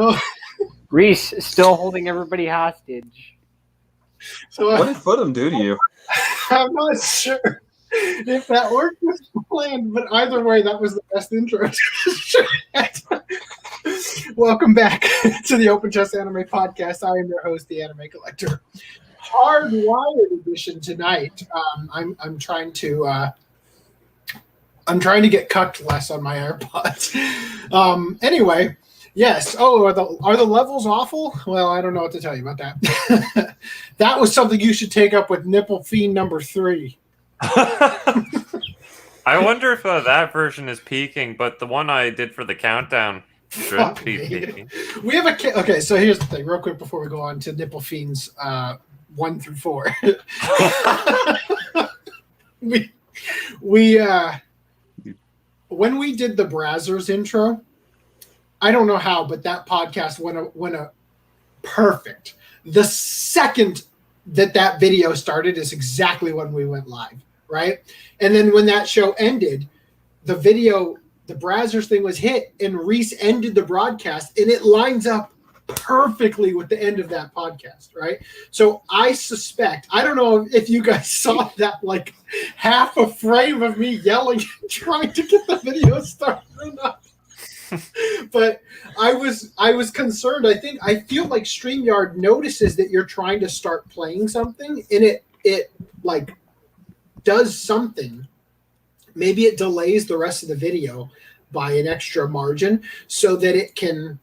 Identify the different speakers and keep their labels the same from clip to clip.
Speaker 1: So
Speaker 2: Reese is still holding everybody hostage.
Speaker 1: So
Speaker 3: What did Footum do to you?
Speaker 1: I'm not sure if that worked was planned, but either way, that was the best intro. Welcome back to the Open Chess Anime Podcast. I am your host, the Anime Collector. Hardwired edition tonight. I'm trying to get cucked less on my AirPods. Anyway, yes. Oh, are the levels awful? Well, I don't know what to tell you about that. That was something you should take up with Nipple Fiend number 3.
Speaker 4: I wonder if that version is peaking, but the one I did for the countdown should be peaking.
Speaker 1: We have okay, so here's the thing, real quick before we go on to Nipple Fiends 1 through 4. we when we did the Brazzers intro, I don't know how, but that podcast went a perfect. The second that video started is exactly when we went live, right? And then when that show ended, the Brazzers thing was hit, and Reese ended the broadcast, and it lines up perfectly with the end of that podcast, right? So I suspect, I don't know if you guys saw that, like half a frame of me yelling and trying to get the video started or not. But I was concerned. I feel like StreamYard notices that you're trying to start playing something, and it like does something. Maybe it delays the rest of the video by an extra margin so that it can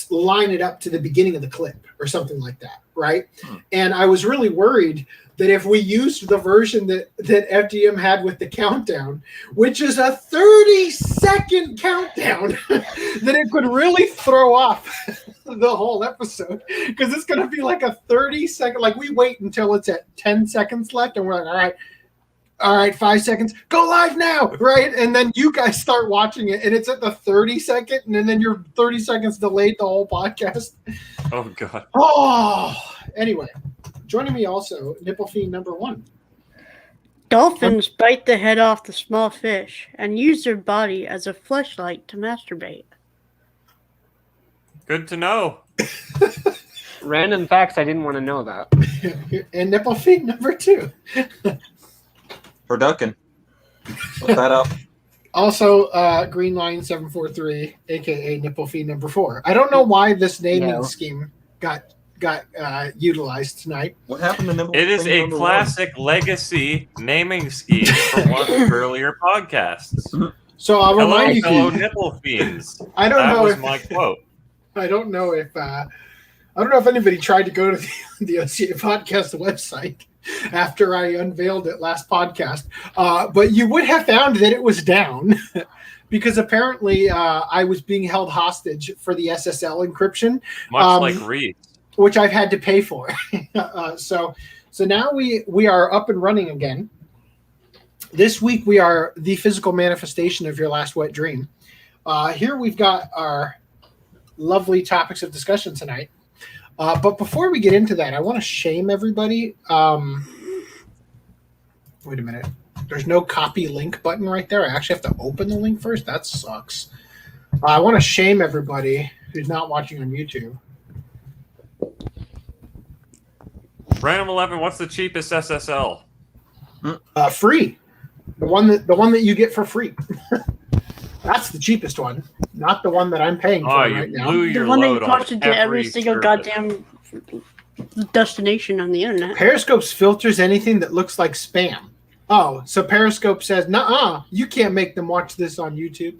Speaker 1: line it up to the beginning of the clip or something like that, right? And I was really worried that if we used the version that FDM had with the countdown, which is a 30-second countdown, that it could really throw off the whole episode, because it's going to be like a 30-second, like we wait until it's at 10 seconds left, and we're like, all right, 5 seconds, go live now, right? And then you guys start watching it, and it's at the 30-second, and then you're 30 seconds delayed the whole podcast.
Speaker 4: Oh, God.
Speaker 1: Oh, anyway. Joining me also, Nipple Fiend number 1.
Speaker 5: Dolphins bite the head off the small fish and use their body as a fleshlight to masturbate.
Speaker 4: Good to know.
Speaker 2: Random facts I didn't want to know about.
Speaker 1: And Nipple Fiend number 2.
Speaker 3: For ducking. Look that up.
Speaker 1: Also, Green Line 743, aka Nipple Fiend number 4. I don't know why this naming scheme got utilized tonight.
Speaker 3: What happened to Nipple?
Speaker 4: It is a classic legacy naming scheme from one of the earlier podcasts.
Speaker 1: So I'll remind you,
Speaker 4: fellow Nipple Fiends.
Speaker 1: I don't know
Speaker 4: if my quote.
Speaker 1: I don't know if anybody tried to go to the OCA podcast website after I unveiled it last podcast, but you would have found that it was down because apparently I was being held hostage for the SSL encryption,
Speaker 4: much like Reed,
Speaker 1: which I've had to pay for. So now we are up and running again. This week we are the physical manifestation of your last wet dream. Here we've got our lovely topics of discussion tonight. But before we get into that, I want to shame everybody. Wait a minute. There's no copy link button right there. I actually have to open the link first. That sucks. I want to shame everybody who's not watching on YouTube.
Speaker 4: Random 11, what's the cheapest SSL?
Speaker 1: Free. The one that you get for free. That's the cheapest one, not the one that I'm paying for right now.
Speaker 5: The one that you post to every single goddamn destination on the internet.
Speaker 1: Periscope's filters anything that looks like spam. Oh, so Periscope says, "Nuh-uh, you can't make them watch this on YouTube."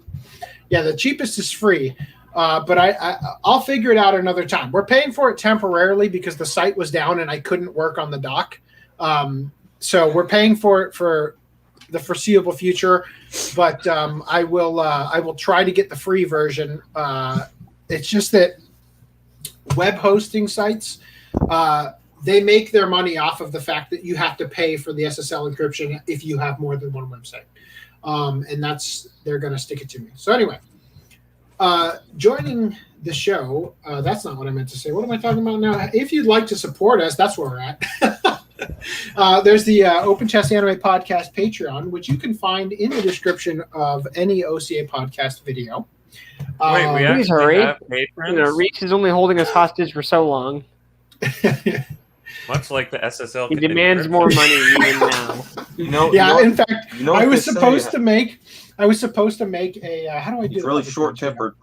Speaker 1: Yeah, the cheapest is free, but I'll figure it out another time. We're paying for it temporarily because the site was down and I couldn't work on the dock. So we're paying for it for the foreseeable future, but I will try to get the free version. It's just that web hosting sites, they make their money off of the fact that you have to pay for the SSL encryption if you have more than one website, and they're going to stick it to me. So anyway, joining the show, that's not what I meant to say. What am I talking about now? If you'd like to support us, that's where we're at. There's the Open Chess Anime Podcast Patreon, which you can find in the description of any OCA podcast video.
Speaker 4: Wait, we
Speaker 5: Um,
Speaker 2: Please
Speaker 4: actually
Speaker 2: hurry.
Speaker 4: have patrons?
Speaker 2: Reese is only holding us hostage for so long.
Speaker 4: Much like the SSL.
Speaker 2: He demands more money even now.
Speaker 1: yeah, in fact,
Speaker 3: what
Speaker 1: I was
Speaker 3: they say,
Speaker 1: supposed to make a how do I do
Speaker 3: He's
Speaker 1: that
Speaker 3: really
Speaker 1: other
Speaker 3: short
Speaker 1: thing?
Speaker 3: tempered.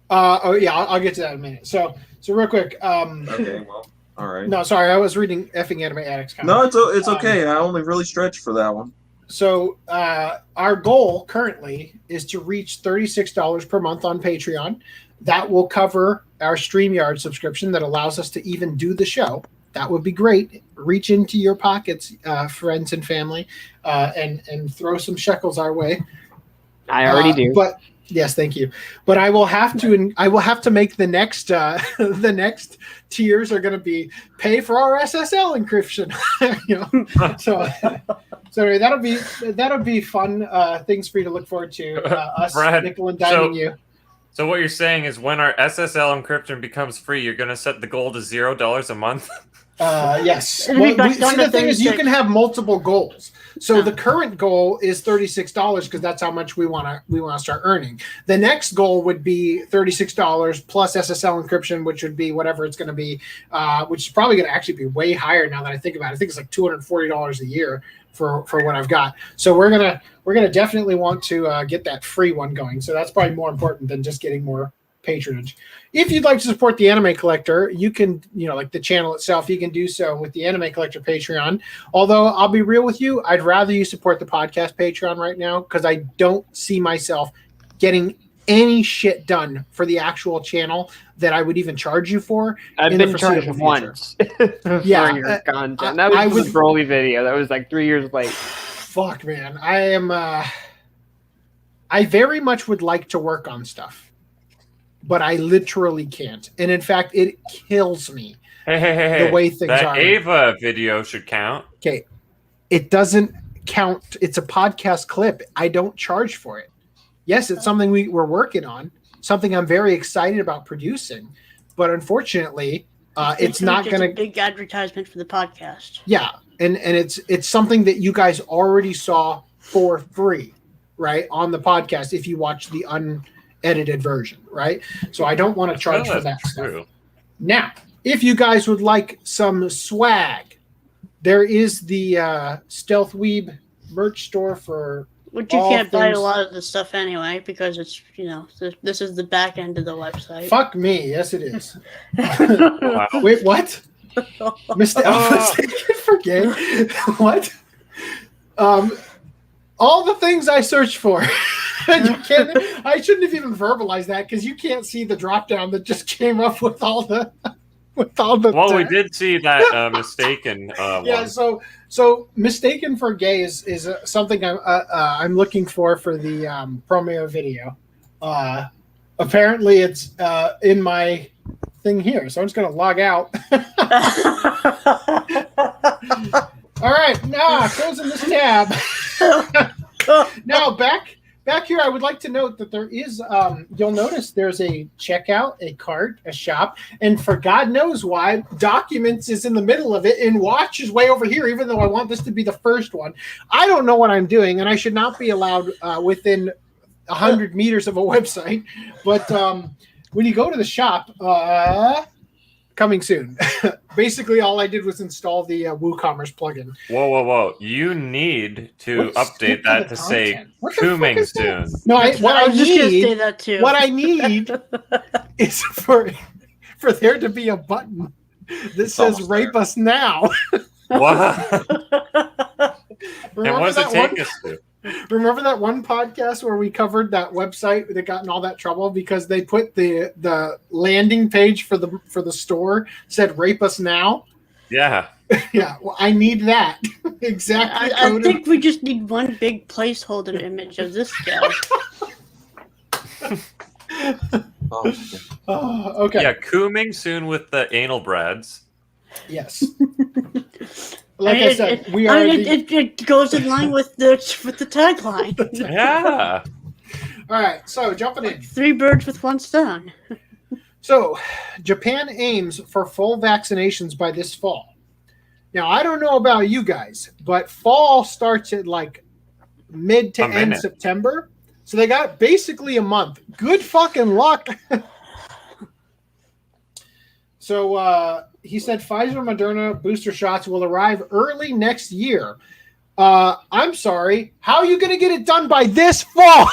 Speaker 1: Oh yeah, I'll get to that in a minute. So real quick.
Speaker 3: Okay, well, all right.
Speaker 1: No, sorry, I was reading effing Anime Addicts.
Speaker 3: No, it's okay. I only really stretched for that one.
Speaker 1: So our goal currently is to reach $36 per month on Patreon. That will cover our StreamYard subscription that allows us to even do the show. That would be great. Reach into your pockets, friends and family, and throw some shekels our way.
Speaker 2: I already do.
Speaker 1: But yes, thank you. But I will have to make the next the next tiers are going to be pay for our SSL encryption. So anyway, that'll be fun things for you to look forward to. Us
Speaker 4: Brad,
Speaker 1: nickel and diming you.
Speaker 4: So what you're saying is when our SSL encryption becomes free, you're going to set the goal to $0 a month?
Speaker 1: Yes.
Speaker 5: It'll be
Speaker 1: Well,
Speaker 5: back down
Speaker 1: see,
Speaker 5: to
Speaker 1: the thing is, you
Speaker 5: 36.
Speaker 1: can have multiple goals. So
Speaker 5: Oh.
Speaker 1: the current goal is $36 because that's how much we want to start earning. The next goal would be $36 plus SSL encryption, which would be whatever it's going to be, which is probably going to actually be way higher now that I think about it. I think it's like $240 a year for what I've got. So we're gonna definitely want to get that free one going. So that's probably more important than just getting more patronage. If you'd like to support the Anime Collector, you can, like the channel itself, you can do so with the Anime Collector Patreon. Although I'll be real with you, I'd rather you support the podcast Patreon right now because I don't see myself getting any shit done for the actual channel that I would even charge you for.
Speaker 2: I've
Speaker 1: in the
Speaker 2: been charged
Speaker 1: foreseeable future.
Speaker 2: once
Speaker 1: Yeah,
Speaker 2: for your content.
Speaker 1: I
Speaker 2: That was
Speaker 1: would-
Speaker 2: the Broly video. That was like 3 years late.
Speaker 1: Fuck, man. I very much would like to work on stuff, but I literally can't. And in fact, it kills me
Speaker 4: Hey.
Speaker 1: the way things
Speaker 4: That
Speaker 1: are.
Speaker 4: Ava video should count.
Speaker 1: Okay. It doesn't count. It's a podcast clip. I don't charge for it. Yes, it's something we're working on, something I'm very excited about producing, but unfortunately, it's not
Speaker 5: just
Speaker 1: going
Speaker 5: a
Speaker 1: to.
Speaker 5: big advertisement for the podcast.
Speaker 1: Yeah, and it's something that you guys already saw for free, right, on the podcast if you watch the unedited version, right? So I don't want to charge for that stuff. Now, if you guys would like some swag, there is the Stealth Weeb merch store for.
Speaker 5: Which you
Speaker 1: all
Speaker 5: can't buy a
Speaker 1: things-
Speaker 5: lot of the stuff anyway because it's, this is the back end of the website.
Speaker 1: Fuck me, yes it is.
Speaker 4: Wow.
Speaker 1: Wait, what? Mistaken for gay? What? All the things I searched for. You can't. I shouldn't have even verbalized that because you can't see the drop down that just came up with all the.
Speaker 4: Well, we did see that mistaken
Speaker 1: Yeah.
Speaker 4: one.
Speaker 1: So mistaken for gay is something I'm looking for the promo video. Apparently, it's in my thing here, so I'm just gonna log out. All right, now closing this tab. Now back here, I would like to note that there is, you'll notice there's a checkout, a cart, a shop, and for God knows why, documents is in the middle of it, and watch is way over here, even though I want this to be the first one. I don't know what I'm doing, and I should not be allowed within 100 meters of a website. But when you go to the shop, coming soon. Basically, all I did was install the WooCommerce plugin.
Speaker 4: Whoa. You need to update that to say
Speaker 1: content. What the fuck
Speaker 4: Cooming
Speaker 1: is that?
Speaker 4: soon.
Speaker 1: No,
Speaker 5: I was just gonna say that too.
Speaker 1: What I need is for there to be a button that says
Speaker 3: almost
Speaker 1: "Rape
Speaker 3: there.
Speaker 1: Us Now."
Speaker 4: What? And
Speaker 1: Remember
Speaker 4: what does it
Speaker 1: that
Speaker 4: take
Speaker 1: one?
Speaker 4: us to?
Speaker 1: Remember that one podcast where we covered that website that got in all that trouble because they put the landing page for the store said "Rape Us Now."
Speaker 4: Yeah.
Speaker 1: Yeah, well, I need that exactly.
Speaker 5: I
Speaker 1: coded.
Speaker 5: think we just need one big placeholder image of this guy.
Speaker 1: Oh, okay.
Speaker 4: Yeah, Cooming soon with the anal brads.
Speaker 1: Yes. Like I said, we are.
Speaker 5: It goes in line with the tagline.
Speaker 4: Yeah.
Speaker 1: All right, so jumping in.
Speaker 5: 3 birds with 1 stone.
Speaker 1: So, Japan aims for full vaccinations by this fall. Now, I don't know about you guys, but fall starts at like mid to end September. So they got basically a month. Good fucking luck. So he said Pfizer Moderna booster shots will arrive early next year. I'm sorry. How are you going to get it done by this fall?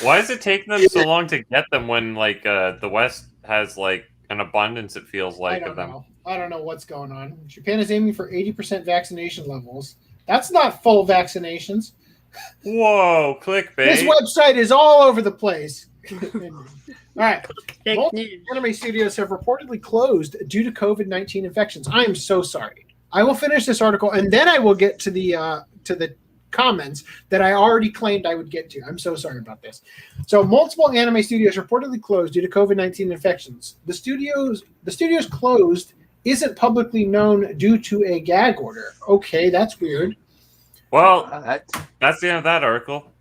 Speaker 4: Why is it taking them so long to get them when like the West has like an abundance? It feels like of them.
Speaker 1: I don't know what's going on. Japan is aiming for 80% vaccination levels. That's not full vaccinations.
Speaker 4: Whoa, clickbait.
Speaker 1: This website is all over the place. All right. Multiple
Speaker 5: news.
Speaker 1: anime studios have reportedly closed due to COVID-19 infections. I am so sorry. I will finish this article and then I will get to the comments that I already claimed I would get to. I'm so sorry about this. So multiple anime studios reportedly closed due to COVID-19 infections. The studios closed isn't publicly known due to a gag order. Okay, that's weird.
Speaker 4: Well, that's the end of that article.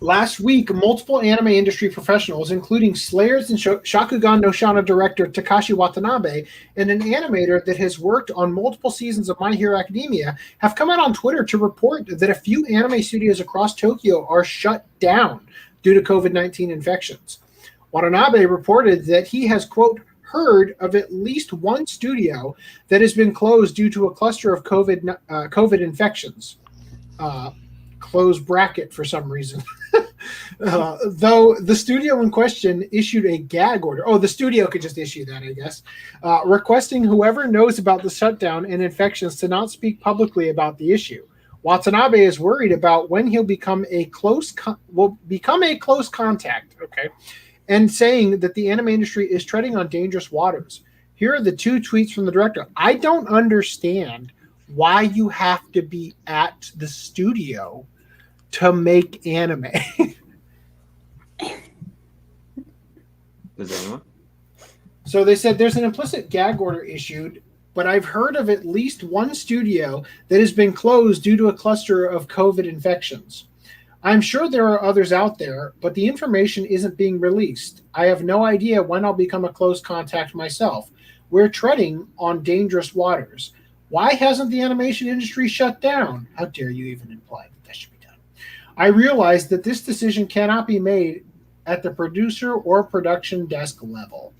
Speaker 1: Last week, multiple anime industry professionals, including Slayers and Shakugan no Shana director Takashi Watanabe and an animator that has worked on multiple seasons of My Hero Academia, have come out on Twitter to report that a few anime studios across Tokyo are shut down due to COVID-19 infections. Watanabe reported that he has, quote, heard of at least one studio that has been closed due to a cluster of COVID infections. Close bracket for some reason. Though the studio in question issued a gag order. Oh, the studio could just issue that, I guess. Requesting whoever knows about the shutdown and infections to not speak publicly about the issue. Watanabe is worried about when he'll become a close contact. Okay. And saying that the anime industry is treading on dangerous waters. Here are the two tweets from the director. I don't understand why you have to be at the studio to make anime.
Speaker 3: Does anyone?
Speaker 1: So they said there's an implicit gag order issued, but I've heard of at least one studio that has been closed due to a cluster of COVID infections. I'm sure there are others out there, but the information isn't being released. I have no idea when I'll become a close contact myself. We're treading on dangerous waters. Why hasn't the animation industry shut down? How dare you even imply that should be done? I realize that this decision cannot be made at the producer or production desk level.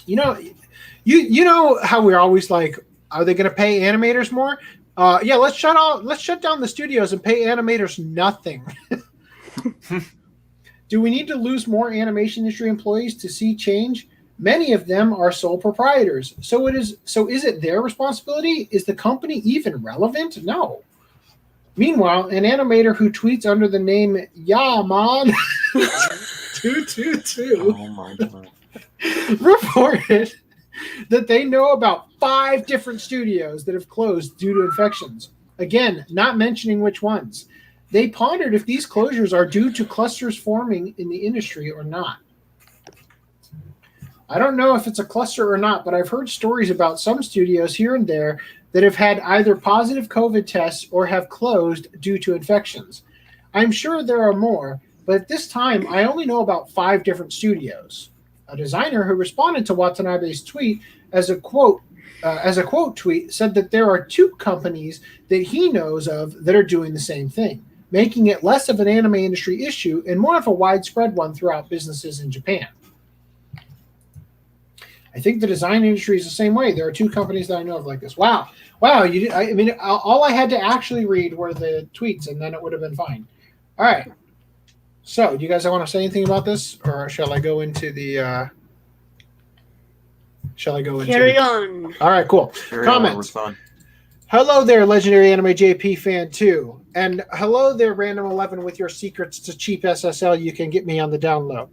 Speaker 1: You know how we're always like, are they going to pay animators more? Yeah, let's shut down the studios and pay animators nothing. Do we need to lose more animation industry employees to see change? Many of them are sole proprietors. So is it their responsibility? Is the company even relevant? No. Meanwhile, an animator who tweets under the name Yaman 222
Speaker 3: Oh my god.
Speaker 1: reported that they know about 5 different studios that have closed due to infections. Again, not mentioning which ones. They pondered if these closures are due to clusters forming in the industry or not. I don't know if it's a cluster or not, but I've heard stories about some studios here and there that have had either positive COVID tests or have closed due to infections. I'm sure there are more, but at this time, I only know about 5 different studios. A designer who responded to Watanabe's tweet as a quote tweet said that there are 2 companies that he knows of that are doing the same thing, making it less of an anime industry issue and more of a widespread one throughout businesses in Japan. I think the design industry is the same way. There are 2 companies that I know of like this. Wow. All I had to actually read were the tweets, and then it would have been fine. All right. So, do you guys want to say anything about this, or shall I go into the?
Speaker 5: Carry on.
Speaker 1: All right, cool. Comments. Hello there, Legendary Anime JP fan 2, and hello there, Random 11, with your secrets to cheap SSL. You can get me on the download,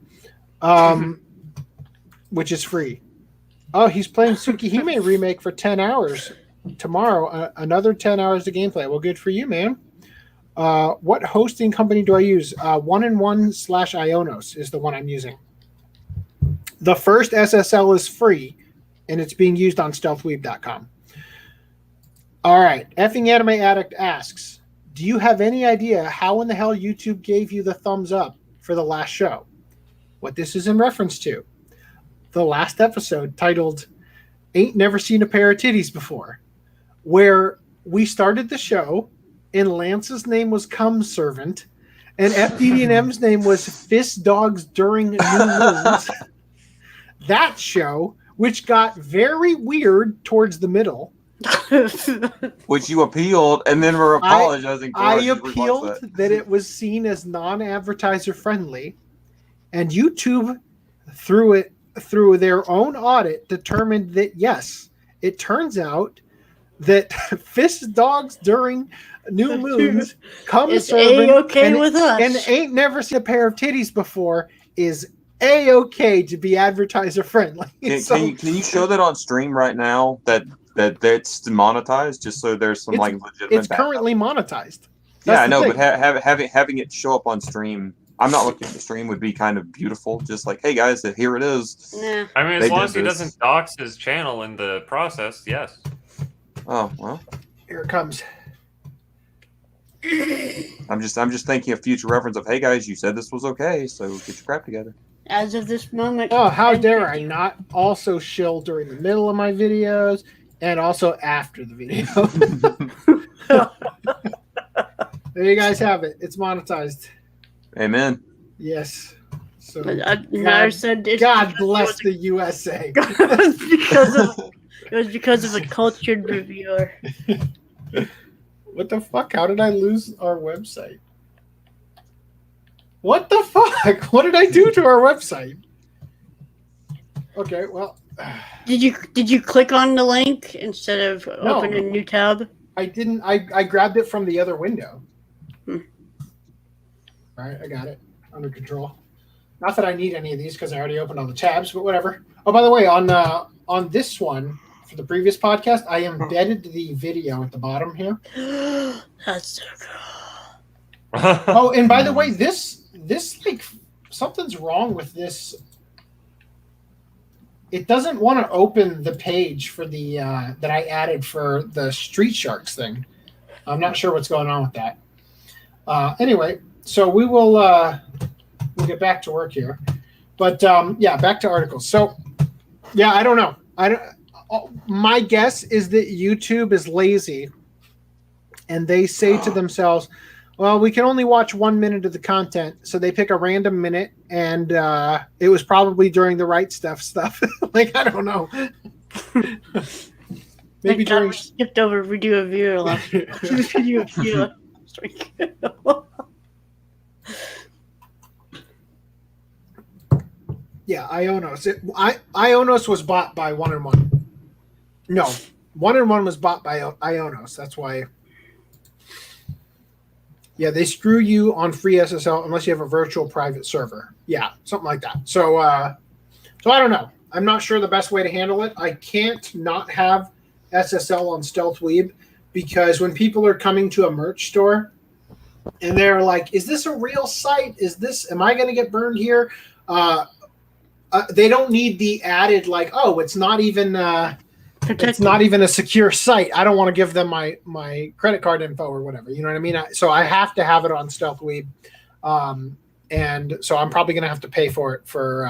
Speaker 1: which is free. Oh, he's playing Tsukihime remake for 10 hours tomorrow. Another 10 hours of gameplay. Well, good for you, man. What hosting company do I use? 1&1/Ionos is the one I'm using. The first SSL is free, and it's being used on stealthweeb.com. All right. Effing Anime Addict asks, do you have any idea how in the hell YouTube gave you the thumbs up for the last show? What this is in reference to? The last episode titled Ain't Never Seen a Pair of Titties Before. where we started the show and Lance's name was Cum Servant and FDDNM's name was Fist Dogs During New Moons. That show, which got very weird towards the middle.
Speaker 3: Which you appealed and then were apologizing for.
Speaker 1: I appealed that it was seen as non-advertiser friendly, and YouTube, through their own audit, determined that yes, it turns out that Fist Dogs During New Moons comes
Speaker 5: A-okay with us,
Speaker 1: and ain't never seen a pair of titties before is A-okay to be advertiser friendly.
Speaker 3: Can you show that on stream right now? That's demonetized, just so there's some legitimate.
Speaker 1: It's currently monetized.
Speaker 3: Yeah, I know, but having it show up on stream, I'm not looking at the stream, would be kind of beautiful. Just like, hey guys, here it is.
Speaker 5: Nah.
Speaker 4: I mean, as long as he doesn't dox his channel in the process, yes.
Speaker 3: Oh well,
Speaker 1: here it comes.
Speaker 3: I'm just thinking of future reference of, hey guys, you said this was okay, so get your crap together.
Speaker 5: As of this moment.
Speaker 1: Oh, how dare I not also shill during the middle of my videos and also after the video. There you guys have it. It's monetized.
Speaker 3: Amen.
Speaker 1: Yes. So
Speaker 5: God bless
Speaker 1: the USA.
Speaker 5: It was because of a cultured reviewer.
Speaker 1: What the fuck? How did I lose our website? What the fuck? What did I do to our website? Okay, well.
Speaker 5: Did you click on the link instead of opening a new tab?
Speaker 1: I didn't. I grabbed it from the other window. All right, I got it under control. Not that I need any of these because I already opened all the tabs, but whatever. Oh, by the way, on this one for the previous podcast, I embedded the video at the bottom here.
Speaker 5: That's so cool.
Speaker 1: Oh, and by the way, this like something's wrong with this. It doesn't want to open the page for the that I added for the Street Sharks thing. I'm not sure what's going on with that. Anyway, so we will we'll get back to work here. But yeah, back to articles. So yeah, I don't know. My guess is that YouTube is lazy, and they say to themselves, well, we can only watch 1 minute of the content, so they pick a random minute, and it was probably during the right stuff. Like, I don't know. Maybe during...
Speaker 5: skipped over video viewer last video viewer.
Speaker 1: Yeah, Ionos. Ionos was bought by 1&1. No, 1&1 was bought by Ionos. That's why. Yeah, they screw you on free SSL unless you have a virtual private server. Yeah, something like that. So I don't know. I'm not sure the best way to handle it. I can't not have SSL on Stealth Weeb because when people are coming to a merch store and they're like, "Is this a real site? Am I going to get burned here?" They don't need the added like, "Oh, it's not even a secure site. I don't want to give them my credit card info or whatever." You know what I mean? So I have to have it on Stealth Weeb, and so I'm probably going to have to pay for it for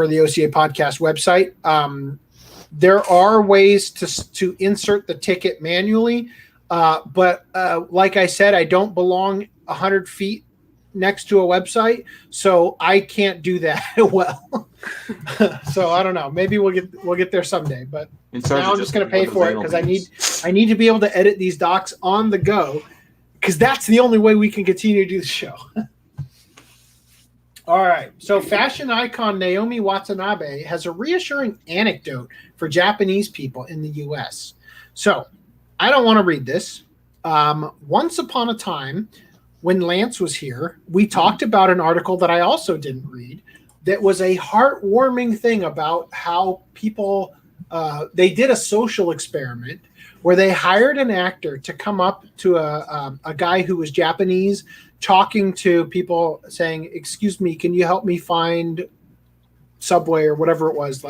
Speaker 1: the OCA podcast website. There are ways to insert the ticket manually, but like I said, I don't belong 100 feet next to a website, so I can't do that well. So I don't know. Maybe we'll get there someday. But now I'm just going to pay for it because I need to be able to edit these docs on the go because that's the only way we can continue to do the show. All right. So fashion icon Naomi Watanabe has a reassuring anecdote for Japanese people in the U.S. So I don't want to read this. Once upon a time, when Lance was here, we talked about an article that I also didn't read that was a heartwarming thing about how people, they did a social experiment where they hired an actor to come up to a guy who was Japanese talking to people saying, "Excuse me, can you help me find Subway," or whatever it was.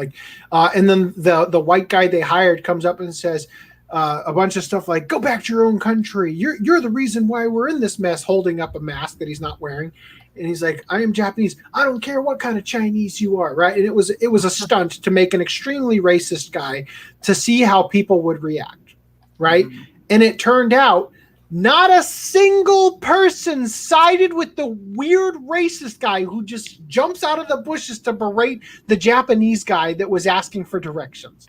Speaker 1: And then the white guy they hired comes up and says, a bunch of stuff like, "Go back to your own country. You're the reason why we're in this mess," holding up a mask that he's not wearing. And he's like, "I am Japanese. I don't care what kind of Chinese you are," right? And it was a stunt to make an extremely racist guy to see how people would react. right?
Speaker 2: Mhm.
Speaker 1: And it turned out not a single person sided with the weird racist guy who just jumps out of the bushes to berate the Japanese guy that was asking for directions.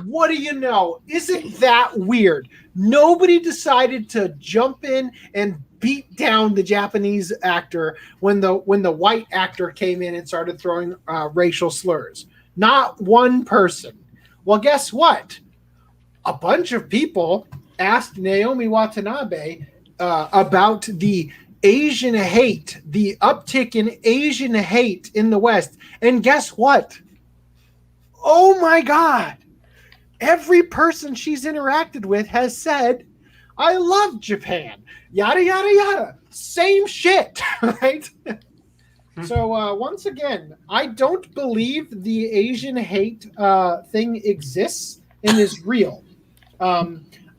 Speaker 1: What do you know? Isn't that weird? Nobody decided to jump in and beat down the Japanese actor when the white actor came in and started throwing racial slurs. Not one person. Well, guess what? A bunch of people asked Naomi Watanabe about the Asian hate, the uptick in Asian hate in the West. And guess what? Oh my God. Every person she's interacted with has said, I love Japan. Yada, yada, yada. Same shit, right? So once again, I don't believe the Asian hate thing exists and is real.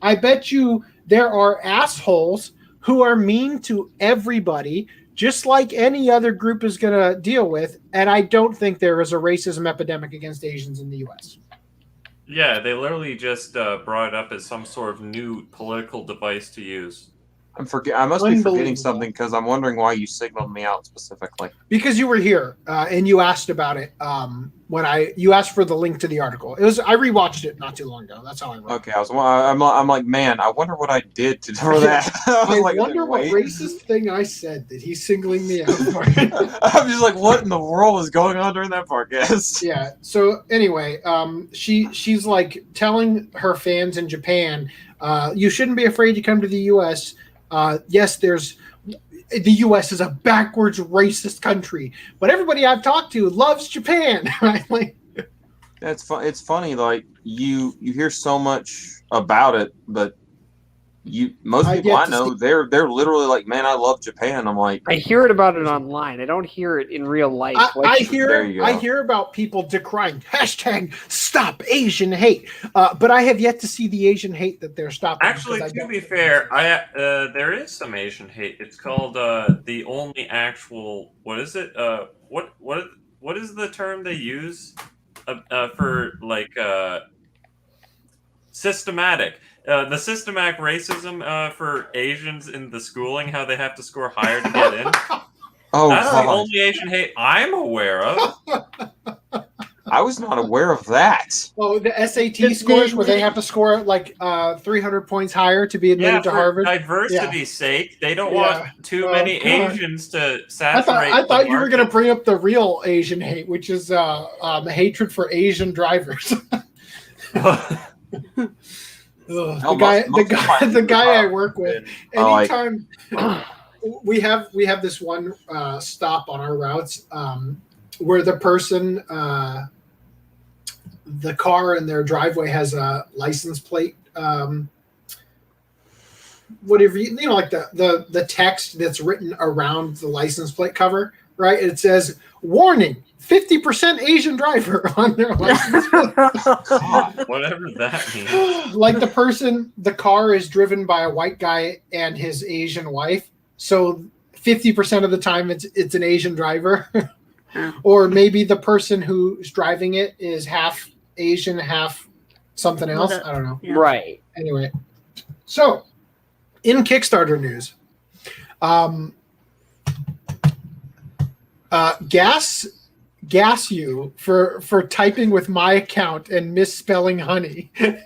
Speaker 1: I bet you there are assholes who are mean to everybody, just like any other group is going to deal with. And I don't think there is a racism epidemic against Asians in the U.S.
Speaker 4: Yeah, they literally just brought it up as some sort of new political device to use.
Speaker 3: I must be forgetting something because I'm wondering why you signaled me out specifically.
Speaker 1: Because you were here and you asked about it when you asked for the link to the article. I rewatched it not too long ago. That's how I wrote.
Speaker 3: Okay, I'm like, man, I wonder what I did for that.
Speaker 1: I wonder what racist thing I said that he's singling me out for.
Speaker 3: I'm just like, what in the world was going on during that part, guys?
Speaker 1: Yeah. So anyway, she's like telling her fans in Japan, you shouldn't be afraid to come to the U.S. Yes, the U.S. is a backwards racist country, but everybody I've talked to loves Japan. Like,
Speaker 3: It's funny, like you hear so much about it, but most people I know, they're literally like, man, I love Japan. I'm like,
Speaker 2: I hear it about it online. I don't hear it in real life.
Speaker 1: I hear about people decrying #stop Asian hate, but I have yet to see the Asian hate that they're stopping.
Speaker 4: Actually, to be fair, there is some Asian hate. It's called the only actual. What is it? What is the term they use for like systematic? The systematic racism for Asians in the schooling, how they have to score higher to get in. That's the only Asian hate I'm aware of.
Speaker 3: I was not aware of that.
Speaker 1: Oh, the SAT scores where they have to score like 300 points higher to be admitted to Harvard.
Speaker 4: Diversity's sake, they don't want too many Asians to saturate.
Speaker 1: I thought you were going to bring up the real Asian hate, which is hatred for Asian drivers. The guy I work with. Anytime we have this one stop on our routes where the person, the car in their driveway has a license plate. Whatever like the text that's written around the license plate cover, right? It says, "Warning: 50% Asian driver" on their license plate.
Speaker 4: God, whatever that means.
Speaker 1: Like the car is driven by a white guy and his Asian wife, so 50% of the time it's an Asian driver. Or maybe the person who's driving it is half Asian, half something else. I don't know.
Speaker 2: Yeah. Right.
Speaker 1: Anyway, so in Kickstarter news, gas you for typing with my account and misspelling honey.
Speaker 5: It's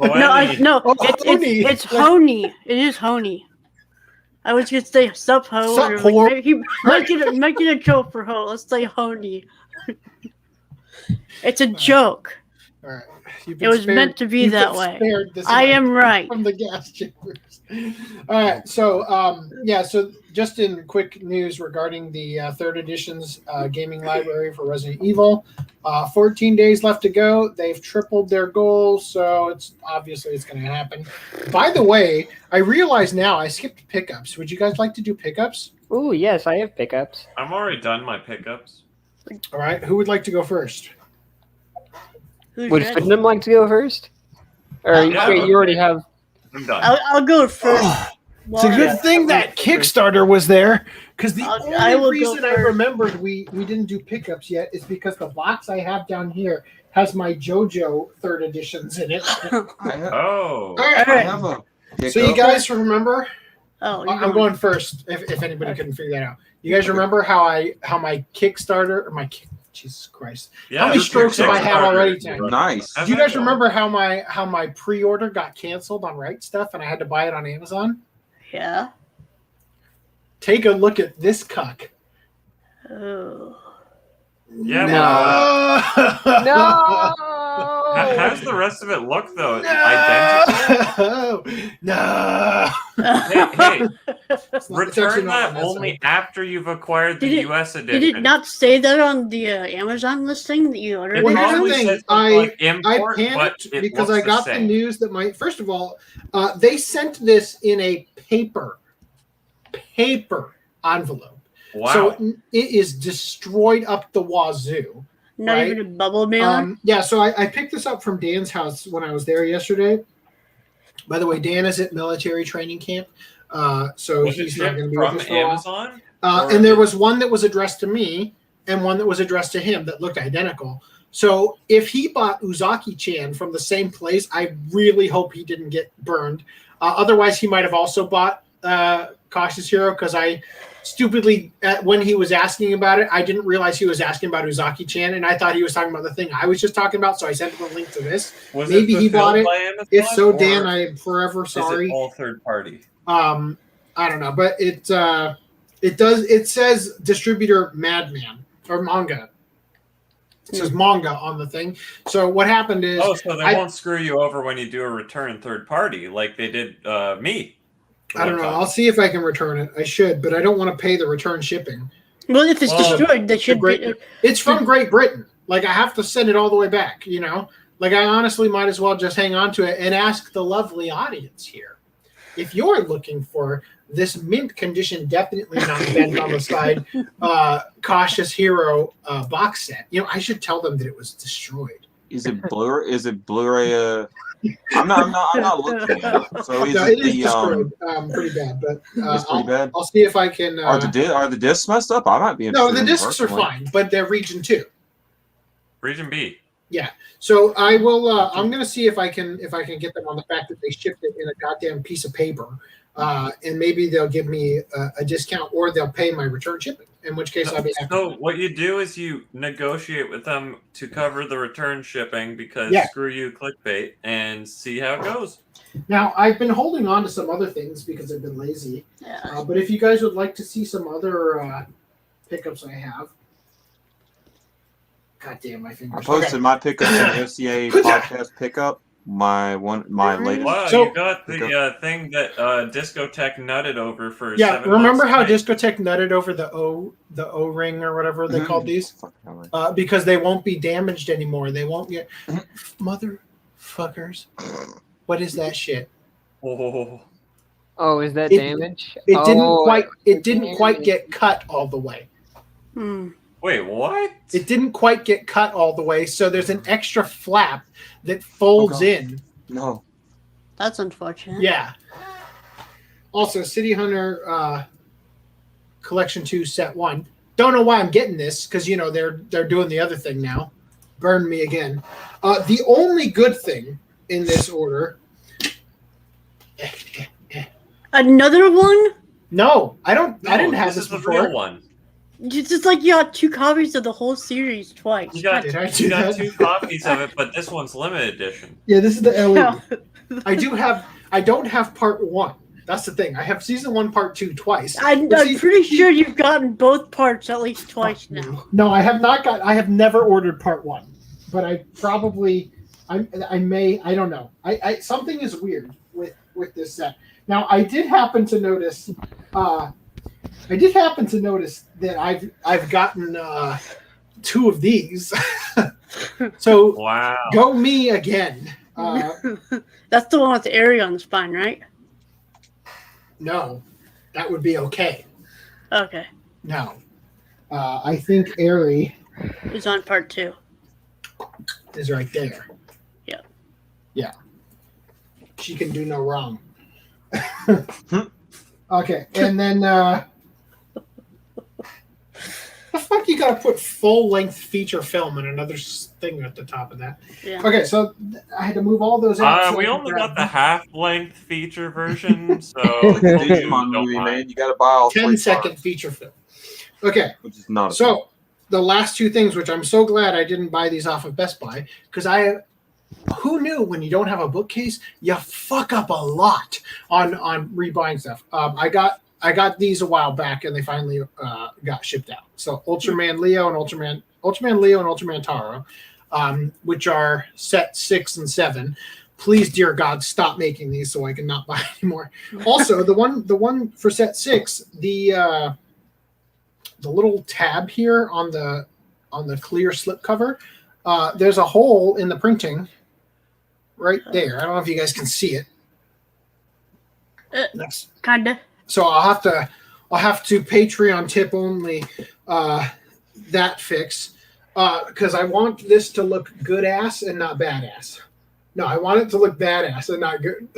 Speaker 5: honey. It is honey. I was gonna say sup ho. Make it a joke for ho. Let's say honey. It's a joke.
Speaker 1: All right.
Speaker 5: It was meant to be that way. I am right.
Speaker 1: From the gas chambers. All right. So, so just in quick news regarding the 3rd edition's gaming library for Resident Evil, 14 days left to go. They've tripled their goal, so it's going to happen. By the way, I realize now I skipped pickups. Would you guys like to do pickups?
Speaker 2: Ooh, yes, I have pickups.
Speaker 4: I'm already done my pickups.
Speaker 1: All right. Who would like to go first?
Speaker 2: Would Findham like to go first? Or you already have...
Speaker 4: I'm done.
Speaker 5: I'll go first.
Speaker 1: It's a good thing that Kickstarter was there, because the only reason I remembered we didn't do pickups yet is because the box I have down here has my JoJo 3rd editions in it.
Speaker 3: I
Speaker 1: So you guys remember?
Speaker 5: Oh,
Speaker 1: I'm going first. If anybody couldn't figure that out, you guys remember how my Kickstarter or Jesus Christ, how many strokes have I had already tonight?
Speaker 3: Nice.
Speaker 1: Do you guys remember how my pre-order got canceled on Right Stuff and I had to buy it on Amazon?
Speaker 5: Yeah.
Speaker 1: Take a look at this cuck.
Speaker 5: Oh.
Speaker 4: Yeah.
Speaker 2: No.
Speaker 4: How's the rest of it look though? Identical?
Speaker 1: No.
Speaker 4: Hey, return that only after you've acquired the US edition.
Speaker 5: Did it not say that on the Amazon listing that you ordered?
Speaker 1: Well, here's the thing. I
Speaker 4: panicked
Speaker 1: because I got the news that first of all, they sent this in a paper envelope.
Speaker 4: Wow.
Speaker 1: So it is destroyed up the wazoo.
Speaker 5: Not
Speaker 1: right?
Speaker 5: even a bubble mailer?
Speaker 1: Yeah, so I picked this up from Dan's house when I was there yesterday. By the way, Dan is at military training camp, so he's not going to be with us for
Speaker 4: Amazon.
Speaker 1: And there was one that was addressed to me and one that was addressed to him that looked identical. So if he bought Uzaki-chan from the same place, I really hope he didn't get burned. Otherwise, he might have also bought Cautious Hero because I stupidly, when he was asking about it, I didn't realize he was asking about Uzaki-chan, and I thought he was talking about the thing I was just talking about, so I sent him a link to this. Maybe he bought it. If so, Dan, I am forever sorry.
Speaker 4: Is it all third party?
Speaker 1: I don't know, but it says distributor Madman or manga. It says manga on the thing. So what happened is...
Speaker 4: Oh, so they won't screw you over when you do a return third party like they did me.
Speaker 1: I don't know. I'll see if I can return it. I should, but I don't want to pay the return shipping.
Speaker 5: Well, if it's destroyed, they should be...
Speaker 1: It's from Great Britain. Like, I have to send it all the way back, you know? Like, I honestly might as well just hang on to it and ask the lovely audience here. If you're looking for this mint condition, definitely not bent on the side, Cautious Hero box set, you know, I should tell them that it was destroyed.
Speaker 3: Is it Blu-ray? Is it Blu-ray? I'm not looking at it. So is
Speaker 1: it is destroyed, pretty bad, but
Speaker 3: it's pretty bad.
Speaker 1: I'll see if I can.
Speaker 3: Are the discs messed up? I might be.
Speaker 1: No, the discs are fine, but they're region 2.
Speaker 4: Region B.
Speaker 1: Yeah. So I will. I'm going to see if I can get them on the fact that they shipped it in a goddamn piece of paper, and maybe they'll give me a discount or they'll pay my return shipping. In which case, I'll be happy.
Speaker 4: So what you do is you negotiate with them to cover the return shipping because screw you, clickbait, and see how it goes.
Speaker 1: Now, I've been holding on to some other things because I've been lazy.
Speaker 5: Yeah.
Speaker 1: But if you guys would like to see some other pickups I have. God damn, my fingers.
Speaker 3: I posted my pickups in the OCA podcast pickup. My latest.
Speaker 4: Wow,
Speaker 1: So,
Speaker 4: you got the thing that Discotech nutted over for.
Speaker 1: Yeah,
Speaker 4: 7
Speaker 1: remember
Speaker 4: months
Speaker 1: how
Speaker 4: straight?
Speaker 1: Discotech nutted over the O-ring or whatever they called these? Because they won't be damaged anymore. They won't get motherfuckers. What is that shit?
Speaker 2: Oh, is that damage?
Speaker 1: It didn't quite get cut all the way.
Speaker 4: Wait, what?
Speaker 1: It didn't quite get cut all the way, so there's an extra flap that folds in.
Speaker 3: No.
Speaker 5: That's unfortunate.
Speaker 1: Yeah. Also, City Hunter Collection 2 Set 1. Don't know why I'm getting this, because, you know, they're doing the other thing now. Burn me again. The only good thing in this order...
Speaker 5: Another one?
Speaker 1: No, I didn't have this before.
Speaker 4: The real one.
Speaker 5: It's just like you got 2 copies of the whole series twice.
Speaker 4: You got 2 copies of it, but this one's limited edition.
Speaker 1: Yeah, this is the LED. I don't have part 1. That's the thing. I have season 1, part 2 twice.
Speaker 5: I'm pretty sure you've gotten both parts at least twice now.
Speaker 1: No, I have not got. I have never ordered part 1, but I probably. I may. I don't know. I something is weird with this set. Now, I did happen to notice. That I've gotten 2 of these. So
Speaker 4: wow.
Speaker 1: Go me again.
Speaker 5: That's the one with the area on the spine, right?
Speaker 1: No, that would be okay.
Speaker 5: Okay.
Speaker 1: No. I think Aerie
Speaker 5: is on part 2.
Speaker 1: Is right there.
Speaker 5: Yeah.
Speaker 1: Yeah. She can do no wrong. Okay, and then The fuck you gotta put full-length feature film and another thing at the top of that.
Speaker 5: Yeah.
Speaker 1: Okay, so I had to move all those out.
Speaker 4: We only got the half-length feature version, so
Speaker 3: Like the Digimon movie, man. You got to buy all
Speaker 1: 10-second feature film. Okay,
Speaker 3: which is not
Speaker 1: so the last two things, which I'm so glad I didn't buy these off of Best Buy, because who knew when you don't have a bookcase, you fuck up a lot on rebuying stuff. I got these a while back, and they finally got shipped out. So Ultraman Leo and Ultraman Leo and Ultraman Taro, which are set 6 and 7. Please, dear God, stop making these so I can not buy anymore. Also, the one for set 6, the little tab here on the clear slip cover, there's a hole in the printing right there. I don't know if you guys can see it. That's
Speaker 5: Kinda.
Speaker 1: So I'll have to Patreon tip only that fix because I want this to look good ass and not badass. No, I want it to look badass and not good.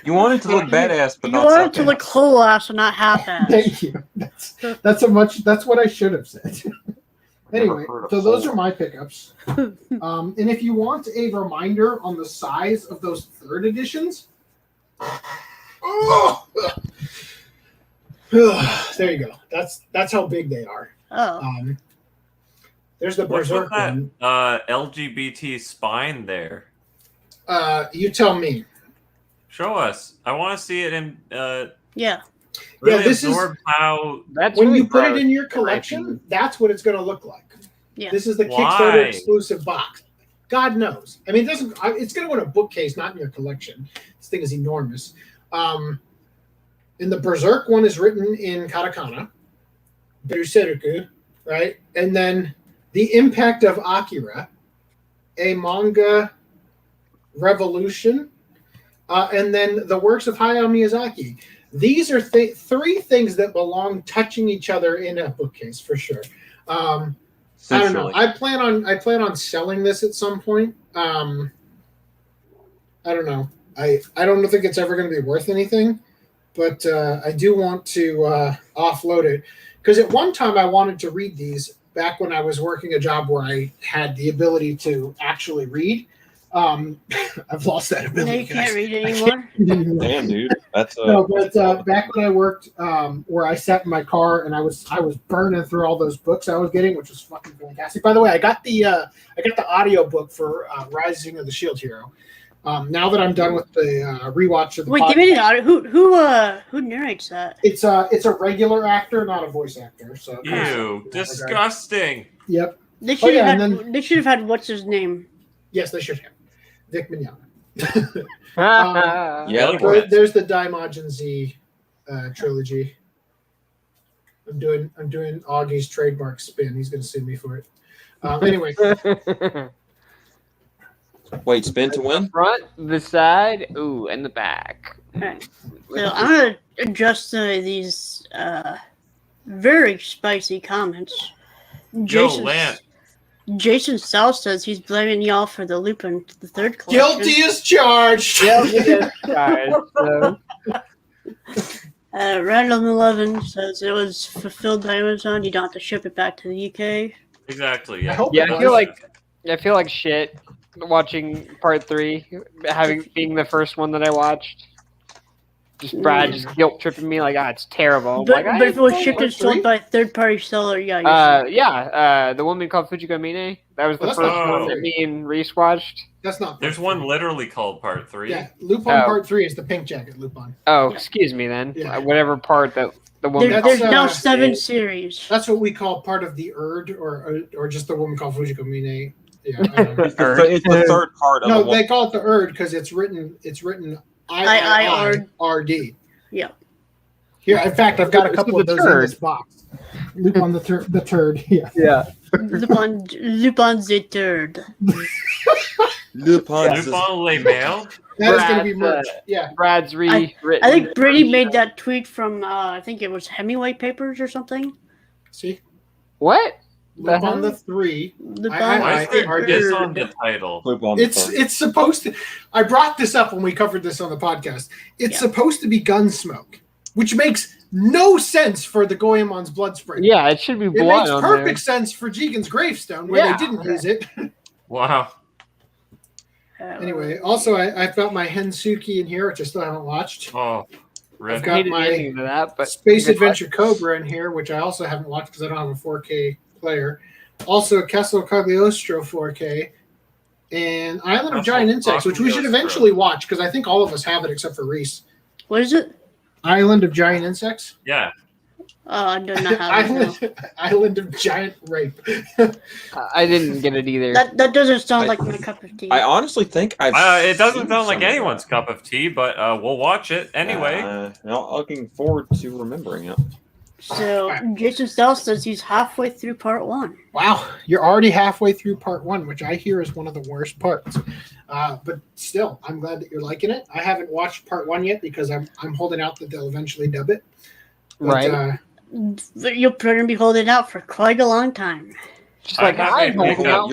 Speaker 3: You want it to look badass, but
Speaker 5: You
Speaker 3: not
Speaker 5: want it to
Speaker 3: suck
Speaker 5: look whole ass and not half ass.
Speaker 1: Thank you. That's what I should have said. Anyway, so those are my pickups. And if you want a reminder on the size of those 3rd editions, there you go. That's how big they are.
Speaker 5: Oh.
Speaker 1: There's the
Speaker 4: What's with
Speaker 1: Berserk one.
Speaker 4: that LGBT spine there?
Speaker 1: You tell me.
Speaker 4: Show us. I want to see it in.
Speaker 5: Yeah.
Speaker 4: Really
Speaker 1: this is
Speaker 4: how.
Speaker 2: That's
Speaker 1: when
Speaker 2: really
Speaker 1: you put it
Speaker 2: gross.
Speaker 1: in your collection. That's what it's going to look like.
Speaker 5: Yeah.
Speaker 1: This is the
Speaker 4: Why?
Speaker 1: Kickstarter exclusive box. God knows. I mean, it doesn't. It's going to go in a bookcase, not in your collection. This thing is enormous. And the Berserk one is written in katakana, Berserku, right? And then the Impact of Akira, a manga revolution, and then the works of Hayao Miyazaki. These are 3 things that belong touching each other in a bookcase for sure. I don't know. I plan on selling this at some point. I don't know. I don't think it's ever going to be worth anything, but I do want to offload it because at one time I wanted to read these back when I was working a job where I had the ability to actually read. I've lost that ability.
Speaker 5: Now you can't read anymore.
Speaker 3: Damn, dude, that's
Speaker 1: no. But back when I worked where I sat in my car and I was burning through all those books I was getting, which was fucking fantastic. By the way, I got the audio book for Rising of the Shield Hero. Now that I'm done with the rewatch of the
Speaker 5: Wait, give me an audio. Who narrates that?
Speaker 1: It's a regular actor, not a voice actor. So
Speaker 4: Ew, disgusting.
Speaker 1: Yep.
Speaker 5: They should have
Speaker 1: and
Speaker 5: had. They should have had what's his name?
Speaker 1: Yes, they should have. Vic Mignogna.
Speaker 3: yeah.
Speaker 1: There's the Daimajin Z trilogy. I'm doing Augie's trademark spin. He's going to sue me for it. Anyway.
Speaker 3: Wait, spin to win?
Speaker 2: The front, the side, ooh, and the back.
Speaker 5: Right. So I'm gonna adjust these very spicy comments. Jason South says he's blaming y'all for the Lupin the Third collection.
Speaker 1: Guilty as charged.
Speaker 5: Random 11 says it was fulfilled by Amazon. You don't have to ship it back to the UK.
Speaker 4: Exactly. Yeah.
Speaker 2: I feel like shit watching part 3, being the first one that I watched. Just Brad just guilt tripping me like, it's terrible.
Speaker 5: But if it was shipped and sold by a third-party seller,
Speaker 2: the woman called Fujiko Mine. That was the first one that me and Reese watched.
Speaker 1: That's not.
Speaker 4: There's one literally called Part 3.
Speaker 1: Yeah, Lupin Part 3 is the pink jacket Lupin.
Speaker 2: Oh, excuse me then.
Speaker 1: Yeah.
Speaker 2: Whatever part that the woman.
Speaker 5: There's now 7 series.
Speaker 1: That's what we call part of the Erd, or just the woman called Fujiko Mine. Yeah,
Speaker 3: it's the 3rd part of
Speaker 1: no, they call it the Erd because it's written IIRD.
Speaker 5: Yeah.
Speaker 1: Here, in fact, I've got a couple of those in this box. Lupin the turd. Yeah.
Speaker 2: Yeah.
Speaker 5: Lupin the Third.
Speaker 3: Lupin
Speaker 4: Le Mail.
Speaker 1: That is going to be merch. Yeah.
Speaker 2: Brad's rewritten.
Speaker 5: I think Brittany made that tweet from I think it was Hemingway Papers or something.
Speaker 1: See?
Speaker 2: What?
Speaker 1: Lupin the 3.
Speaker 4: Why is there this on the title?
Speaker 1: It's supposed to. I brought this up when we covered this on the podcast. It's supposed to be Gunsmoke. which makes no sense for the Goemon's blood spring.
Speaker 2: Yeah, it should be blood.
Speaker 1: It makes
Speaker 2: on
Speaker 1: perfect
Speaker 2: there.
Speaker 1: sense for Jigen's gravestone, where they didn't use it.
Speaker 4: Wow.
Speaker 1: Anyway, also I've got my Hensuki in here, which I still haven't watched.
Speaker 4: Oh,
Speaker 1: I've
Speaker 4: rip.
Speaker 1: got my
Speaker 2: but
Speaker 1: Space Adventure Cobra in here, which I also haven't watched because I don't have a 4K player. Also, Castle Cagliostro 4K, and Island of Giant Insects, which we should eventually watch because I think all of us have it except for Reese.
Speaker 5: What is it?
Speaker 1: Island of Giant Insects?
Speaker 4: Yeah.
Speaker 5: Oh, I don't know how to
Speaker 1: Island of Giant Rape.
Speaker 2: I didn't get it either.
Speaker 5: That doesn't sound like my cup of tea.
Speaker 3: I honestly think
Speaker 4: It doesn't sound like anyone's cup of tea, but we'll watch it anyway.
Speaker 3: Looking forward to remembering it.
Speaker 5: So, Jason Stell says he's halfway through part 1.
Speaker 1: Wow, you're already halfway through part 1, which I hear is one of the worst parts. But still, I'm glad that you're liking it. I haven't watched part 1 yet because I'm holding out that they'll eventually dub it. But,
Speaker 2: right.
Speaker 5: You're going to be holding out for quite a long time.
Speaker 2: Just like I'm holding out.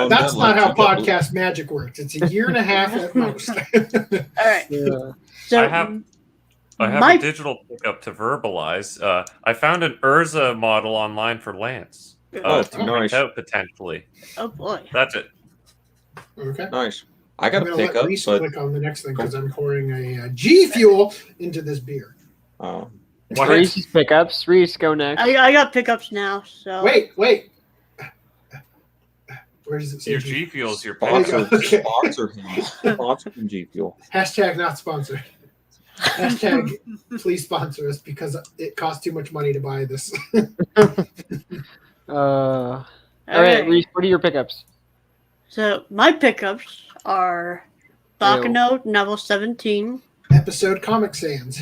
Speaker 1: That's not how podcast magic works. It's a year and a half at most.
Speaker 5: All right.
Speaker 2: Yeah.
Speaker 5: So,
Speaker 4: I have a digital pickup to verbalize. I found an Urza model online for Lance.
Speaker 3: Nice.
Speaker 4: Out potentially.
Speaker 5: Oh boy.
Speaker 4: That's it.
Speaker 1: Okay.
Speaker 3: Nice. I got
Speaker 1: I'm
Speaker 3: to
Speaker 1: going to
Speaker 3: pick
Speaker 1: let
Speaker 3: up.
Speaker 1: Reese click on the next thing because I'm pouring a G Fuel into this beer.
Speaker 2: Reese's pickups. Reese, go next.
Speaker 5: I got pickups now. So
Speaker 1: Wait. Where does it say?
Speaker 4: Your G Fuel's your
Speaker 3: Sponsor
Speaker 1: Okay.
Speaker 3: him. Sponsor him, G Fuel.
Speaker 1: Hashtag not sponsored. Hashtag please sponsor us because it costs too much money to buy this.
Speaker 2: All right, Reese, what are your pickups?
Speaker 5: So my pickups are Bakano Novel 17.
Speaker 1: Episode Comic Sans.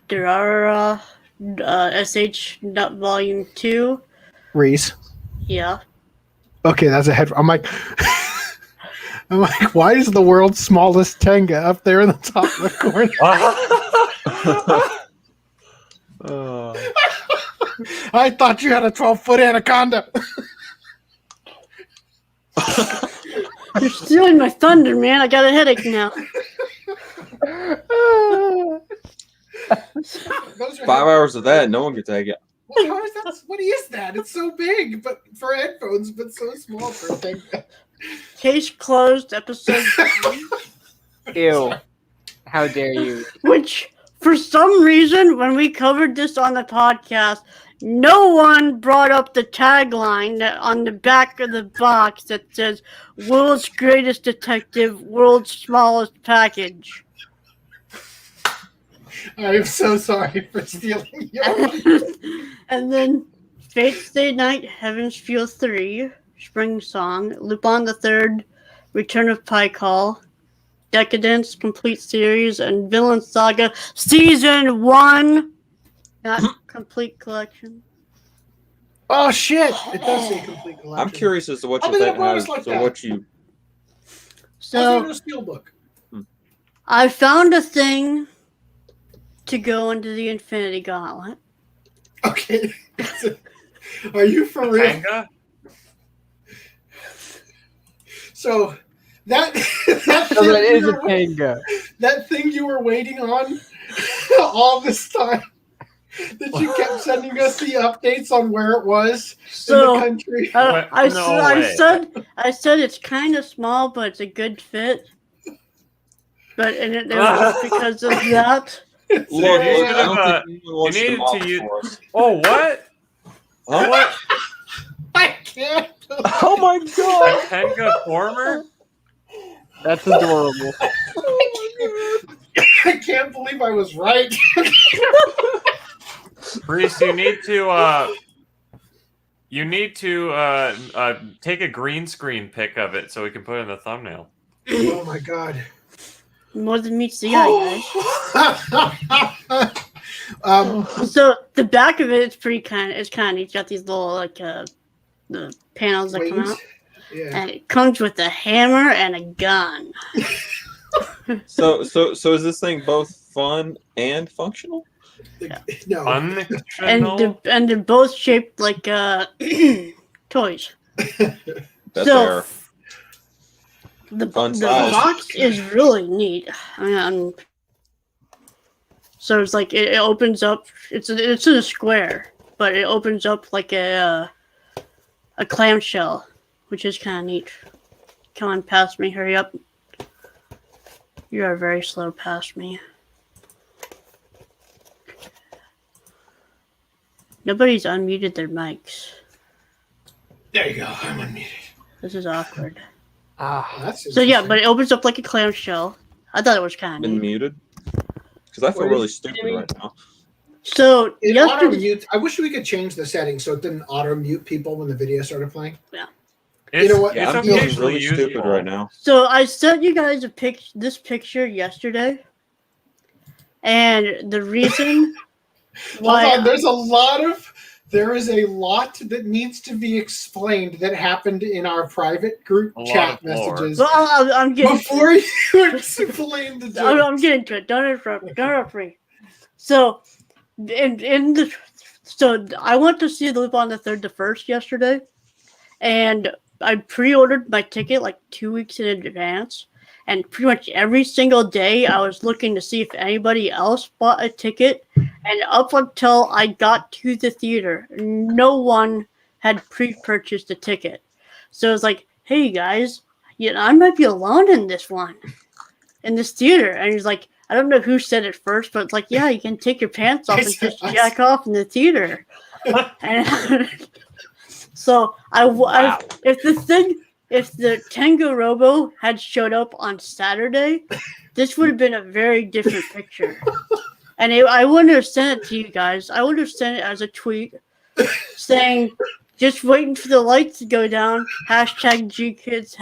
Speaker 5: There are SH Volume 2.
Speaker 1: Reese.
Speaker 5: Yeah.
Speaker 1: Okay, that's a head. I'm like, why is the world's smallest Tenga up there in the top of the corner? I thought you had a 12-foot anaconda.
Speaker 5: You're stealing my thunder, man. I got a headache now.
Speaker 3: 5 hours of that, no one can take it.
Speaker 1: How is that? What is that? It's so big, but for headphones, but so small for a thing.
Speaker 5: Case closed, episode 1.
Speaker 2: Ew. How dare you?
Speaker 5: Which, for some reason, when we covered this on the podcast, no one brought up the tagline that on the back of the box that says, "World's Greatest Detective, World's Smallest Package."
Speaker 1: I am so sorry for stealing your
Speaker 5: And then Fate's Day Night, Heaven's Feel 3, Spring Song, Lupin the Third, Return of Paikal, Decadence, Complete Series, and Villain Saga Season 1. Not Complete Collection.
Speaker 1: Oh shit! It does say complete collection.
Speaker 3: I'm curious as to what
Speaker 1: I'll
Speaker 3: you
Speaker 1: be
Speaker 3: think.
Speaker 1: honest like that.
Speaker 3: What you?
Speaker 5: So
Speaker 1: Steelbook.
Speaker 5: I found a thing to go into the Infinity Gauntlet.
Speaker 1: Okay. Are you for real?
Speaker 4: Tanga?
Speaker 1: So that
Speaker 2: is a Tenga.
Speaker 1: That thing you were waiting on all this time. That you kept sending us the updates on where it was in the country.
Speaker 5: I said it's kind of small, but it's a good fit. But it was because of that.
Speaker 3: Look, I don't think anyone wants
Speaker 4: you
Speaker 3: to
Speaker 4: need
Speaker 3: mock
Speaker 4: to use.
Speaker 3: for us.
Speaker 4: Oh, what?
Speaker 3: Huh?
Speaker 4: What?
Speaker 1: I can't.
Speaker 3: Oh my god!
Speaker 4: A Tenga former?
Speaker 2: That's adorable.
Speaker 1: I can't believe I was right.
Speaker 4: Reese, you need to take a green screen pic of it so we can put it in the thumbnail.
Speaker 1: Oh my god.
Speaker 5: More than meets the eye, guys. So the back of it is pretty kind of neat. It's got these little the panels that come out.
Speaker 1: Yeah.
Speaker 5: And it comes with a hammer and a gun.
Speaker 3: So is this thing both fun and functional?
Speaker 1: No.
Speaker 4: Unfictional?
Speaker 5: And they're both shaped like toys.
Speaker 3: That's
Speaker 5: So,
Speaker 3: fair.
Speaker 5: The
Speaker 3: Fun
Speaker 5: box
Speaker 3: size.
Speaker 5: is really neat. So it's like it opens up. It's in a square, but it opens up like a clamshell, which is kind of neat. Come on, past me, hurry up. You are very slow past me. Nobody's unmuted their mics.
Speaker 1: There you go. I'm unmuted.
Speaker 5: This is awkward.
Speaker 1: That's
Speaker 5: So yeah, but it opens up like a clamshell. I thought it was kind of
Speaker 3: Been
Speaker 5: neat.
Speaker 3: muted? Because I feel really stupid right now.
Speaker 5: So
Speaker 1: it auto
Speaker 5: yesterday,
Speaker 1: mute. I wish we could change the settings so it didn't auto mute people when the video started playing.
Speaker 4: It's,
Speaker 1: You know what?
Speaker 3: Yeah, I'm
Speaker 4: it's
Speaker 3: feeling
Speaker 4: occasionally
Speaker 3: really stupid
Speaker 4: useful.
Speaker 3: right now.
Speaker 5: so I sent you guys this picture yesterday, and the reason why
Speaker 1: Hold on, there is a lot that needs to be explained that happened in our private group
Speaker 4: A lot
Speaker 1: chat
Speaker 4: of lore.
Speaker 1: messages
Speaker 5: well, I'm getting
Speaker 1: before you explain the
Speaker 5: I'm getting to it. Don't interrupt me. So so I went to see the Lupin the Third the First yesterday, and I pre-ordered my ticket like 2 weeks in advance, and pretty much every single day I was looking to see if anybody else bought a ticket, and up until I got to the theater, no one had pre-purchased a ticket. So it's like, hey guys, I might be alone in this theater. And he's like, I don't know who said it first, but it's like, yeah, you can take your pants off and just jack off in the theater. And so if the Tengu Robo had showed up on Saturday, this would have been a very different picture. And I wouldn't have sent it to you guys. I would have sent it as a tweet saying, just waiting for the lights to go down, #GKids,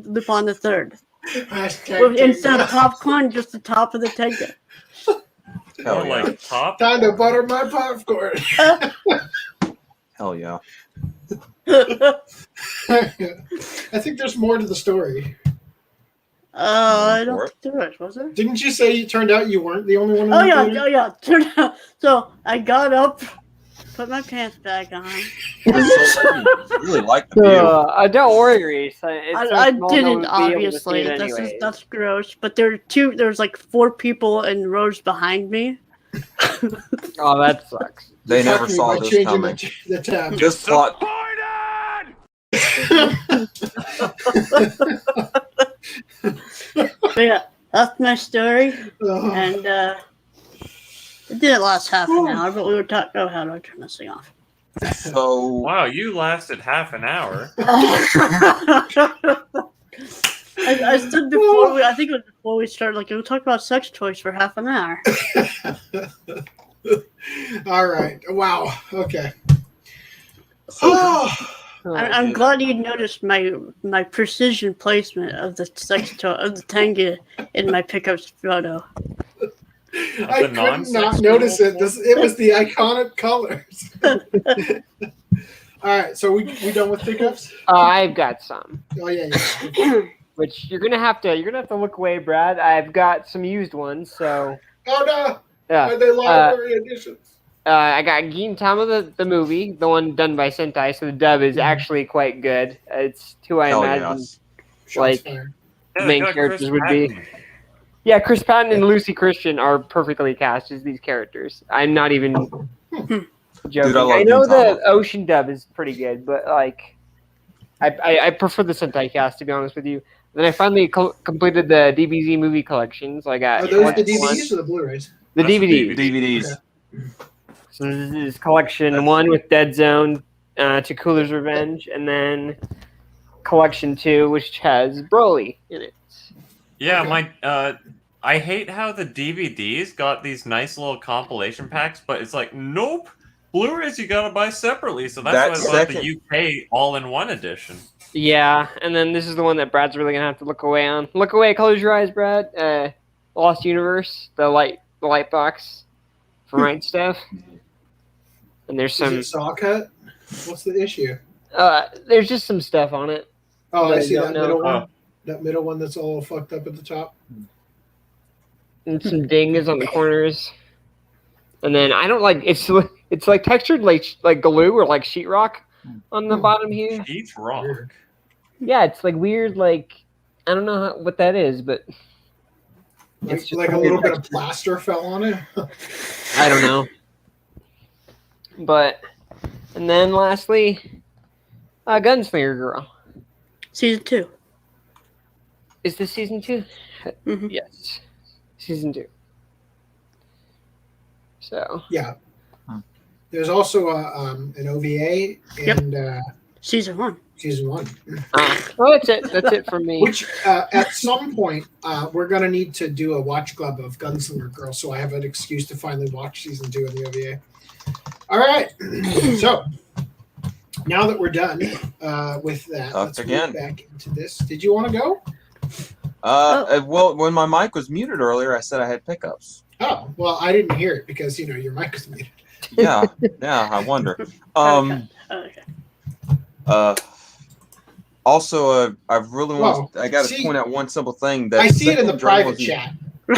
Speaker 5: #Lupin the Third. Instead of popcorn, just the top of the Tengu.
Speaker 3: Hell yeah.
Speaker 4: Like top.
Speaker 1: Time to butter my popcorn.
Speaker 3: Hell yeah.
Speaker 1: I think there's more to the story.
Speaker 5: I don't think there was there?
Speaker 1: Didn't you say it turned out you weren't the only one in
Speaker 5: Oh
Speaker 1: the
Speaker 5: yeah,
Speaker 1: theater?
Speaker 5: oh yeah. Turned out. So I got up, put my pants back on.
Speaker 3: You really like the view.
Speaker 2: Don't worry, Reese.
Speaker 5: I didn't obviously. That's gross. But there's like 4 people in rows behind me.
Speaker 2: Oh, that sucks.
Speaker 3: They never saw
Speaker 1: By
Speaker 3: this
Speaker 1: changing
Speaker 3: coming.
Speaker 1: the tab.
Speaker 3: Just thought.
Speaker 5: But yeah, that's my story. And it didn't last half an hour, but we were talking. Oh, how do I turn this thing off?
Speaker 3: So
Speaker 4: Wow, you lasted half an hour.
Speaker 5: I said before. I think it was before we started. Like we talked about sex toys for half an hour.
Speaker 1: All right. Wow. Okay. Oh.
Speaker 5: I'm glad you noticed my precision placement of the Tengu in my pickup photo.
Speaker 1: I could not notice it. It was the iconic colors. All right, so we done with pickups?
Speaker 2: I've got some.
Speaker 1: Oh yeah.
Speaker 2: Which you're gonna have to look away, Brad. I've got some used ones, so.
Speaker 1: Oh no!
Speaker 2: Yeah.
Speaker 1: Are they library editions?
Speaker 2: I got Gintama the movie, the one done by Sentai, so the dub is actually quite good. It's who I imagine like the main characters would be. Yeah, Chris Patton and Lucy Christian are perfectly cast as these characters. I'm not even joking.
Speaker 3: Dude,
Speaker 2: I know the Ocean dub is pretty good, but like, I prefer the Sentai cast, to be honest with you. Then I finally completed the DBZ movie collection, so I got.
Speaker 1: Are those the DVDs or the Blu-rays?
Speaker 2: The DVDs.
Speaker 3: DVDs.
Speaker 1: Okay.
Speaker 2: So this is collection 1 with Dead Zone, to Cooler's Revenge, and then collection 2, which has Broly in it.
Speaker 4: Yeah, I hate how the DVDs got these nice little compilation packs, but it's like, nope, Blu-rays you gotta buy separately. So that's why I bought the UK all-in-one edition.
Speaker 2: Yeah, and then this is the one that Brad's really gonna have to look away on. Look away, close your eyes, Brad. Lost Universe, the light box for Right Stuff. And there's some.
Speaker 1: Is it saw cut? What's the issue?
Speaker 2: There's just some stuff on it.
Speaker 1: Oh, I see that middle one.
Speaker 4: Oh.
Speaker 1: That middle one that's all fucked up at the top.
Speaker 2: And some dingas on the corners. And then I don't like it's like textured like glue or like sheetrock on the bottom here.
Speaker 4: Sheetrock.
Speaker 2: Yeah, it's like weird. Like I don't know what that is, but
Speaker 1: Like a little bit of plaster fell on it.
Speaker 2: I don't know. But, and then lastly, Gunslinger Girl.
Speaker 5: Season 2.
Speaker 2: Is this season 2?
Speaker 5: Mm-hmm.
Speaker 2: Yes. Season 2. So.
Speaker 1: Yeah. There's also an OVA and
Speaker 5: Season 1.
Speaker 1: Season 1.
Speaker 2: Well, that's it. That's it for me.
Speaker 1: Which at some point we're gonna need to do a watch club of Gunslinger Girl, so I have an excuse to finally watch season 2 of the OVA. All right. So now that we're done with that, let's move back into this. Did you want to go?
Speaker 3: Well, when my mic was muted earlier, I said I had pickups.
Speaker 1: Oh, well, I didn't hear it because your mic was muted.
Speaker 3: Yeah, I wonder.
Speaker 5: Okay.
Speaker 3: Also, I really want. I got to point out one simple thing that
Speaker 1: I see it in the private chat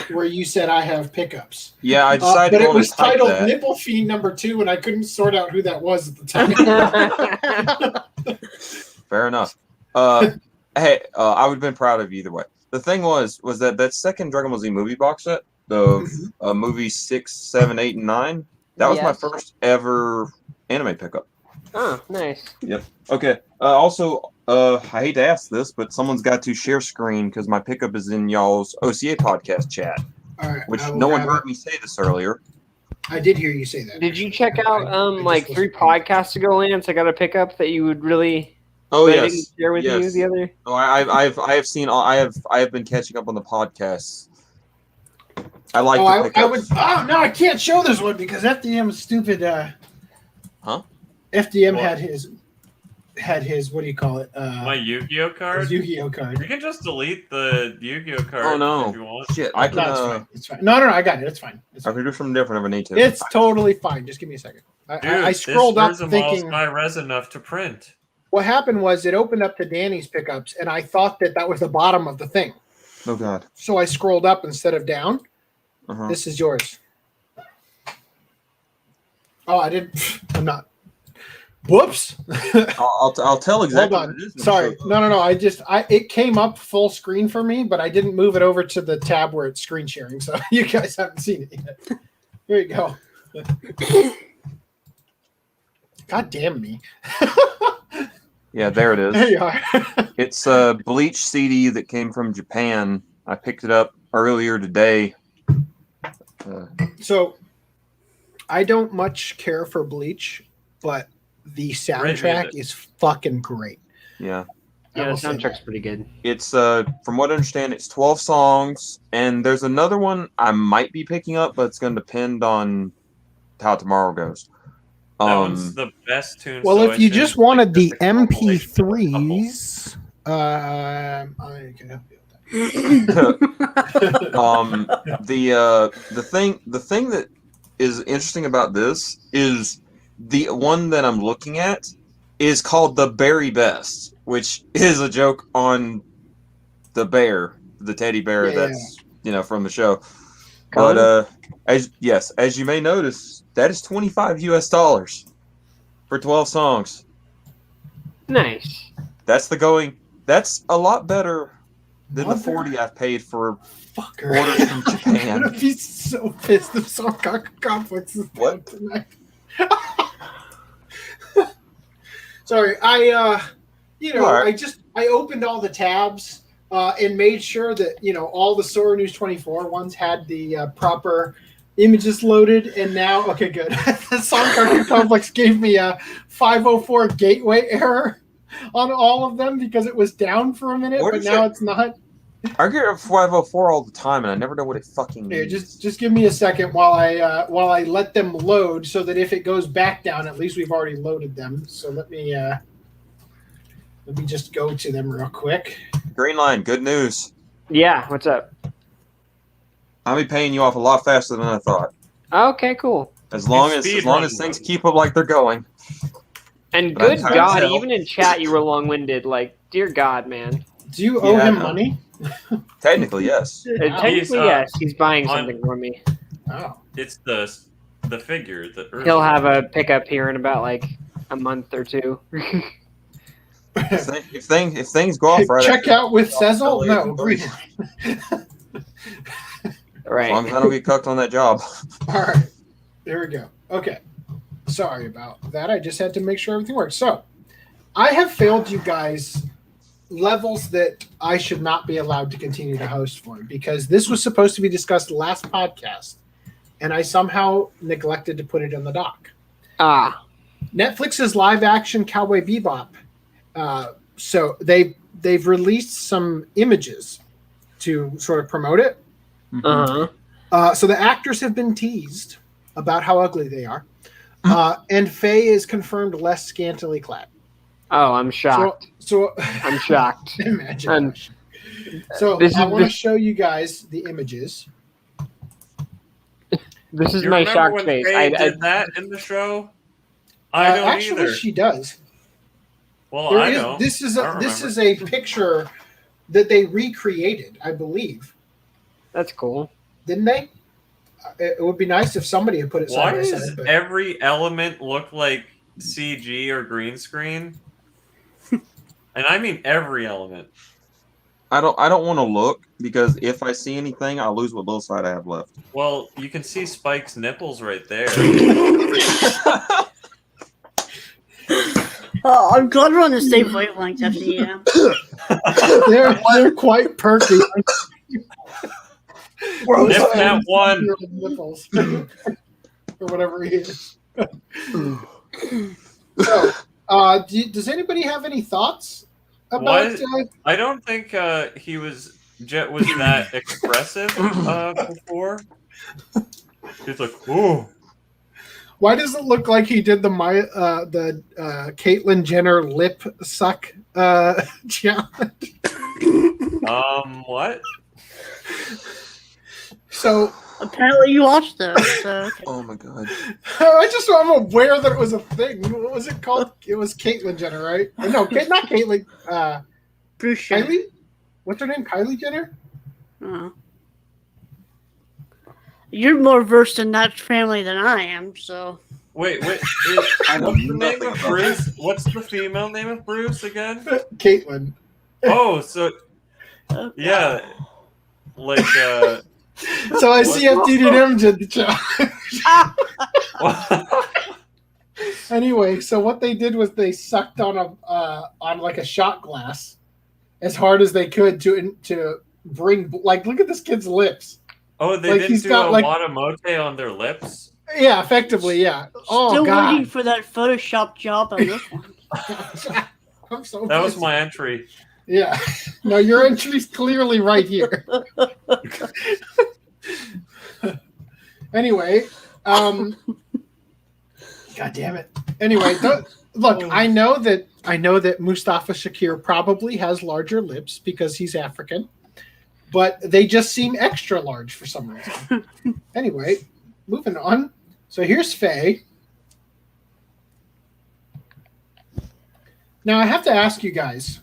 Speaker 1: where you said I have pickups.
Speaker 3: Yeah, I decided,
Speaker 1: but it was titled Nipple Fiend number 2, and I couldn't sort out who that was at the time.
Speaker 3: Fair enough. Hey, I would have been proud of you either way. The thing was that second Dragon Ball Z movie box set, the movies 6, 7, 8, and 9. That was my first ever anime pickup.
Speaker 2: Oh, nice.
Speaker 3: Yep. Okay. Also, I hate to ask this, but someone's got to share screen because my pickup is in y'all's OCA podcast chat.
Speaker 1: All right.
Speaker 3: Which no one heard me say this earlier.
Speaker 1: I did hear you say that.
Speaker 2: Did you check out like 3 podcasts ago, Lance? I got a pickup that you would really.
Speaker 3: Oh
Speaker 2: I
Speaker 3: yes.
Speaker 2: didn't share with you the other.
Speaker 3: Oh, I have seen. I have been catching up on the podcasts. I like.
Speaker 1: I would. Oh no, I can't show this one because FDM is stupid. FDM had his. What do you call it?
Speaker 4: My Yu-Gi-Oh card.
Speaker 1: His Yu-Gi-Oh card.
Speaker 4: You can just delete the Yu-Gi-Oh card.
Speaker 3: Oh no!
Speaker 4: If you want.
Speaker 3: Shit, I can.
Speaker 1: It's fine. No, I got it. It's fine.
Speaker 3: I can do something different if I need to.
Speaker 1: It's totally fine. Just give me a second. I scrolled up thinking.
Speaker 4: My res enough to print.
Speaker 1: What happened was it opened up to Danny's pickups, and I thought that was the bottom of the thing.
Speaker 3: Oh God!
Speaker 1: So I scrolled up instead of down. This is yours. Oh, I didn't. I'm not. Whoops.
Speaker 3: I'll tell exactly.
Speaker 1: Hold on. Sorry. No. It came up full screen for me, but I didn't move it over to the tab where it's screen sharing. So you guys haven't seen it yet. Here you go. God damn me.
Speaker 3: Yeah, there it is.
Speaker 1: There you are.
Speaker 3: It's a Bleach CD that came from Japan. I picked it up earlier today.
Speaker 1: So I don't much care for Bleach, but the soundtrack is fucking great.
Speaker 3: Yeah.
Speaker 2: Yeah, the soundtrack's pretty good.
Speaker 3: It's from what I understand, it's 12 songs, and there's another one I might be picking up, but it's going to depend on how tomorrow goes.
Speaker 4: That one's the best tune.
Speaker 1: Well, if you just wanted the MP3s, I can help you with that.
Speaker 3: The thing that is interesting about this is the one that I'm looking at is called the Berry Best, which is a joke on the bear, the teddy bear that's from the show. But as you may notice, that is $25 US for 12 songs.
Speaker 2: Nice.
Speaker 3: That's a lot better than the 40 I've paid for orders from Japan.
Speaker 1: I'm gonna be so pissed if some conflicts is down tonight. Sorry, I opened all the tabs and made sure that all the Sora News 24 ones had the proper images loaded, and now okay, good. The Song Cartoon Complex gave me a 504 gateway error on all of them because it was down for a minute, but now it's not.
Speaker 3: I get a 504 all the time, and I never know what it fucking means.
Speaker 1: Here, just give me a second while I let them load, so that if it goes back down, at least we've already loaded them. So let me just go to them real quick.
Speaker 3: Green line, good news.
Speaker 2: Yeah, what's up?
Speaker 3: I'll be paying you off a lot faster than I thought.
Speaker 2: Okay, cool.
Speaker 3: As long as things keep up like they're going.
Speaker 2: And good God, even in chat you were long-winded. Like, dear God, man.
Speaker 1: Do you owe him money?
Speaker 3: Technically, yes.
Speaker 2: Technically, yes. He's buying something for me.
Speaker 1: Oh.
Speaker 4: It's the figure.
Speaker 2: He'll have a pickup here in about like a month or two.
Speaker 3: If things go off right,
Speaker 1: check out with Cecil. No,
Speaker 2: Right.
Speaker 3: As long as I don't get cucked on that job.
Speaker 1: All right. There we go. Okay. Sorry about that. I just had to make sure everything works. So, I have failed you guys levels that I should not be allowed to continue to host for because this was supposed to be discussed last podcast, and I somehow neglected to put it in the doc. Netflix's live-action Cowboy Bebop. So they've released some images to sort of promote it. So the actors have been teased about how ugly they are. And Faye is confirmed less scantily clad.
Speaker 2: Oh, I'm shocked.
Speaker 1: So
Speaker 2: I'm shocked.
Speaker 1: Imagine. So I want to show you guys the images.
Speaker 2: This is
Speaker 4: You
Speaker 2: my
Speaker 4: remember
Speaker 2: shock
Speaker 4: when
Speaker 2: face.
Speaker 4: Faye did that in the show? I don't
Speaker 1: actually,
Speaker 4: either.
Speaker 1: she does.
Speaker 4: Well, I don't.
Speaker 1: This is a picture that they recreated, I believe.
Speaker 2: That's cool.
Speaker 1: Didn't they? It would be nice if somebody had put it side
Speaker 4: Why
Speaker 1: by side.
Speaker 4: does every element look like CG or green screen? And I mean every element.
Speaker 3: I don't want to look because if I see anything, I'll lose what little side I have left.
Speaker 4: Well, you can see Spike's nipples right there.
Speaker 5: Oh, I'm glad we're on the same wavelength, FDDNM.
Speaker 1: they're quite perky.
Speaker 4: Nip that one.
Speaker 1: Nipples. Or whatever he is. So, does anybody have any thoughts about?
Speaker 4: I don't think Jet was that expressive before. He's like, ooh.
Speaker 1: Why does it look like he did the Caitlyn Jenner lip suck challenge?
Speaker 4: What?
Speaker 1: So
Speaker 5: apparently you watched those. So, okay.
Speaker 3: Oh my god!
Speaker 1: I'm aware that it was a thing. What was it called? It was Caitlyn Jenner, right? No, not Caitlyn.
Speaker 5: Bruce Jenner.
Speaker 1: Kylie. What's her name? Kylie Jenner.
Speaker 5: You're more versed in that family than I am, so.
Speaker 4: Wait. What's the name of Bruce? What's the female name of Bruce again?
Speaker 1: Caitlyn.
Speaker 4: Oh, so yeah, like.
Speaker 1: So I see FDDNM did the challenge. Anyway, so what they did was they sucked on like a shot glass as hard as they could to bring look at this kid's lips.
Speaker 4: Oh, they didn't do a Watamote on their lips?
Speaker 1: Yeah, effectively, yeah. Oh,
Speaker 5: Still
Speaker 1: God.
Speaker 5: waiting for that Photoshop job on this one.
Speaker 1: I'm so
Speaker 4: that was
Speaker 1: pissed.
Speaker 4: my entry.
Speaker 1: Yeah. No, your entry's clearly right here. Anyway, God damn it. Anyway, look, I know that Mustafa Shakir probably has larger lips because he's African, but they just seem extra large for some reason. Anyway, moving on. So here's Faye. Now I have to ask you guys,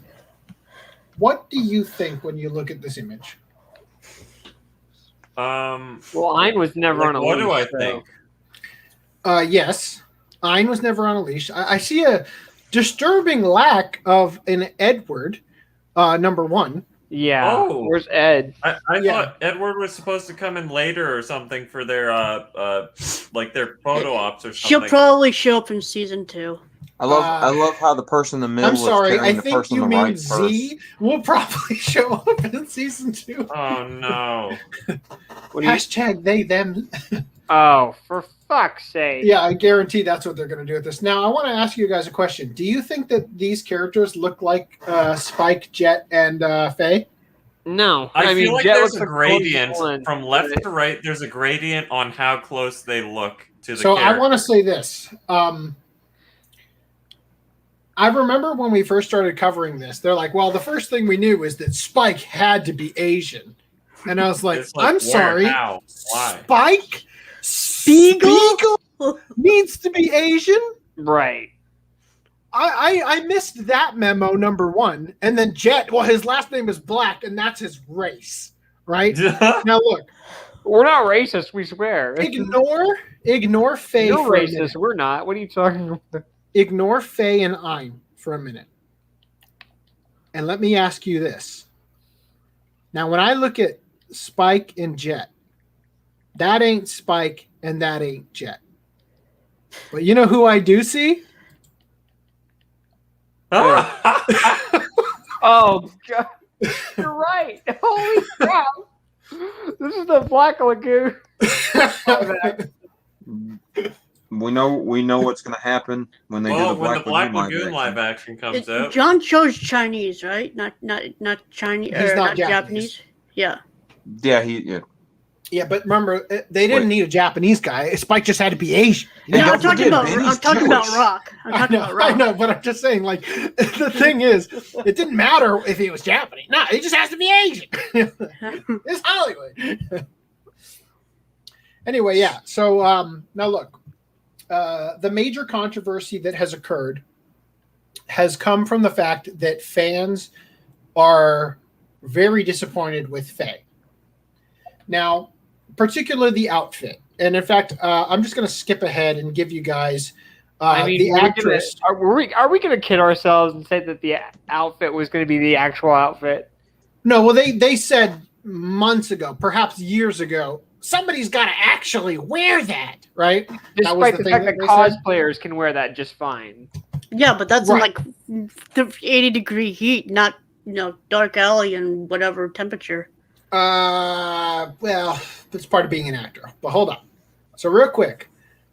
Speaker 1: what do you think when you look at this image?
Speaker 2: Well, Ein was never on a leash.
Speaker 4: What do I think?
Speaker 1: Yes, Ein was never on a leash. I see a disturbing lack of an Edward, number one.
Speaker 2: Yeah.
Speaker 4: Oh.
Speaker 2: Where's Ed?
Speaker 4: I thought Edward was supposed to come in later or something for their like their photo ops or something.
Speaker 5: She'll probably show up in season 2.
Speaker 3: I love how the person in the middle
Speaker 1: I'm sorry,
Speaker 3: is carrying
Speaker 1: I
Speaker 3: the
Speaker 1: think
Speaker 3: person
Speaker 1: you
Speaker 3: on the
Speaker 1: mean
Speaker 3: right
Speaker 1: Z will probably show up in season 2.
Speaker 4: Oh no.
Speaker 1: Hashtag they them.
Speaker 2: Oh, for fuck's sake.
Speaker 1: Yeah, I guarantee that's what they're going to do with this. Now, I want to ask you guys a question. Do you think that these characters look like Spike, Jet, and Faye?
Speaker 2: No.
Speaker 4: I
Speaker 2: mean,
Speaker 4: feel like
Speaker 2: Jet
Speaker 4: there's
Speaker 2: looks
Speaker 4: a
Speaker 2: like
Speaker 4: gradient
Speaker 2: one.
Speaker 4: from left to right. There's a gradient on how close they look to the
Speaker 1: So
Speaker 4: character.
Speaker 1: I want to say this. I remember when we first started covering this, they're like, well, the first thing we knew was that Spike had to be Asian. And I was like,
Speaker 4: It's like,
Speaker 1: I'm
Speaker 4: where,
Speaker 1: sorry.
Speaker 4: how, why?
Speaker 1: Spike Spiegel needs to be Asian?
Speaker 2: Right.
Speaker 1: I missed that memo, number one. And then Jet, well, his last name is Black, and that's his race, right? Now, look.
Speaker 2: We're not racist, we swear.
Speaker 1: Ignore Faye
Speaker 2: You're
Speaker 1: for a
Speaker 2: racist,
Speaker 1: minute.
Speaker 2: we're not. What are you talking about?
Speaker 1: Ignore Faye and Ein for a minute. And let me ask you this. Now, when I look at Spike and Jet, That ain't Spike, and that ain't Jet. But you know who I do see?
Speaker 2: Oh, God. You're right. Holy crap. This is the Black Lagoon.
Speaker 3: We know what's going to happen when they do the Black
Speaker 4: Lagoon live action comes out.
Speaker 5: John chose Chinese, right? Not Chinese.
Speaker 1: He's not
Speaker 5: Japanese. Yeah.
Speaker 3: Yeah,
Speaker 1: Yeah, but remember, they didn't need a Japanese guy. Spike just had to be Asian.
Speaker 5: Yeah, I'm talking about Rock.
Speaker 1: I know, but I'm just saying, like, the thing is, it didn't matter if he was Japanese. No, he just has to be Asian. It's Hollywood. Anyway, yeah. So now look, the major controversy that has occurred has come from the fact that fans are very disappointed with Faye. Now, particularly the outfit. And in fact, I'm just going to skip ahead and give you guys the actress.
Speaker 2: Are we going to kid ourselves and say that the outfit was going to be the actual outfit?
Speaker 1: No, well, they said months ago, perhaps years ago, somebody's got to actually wear that, right?
Speaker 2: Despite the fact that cosplayers can wear that just fine.
Speaker 5: Yeah, but that's in like 80-degree heat, not dark alley and whatever temperature.
Speaker 1: Well, that's part of being an actor. But hold on. So real quick,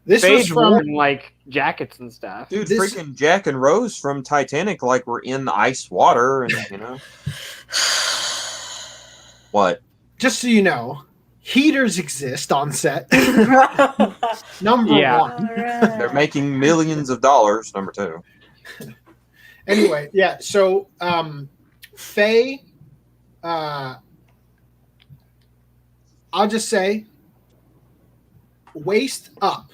Speaker 1: this was from
Speaker 2: like jackets and stuff.
Speaker 3: Dude, freaking Jack and Rose from Titanic, like we're in the ice water, and What?
Speaker 1: Just so you know, heaters exist on set. Number one.
Speaker 5: Right.
Speaker 3: They're making millions of dollars. Number two.
Speaker 1: Anyway, yeah. So, Faye, I'll just say, waist up.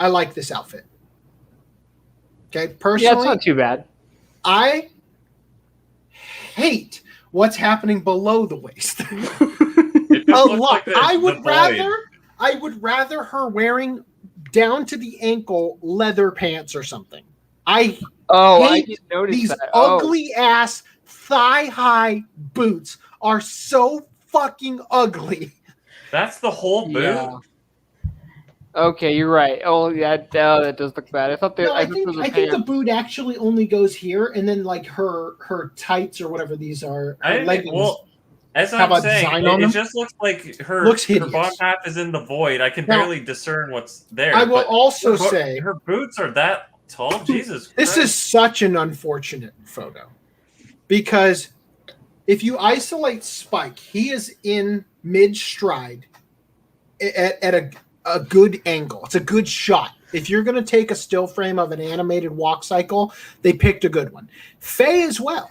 Speaker 1: I like this outfit. Okay, personally,
Speaker 2: yeah, it's not too bad.
Speaker 1: I hate what's happening below the waist. A lot.
Speaker 4: Like
Speaker 1: I would rather her wearing down to the ankle leather pants or something. I hate these ugly ass thigh high boots are so fucking ugly.
Speaker 4: That's the whole boot.
Speaker 2: Yeah. Okay, you're right. Oh, yeah, that does look bad. I thought that.
Speaker 1: No, I think the boot actually only goes here, and then like her tights or whatever these are. Leggings.
Speaker 4: Well, as I'm saying, it just looks like her bottom half is in the void. I can barely discern what's there.
Speaker 1: I will also say
Speaker 4: her boots are that tall. Jesus Christ.
Speaker 1: This is such an unfortunate photo because if you isolate Spike, he is in mid stride at a good angle. It's a good shot. If you're going to take a still frame of an animated walk cycle, they picked a good one. Faye as well.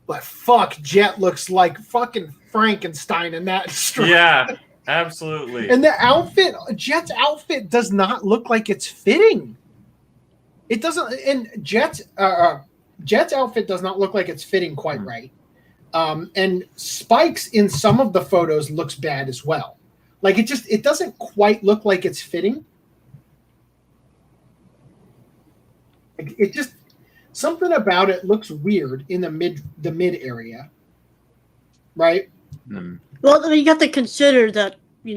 Speaker 1: But fuck, Jet looks like fucking Frankenstein in that stride.
Speaker 4: Yeah, absolutely.
Speaker 1: And the outfit, Jet's outfit does not look like it's fitting. It doesn't, and Jet's outfit does not look like it's fitting quite right. And Spike's in some of the photos looks bad as well. Like it doesn't quite look like it's fitting. It just something about it looks weird in the mid area, right?
Speaker 5: Well, you got to consider that they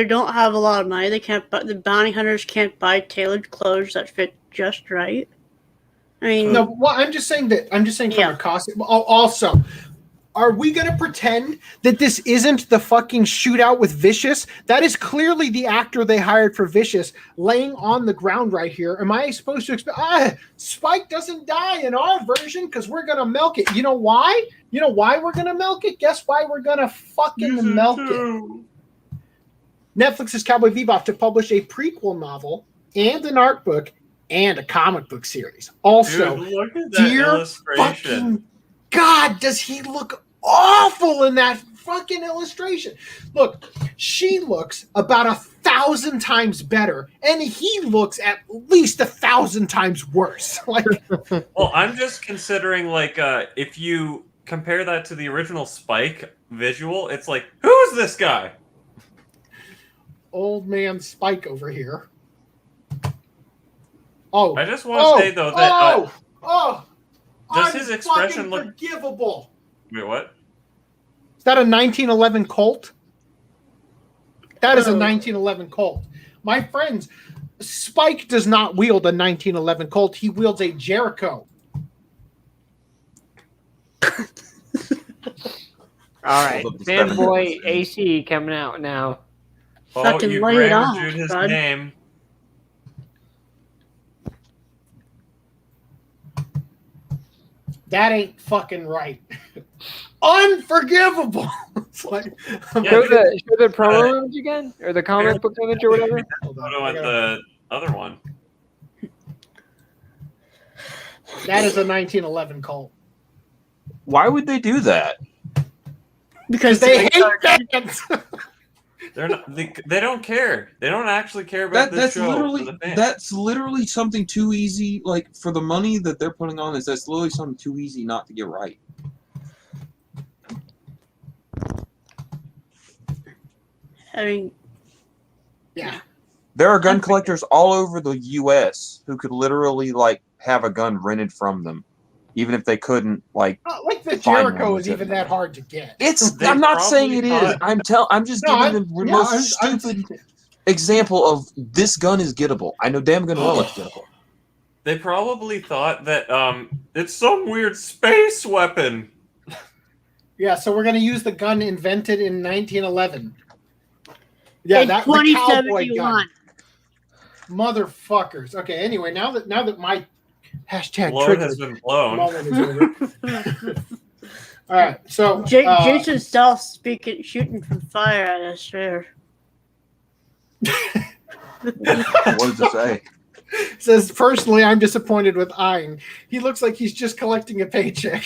Speaker 5: don't have a lot of money. They can't. The bounty hunters can't buy tailored clothes that fit just right. I mean,
Speaker 1: no. Well, I'm just saying from a costume. Also, are we going to pretend that this isn't the fucking shootout with Vicious? That is clearly the actor they hired for Vicious laying on the ground right here. Am I supposed to expect, Spike doesn't die in our version because we're going to milk it. You know why? You know why we're going to milk it? Guess why we're going to fucking milk it? Netflix's Cowboy Bebop to publish a prequel novel and an art book and a comic book series. Also,
Speaker 4: dude, look at that illustration.
Speaker 1: Fucking God, does he look awful in that fucking illustration? Look, she looks about 1,000 times better, and he looks at least 1,000 times worse. Like,
Speaker 4: well, I'm just considering, like, if you compare that to the original Spike visual, it's like, who is this guy?
Speaker 1: Old man Spike over here. Oh,
Speaker 4: I just want to say though that does his
Speaker 1: I'm
Speaker 4: expression look
Speaker 1: forgivable?
Speaker 4: Wait, what?
Speaker 1: Is that a 1911 Colt? That is a 1911 Colt. My friends, Spike does not wield a 1911 Colt. He wields a Jericho.
Speaker 2: All right, fanboy AC coming out now.
Speaker 4: Oh,
Speaker 5: Fucking
Speaker 4: you
Speaker 5: lay it on,
Speaker 4: Jude his
Speaker 5: bud.
Speaker 4: name.
Speaker 1: That ain't fucking right. Unforgivable. It's like,
Speaker 2: Show the promo image again, or the comic book image, or whatever.
Speaker 4: Photo at the other one.
Speaker 1: That is a 1911 Colt.
Speaker 3: Why would they do that?
Speaker 5: Because
Speaker 1: They hate fans.
Speaker 4: They're not. They don't care. They don't actually care about this show.
Speaker 3: That's literally something too easy. Like for the money that they're putting on this, that's literally something too easy not to get right.
Speaker 5: I mean,
Speaker 1: Yeah.
Speaker 3: There are gun collectors all over the U.S. who could literally like have a gun rented from them, even if they couldn't like.
Speaker 1: Not like the
Speaker 3: find
Speaker 1: Jericho
Speaker 3: one
Speaker 1: is even that hard to get.
Speaker 3: I'm not saying it is. I'm just giving the most stupid example of this gun is gettable. I know damn good well it's gettable.
Speaker 4: They probably thought that it's some weird space weapon.
Speaker 1: Yeah, so we're gonna use the gun invented in 1911. Yeah,
Speaker 5: in
Speaker 1: that the cowboy
Speaker 5: 2071.
Speaker 1: gun. Motherfuckers. Okay, anyway, now that my hashtag
Speaker 4: Load
Speaker 1: trigger
Speaker 4: has been blown.
Speaker 1: moment is over. All right, so
Speaker 5: Jason Stealth shooting from fire at us there.
Speaker 3: What does it say?
Speaker 1: Says, personally, I'm disappointed with Ein. He looks like he's just collecting a paycheck.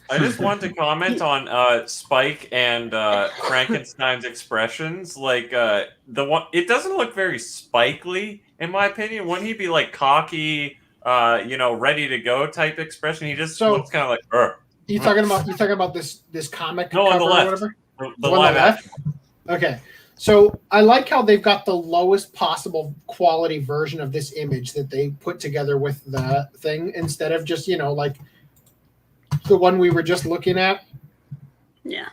Speaker 4: I just want to comment on Spike and Frankenstein's expressions. Like the one, it doesn't look very Spike-ly, in my opinion. Wouldn't he be like cocky, ready to go type expression? He just looks kind of like.
Speaker 1: You talking about this comic
Speaker 4: no,
Speaker 1: cover
Speaker 4: on the left.
Speaker 1: or whatever?
Speaker 4: The live action.
Speaker 1: Okay. So I like how they've got the lowest possible quality version of this image that they put together with the thing instead of just, like the one we were just looking at.
Speaker 5: Yeah.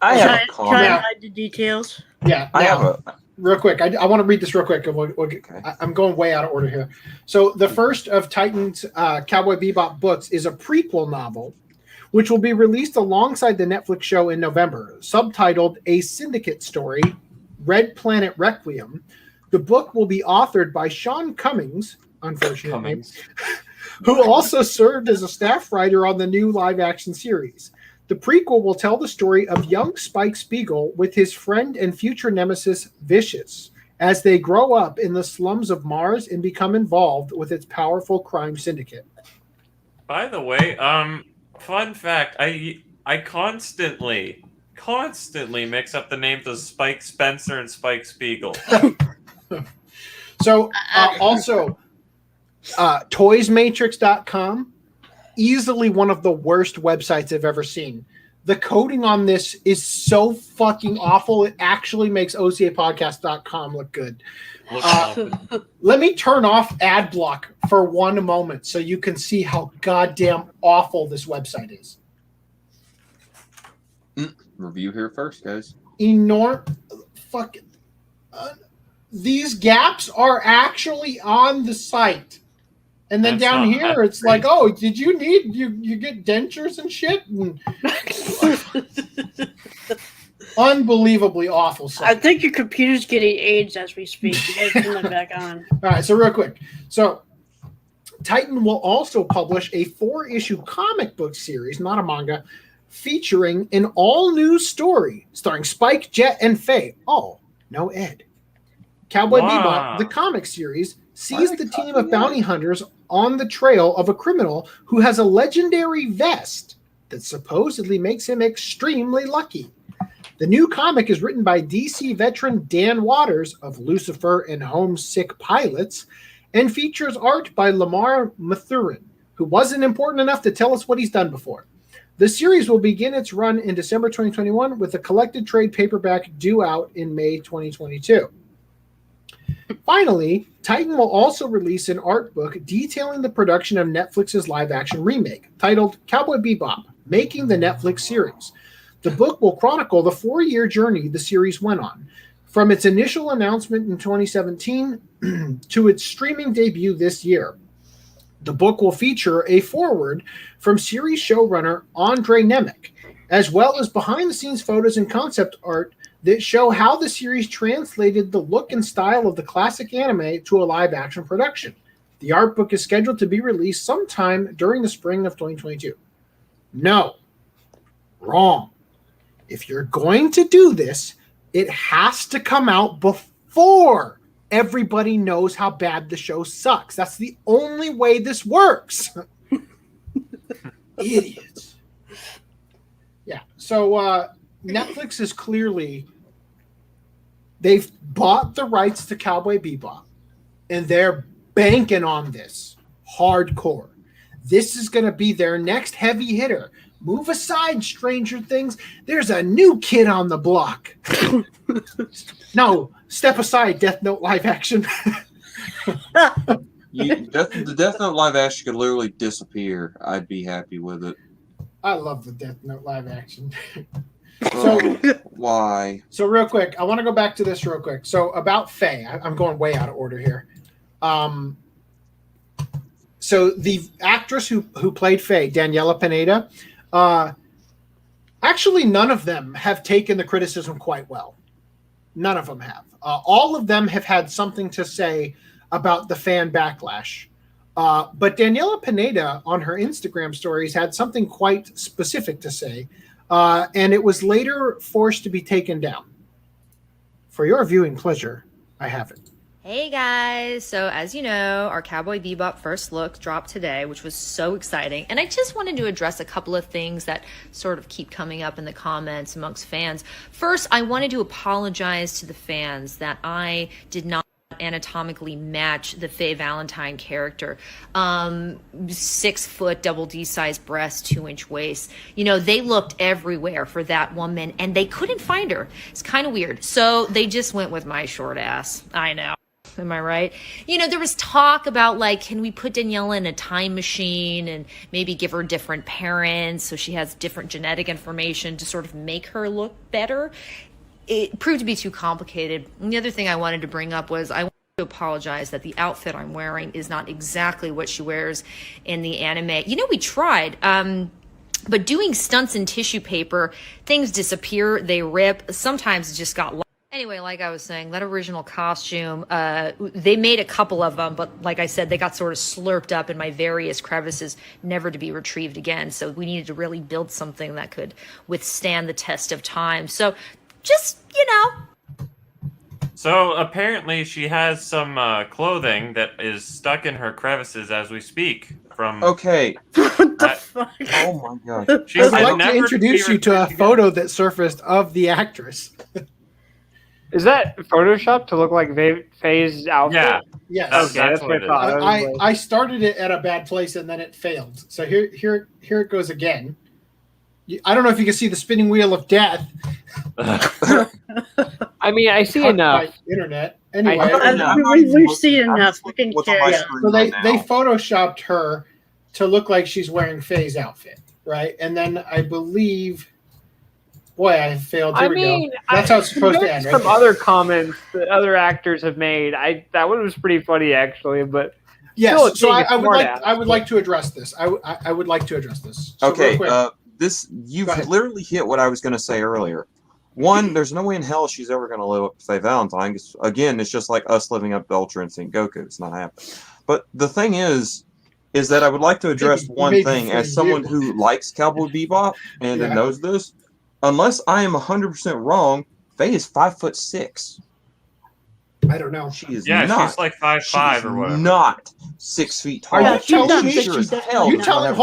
Speaker 3: I have a
Speaker 5: Try
Speaker 3: comment.
Speaker 5: to hide the details.
Speaker 1: Yeah.
Speaker 3: I have a.
Speaker 1: Real quick, I want to read this real quick. I'm going way out of order here. So the first of Titan's Cowboy Bebop books is a prequel novel, which will be released alongside the Netflix show in November, subtitled A Syndicate Story, Red Planet Requiem. The book will be authored by Sean Cummings, unfortunately, who also served as a staff writer on the new live-action series. The prequel will tell the story of young Spike Spiegel with his friend and future nemesis, Vicious, as they grow up in the slums of Mars and become involved with its powerful crime syndicate.
Speaker 4: By the way, fun fact, I constantly mix up the names of Spike Spencer and Spike Spiegel.
Speaker 1: So also toysmatrix.com, easily one of the worst websites I've ever seen. The coding on this is so fucking awful. It actually makes OCApodcast.com look good. Let me turn off ad block for one moment so you can see how goddamn awful this website is.
Speaker 3: Review here first, guys.
Speaker 1: These gaps are actually on the site. And then
Speaker 4: That's
Speaker 1: down here, it's like, oh, did you need you get dentures and shit? And unbelievably awful site.
Speaker 5: I think your computer's getting AIDS as we speak. You guys turn that back on.
Speaker 1: All right, so real quick. So Titan will also publish a 4-issue comic book series, not a manga, featuring an all-new story starring Spike, Jet, and Faye. Oh, no Ed. Cowboy Bebop, the comic series, sees the team of bounty hunters on the trail of a criminal who has a legendary vest that supposedly makes him extremely lucky. The new comic is written by DC veteran Dan Waters of Lucifer and Homesick Pilots and features art by Lamar Mathurin, who wasn't important enough to tell us what he's done before. The series will begin its run in December 2021 with a collected trade paperback due out in May 2022. Finally, Titan will also release an art book detailing the production of Netflix's live-action remake, titled Cowboy Bebop, Making the Netflix Series. The book will chronicle the 4-year journey the series went on, from its initial announcement in 2017 to its streaming debut this year. The book will feature a foreword from series showrunner Andre Nemec, as well as behind-the-scenes photos and concept art that show how the series translated the look and style of the classic anime to a live-action production. The art book is scheduled to be released sometime during the spring of 2022. No. Wrong. If you're going to do this, it has to come out before everybody knows how bad the show sucks. That's the only way this works. Idiots. Yeah. So Netflix is clearly, they've bought the rights to Cowboy Bebop, and they're banking on this hardcore. This is going to be their next heavy hitter. Move aside, Stranger Things. There's a new kid on the block. No, step aside, Death Note live action.
Speaker 3: The Death Note live action could literally disappear. I'd be happy with it.
Speaker 1: I love the Death Note live action.
Speaker 3: Why?
Speaker 1: So real quick, I want to go back to this real quick. So about Faye, I'm going way out of order here. So the actress who played Faye, Daniela Pineda, actually none of them have taken the criticism quite well. None of them have. All of them have had something to say about the fan backlash. But Daniela Pineda on her Instagram stories had something quite specific to say, and it was later forced to be taken down. For your viewing pleasure, I have it.
Speaker 6: Hey guys, so as you know, our Cowboy Bebop first look dropped today, which was so exciting. And I just wanted to address a couple of things that sort of keep coming up in the comments amongst fans. First, I wanted to apologize to the fans that I did not anatomically match the Faye Valentine character. 6 foot, double D size breast, 2-inch waist. You know, they looked everywhere for that woman and they couldn't find her. It's kind of weird. So they just went with my short ass. I know. Am I right? You know, there was talk about, like, can we put Daniela in a time machine and maybe give her different parents so she has different genetic information to sort of make her look better? It proved to be too complicated. And the other thing I wanted to bring up was I want to apologize that the outfit I'm wearing is not exactly what she wears in the anime. You know, we tried, but doing stunts in tissue paper, things disappear, they rip. Sometimes it just got lost. Anyway, like I was saying, that original costume, they made a couple of them, but like I said, they got sort of slurped up in my various crevices, never to be retrieved again. So we needed to really build something that could withstand the test of time. So just, you know.
Speaker 4: So apparently she has some clothing that is stuck in her crevices as we speak.
Speaker 3: Okay.
Speaker 5: What the fuck?
Speaker 3: Oh my god.
Speaker 1: I'd like to introduce you to a photo that surfaced of the actress.
Speaker 2: Is that Photoshop to look like Faye's outfit?
Speaker 4: Yeah.
Speaker 1: Yes.
Speaker 2: Okay, that's what I thought.
Speaker 1: I started it at a bad place and then it failed. So here it goes again. I don't know if you can see the spinning wheel of death.
Speaker 2: I mean, I see enough.
Speaker 1: Internet. Anyway,
Speaker 5: We've seen enough. We can carry on.
Speaker 1: So they photoshopped her to look like she's wearing Faye's outfit, right? And then I believe, boy, I failed. Here we go. That's how it's supposed to end.
Speaker 2: Some other comments that other actors have made. That one was pretty funny actually, but
Speaker 1: yes. So I would like to address this. I would like to address this. So
Speaker 3: okay. You've literally hit what I was going to say earlier. One, there's no way in hell she's ever going to live up to Faye Valentine. Again, it's just like us living up to Ultra Instinct Goku. It's not happening. But the thing is that I would like to address one thing as someone who likes Cowboy Bebop and knows this. Unless I am 100% wrong, Faye is 5'6".
Speaker 1: I don't know.
Speaker 3: She is
Speaker 4: not.
Speaker 3: She's
Speaker 4: like 5'5" or whatever.
Speaker 3: Not 6 feet tall.
Speaker 1: Are you telling me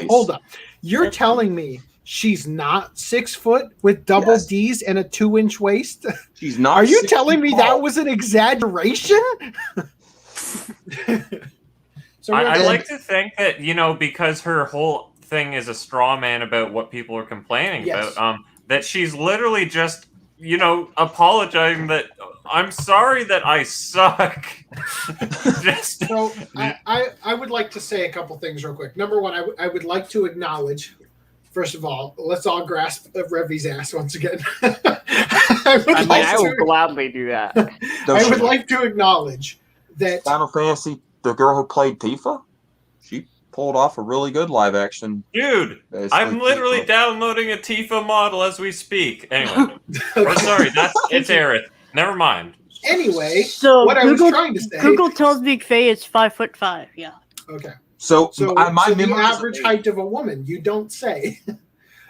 Speaker 3: hold
Speaker 1: up. You're telling me she's not 6 foot with double D's and a 2-inch waist?
Speaker 3: She's not.
Speaker 1: Are you telling me that was an exaggeration?
Speaker 4: So I like to think that, you know, because her whole thing is a straw man about what people are complaining about, that she's literally just, you know, apologizing that I'm sorry that I suck.
Speaker 1: So I would like to say a couple things real quick. Number one, I would like to acknowledge First of all, let's all grasp Revy's ass once again.
Speaker 2: I will gladly do that.
Speaker 1: I would like to acknowledge that
Speaker 3: Final Fantasy, the girl who played Tifa, she pulled off a really good live action.
Speaker 4: Dude, I'm literally downloading a Tifa model as we speak. Anyway, or sorry, it's Aerith. Never mind.
Speaker 1: Anyway,
Speaker 5: so
Speaker 1: what
Speaker 5: Google,
Speaker 1: I was trying to say.
Speaker 5: Google tells me Faye is 5'5". Yeah.
Speaker 1: Okay.
Speaker 3: So
Speaker 1: the average height of a woman, you don't say.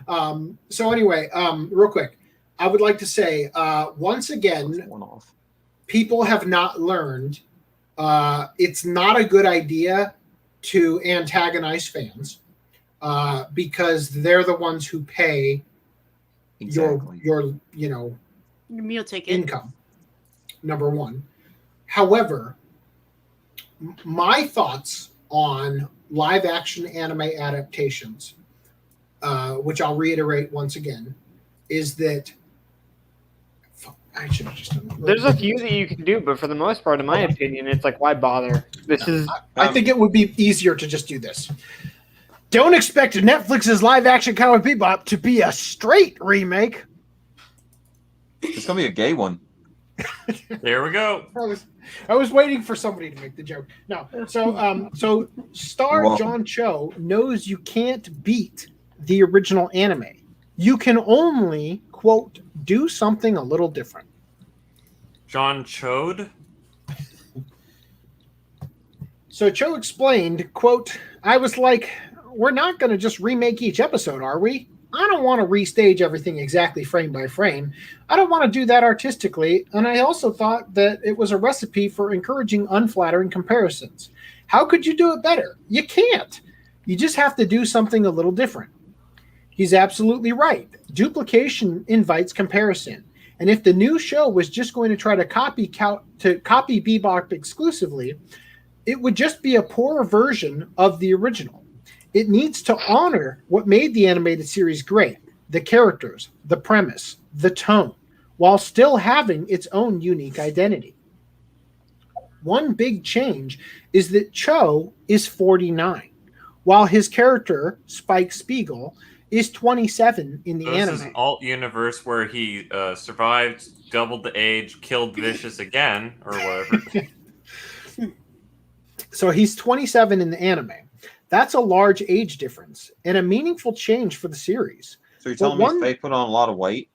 Speaker 1: So anyway, real quick, I would like to say once again, people have not learned. It's not a good idea to antagonize fans because they're the ones who pay your
Speaker 5: meal ticket
Speaker 1: income. Number one. However, my thoughts on live action anime adaptations, which I'll reiterate once again, is that I should have just done that.
Speaker 2: There's a few that you can do, but for the most part, in my opinion, it's like, why bother?
Speaker 1: I think it would be easier to just do this. Don't expect Netflix's live action Cowboy Bebop to be a straight remake.
Speaker 3: It's gonna be a gay one.
Speaker 4: There we go.
Speaker 1: I was waiting for somebody to make the joke. No. So star John Cho knows you can't beat the original anime. You can only, quote, do something a little different.
Speaker 4: John Chode?
Speaker 1: So Cho explained, quote, I was like, we're not going to just remake each episode, are we? I don't want to restage everything exactly frame by frame. I don't want to do that artistically, and I also thought that it was a recipe for encouraging unflattering comparisons. How could you do it better? You can't. You just have to do something a little different. He's absolutely right. Duplication invites comparison, and if the new show was just going to try to copy Bebop exclusively, it would just be a poorer version of the original. It needs to honor what made the animated series great, the characters, the premise, the tone, while still having its own unique identity. One big change is that Cho is 49, while his character, Spike Spiegel, is 27 in the anime.
Speaker 4: This is an alt universe where he survived, doubled the age, killed Vicious again, or whatever.
Speaker 1: So he's 27 in the anime. That's a large age difference and a meaningful change for the series.
Speaker 3: So you're telling me Faye put on a lot of weight?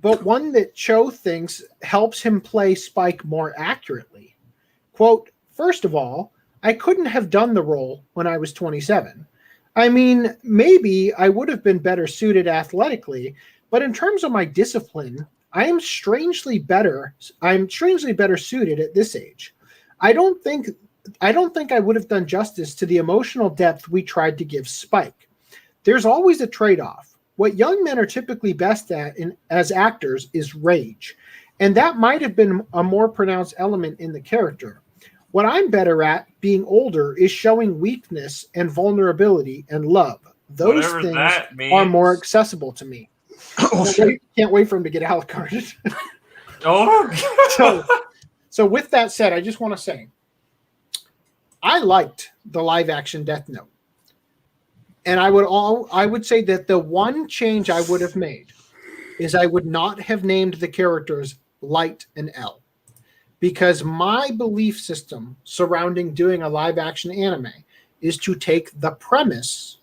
Speaker 1: But one that Cho thinks helps him play Spike more accurately. Quote, first of all, I couldn't have done the role when I was 27. I mean, maybe I would have been better suited athletically, but in terms of my discipline, I'm strangely better suited at this age. I don't think I would have done justice to the emotional depth we tried to give Spike. There's always a trade-off. What young men are typically best at as actors is rage, and that might have been a more pronounced element in the character. What I'm better at, being older, is showing weakness and vulnerability and love. Those things are more accessible to me. Can't wait for him to get Alucarded. So with that said, I just want to say, I liked the live action Death Note. And I would say that the one change I would have made is I would not have named the characters Light and L. Because my belief system surrounding doing a live action anime is to take the premise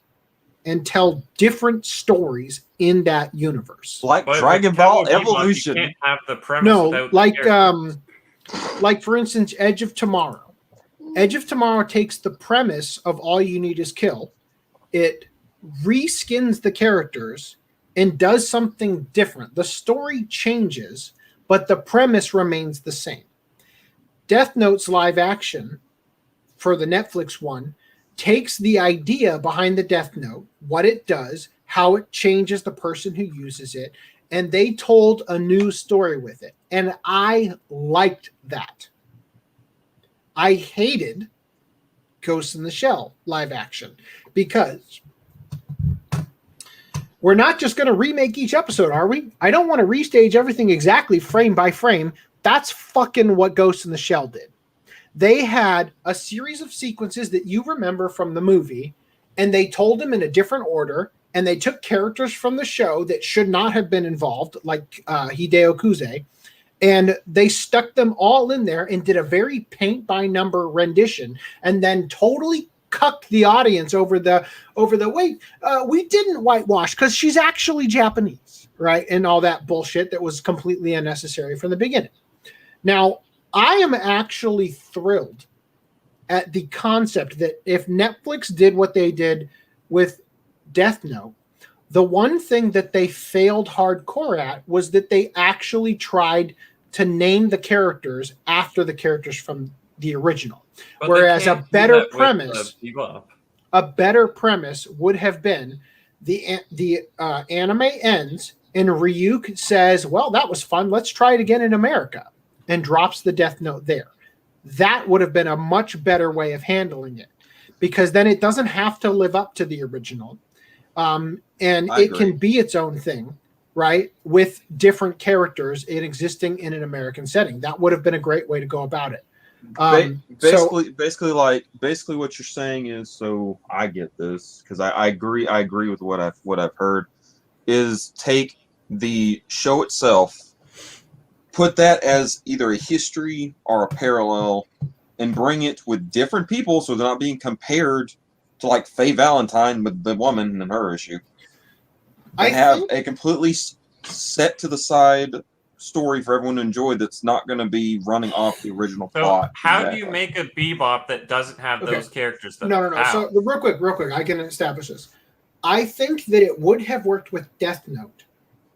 Speaker 1: and tell different stories in that universe.
Speaker 3: Like Dragon Ball Evolution.
Speaker 4: You can't have the premise
Speaker 1: like for instance, Edge of Tomorrow. Edge of Tomorrow takes the premise of all you need is kill. It reskins the characters and does something different. The story changes, but the premise remains the same. Death Note's live action for the Netflix one takes the idea behind the Death Note, what it does, how it changes the person who uses it, and they told a new story with it. And I liked that. I hated Ghost in the Shell live action because we're not just going to remake each episode, are we? I don't want to restage everything exactly frame by frame. That's fucking what Ghost in the Shell did. They had a series of sequences that you remember from the movie, and they told them in a different order, and they took characters from the show that should not have been involved, like Hideo Kuze, and they stuck them all in there and did a very paint-by-number rendition, and then totally cucked the audience over the wait, we didn't whitewash because she's actually Japanese, right? And all that bullshit that was completely unnecessary from the beginning. Now, I am actually thrilled at the concept that if Netflix did what they did with Death Note, the one thing that they failed hardcore at was that they actually tried to name the characters after the characters from the original.
Speaker 4: But
Speaker 1: whereas a better premise would have been the anime ends and Ryuk says, well, that was fun, let's try it again in America, and drops the Death Note there. That would have been a much better way of handling it, because then it doesn't have to live up to the original. And it can be its own thing, right? With different characters existing in an American setting. That would have been a great way to go about it.
Speaker 3: Basically what you're saying is, so I get this, because I agree with what I've heard, is take the show itself, put that as either a history or a parallel, and bring it with different people so they're not being compared to like Faye Valentine with the woman and her issue. I have a completely set to the side story for everyone to enjoy that's not going to be running off the original plot.
Speaker 4: How do you make a Bebop that doesn't have those characters?
Speaker 1: No. So real quick, I can establish this. I think that it would have worked with Death Note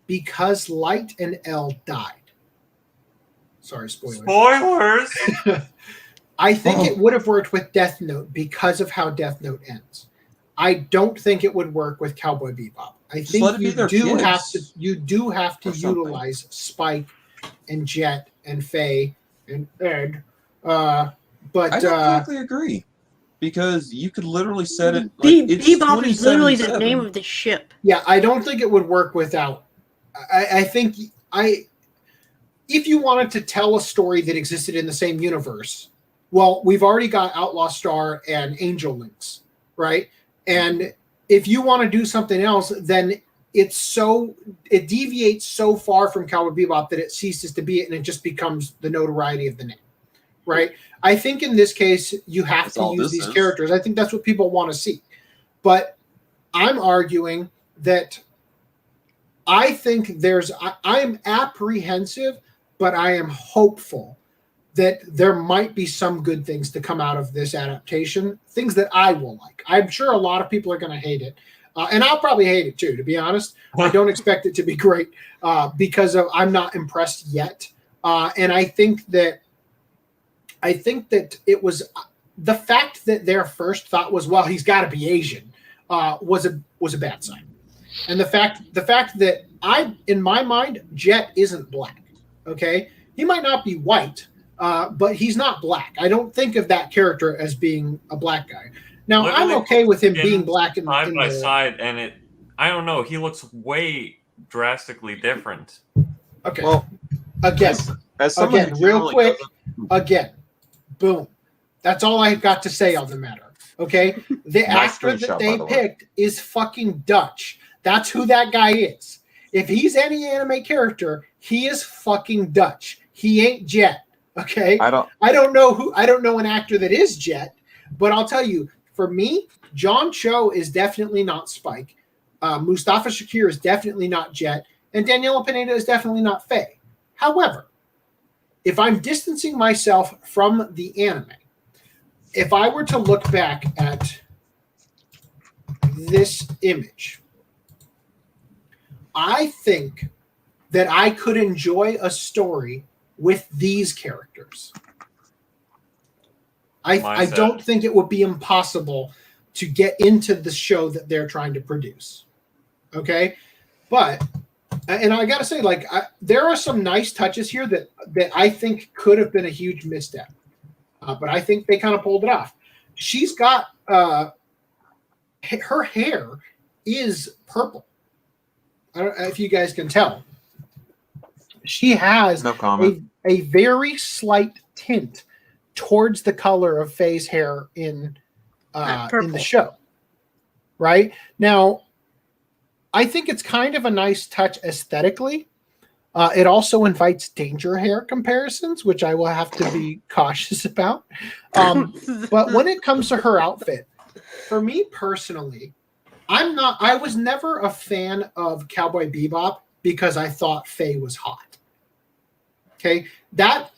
Speaker 1: because Light and L died. Sorry, spoilers. I think it would have worked with Death Note because of how Death Note ends. I don't think it would work with Cowboy Bebop. I think you do have to utilize Spike and Jet and Faye and Ed. But
Speaker 3: I don't exactly agree, because you could literally set it.
Speaker 5: Bebop is literally the name of the ship.
Speaker 1: Yeah, I don't think it would work without. I think if you wanted to tell a story that existed in the same universe, well, we've already got Outlaw Star and Angel Links, right? And if you want to do something else, then it deviates so far from Cowboy Bebop that it ceases to be it, and it just becomes the notoriety of the name, right? I think in this case, you have to use these characters. I think that's what people want to see. But I'm arguing that I think I'm apprehensive, but I am hopeful that there might be some good things to come out of this adaptation, things that I will like. I'm sure a lot of people are going to hate it, and I'll probably hate it too, to be honest. I don't expect it to be great because I'm not impressed yet. And I think that it was the fact that their first thought was, well, he's got to be Asian, was a bad sign. And the fact that in my mind, Jet isn't black. Okay, he might not be white, but he's not black. I don't think of that character as being a black guy. Now, I'm okay with him being black
Speaker 4: side by side, and I don't know. He looks way drastically different.
Speaker 1: Okay. Well, again, real quick, boom. That's all I got to say on the matter. Okay, the actor that they picked is fucking Dutch. That's who that guy is. If he's any anime character, he is fucking Dutch. He ain't Jet. Okay. I don't know an actor that is Jet, but I'll tell you, for me, John Cho is definitely not Spike. Mustafa Shakir is definitely not Jet, and Daniela Pineda is definitely not Faye. However, if I'm distancing myself from the anime, if I were to look back at this image, I think that I could enjoy a story with these characters. I don't think it would be impossible to get into the show that they're trying to produce. Okay? But, and I got to say, there are some nice touches here that I think could have been a huge misstep. But I think they kind of pulled it off. She's got, her hair is purple. I don't know if you guys can tell. She has a very slight tint towards the color of Faye's hair in the show. Right? Now, I think it's kind of a nice touch aesthetically. It also invites danger hair comparisons, which I will have to be cautious about. But when it comes to her outfit, for me personally, I was never a fan of Cowboy Bebop because I thought Faye was hot. Okay.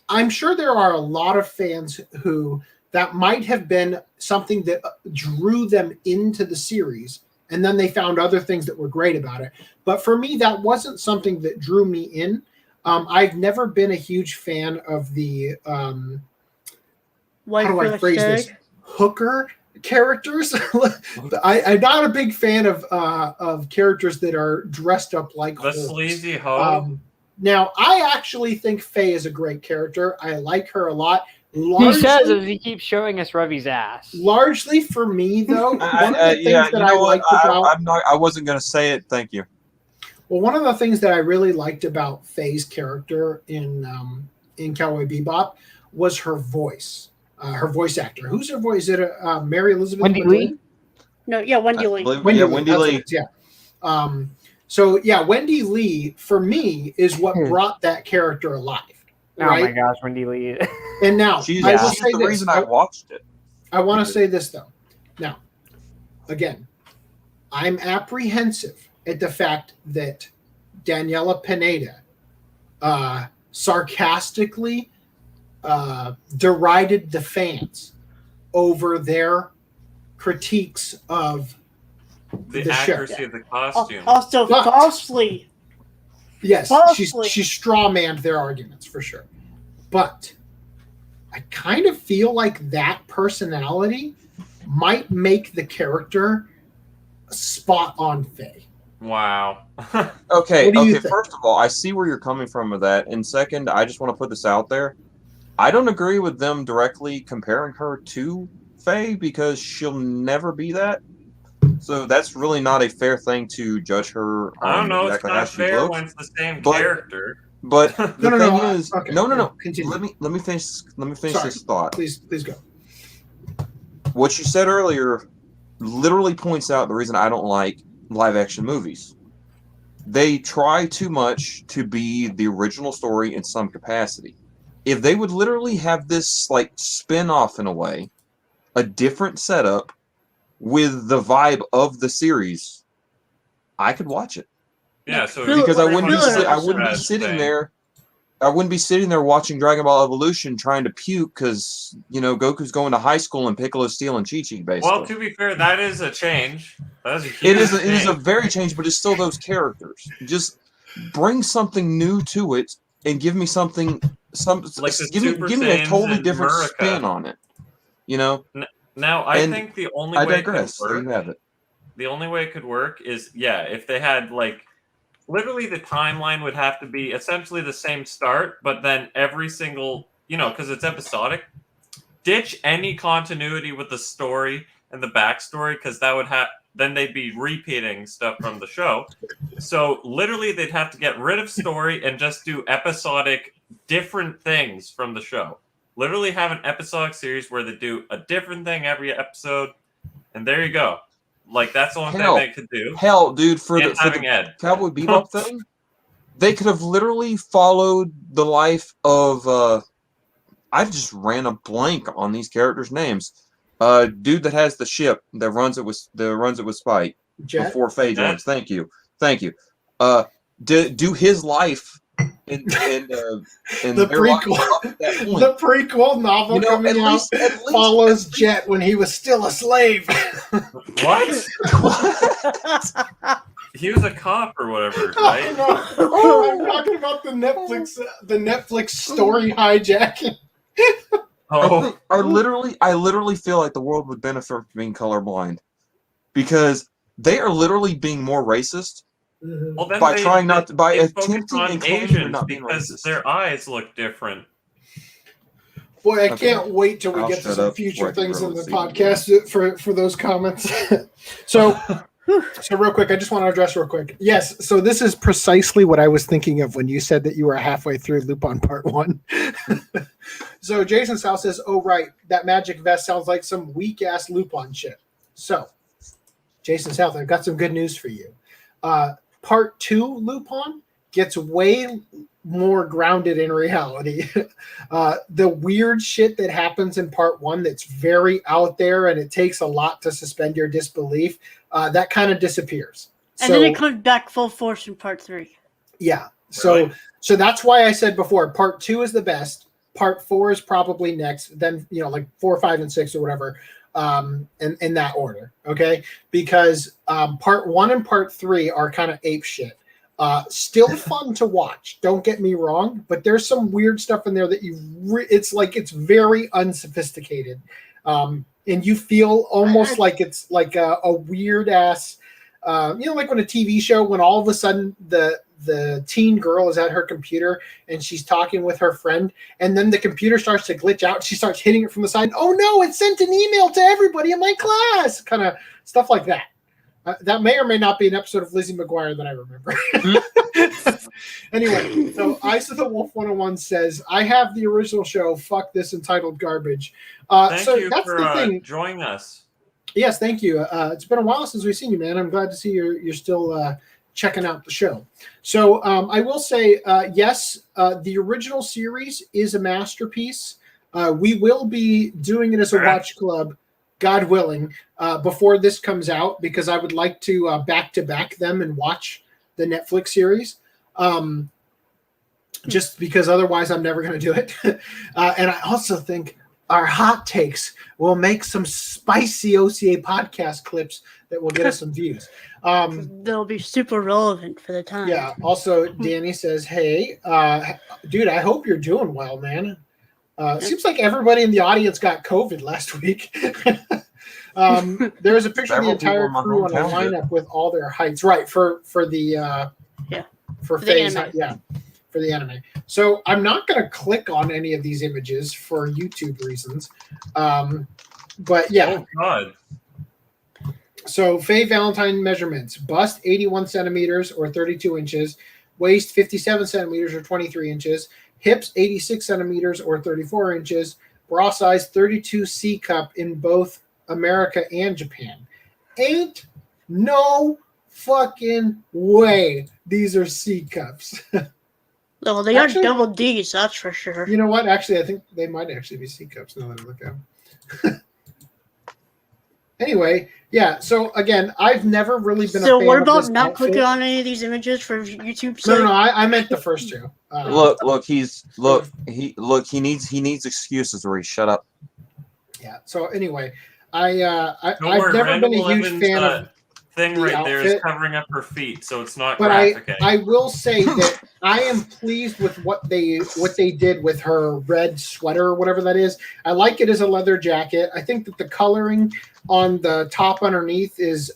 Speaker 1: I'm sure there are a lot of fans who that might have been something that drew them into the series. And then they found other things that were great about it. But for me, that wasn't something that drew me in. I've never been a huge fan of the how do I phrase this? Hooker characters. I'm not a big fan of characters that are dressed up like
Speaker 4: the
Speaker 1: whores.
Speaker 4: Sleazy hoe.
Speaker 1: Now, I actually think Faye is a great character. I like her a lot.
Speaker 2: He says as he keeps showing us Revi's ass.
Speaker 1: Largely for me, though, one of the things that I liked
Speaker 3: I wasn't going to say it. Thank you.
Speaker 1: Well, one of the things that I really liked about Faye's character in Cowboy Bebop was her voice actor. Who's her voice? Is it Mary Elizabeth
Speaker 2: Wendy Lee?
Speaker 5: No, yeah, Wendy Lee.
Speaker 3: Wendy Lee.
Speaker 1: Yeah. So yeah, Wendy Lee for me is what brought that character alive. Right?
Speaker 2: Oh my gosh, Wendy Lee.
Speaker 1: And now
Speaker 3: she's
Speaker 1: I will say
Speaker 3: the
Speaker 1: this.
Speaker 3: reason I watched it.
Speaker 1: I want to say this though. Now, again, I'm apprehensive at the fact that Daniela Pineda sarcastically derided the fans over their critiques of
Speaker 4: the
Speaker 1: show.
Speaker 4: accuracy of the costume.
Speaker 5: Also, falsely.
Speaker 1: Yes,
Speaker 5: falsely.
Speaker 1: she straw-manned their arguments for sure. But I kind of feel like that personality might make the character spot on Faye.
Speaker 4: Wow.
Speaker 3: Okay.
Speaker 1: think?
Speaker 3: First of all, I see where you're coming from with that. And second, I just want to put this out there. I don't agree with them directly comparing her to Faye because she'll never be that. So that's really not a fair thing to judge her.
Speaker 4: I don't know.
Speaker 3: Exactly
Speaker 4: it's not fair when it's the same character.
Speaker 3: But the thing is,
Speaker 1: okay,
Speaker 3: no.
Speaker 1: Continue.
Speaker 3: Let me finish. Sorry, this thought.
Speaker 1: Please go.
Speaker 3: What you said earlier literally points out the reason I don't like live action movies. They try too much to be the original story in some capacity. If they would literally have this like spin-off in a way, a different setup with the vibe of the series, I could watch it.
Speaker 4: Yeah, so
Speaker 3: because I wouldn't be sitting there watching Dragon Ball Evolution trying to puke because Goku's going to high school and Piccolo's stealing Chi-Chi, basically.
Speaker 4: Well, to be fair, that is a change. That is a huge
Speaker 3: it is a very change, but it's still those characters. Just bring something new to it and give me something. Give me a totally different spin on it.
Speaker 4: Now, I think the only way it could work,
Speaker 3: there you have it.
Speaker 4: The only way it could work is, if they had, literally the timeline would have to be essentially the same start, but then every single, because it's episodic, ditch any continuity with the story and the backstory, because that would then they'd be repeating stuff from the show. So literally they'd have to get rid of story and just do episodic different things from the show. Literally have an episodic series where they do a different thing every episode, and there you go. That's the only thing they could do.
Speaker 3: Hell, dude, for the Cowboy Bebop thing, they could have literally followed the life of I just ran a blank on these characters' names. Dude that has the ship that runs it with Spike
Speaker 1: Jet?
Speaker 3: Before Faye joins. Thank you. Do his life in
Speaker 1: the prequel novel coming out follows Jet when he was still a slave.
Speaker 4: What? He was a cop or whatever, right?
Speaker 1: I'm talking about the Netflix story hijacking.
Speaker 3: I literally feel like the world would benefit from being colorblind because they are literally being more racist.
Speaker 4: Well, then
Speaker 3: by attempting
Speaker 4: on
Speaker 3: and
Speaker 4: Asians
Speaker 3: not being
Speaker 4: because
Speaker 3: racist.
Speaker 4: Their eyes look different.
Speaker 1: Boy, I can't wait till we get to some future things in the podcast for those comments. So real quick, I just want to address real quick. Yes, so this is precisely what I was thinking of when you said that you were halfway through Lupin Part 1. So Jason South says, oh, right, that magic vest sounds like some weak-ass Lupin shit. So, Jason South, I've got some good news for you. Part 2 Lupin gets way more grounded in reality. The weird shit that happens in part 1 that's very out there and it takes a lot to suspend your disbelief, that kind of disappears.
Speaker 5: And then it comes back full force in part 3.
Speaker 1: Yeah. So that's why I said before, part 2 is the best. Part 4 is probably next. Then, like 4, 5, and 6 or whatever. In that order. Okay. Because part 1 and part 3 are kind of ape shit. Still fun to watch. Don't get me wrong, but there's some weird stuff in there that it's very unsophisticated. And you feel almost like it's like a weird ass, like when a TV show, when all of a sudden the teen girl is at her computer and she's talking with her friend, and then the computer starts to glitch out. She starts hitting it from the side. Oh no, it sent an email to everybody in my class. Kind of stuff like that. That may or may not be an episode of Lizzie McGuire that I remember. Anyway, so Eyes of the Wolf 101 says, I have the original show, fuck this entitled garbage.
Speaker 4: Thank you for joining us.
Speaker 1: Yes, thank you. It's been a while since we've seen you, man. I'm glad to see you're still checking out the show. So I will say, yes, the original series is a masterpiece. We will be doing it as a watch club, God willing, before this comes out, because I would like to back-to-back them and watch the Netflix series. Just because otherwise I'm never going to do it. And I also think our hot takes will make some spicy OCA podcast clips that will get us some views.
Speaker 5: They'll be super relevant for the time.
Speaker 1: Yeah. Also, Danny says, hey, dude, I hope you're doing well, man. Seems like everybody in the audience got COVID last week. There's a picture of the entire crew on a lineup with all their heights. Right, for the phase, for the anime. So I'm not going to click on any of these images for YouTube reasons. But yeah.
Speaker 4: Oh, God.
Speaker 1: So Faye Valentine measurements: bust 81 centimeters or 32 inches, waist 57 centimeters or 23 inches, hips 86 centimeters or 34 inches, bra size 32 C cup in both America and Japan. Ain't no fucking way these are C cups.
Speaker 5: Well, they are double D's, that's for sure.
Speaker 1: You know what? Actually, I think they might actually be C cups now that I look at them. Anyway, yeah. So again, I've never really been.
Speaker 5: So
Speaker 1: a fan
Speaker 5: what about
Speaker 1: of this
Speaker 5: not
Speaker 1: outfit.
Speaker 5: clicking on any of these images for YouTube?
Speaker 1: No, I meant the first two.
Speaker 3: He needs excuses, or he shut up.
Speaker 1: Yeah. So anyway, I've
Speaker 4: worry,
Speaker 1: never been a huge
Speaker 4: Levin's,
Speaker 1: fan of
Speaker 4: thing
Speaker 1: the
Speaker 4: right
Speaker 1: outfit.
Speaker 4: there is covering up her feet, so it's not
Speaker 1: But
Speaker 4: graphic.
Speaker 1: I will say that I am pleased with what they did with her red sweater or whatever that is. I like it as a leather jacket. I think that the coloring on the top underneath is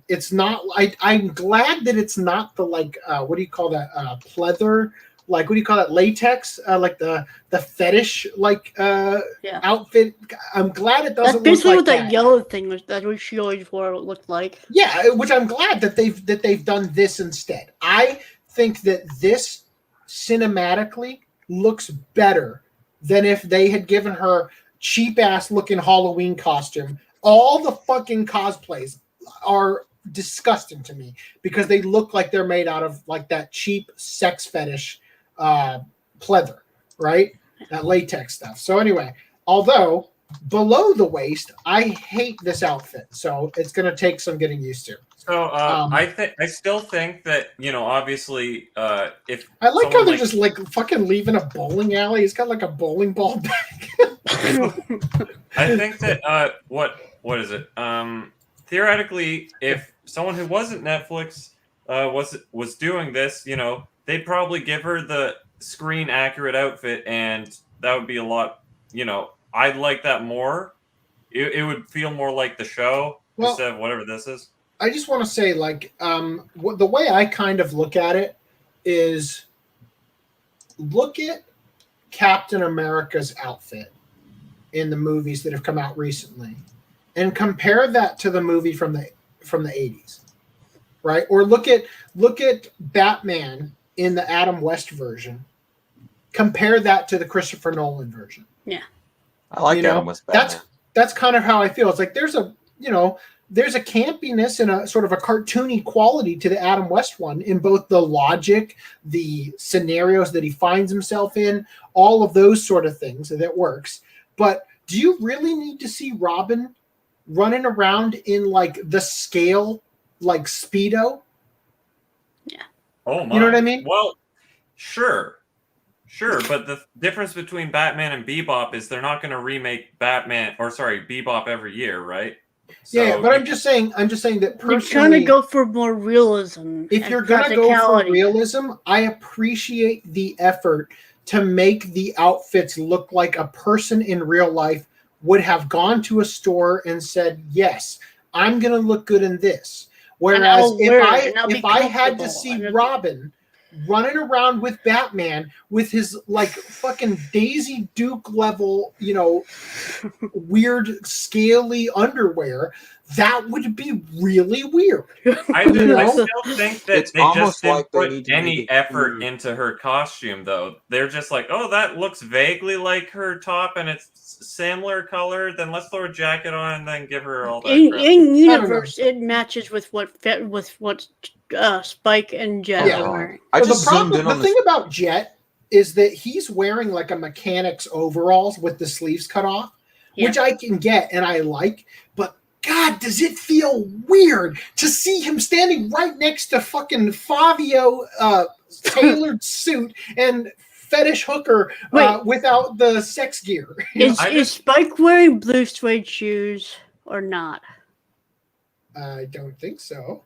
Speaker 1: it's not. I'm glad that it's not the what do you call that pleather? Like, what do you call that? Latex, like the fetish outfit. I'm glad it doesn't.
Speaker 5: That's basically
Speaker 1: look
Speaker 5: what
Speaker 1: like
Speaker 5: that yellow thing was. That she always wore looked like.
Speaker 1: Yeah, which I'm glad that they've done this instead. I think that this cinematically looks better than if they had given her cheap ass looking Halloween costume. All the fucking cosplays are disgusting to me because they look like they're made out of like that cheap sex fetish pleather, right? That latex stuff. So anyway, although below the waist, I hate this outfit, so it's going to take some getting used to.
Speaker 4: So I still think that, obviously, if
Speaker 1: I like how they're just like fucking leaving a bowling alley. It's got like a bowling ball bag.
Speaker 4: I think that what is it? Theoretically, if someone who wasn't Netflix was doing this, they'd probably give her the screen accurate outfit, and that would be a lot. I'd like that more. It would feel more like the show instead of whatever this is.
Speaker 1: I just want to say, the way I kind of look at it is, look at Captain America's outfit in the movies that have come out recently, and compare that to the movie from the 80s, right? Or look at Batman in the Adam West version. Compare that to the Christopher Nolan version.
Speaker 5: Yeah,
Speaker 3: I like Adam West Batman.
Speaker 1: That's kind of how I feel. It's like there's there's a campiness and a sort of a cartoony quality to the Adam West one in both the logic, the scenarios that he finds himself in, all of those sort of things that works. But do you really need to see Robin running around in like the scale, like Speedo?
Speaker 5: Yeah.
Speaker 4: Oh my.
Speaker 1: You know what I mean?
Speaker 4: Well, sure, but the difference between Batman and Bebop is they're not going to remake Bebop every year, right? So
Speaker 1: yeah, but I'm just saying that personally,
Speaker 5: you're trying to go for more realism.
Speaker 1: If you're going to go for realism, I appreciate the effort to make the outfits look like a person in real life would have gone to a store and said, yes, I'm going to look good in this. Whereas if I had to see Robin running around with Batman with his like fucking Daisy Duke level, weird scaly underwear, that would be really weird.
Speaker 4: I still think that they just didn't put any effort into her costume, though. They're just like, oh, that looks vaguely like her top, and it's similar color. Then let's throw a jacket on and then give her all that.
Speaker 5: In universe, it matches with what Spike and Jet are wearing.
Speaker 1: The thing about Jet is that he's wearing like a mechanic's overalls with the sleeves cut off, which I can get and I like, but God, does it feel weird to see him standing right next to fucking Fabio tailored suit and fetish hooker without the sex gear.
Speaker 5: Is Spike wearing blue suede shoes or not?
Speaker 1: I don't think so.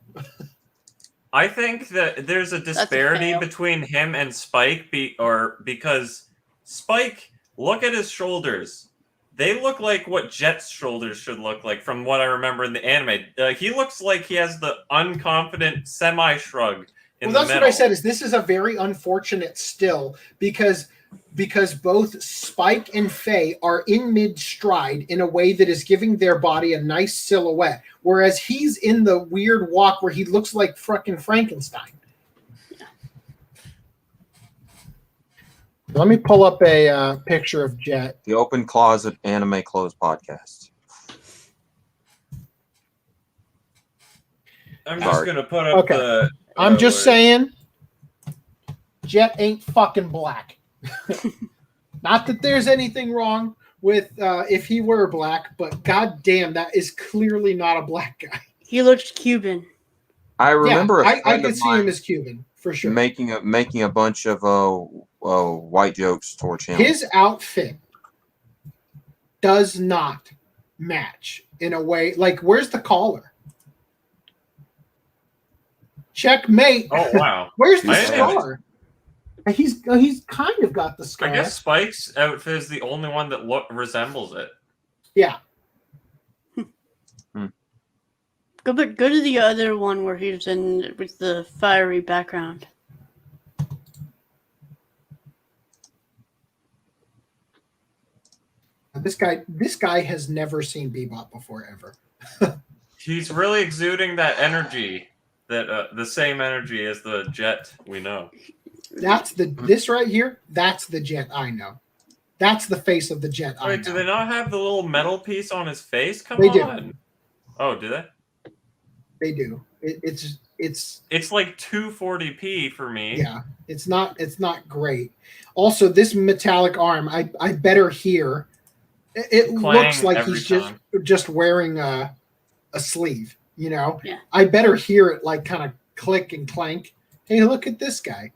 Speaker 4: I think that there's a disparity between him and Spike because Spike, look at his shoulders. They look like what Jet's shoulders should look like from what I remember in the anime. He looks like he has the unconfident semi-shrug in the middle.
Speaker 1: What I said is this is a very unfortunate still because both Spike and Faye are in mid-stride in a way that is giving their body a nice silhouette, whereas he's in the weird walk where he looks like fucking Frankenstein. Let me pull up a picture of Jet.
Speaker 3: The Open Closet Anime Clothes Podcast.
Speaker 4: I'm just going to put up the...
Speaker 1: I'm just saying, Jet ain't fucking black. Not that there's anything wrong with if he were black, but goddamn, that is clearly not a black guy.
Speaker 5: He looks Cuban.
Speaker 3: I remember
Speaker 1: I could see him as Cuban, for sure.
Speaker 3: Making a bunch of white jokes towards him.
Speaker 1: His outfit does not match in a way. Like, where's the collar? Checkmate.
Speaker 4: Oh wow.
Speaker 1: Where's the scar? He's kind of got the scar.
Speaker 4: I guess Spike's outfit is the only one that resembles it.
Speaker 1: Yeah.
Speaker 5: Go to the other one where he's in with the fiery background.
Speaker 1: This guy has never seen Bebop before ever.
Speaker 4: He's really exuding that energy, that the same energy as the Jet we know.
Speaker 1: This right here. That's the Jet I know. That's the face of the Jet I know.
Speaker 4: Wait, do they not have the little metal piece on his face? Come on. Oh, do they?
Speaker 1: They do. It's
Speaker 4: like 240p for me.
Speaker 1: Yeah, it's not great. Also, this metallic arm, I better hear. It looks like he's just wearing a sleeve. Yeah. I better hear it like kind of click and clank. Hey, look at this guy.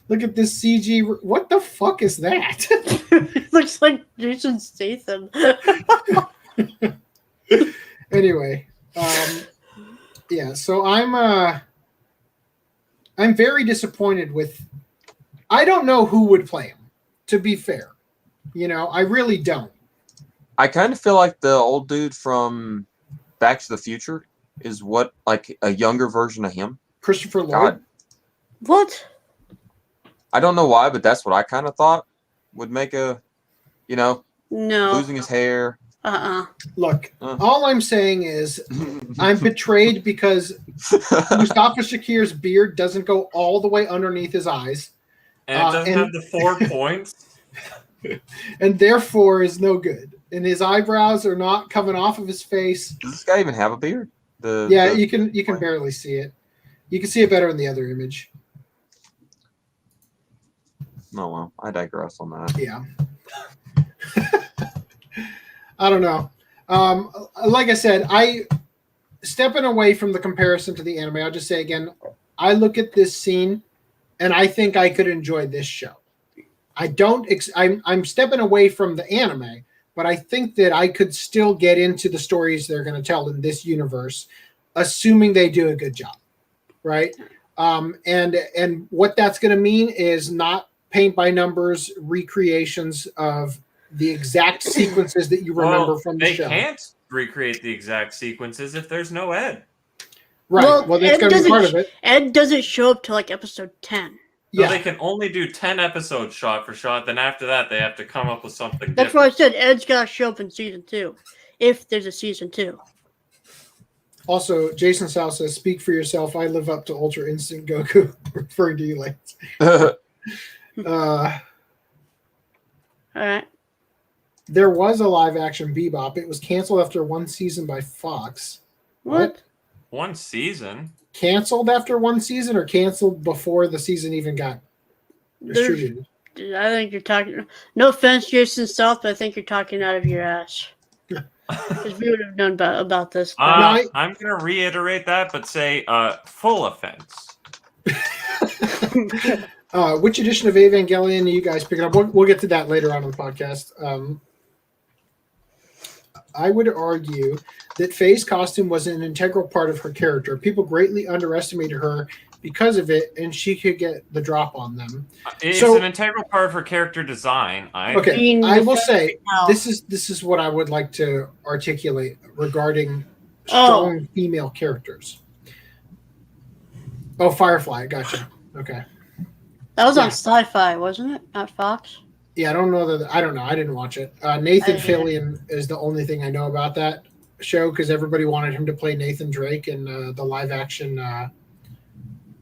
Speaker 1: Look at this CG. What the fuck is that?
Speaker 5: It looks like Jason Statham.
Speaker 1: Anyway, so I'm very disappointed with. I don't know who would play him. To be fair, I really don't.
Speaker 3: I kind of feel like the old dude from Back to the Future is like a younger version of him.
Speaker 1: Christopher Lloyd.
Speaker 3: God.
Speaker 5: What?
Speaker 3: I don't know why, but that's what I kind of thought would make
Speaker 5: no,
Speaker 3: losing his hair.
Speaker 1: Look, all I'm saying is I'm betrayed because Mustafa Shakir's beard doesn't go all the way underneath his eyes.
Speaker 4: And it doesn't have the 4 points.
Speaker 1: And therefore is no good. and his eyebrows are not coming off of his face.
Speaker 3: Does this guy even have a beard?
Speaker 1: You can barely see it. You can see it better in the other image.
Speaker 3: Oh well, I digress on that.
Speaker 1: Yeah. I don't know. Like I said, stepping away from the comparison to the anime, I'll just say again, I look at this scene and I think I could enjoy this show. I'm stepping away from the anime, but I think that I could still get into the stories they're going to tell in this universe, assuming they do a good job, right? And what that's going to mean is not paint by numbers recreations of the exact sequences that you remember from the show.
Speaker 4: They can't recreate the exact sequences if there's no Ed.
Speaker 1: Right. Well, that's going to be part of it.
Speaker 5: Ed doesn't show up till like episode 10.
Speaker 4: So they can only do 10 episodes shot for shot. Then after that, they have to come up with something
Speaker 5: That's why I said Ed's got to show up in season 2, if there's a season 2.
Speaker 1: Also, Jason Sal says, "Speak for yourself. I live up to Ultra Instinct Goku," referring to you, Lance.
Speaker 5: All right.
Speaker 1: There was a live-action Bebop. It was canceled after one season by Fox.
Speaker 5: What?
Speaker 4: One season?
Speaker 1: Canceled after one season, or canceled before the season even got distributed?
Speaker 5: I think you're talking. No offense, Jason South, but I think you're talking out of your ass. Because we would have known about this.
Speaker 4: I'm going to reiterate that, but say full offense.
Speaker 1: Which edition of Evangelion are you guys picking up? We'll get to that later on in the podcast. I would argue that Faye's costume was an integral part of her character. People greatly underestimated her because of it, and she could get the drop on them.
Speaker 4: It's an integral part of her character design.
Speaker 1: I will say this is what I would like to articulate regarding strong female characters. Oh, Firefly, gotcha. Okay.
Speaker 5: That was on Sci-Fi, wasn't it? Not Fox?
Speaker 1: Yeah, I don't know. I didn't watch it. Nathan Fillion is the only thing I know about that show because everybody wanted him to play Nathan Drake in the live-action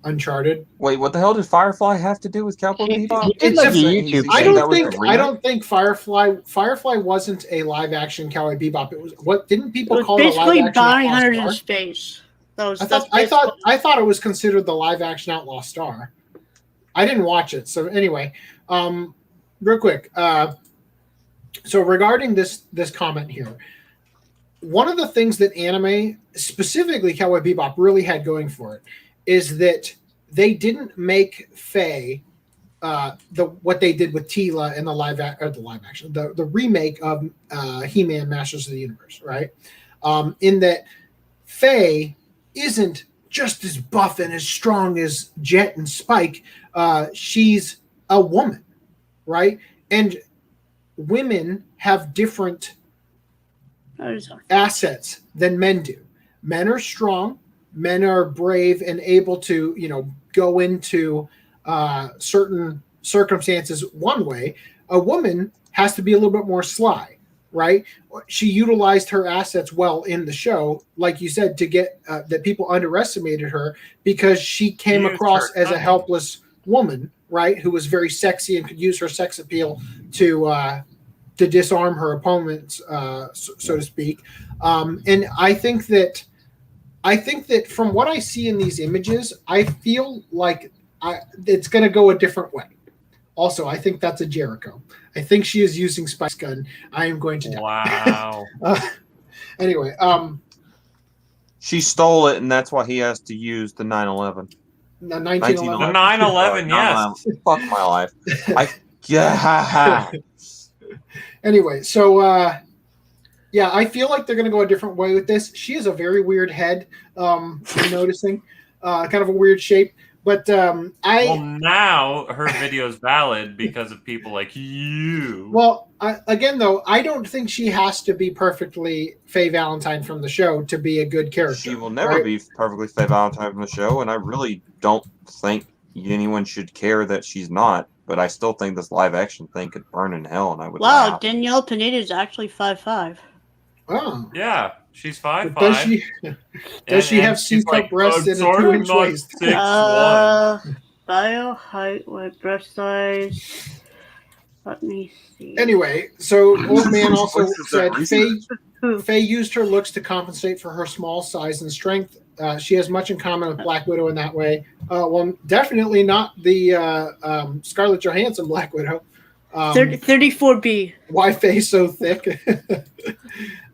Speaker 1: Uncharted.
Speaker 3: Wait, what the hell did Firefly have to do with Cowboy Bebop?
Speaker 1: I don't think Firefly wasn't a live-action Cowboy Bebop. It was what didn't people call it?
Speaker 5: Basically, Bounty Hunters in Space. I
Speaker 1: thought it was considered the live-action Outlaw Star. I didn't watch it, so anyway. Real quick, so regarding this comment here, one of the things that anime, specifically Cowboy Bebop, really had going for it is that they didn't make Faye what they did with Tila in the remake of He-Man Masters of the Universe, right? In that Faye isn't just as buff and as strong as Jet and Spike. She's a woman. Right? And women have different assets than men do. Men are strong. Men are brave and able to, go into certain circumstances one way. A woman has to be a little bit more sly, right? She utilized her assets well in the show, like you said, to get that people underestimated her because she came across as a helpless woman, right, who was very sexy and could use her sex appeal to disarm her opponents, so to speak. And I think that from what I see in these images, I feel like it's going to go a different way. Also, I think that's a Jericho. I think she is using Spike's gun. I am going to die.
Speaker 4: Wow.
Speaker 1: Anyway,
Speaker 3: she stole it, and that's why he has to use the 9/11.
Speaker 1: The 1911.
Speaker 4: The 9/11, yes.
Speaker 3: Fuck my life.
Speaker 1: Anyway, so I feel like they're going to go a different way with this. She has a very weird head. I'm noticing, kind of a weird shape. But
Speaker 4: now her video is valid because of people like you.
Speaker 1: Well, again, though, I don't think she has to be perfectly Faye Valentine from the show to be a good character.
Speaker 3: She will never be perfectly Faye Valentine from the show, and I really don't think anyone should care that she's not. But I still think this live action thing could burn in hell, and I would.
Speaker 5: Wow, Danielle Pineda is actually 5'5".
Speaker 1: Oh,
Speaker 4: yeah, she's 5'5".
Speaker 1: Does she have C-cup breasts and a 2-inch waist?
Speaker 5: 6'1". Bio height with breast size. Let me see.
Speaker 1: Anyway, so old man also said Faye used her looks to compensate for her small size and strength. She has much in common with Black Widow in that way. Well, definitely not the Scarlett Johansson Black Widow.
Speaker 5: 34B.
Speaker 1: Why Faye so thick?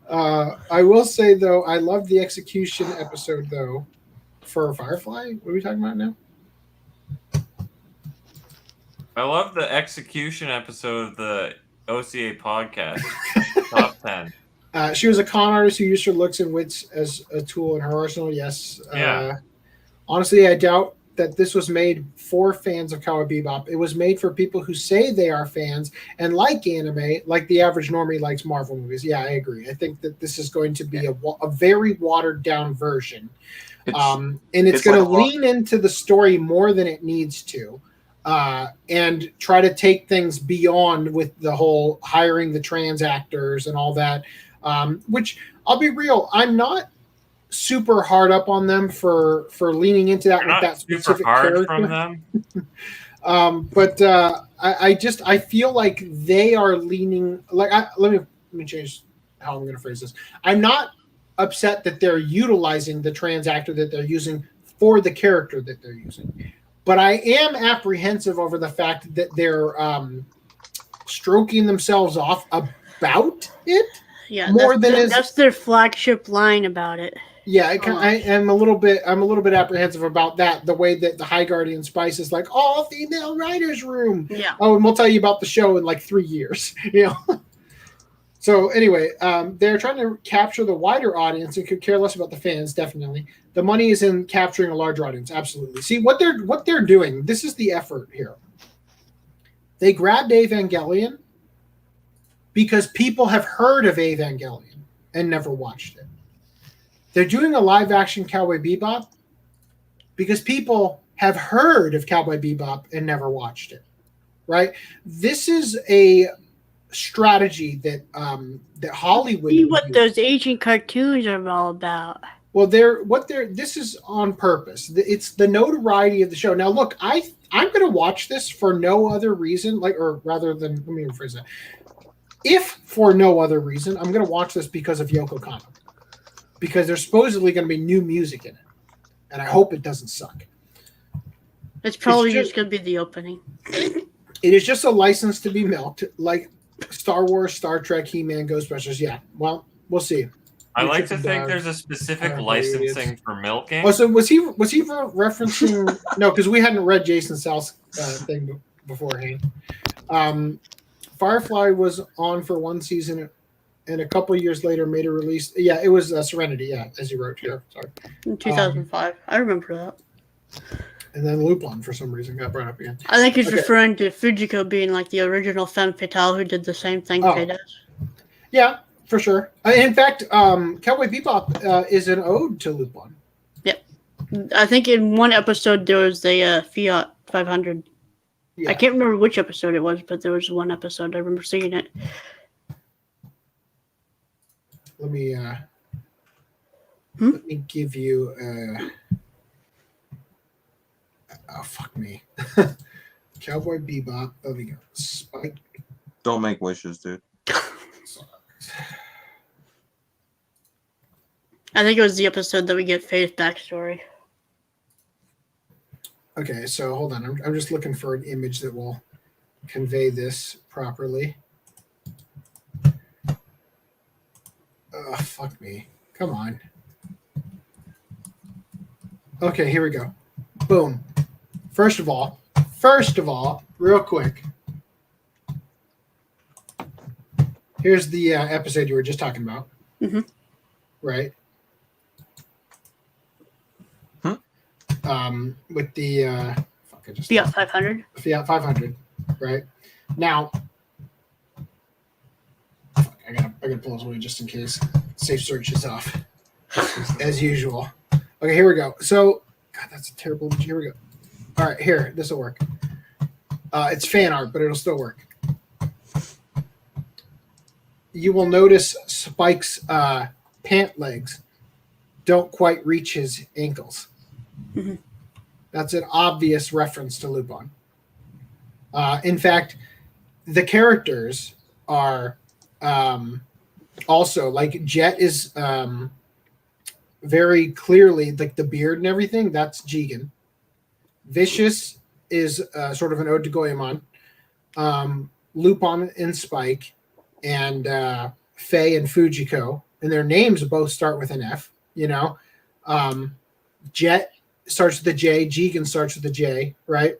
Speaker 1: I will say, though, I love the execution episode, though, for Firefly. What are we talking about now?
Speaker 4: I love the execution episode of the OCA podcast. Top 10.
Speaker 1: She was a con artist who used her looks and wits as a tool in her arsenal. Yes.
Speaker 4: Yeah.
Speaker 1: Honestly, I doubt that this was made for fans of Cowboy Bebop. It was made for people who say they are fans and like anime, like the average normie likes Marvel movies. Yeah, I agree. I think that this is going to be a very watered down version. And it's going to lean into the story more than it needs to. And try to take things beyond with the whole hiring the trans actors and all that, which I'll be real, I'm not super hard up on them for leaning into that with that specific character. From them. But I feel like they are leaning like let me change how I'm going to phrase this. I'm not upset that they're utilizing the trans actor that they're using for the character that they're using. But I am apprehensive over the fact that they're stroking themselves off about it.
Speaker 5: Yeah, that's their flagship line about it.
Speaker 1: Yeah, I am a little bit apprehensive about that. The way that the High Guardian Spice is like all female writers' room.
Speaker 5: Yeah.
Speaker 1: Oh, and we'll tell you about the show in like 3 years. You know. So anyway, they're trying to capture the wider audience and could care less about the fans. Definitely, the money is in capturing a larger audience. Absolutely. See what they're doing. This is the effort here. They grabbed Evangelion because people have heard of Evangelion and never watched it. They're doing a live action Cowboy Bebop because people have heard of Cowboy Bebop and never watched it. This is a strategy that Hollywood.
Speaker 5: See what those Asian cartoons are all about.
Speaker 1: Well, this is on purpose. It's the notoriety of the show. Now, look, I'm going to watch this for no other reason, let me rephrase that. If for no other reason, I'm going to watch this because of Yoko Kanno, because there's supposedly going to be new music in it, and I hope it doesn't suck.
Speaker 5: It's probably just going to be the opening.
Speaker 1: It is just a license to be milked, like Star Wars, Star Trek, He-Man, Ghostbusters. Yeah, well, we'll see.
Speaker 4: I like to think there's a specific licensing for milking.
Speaker 1: Oh, so was he referencing? No, because we hadn't read Jason South's thing beforehand. Firefly was on for one season, and a couple years later made a release. Yeah, it was Serenity. Yeah, as you wrote here. Sorry.
Speaker 5: In 2005, I remember that.
Speaker 1: And then Lupin, for some reason, got brought up again.
Speaker 5: I think he's referring to Fujiko being like the original femme fatale who did the same thing Faye does. Yeah,
Speaker 1: for sure. In fact, Cowboy Bebop is an ode to Lupin.
Speaker 5: Yep. I think in one episode there was a Fiat 500. Yeah. I can't remember which episode it was, but there was one episode I remember seeing it.
Speaker 1: Let me give you oh, fuck me. Cowboy Bebop. There we go. Spike.
Speaker 3: Don't make wishes, dude.
Speaker 5: I think it was the episode that we get Faye's backstory.
Speaker 1: Okay, so hold on. I'm just looking for an image that will convey this properly. Oh, fuck me. Come on. Okay, here we go. Boom. First of all, real quick. Here's the episode you were just talking about.
Speaker 5: Mm-hmm.
Speaker 1: Right? With the
Speaker 5: Fiat 500.
Speaker 1: Fiat 500, right? Now, I gotta pull this away just in case. Safe search is off, as usual. Okay, here we go. So, God, that's a terrible image. Here we go. All right, here, this will work. It's fan art, but it'll still work. You will notice Spike's pant legs don't quite reach his ankles.
Speaker 5: Mm-hmm.
Speaker 1: That's an obvious reference to Lupin. In fact, the characters are also like Jet is very clearly like the beard and everything. That's Jigen. Vicious is sort of an ode to Goemon. Lupin and Spike, and Faye and Fujiko, and their names both start with an F. You know, Jet starts with a J. Jigen starts with a J. Right.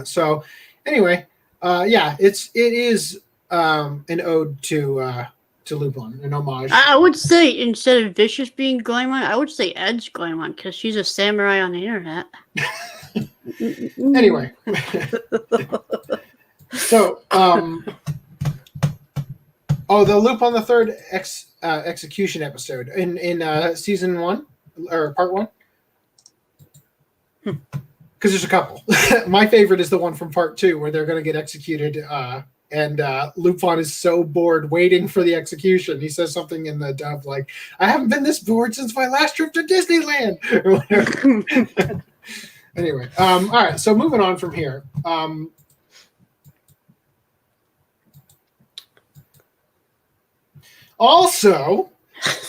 Speaker 1: So anyway, yeah, it is an ode to Lupin, an homage.
Speaker 5: I would say instead of Vicious being Goemon, I would say Ed's Goemon because she's a samurai on the internet.
Speaker 1: Anyway, so the Lupin the Third execution episode in season 1 or part 1. Because there's a couple. My favorite is the one from part 2 where they're going to get executed. And Lupin is so bored waiting for the execution. He says something in the dub like, I haven't been this bored since my last trip to Disneyland. Or whatever. Anyway, all right. So moving on from here. Also,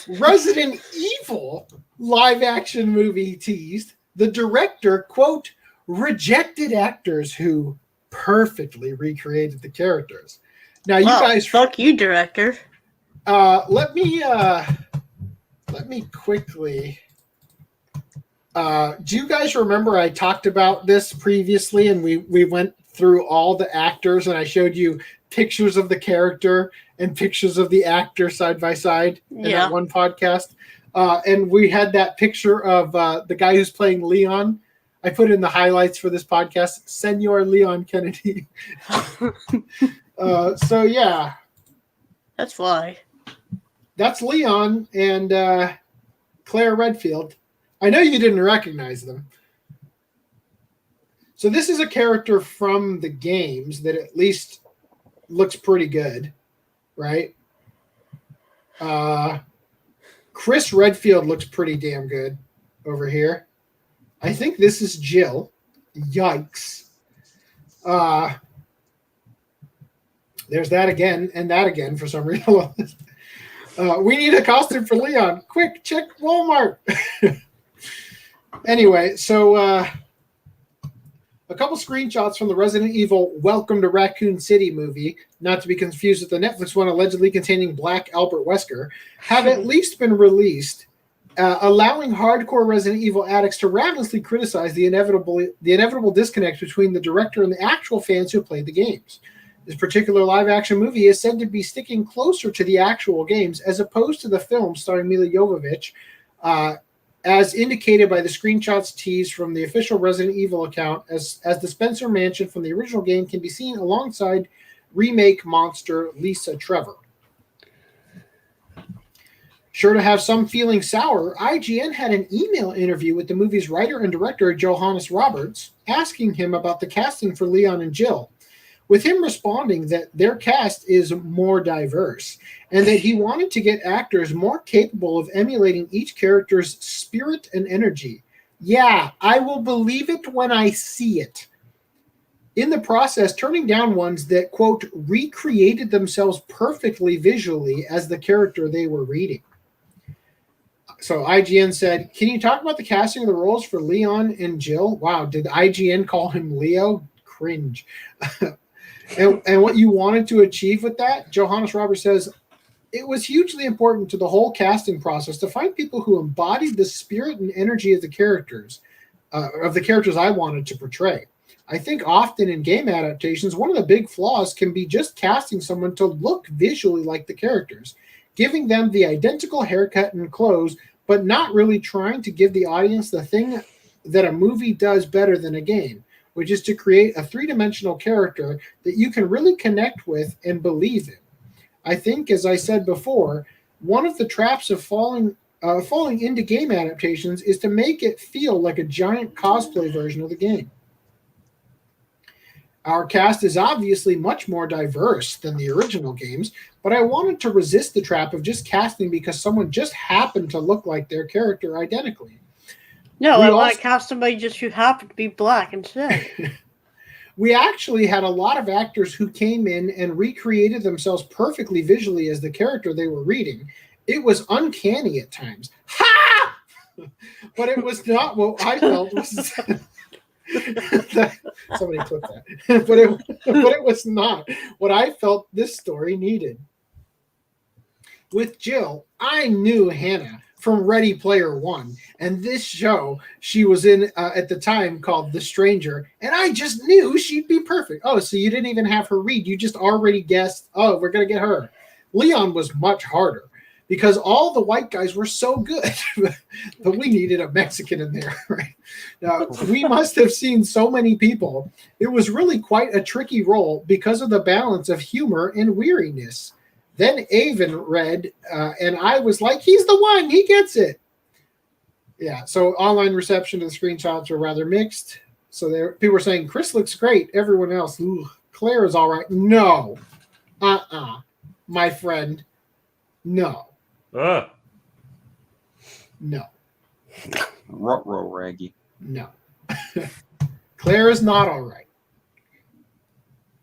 Speaker 1: Resident Evil live action movie teased. The director, quote, rejected actors who perfectly recreated the characters. Now, you guys,
Speaker 5: fuck you, director.
Speaker 1: Let me quickly. Do you guys remember I talked about this previously, and we went through all the actors, and I showed you pictures of the character and pictures of the actor side by side in that one podcast. And we had that picture of the guy who's playing Leon. I put in the highlights for this podcast, Señor Leon Kennedy. So, yeah.
Speaker 5: That's why.
Speaker 1: That's Leon and Claire Redfield. I know you didn't recognize them. So this is a character from the games that at least looks pretty good, right? Chris Redfield looks pretty damn good over here. I think this is Jill. Yikes. There's that again and that again for some reason. We need a costume for Leon. Quick, check Walmart. Anyway, so a couple screenshots from the Resident Evil Welcome to Raccoon City movie, not to be confused with the Netflix one allegedly containing Black Albert Wesker, have at least been released, allowing hardcore Resident Evil addicts to ravenously criticize the inevitable disconnect between the director and the actual fans who played the games. This particular live-action movie is said to be sticking closer to the actual games as opposed to the film starring Mila Jovovich, as indicated by the screenshots teased from the official Resident Evil account, as the Spencer Mansion from the original game can be seen alongside remake monster Lisa Trevor. Sure to have some feeling sour, IGN had an email interview with the movie's writer and director, Johannes Roberts, asking him about the casting for Leon and Jill, with him responding that their cast is more diverse and that he wanted to get actors more capable of emulating each character's spirit and energy. Yeah, I will believe it when I see it. In the process, turning down ones that, quote, recreated themselves perfectly visually as the character they were reading. So IGN said, can you talk about the casting of the roles for Leon and Jill? Wow, did IGN call him Leo? Cringe. And what you wanted to achieve with that, Johannes Roberts says, it was hugely important to the whole casting process to find people who embodied the spirit and energy of the characters I wanted to portray. I think often in game adaptations, one of the big flaws can be just casting someone to look visually like the characters, giving them the identical haircut and clothes, but not really trying to give the audience the thing that a movie does better than a game, which is to create a three-dimensional character that you can really connect with and believe in. I think, as I said before, one of the traps of falling into game adaptations is to make it feel like a giant cosplay version of the game. Our cast is obviously much more diverse than the original games, but I wanted to resist the trap of just casting because someone just happened to look like their character identically.
Speaker 5: No, I want to cast somebody just who happened to be black instead.
Speaker 1: we actually had a lot of actors who came in and recreated themselves perfectly visually as the character they were reading. It was uncanny at times. Ha! But it was not what I felt was somebody clip that. but it was not what I felt this story needed. With Jill, I knew Hannah from Ready Player One, and this show she was in at the time called The Stranger, and I just knew she'd be perfect. Oh, so you didn't even have her read, you just already guessed, oh, we're gonna get her. Leon was much harder because all the white guys were so good, but we needed a Mexican in there, right? Now, we must have seen so many people. It was really quite a tricky role because of the balance of humor and weariness. Then Avon read, and I was like, he's the one, he gets it. Yeah, so online reception to the screenshots are rather mixed. So people were saying, Chris looks great. Everyone else, ooh, Claire is all right. No. My friend, no. No.
Speaker 3: Ruh-roh, Raggy.
Speaker 1: No. Claire is not all right.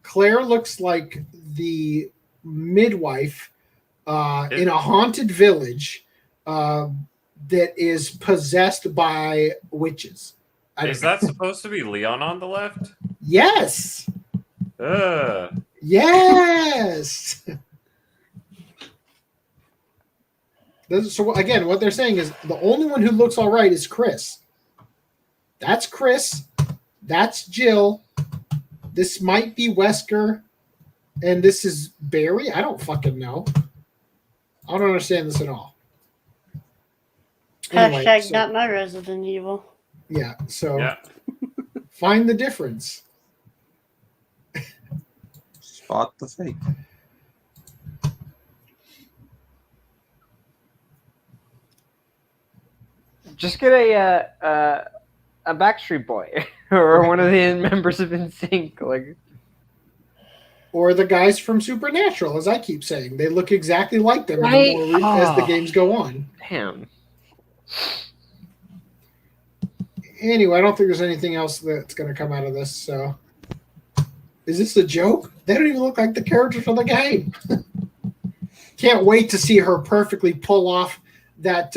Speaker 1: Claire looks like the midwife in a haunted village that is possessed by witches.
Speaker 4: Is that supposed to be Leon on the left?
Speaker 1: Yes. Yes. So again, what they're saying is the only one who looks all right is Chris. That's Chris. That's Jill. This might be Wesker. And this is Barry? I don't fucking know. I don't understand this at all.
Speaker 5: Anyway, Hashtag not my Resident Evil.
Speaker 1: Yeah, so find the difference.
Speaker 3: Spot the fake.
Speaker 2: Just get a Backstreet Boy or one of the members of NSYNC, like.
Speaker 1: Or the guys from Supernatural, as I keep saying. They look exactly like them as the games go on.
Speaker 2: Damn.
Speaker 1: Anyway, I don't think there's anything else that's going to come out of this. So, is this a joke? They don't even look like the characters from the game. Can't wait to see her perfectly pull off that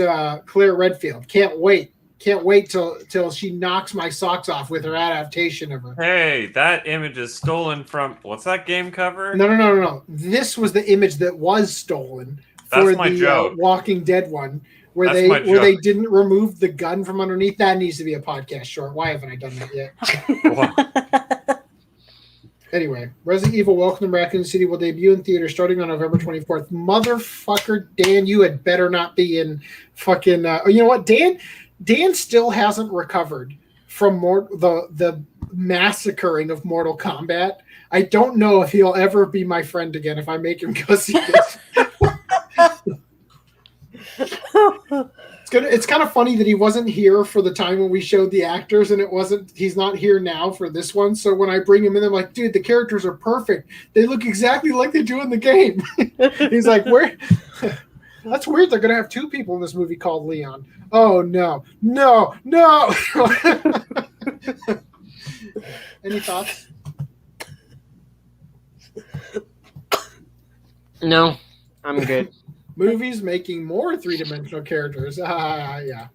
Speaker 1: Claire Redfield. Can't wait. Can't wait till she knocks my socks off with her adaptation of her.
Speaker 4: Hey, that image is stolen from what's that game cover?
Speaker 1: No. This was the image that was stolen for the Walking Dead one, where they didn't remove the gun from underneath. That needs to be a podcast short. Why haven't I done that yet? Anyway, Resident Evil Welcome to Raccoon City will debut in theaters starting on November 24th. Motherfucker, Dan, you had better not be in fucking. You know what, Dan still hasn't recovered from the massacring of Mortal Kombat. I don't know if he'll ever be my friend again if I make him go see this. It's kind of funny that he wasn't here for the time when we showed the actors, and he's not here now for this one. So when I bring him in, I'm like, dude, the characters are perfect. They look exactly like they do in the game. He's like, where? That's weird. They're going to have two people in this movie called Leon. Oh, no. Any thoughts?
Speaker 2: No, I'm good.
Speaker 1: Movies making more three-dimensional characters. Yeah.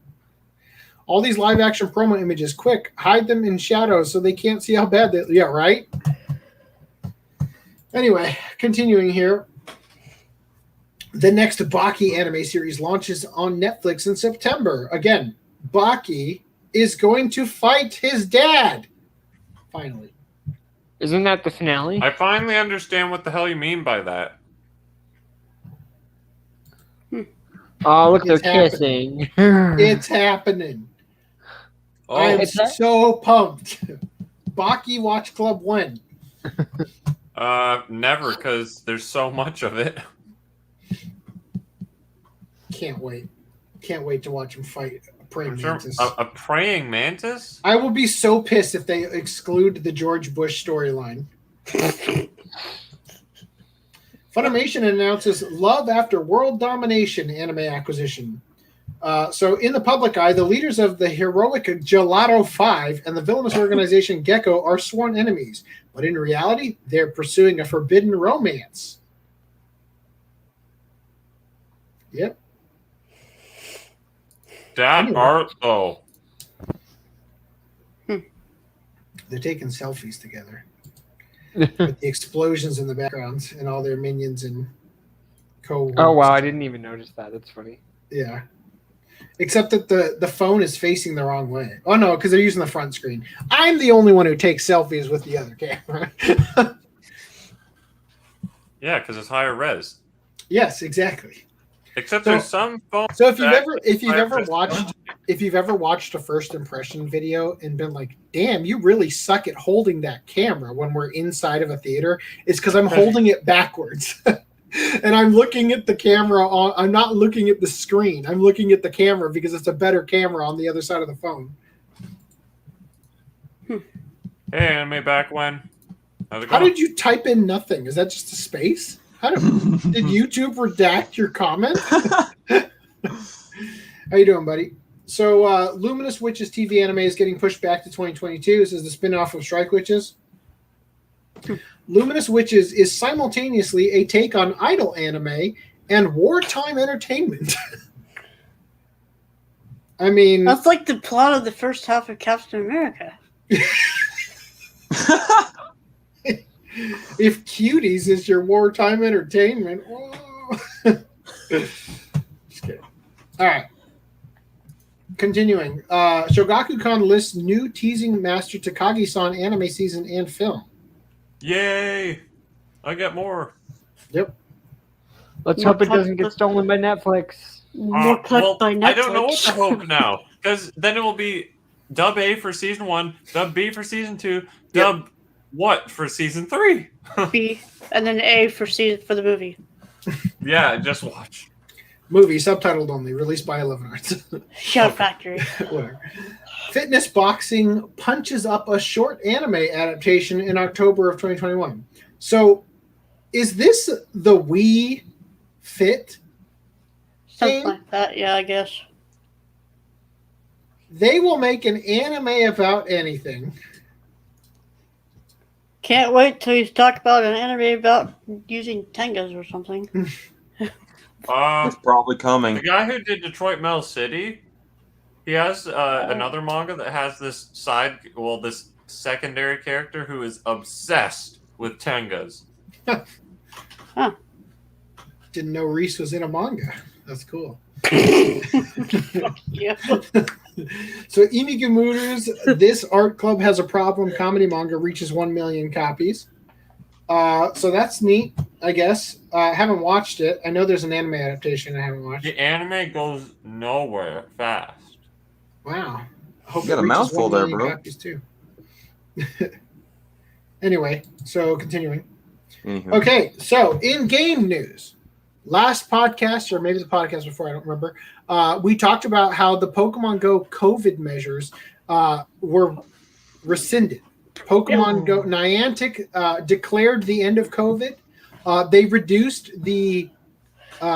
Speaker 1: All these live-action promo images, quick, hide them in shadows so they can't see how bad they... Yeah, right? Anyway, continuing here. The next Baki anime series launches on Netflix in September. Again, Baki is going to fight his dad. Finally.
Speaker 2: Isn't that the finale?
Speaker 4: I finally understand what the hell you mean by that.
Speaker 2: Oh, look, they're kissing.
Speaker 1: It's happening.
Speaker 4: Oh,
Speaker 1: I'm so pumped. Baki Watch Club when?
Speaker 4: Never, because there's so much of it.
Speaker 1: Can't wait. Can't wait to watch him fight a praying mantis.
Speaker 4: A praying mantis?
Speaker 1: I will be so pissed if they exclude the George Bush storyline. Funimation announces Love After World Domination anime acquisition. So in the public eye, the leaders of the heroic Gelato 5 and the villainous organization Gecko are sworn enemies. But in reality, they're pursuing a forbidden romance. Yep.
Speaker 4: That art, though.
Speaker 1: They're taking selfies together. With the explosions in the background and all their minions and co-workers.
Speaker 2: Oh, wow. I didn't even notice that. That's funny.
Speaker 1: Yeah. Except that the phone is facing the wrong way. Oh, no, because they're using the front screen. I'm the only one who takes selfies with the other camera.
Speaker 4: Yeah, because it's higher res.
Speaker 1: Yes, exactly.
Speaker 4: Except there's some phones.
Speaker 1: So if you've ever watched a first impression video and been like, "Damn, you really suck at holding that camera," when we're inside of a theater, it's because I'm holding it backwards. And I'm looking at the camera I'm not looking at the screen. I'm looking at the camera because it's a better camera on the other side of the phone.
Speaker 4: Hey, anime back when? How's it
Speaker 1: How
Speaker 4: going?
Speaker 1: did you type in nothing? Is that just a space? Did YouTube redact your comment? How you doing, buddy? So Luminous Witches TV anime is getting pushed back to 2022. This is the spin-off of Strike Witches. Luminous Witches is simultaneously a take on idol anime and wartime entertainment. I mean...
Speaker 5: That's like the plot of the first half of Captain America.
Speaker 1: If Cuties is your wartime entertainment... Just kidding. All right. Continuing. Shogakukan lists new Teasing Master Takagi-san anime season and film.
Speaker 4: Yay! I get more.
Speaker 1: Yep.
Speaker 2: Let's hope it doesn't get stolen by Netflix.
Speaker 5: More cut by Netflix.
Speaker 4: I don't know what to hope now, because then it will be dub A for season 1, dub B for season 2, dub what for season 3?
Speaker 5: B, and then A for the movie.
Speaker 4: Yeah, just watch.
Speaker 1: Movie, subtitled only, released by 11 Arts.
Speaker 5: Shout Factory.
Speaker 1: Whatever. Fitness Boxing punches up a short anime adaptation in October of 2021. So, is this the Wii Fit
Speaker 5: Something
Speaker 1: thing?
Speaker 5: like that, yeah, I guess.
Speaker 1: They will make an anime about anything.
Speaker 5: Can't wait till you talk about an anime about using Tengas or something.
Speaker 3: It's probably coming.
Speaker 4: The guy who did Detroit Mel City, he has another manga that has this this secondary character who is obsessed with Tengas.
Speaker 5: Huh.
Speaker 1: Didn't know Reese was in a manga. That's cool.
Speaker 5: Yeah.
Speaker 1: So Inigimura's This Art Club Has a Problem comedy manga reaches 1 million copies. So that's neat, I guess. I haven't watched it. I know there's an anime adaptation I haven't watched.
Speaker 4: The anime goes nowhere fast.
Speaker 1: Wow. I hope
Speaker 3: You got
Speaker 1: it
Speaker 3: a
Speaker 1: reaches
Speaker 3: mouthful
Speaker 1: 1
Speaker 3: there,
Speaker 1: million
Speaker 3: bro.
Speaker 1: copies too. Anyway, so continuing.
Speaker 3: Mhm.
Speaker 1: Okay, so in-game news. Last podcast, or maybe the podcast before, I don't remember, we talked about how the Pokemon Go COVID measures were rescinded. Pokemon Go Niantic declared the end of COVID. They reduced the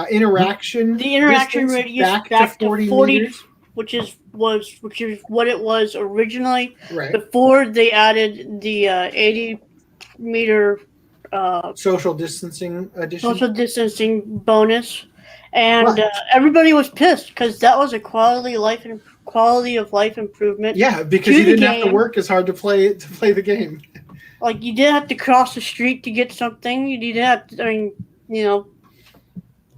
Speaker 1: interaction distance
Speaker 5: radius back to 40 meters, which is what it was originally.
Speaker 1: Right.
Speaker 5: Before they added the 80-meter
Speaker 1: social distancing addition.
Speaker 5: social distancing bonus, and
Speaker 1: Right.
Speaker 5: Everybody was pissed because that was a quality of life improvement.
Speaker 1: Yeah, because
Speaker 5: to
Speaker 1: you
Speaker 5: the
Speaker 1: didn't have to
Speaker 5: game.
Speaker 1: work as hard to play the game.
Speaker 5: Like, you didn't have to cross the street to get something. You didn't have to,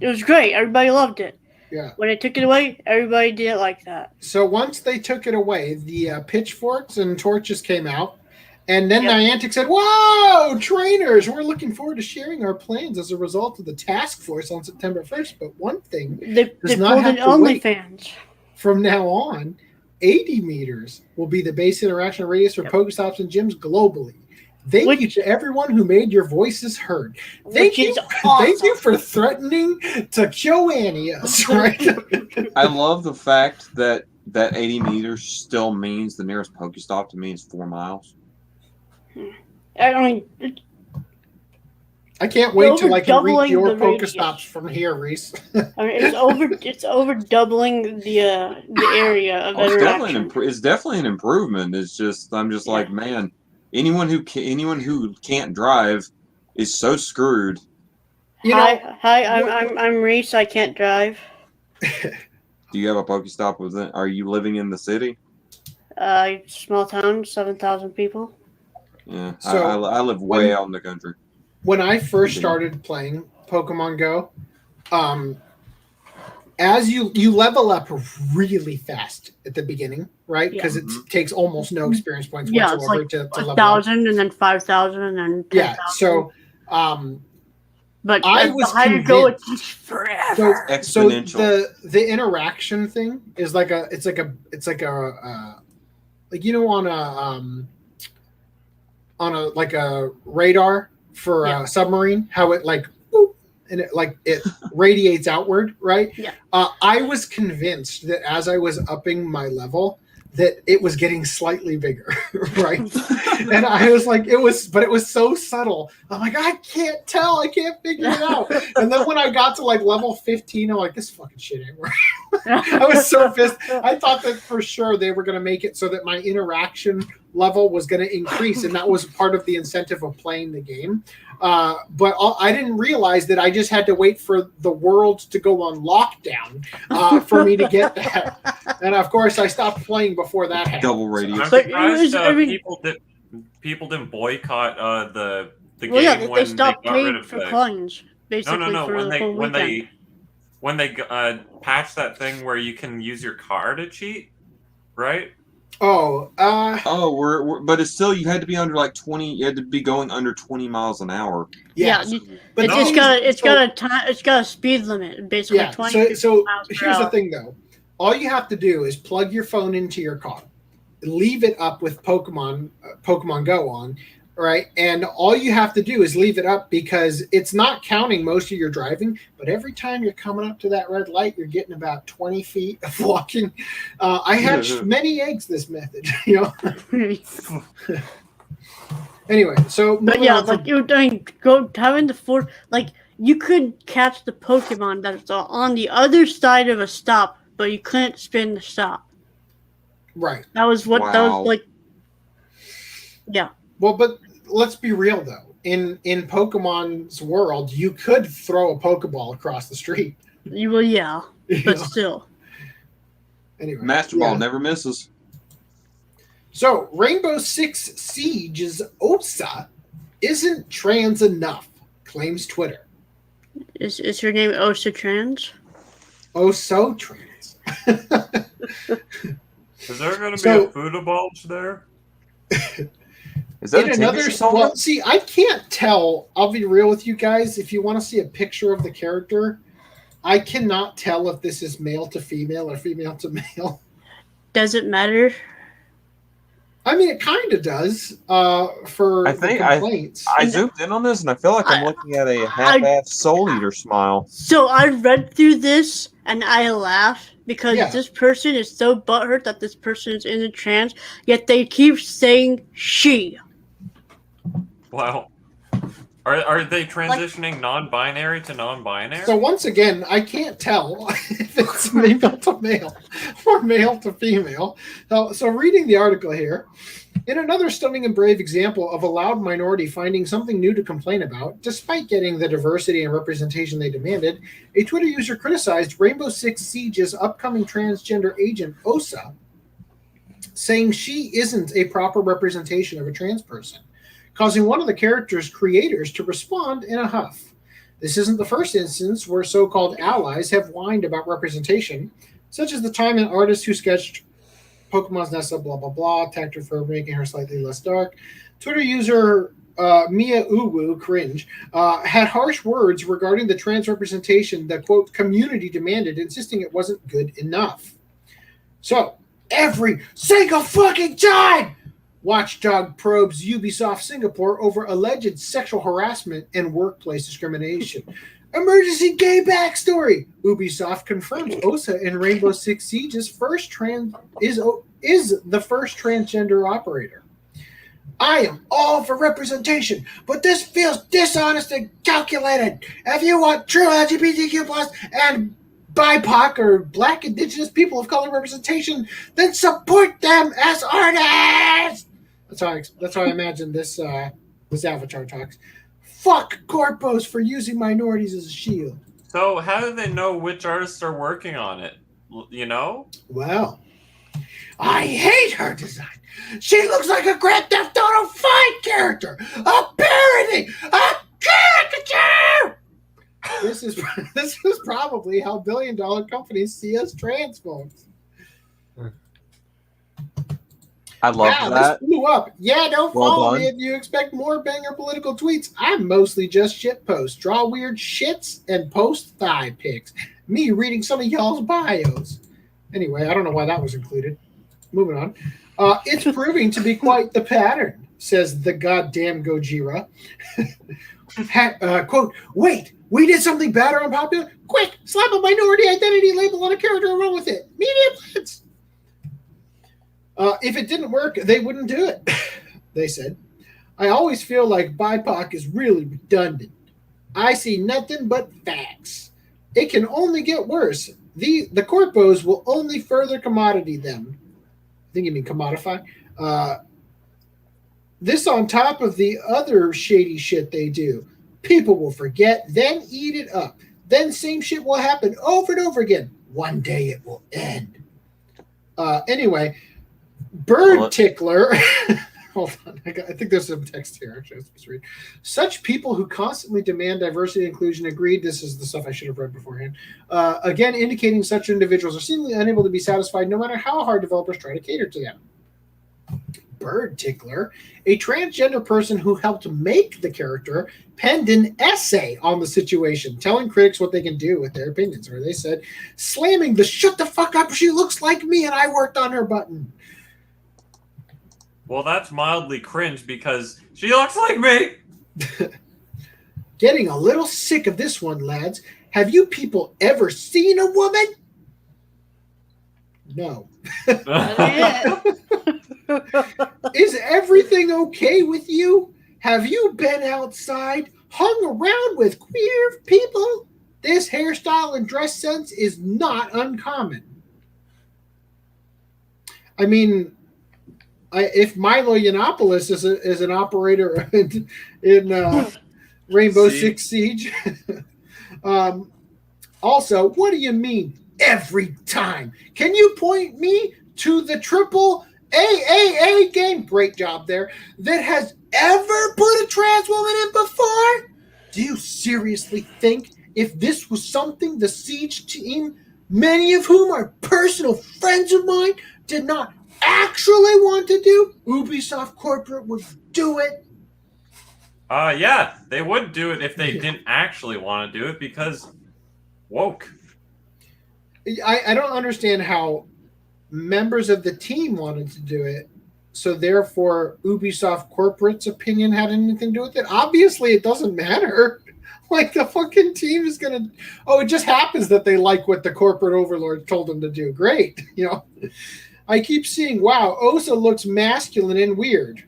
Speaker 5: it was great. Everybody loved it.
Speaker 1: Yeah.
Speaker 5: When they took it away, everybody didn't like that.
Speaker 1: So once they took it away, the pitchforks and torches came out, and then
Speaker 5: Yep.
Speaker 1: Niantic said, "Whoa, trainers! We're looking forward to sharing our plans as a result of the task force on September 1st. But one thing,
Speaker 5: They
Speaker 1: Does not
Speaker 5: pulled
Speaker 1: have
Speaker 5: in
Speaker 1: to wait.
Speaker 5: OnlyFans.
Speaker 1: from now on, 80 meters will be the base interaction radius for Pokestops and gyms globally. Thank you to everyone who made your voices heard. Thank
Speaker 5: Which
Speaker 1: you,
Speaker 5: is awesome.
Speaker 1: thank you for threatening to kill us." Right?
Speaker 3: I love the fact that 80 meters still means the nearest Pokestop to me is 4 miles.
Speaker 5: I mean,
Speaker 1: I can't wait till I can reach
Speaker 5: doubling
Speaker 1: your
Speaker 5: the radius.
Speaker 1: Pokestops from here, Reese.
Speaker 5: I mean, it's over doubling the area of interaction.
Speaker 3: It's definitely an improvement. It's just I'm just like, man, anyone who can't drive is so screwed.
Speaker 5: Hi, I'm Reese. I can't drive.
Speaker 3: Do you have a Pokestop within? Are you living in the city?
Speaker 5: Small town, 7,000 people.
Speaker 3: Yeah,
Speaker 1: So
Speaker 3: I live way out in the country.
Speaker 1: When I first started playing Pokemon Go, as you level up really fast at the beginning, right? Because it takes almost no experience points whatsoever
Speaker 5: it's like
Speaker 1: to level up.
Speaker 5: 1,000 and then 5,000 and then 10,000.
Speaker 1: So
Speaker 5: but
Speaker 1: I was
Speaker 5: how you go, it takes forever.
Speaker 1: So the interaction thing is like a like, you know, on a like a radar for a submarine, how it like whoop, and it radiates outward, right?
Speaker 5: Yeah.
Speaker 1: I was convinced that as I was upping my level, that it was getting slightly bigger, right? And I was like, it was so subtle. I'm like, I can't tell, I can't figure it out. And then when I got to like level 15, I'm like, this fucking shit ain't working. I was so pissed. I thought that for sure they were going to make it so that my interaction level was going to increase, and that was part of the incentive of playing the game. But I didn't realize that I just had to wait for the world to go on lockdown for me to get that. And of course, I stopped playing before that happened.
Speaker 3: Double radius.
Speaker 4: I'm surprised people didn't boycott the game
Speaker 5: they
Speaker 4: when
Speaker 5: stopped
Speaker 4: they got rid
Speaker 5: paying
Speaker 4: of
Speaker 5: for
Speaker 4: the
Speaker 5: coins. Basically,
Speaker 4: no.
Speaker 5: for the whole weekend.
Speaker 4: When they patched that thing where you can use your car to cheat, right?
Speaker 3: But it's still, you had to be under like 20. You had to be going under 20 miles an hour.
Speaker 5: Yeah, but it's got a speed limit, basically.
Speaker 1: Yeah.
Speaker 5: 20
Speaker 1: So
Speaker 5: miles per
Speaker 1: here's
Speaker 5: hour.
Speaker 1: the thing, though. All you have to do is plug your phone into your car, leave it up with Pokemon Go on, right? And all you have to do is leave it up, because it's not counting most of your driving, but every time you're coming up to that red light, you're getting about 20 feet of walking. I hatched many eggs this method, you know. Anyway, so
Speaker 5: but yeah, like having the four, like you could catch the Pokemon that's on the other side of a stop, but you couldn't spin the stop.
Speaker 1: Right.
Speaker 5: That was that was like. Yeah.
Speaker 1: Well, but let's be real though. In Pokemon's world, you could throw a Pokeball across the street.
Speaker 5: But still.
Speaker 1: Anyway,
Speaker 3: Master Ball never misses.
Speaker 1: So, Rainbow Six Siege's OSA isn't trans enough, claims Twitter.
Speaker 5: Is your name OSA trans?
Speaker 1: Oh, so trans.
Speaker 4: Is there going to be a food bulge there?
Speaker 3: Is that
Speaker 1: see, I can't tell. I'll be real with you guys. If you want to see a picture of the character, I cannot tell if this is male to female or female to male.
Speaker 5: Does it matter?
Speaker 1: I mean, it kind of does. For complaints.
Speaker 3: I zoomed in on this, and I feel like I'm looking at a half-assed Soul Eater smile.
Speaker 5: So I read through this, and I laughed because this person is so butthurt that this person is in a trans, yet they keep saying she.
Speaker 4: Wow. Are they transitioning non-binary to non-binary?
Speaker 1: So once again, I can't tell if it's male to male or male to female. So reading the article here, in another stunning and brave example of a loud minority finding something new to complain about, despite getting the diversity and representation they demanded, a Twitter user criticized Rainbow Six Siege's upcoming transgender agent, OSA, saying she isn't a proper representation of a trans person, causing one of the character's creators to respond in a huff. This isn't the first instance where so-called allies have whined about representation, such as the time an artist who sketched Pokemon's Nessa, blah, blah, blah, attacked her for making her slightly less dark. Twitter user Mia Uwu, cringe, had harsh words regarding the trans representation the, quote, community demanded, insisting it wasn't good enough. So, every single fucking time, Watchdog probes Ubisoft Singapore over alleged sexual harassment and workplace discrimination. Emergency gay backstory. Ubisoft confirms OSA in Rainbow Six Siege's is the first transgender operator. I am all for representation, but this feels dishonest and calculated. If you want true LGBTQ plus and BIPOC or Black, Indigenous, people of color representation, then support them as artists. That's how I imagine this Avatar talks. Fuck corpos for using minorities as a shield.
Speaker 4: So how do they know which artists are working on it? You know?
Speaker 1: Well, I hate her design. She looks like a Grand Theft Auto 5 character, a parody, a caricature. This is probably how billion-dollar companies see us trans folks.
Speaker 3: I love that.
Speaker 1: This blew up. Yeah, don't
Speaker 3: Well
Speaker 1: follow
Speaker 3: done.
Speaker 1: me if you expect more banger political tweets. I'm mostly just shit posts, draw weird shits, and post thigh pics. Me reading some of y'all's bios. Anyway, I don't know why that was included. Moving on. It's proving to be quite the pattern, says the goddamn Gojira. Quote, wait, we did something bad or unpopular? Quick, slap a minority identity label on a character and run with it. Media blitz. If it didn't work, they wouldn't do it, they said. I always feel like BIPOC is really redundant. I see nothing but facts. It can only get worse. The corpos will only further commodity them. I think you mean commodify. This on top of the other shady shit they do. People will forget, then eat it up. Then same shit will happen over and over again. One day it will end. Anyway, Bird Tickler. Hold on. I think there's some text here. Actually, I was supposed to read. Such people who constantly demand diversity and inclusion agreed. This is the stuff I should have read beforehand. Again, indicating such individuals are seemingly unable to be satisfied no matter how hard developers try to cater to them. Bird Tickler, a transgender person who helped make the character, penned an essay on the situation, telling critics what they can do with their opinions. Or they said, slamming the shut the fuck up, she looks like me and I worked on her button.
Speaker 4: Well, that's mildly cringe because she looks like me.
Speaker 1: Getting a little sick of this one, lads. Have you people ever seen a woman? No. Is everything okay with you? Have you been outside, hung around with queer people? This hairstyle and dress sense is not uncommon. I mean, if Milo Yiannopoulos is an operator in Rainbow Six Siege. Also, what do you mean every time? Can you point me to the triple AAA game, great job there, that has ever put a trans woman in before? Do you seriously think if this was something the Siege team, many of whom are personal friends of mine, did not actually want to do, Ubisoft corporate would do it?
Speaker 4: Yeah, they would do it if they didn't actually want to do it because woke.
Speaker 1: I don't understand how members of the team wanted to do it, so therefore Ubisoft corporate's opinion had anything to do with it. Obviously, it doesn't matter. Like, the fucking team is gonna. Oh, it just happens that they like what the corporate overlord told them to do. Great, you know. I keep seeing, wow, Osa looks masculine and weird.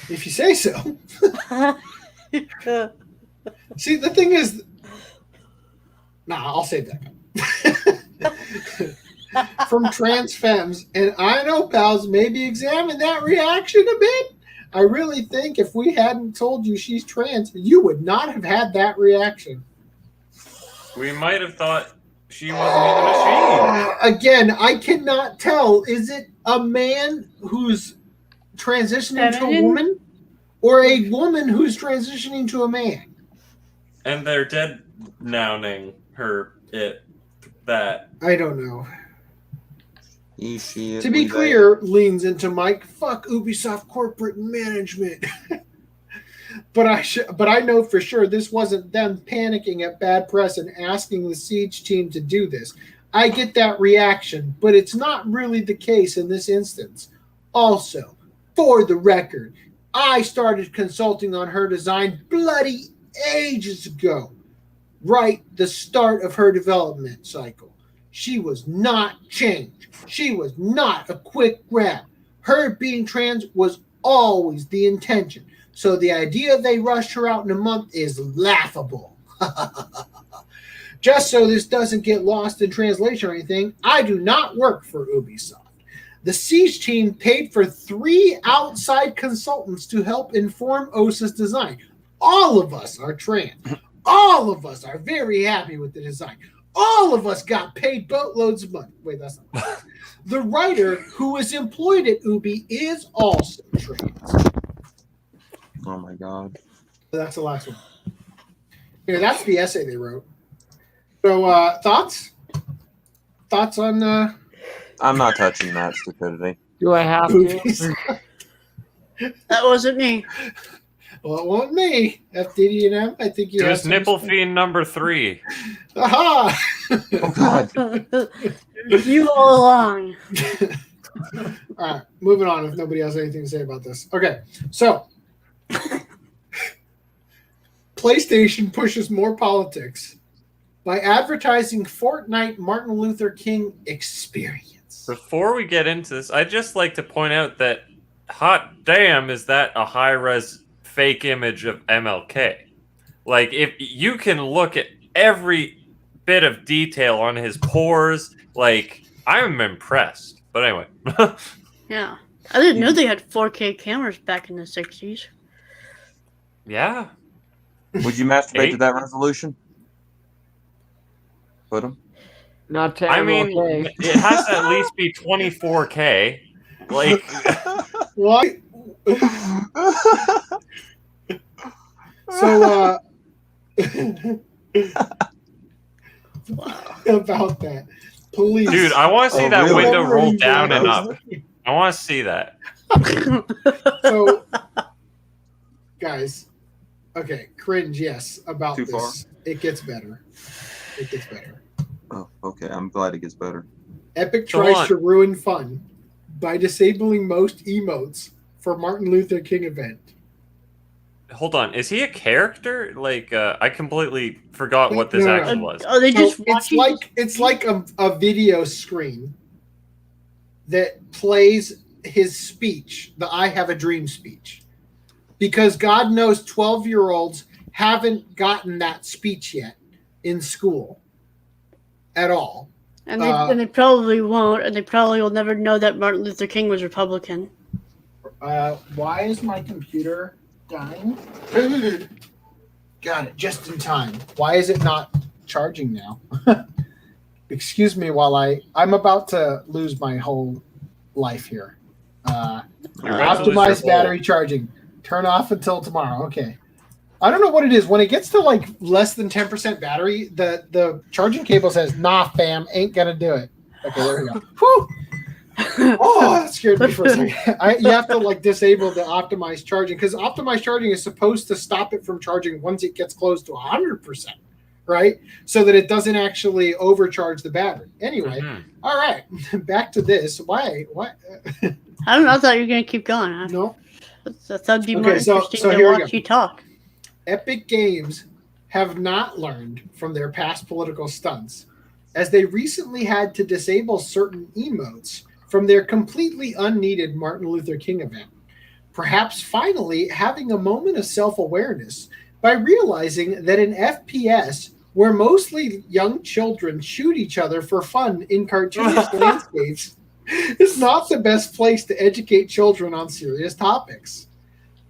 Speaker 1: If you say so. See, the thing is, I'll save that. From trans femmes, and I know, pals, maybe examine that reaction a bit. I really think if we hadn't told you she's trans, you would not have had that reaction.
Speaker 4: We might have thought she wasn't even a she.
Speaker 1: Again, I cannot tell. Is it a man who's transitioning to a woman, or a woman who's transitioning to a man?
Speaker 4: And they're dead nouning her that.
Speaker 1: I don't know.
Speaker 3: To
Speaker 1: be clear, leans into Mike. Fuck Ubisoft corporate management. But I know for sure this wasn't them panicking at bad press and asking the Siege team to do this. I get that reaction, but it's not really the case in this instance. Also, for the record, I started consulting on her design bloody ages ago. Right, the start of her development cycle. She was not change. She was not a quick grab. Her being trans was always the intention. So the idea they rushed her out in a month is laughable. Just so this doesn't get lost in translation or anything, I do not work for Ubisoft. The Siege team paid for 3 outside consultants to help inform OSA's design. All of us are trans. All of us are very happy with the design. All of us got paid boatloads of money. Wait, that's not right. The writer who is employed at Ubi is also trans.
Speaker 3: Oh my god.
Speaker 1: That's the last one. Yeah, that's the essay they wrote. So, thoughts? Thoughts on
Speaker 3: I'm not touching that stupidity.
Speaker 2: Do I have
Speaker 1: movies?
Speaker 5: That wasn't me.
Speaker 1: Well, it wasn't me. FDDNM, I think you
Speaker 4: It was Nipple Fiend number 3.
Speaker 1: Aha!
Speaker 3: Oh god.
Speaker 5: You all along.
Speaker 1: All right, moving on if nobody has anything to say about this. Okay, so PlayStation pushes more politics by advertising Fortnite Martin Luther King experience.
Speaker 4: Before we get into this, I'd just like to point out that hot damn is that a high-res fake image of MLK. Like, if you can look at every bit of detail on his pores, like, I'm impressed. But anyway.
Speaker 5: Yeah. I didn't know they had 4K cameras back in the 60s.
Speaker 4: Yeah.
Speaker 3: Would you masturbate to that resolution? Put him.
Speaker 2: Not to
Speaker 4: I mean,
Speaker 2: MLK.
Speaker 4: it has to at least be 24K. Like,
Speaker 1: What? So, about that. Police.
Speaker 4: dude, I want to see that
Speaker 3: really?
Speaker 4: window roll down and up. I want to see that.
Speaker 1: So, guys, okay, cringe, yes, about
Speaker 3: Too
Speaker 1: this.
Speaker 3: far?
Speaker 1: It gets better. It gets better.
Speaker 3: Oh, okay. I'm glad it gets better.
Speaker 1: Epic
Speaker 4: Go
Speaker 1: tries
Speaker 4: on.
Speaker 1: to ruin fun by disabling most emotes for Martin Luther King event.
Speaker 4: Hold on, is he a character? Like, I completely forgot what this
Speaker 1: No.
Speaker 4: actually was.
Speaker 5: Are they just
Speaker 1: So
Speaker 5: watching?
Speaker 1: it's like a video screen that plays his speech, the I Have a Dream speech. Because God knows 12-year-olds haven't gotten that speech yet in school at all.
Speaker 5: And they probably won't, and they probably will never know that Martin Luther King was Republican.
Speaker 1: Why is my computer dying? Got it, just in time. Why is it not charging now? Excuse me while I'm about to lose my whole life here.
Speaker 4: You're about to lose
Speaker 1: Optimize
Speaker 4: your
Speaker 1: battery charging. Turn off until tomorrow. Okay. I don't know what it is. When it gets to like less than 10% battery, the charging cable says, nah, fam, ain't gonna do it. Okay, there we go. Whew. Oh, that scared me for a second. You have to like disable the optimized charging because optimized charging is supposed to stop it from charging once it gets close to 100%, right? So that it doesn't actually overcharge the battery. Anyway, all right, back to this. Why? What?
Speaker 5: I don't know. I thought you were going to keep going. Huh?
Speaker 1: No.
Speaker 5: That'd be more interesting
Speaker 1: so
Speaker 5: than
Speaker 1: here we
Speaker 5: watch
Speaker 1: go.
Speaker 5: you talk.
Speaker 1: Epic Games have not learned from their past political stunts, as they recently had to disable certain emotes from their completely unneeded Martin Luther King event. Perhaps finally having a moment of self-awareness by realizing that an FPS where mostly young children shoot each other for fun in cartoonish landscapes is not the best place to educate children on serious topics.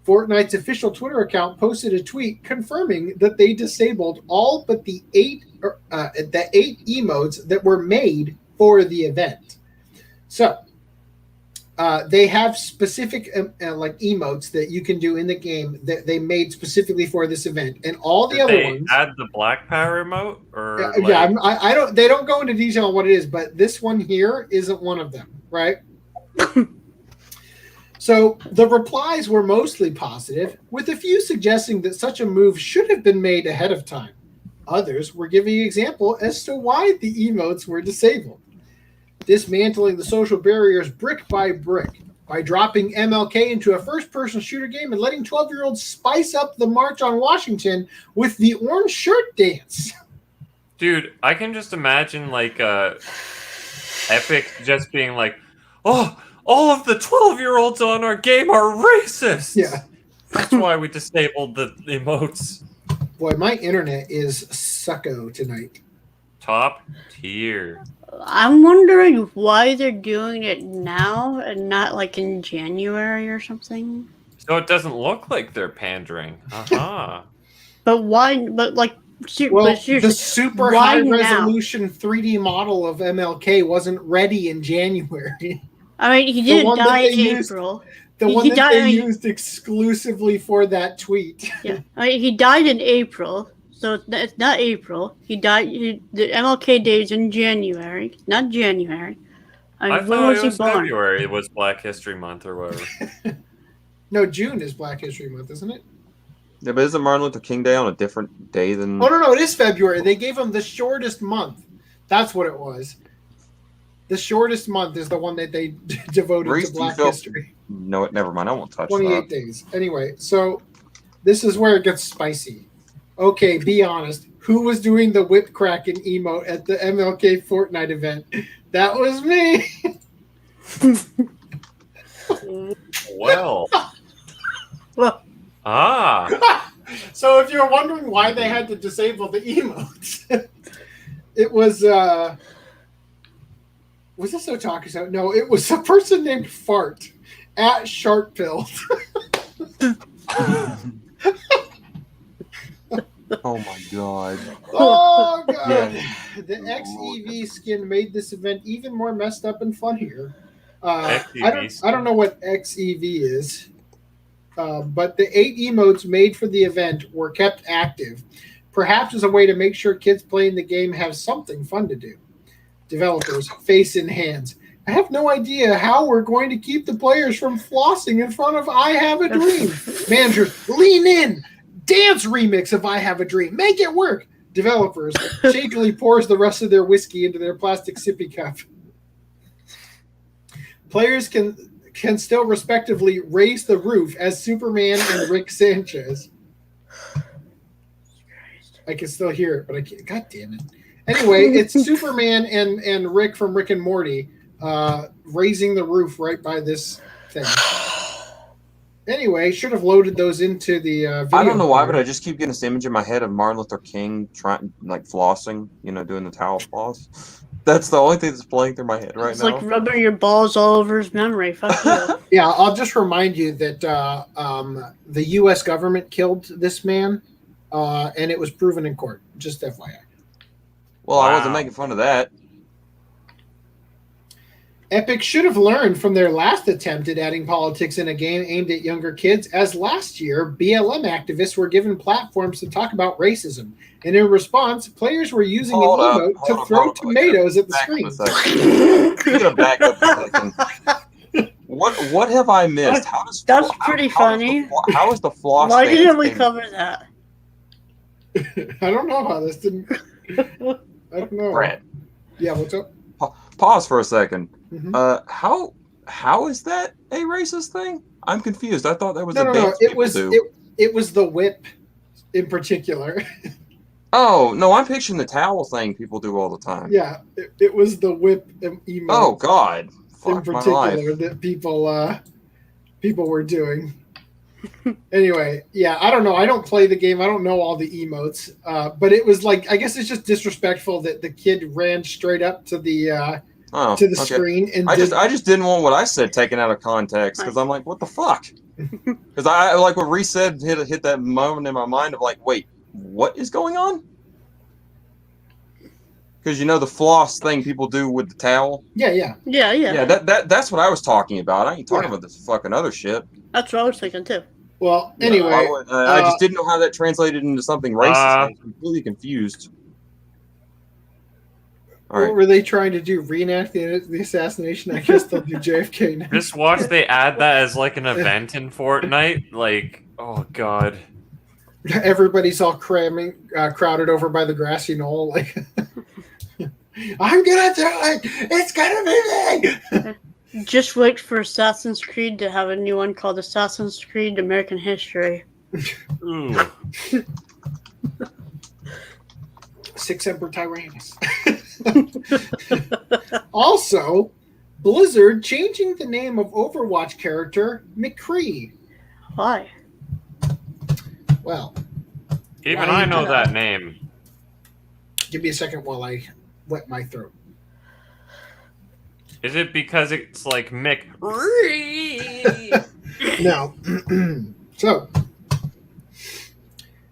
Speaker 1: Fortnite's official Twitter account posted a tweet confirming that they disabled all but the eight emotes that were made for the event. So they have specific like emotes that you can do in the game that they made specifically for this event, and all the other ones.
Speaker 4: Add the Black Power emote, or
Speaker 1: I don't. They don't go into detail on what it is, but this one here isn't one of them, right? So the replies were mostly positive, with a few suggesting that such a move should have been made ahead of time. Others were giving example as to why the emotes were disabled. Dismantling the social barriers brick by brick by dropping MLK into a first-person shooter game and letting 12-year-olds spice up the March on Washington with the orange shirt dance.
Speaker 4: Dude, I can just imagine like Epic just being like, "Oh, all of the 12-year-olds on our game are racist."
Speaker 1: Yeah.
Speaker 4: That's why we disabled the emotes.
Speaker 1: Boy, my internet is sucko tonight.
Speaker 4: Top tier.
Speaker 5: I'm wondering why they're doing it now and not like in January or something.
Speaker 4: So it doesn't look like they're pandering.
Speaker 5: But why? But like,
Speaker 1: Well,
Speaker 5: but seriously,
Speaker 1: the super
Speaker 5: why
Speaker 1: high
Speaker 5: now?
Speaker 1: resolution 3D model of MLK wasn't ready in January.
Speaker 5: I mean, he didn't die in April.
Speaker 1: The one that they used exclusively for that tweet.
Speaker 5: Yeah, I mean, he died in April, so it's not April. He died. The MLK Day is in January, not January.
Speaker 4: I
Speaker 5: when
Speaker 4: thought
Speaker 5: was
Speaker 4: it
Speaker 5: he
Speaker 4: was
Speaker 5: born?
Speaker 4: February. It was Black History Month or whatever.
Speaker 1: No, June is Black History Month, isn't it?
Speaker 3: Yeah, but isn't Martin Luther King Day on a different day than...
Speaker 1: Oh, no, it is February. They gave him the shortest month. That's what it was. The shortest month is the one that they devoted
Speaker 3: Reese,
Speaker 1: to Black
Speaker 3: you feel-
Speaker 1: History.
Speaker 3: No, never mind. I won't touch
Speaker 1: 28
Speaker 3: that.
Speaker 1: days. Anyway, so this is where it gets spicy. Okay, be honest. Who was doing the whip cracking emote at the MLK Fortnite event? That was me.
Speaker 4: Well.
Speaker 5: Well,
Speaker 1: So if you're wondering why they had to disable the emotes, it was this Otaku Zone? No, it was a person named Fart at Sharkpill.
Speaker 3: Oh my god.
Speaker 1: Oh god.
Speaker 3: Yeah.
Speaker 1: The XEV skin made this event even more messed up and funnier. I don't know what XEV is. But the 8 emotes made for the event were kept active, perhaps as a way to make sure kids playing the game have something fun to do. Developers, face in hands. I have no idea how we're going to keep the players from flossing in front of I Have a Dream. Manager, lean in. Dance remix of I Have a Dream. Make it work. Developers, shakily pours the rest of their whiskey into their plastic sippy cup. Players can still respectively raise the roof as Superman and Rick Sanchez. I can still hear it, but I can't. God damn it. Anyway, it's Superman and Rick from Rick and Morty raising the roof right by this thing. Anyway, should have loaded those into the video.
Speaker 3: I don't know why, but I just keep getting this image in my head of Martin Luther King trying, like, flossing, doing the towel floss. That's the only thing that's playing through my head right now.
Speaker 5: It's like rubbing your balls all over his memory. Fuck you.
Speaker 1: Yeah, I'll just remind you that the U.S. government killed this man, and it was proven in court. Just FYI.
Speaker 3: Well, I wasn't making fun of that.
Speaker 1: Epic should have learned from their last attempt at adding politics in a game aimed at younger kids, as last year, BLM activists were given platforms to talk about racism. And in response, players were using an emote to throw tomatoes at the screen.
Speaker 3: You gotta back up a second. What have I missed?
Speaker 5: That's pretty funny.
Speaker 3: How is the floss?
Speaker 5: Why didn't we cover that?
Speaker 1: I don't know how this didn't. I don't know.
Speaker 3: Brad.
Speaker 1: Yeah, what's up?
Speaker 3: Pause for a second.
Speaker 1: Mm-hmm.
Speaker 3: How is that a racist thing? I'm confused. I thought that was
Speaker 1: no. It was the whip in particular.
Speaker 3: Oh no, I'm picturing the towel thing people do all the time.
Speaker 1: Yeah, it was the whip emote.
Speaker 3: Oh God,
Speaker 1: in particular that people were doing. Anyway, yeah, I don't know. I don't play the game. I don't know all the emotes. But it was like, I guess it's just disrespectful that the kid ran straight up to the screen and
Speaker 3: I just didn't want what I said taken out of context because I'm like, what the fuck? Because I like what Reese said hit that moment in my mind of like, wait, what is going on? Because the floss thing people do with the towel.
Speaker 1: Yeah.
Speaker 3: That's what I was talking about. I ain't talking about this fucking other shit.
Speaker 5: That's what I was thinking too.
Speaker 1: Well, anyway,
Speaker 3: I just didn't know how that translated into something racist. I was completely confused. All right.
Speaker 1: What were they trying to do? Reenact the assassination? I guess they'll do JFK now.
Speaker 4: Just watch they add that as like an event in Fortnite. Like, oh god.
Speaker 1: Everybody's all crowded over by the grassy knoll. Like, I'm gonna do it. It's gonna be me.
Speaker 5: Just wait for Assassin's Creed to have a new one called Assassin's Creed American History.
Speaker 4: Ooh.
Speaker 1: Six Emperor Tyrannus. Also, Blizzard changing the name of Overwatch character McCree.
Speaker 5: Why?
Speaker 1: Well,
Speaker 4: even I know that name.
Speaker 1: Give me a second while I wet my throat.
Speaker 4: Is it because it's like Mick?
Speaker 1: No. So,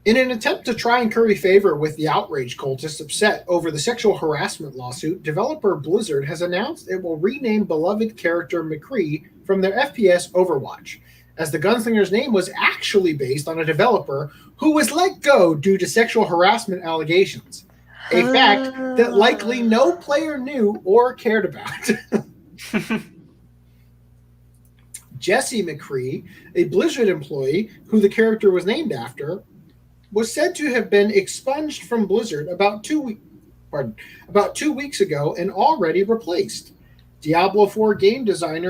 Speaker 1: in an attempt to try and curry favor with the outrage cultists upset over the sexual harassment lawsuit, developer Blizzard has announced it will rename beloved character McCree from their FPS Overwatch, as the gunslinger's name was actually based on a developer who was let go due to sexual harassment allegations, a fact that likely no player knew or cared about. Jesse McCree, a Blizzard employee who the character was named after, was said to have been expunged from Blizzard about 2 weeks ago and already replaced. Diablo 4 game director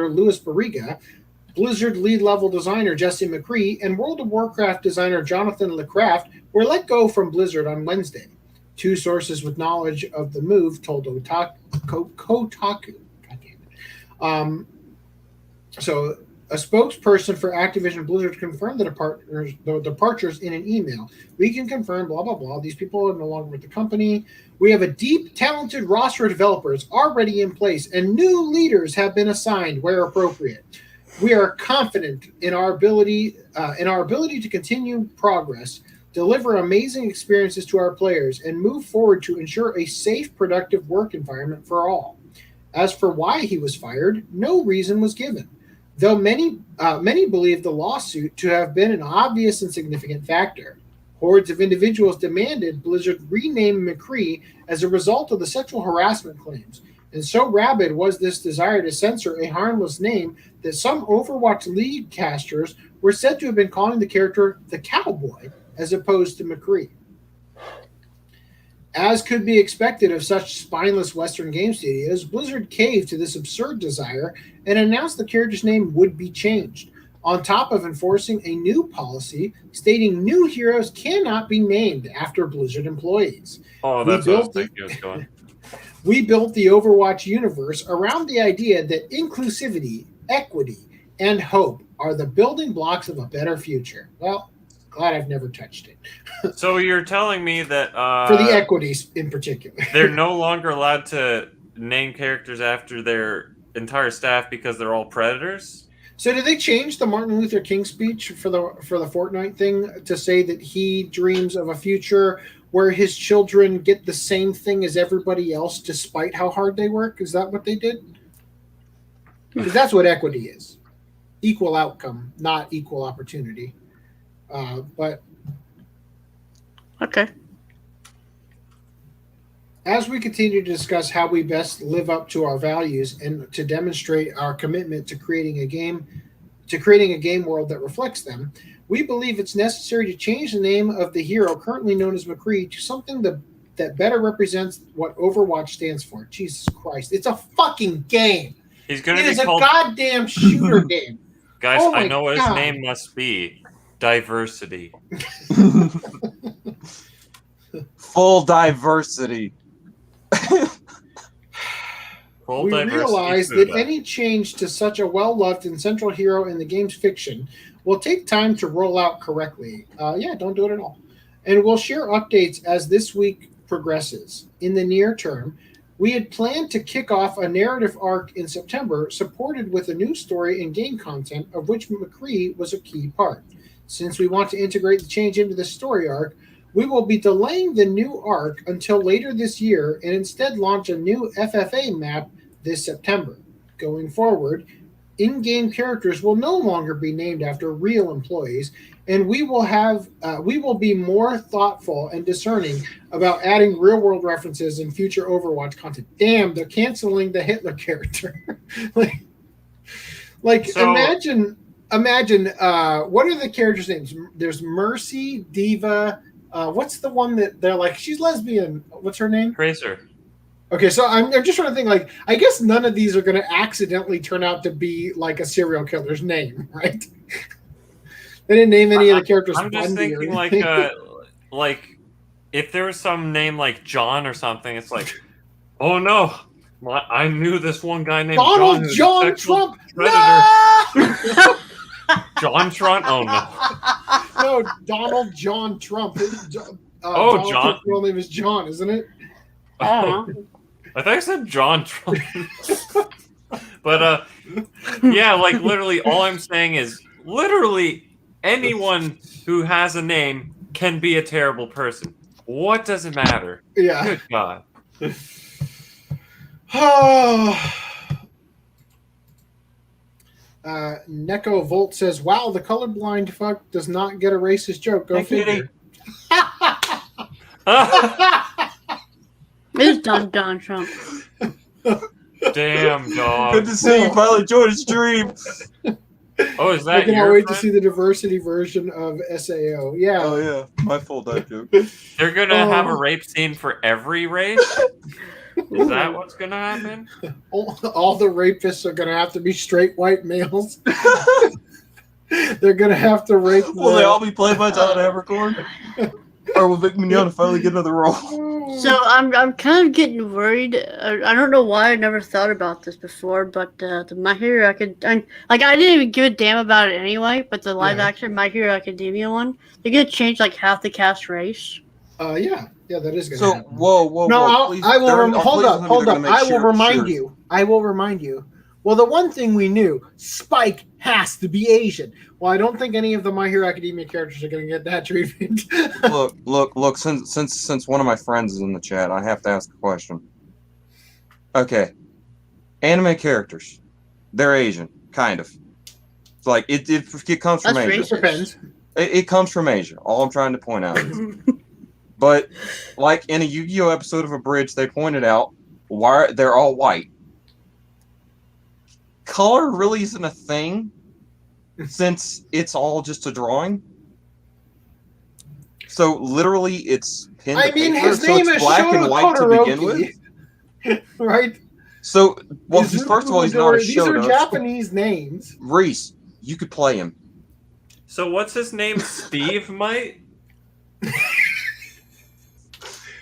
Speaker 1: Louis Barriga, Blizzard lead level designer Jesse McCree, and World of Warcraft designer Jonathan LeCraft were let go from Blizzard on Wednesday. Two sources with knowledge of the move told Kotaku. So a spokesperson for Activision Blizzard confirmed the departures in an email. We can confirm, blah, blah, blah. These people are no longer with the company. We have a deep, talented roster of developers already in place, and new leaders have been assigned where appropriate. We are confident in our ability to continue progress, deliver amazing experiences to our players, and move forward to ensure a safe, productive work environment for all. As for why he was fired, no reason was given, though many believe the lawsuit to have been an obvious and significant factor. Hordes of individuals demanded Blizzard rename McCree as a result of the sexual harassment claims, and so rabid was this desire to censor a harmless name that some Overwatch League casters were said to have been calling the character the Cowboy as opposed to McCree. As could be expected of such spineless Western game studios, Blizzard caved to this absurd desire and announced the character's name would be changed, on top of enforcing a new policy stating new heroes cannot be named after Blizzard employees.
Speaker 4: Oh, that's what I was thinking it was going.
Speaker 1: We built the Overwatch universe around the idea that inclusivity, equity, and hope are the building blocks of a better future. Well, glad I've never touched it.
Speaker 4: So you're telling me that
Speaker 1: for the equities in particular,
Speaker 4: they're no longer allowed to name characters after their entire staff because they're all predators?
Speaker 1: So did they change the Martin Luther King speech for the Fortnite thing to say that he dreams of a future where his children get the same thing as everybody else despite how hard they work? Is that what they did? Because that's what equity is. Equal outcome, not equal opportunity. But
Speaker 5: okay.
Speaker 1: As we continue to discuss how we best live up to our values and to demonstrate our commitment to creating a game world that reflects them, we believe it's necessary to change the name of the hero currently known as McCree to something that better represents what Overwatch stands for. Jesus Christ. It's a fucking game.
Speaker 4: It is
Speaker 1: a goddamn shooter game.
Speaker 4: Guys, oh I know what his name must be. Diversity.
Speaker 3: Full diversity.
Speaker 1: We realize that any change to such a well-loved and central hero in the game's fiction will take time to roll out correctly. Don't do it at all. And we'll share updates as this week progresses. In the near term, we had planned to kick off a narrative arc in September, supported with a new story and game content, of which McCree was a key part. Since we want to integrate the change into the story arc, we will be delaying the new arc until later this year and instead launch a new FFA map this September. Going forward, in-game characters will no longer be named after real employees, and we will be more thoughtful and discerning about adding real-world references in future Overwatch content. Damn, they're canceling the Hitler character. Imagine. What are the characters' names? There's Mercy, Diva. What's the one that they're like? She's lesbian. What's her name?
Speaker 4: Tracer.
Speaker 1: Okay, so I'm just trying to think. I guess none of these are going to accidentally turn out to be like a serial killer's name, right? They didn't name any of the characters.
Speaker 4: I'm just thinking if there was some name like John or something, it's like, oh no, I knew this one guy named
Speaker 1: Donald
Speaker 4: John
Speaker 1: Trump.
Speaker 4: Predator.
Speaker 1: No!
Speaker 4: John Trump? Oh no.
Speaker 1: No, Donald John Trump.
Speaker 4: Donald John.
Speaker 1: Trump's real name is John, isn't it?
Speaker 4: Oh, I thought I said John Trump. But yeah, like literally, all I'm saying is literally anyone who has a name can be a terrible person. What does it matter?
Speaker 1: Yeah.
Speaker 4: Good God.
Speaker 1: Neko Volt says, "Wow, the colorblind fuck does not get a racist joke. Go figure."
Speaker 5: It's Donald Trump.
Speaker 4: Damn, dog.
Speaker 3: Good to see you finally joined the stream.
Speaker 4: Oh, is
Speaker 1: I
Speaker 4: that
Speaker 1: cannot
Speaker 4: your
Speaker 1: wait
Speaker 4: friend?
Speaker 1: to see the diversity version of SAO. Yeah.
Speaker 3: Oh yeah, my full dad joke.
Speaker 4: They're gonna have a rape scene for every race? Is that what's gonna happen?
Speaker 1: All the rapists are going to have to be straight white males. They're going to have to rape.
Speaker 3: Will they all be played by Todd Abercorn? Or will Vic Mignogna finally get another role?
Speaker 5: So I'm kind of getting worried. I don't know why I never thought about this before, but the My Hero I didn't even give a damn about it anyway. But the live action My Hero Academia one, they're gonna change like half the cast race.
Speaker 1: Yeah, that is going to
Speaker 3: So
Speaker 1: happen.
Speaker 3: whoa!
Speaker 1: No,
Speaker 3: please,
Speaker 1: I will. Hold up.
Speaker 3: they're gonna
Speaker 1: I
Speaker 3: make
Speaker 1: will remind
Speaker 3: sure.
Speaker 1: you. I will remind you. Well, the one thing we knew, Spike has to be Asian. Well, I don't think any of the My Hero Academia characters are going to get that treatment.
Speaker 3: Look. Since one of my friends is in the chat, I have to ask a question. Okay, anime characters, they're Asian, kind of. It's like it comes from
Speaker 5: That's
Speaker 3: Asia.
Speaker 5: racist.
Speaker 1: Depends.
Speaker 3: It comes from Asia. All I'm trying to point out is. But like in a Yu-Gi-Oh episode of Abridged, they pointed out why they're all white. Color really isn't a thing since it's all just a drawing. So literally, it's pinned to paper,
Speaker 1: his
Speaker 3: so
Speaker 1: name
Speaker 3: it's
Speaker 1: is
Speaker 3: black
Speaker 1: Shota
Speaker 3: and white to begin with.
Speaker 1: Todoroki. Right?
Speaker 3: So, well, first of all, he's not a
Speaker 1: These are
Speaker 3: Shota.
Speaker 1: Japanese names.
Speaker 3: Reese, you could play him.
Speaker 4: So what's his name? Steve might?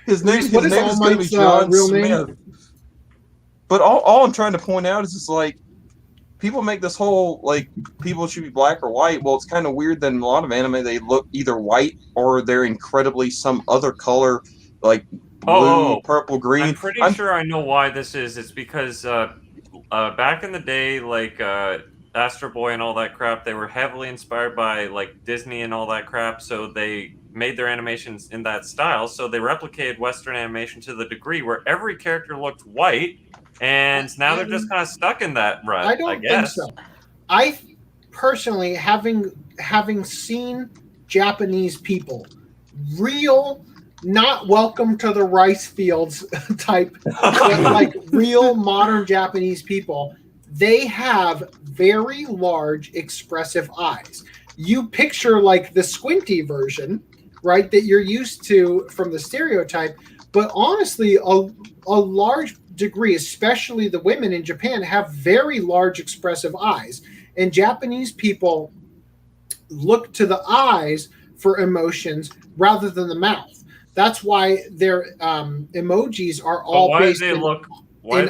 Speaker 3: His name
Speaker 1: What
Speaker 3: is
Speaker 1: is
Speaker 3: going to be
Speaker 1: All
Speaker 3: John
Speaker 1: Might's real
Speaker 3: Smith.
Speaker 1: name?
Speaker 3: But all I'm trying to point out is just like people make this whole like people should be black or white. Well, it's kind of weird that in a lot of anime they look either white or they're incredibly some other color, like blue, purple, green.
Speaker 4: I'm pretty sure I know why this is. It's because back in the day, like Astro Boy and all that crap, they were heavily inspired by like Disney and all that crap. So they made their animations in that style. So they replicated Western animation to the degree where every character looked white. And now they're just kind of stuck in that rut.
Speaker 1: I don't think so. I personally, having seen Japanese people, real, not welcome to the rice fields type, but like real modern Japanese people, they have very large expressive eyes. You picture like the squinty version, right, that you're used to from the stereotype, but honestly, a large degree, especially the women in Japan, have very large expressive eyes, and Japanese people look to the eyes for emotions rather than the mouth. That's why their emojis are all based in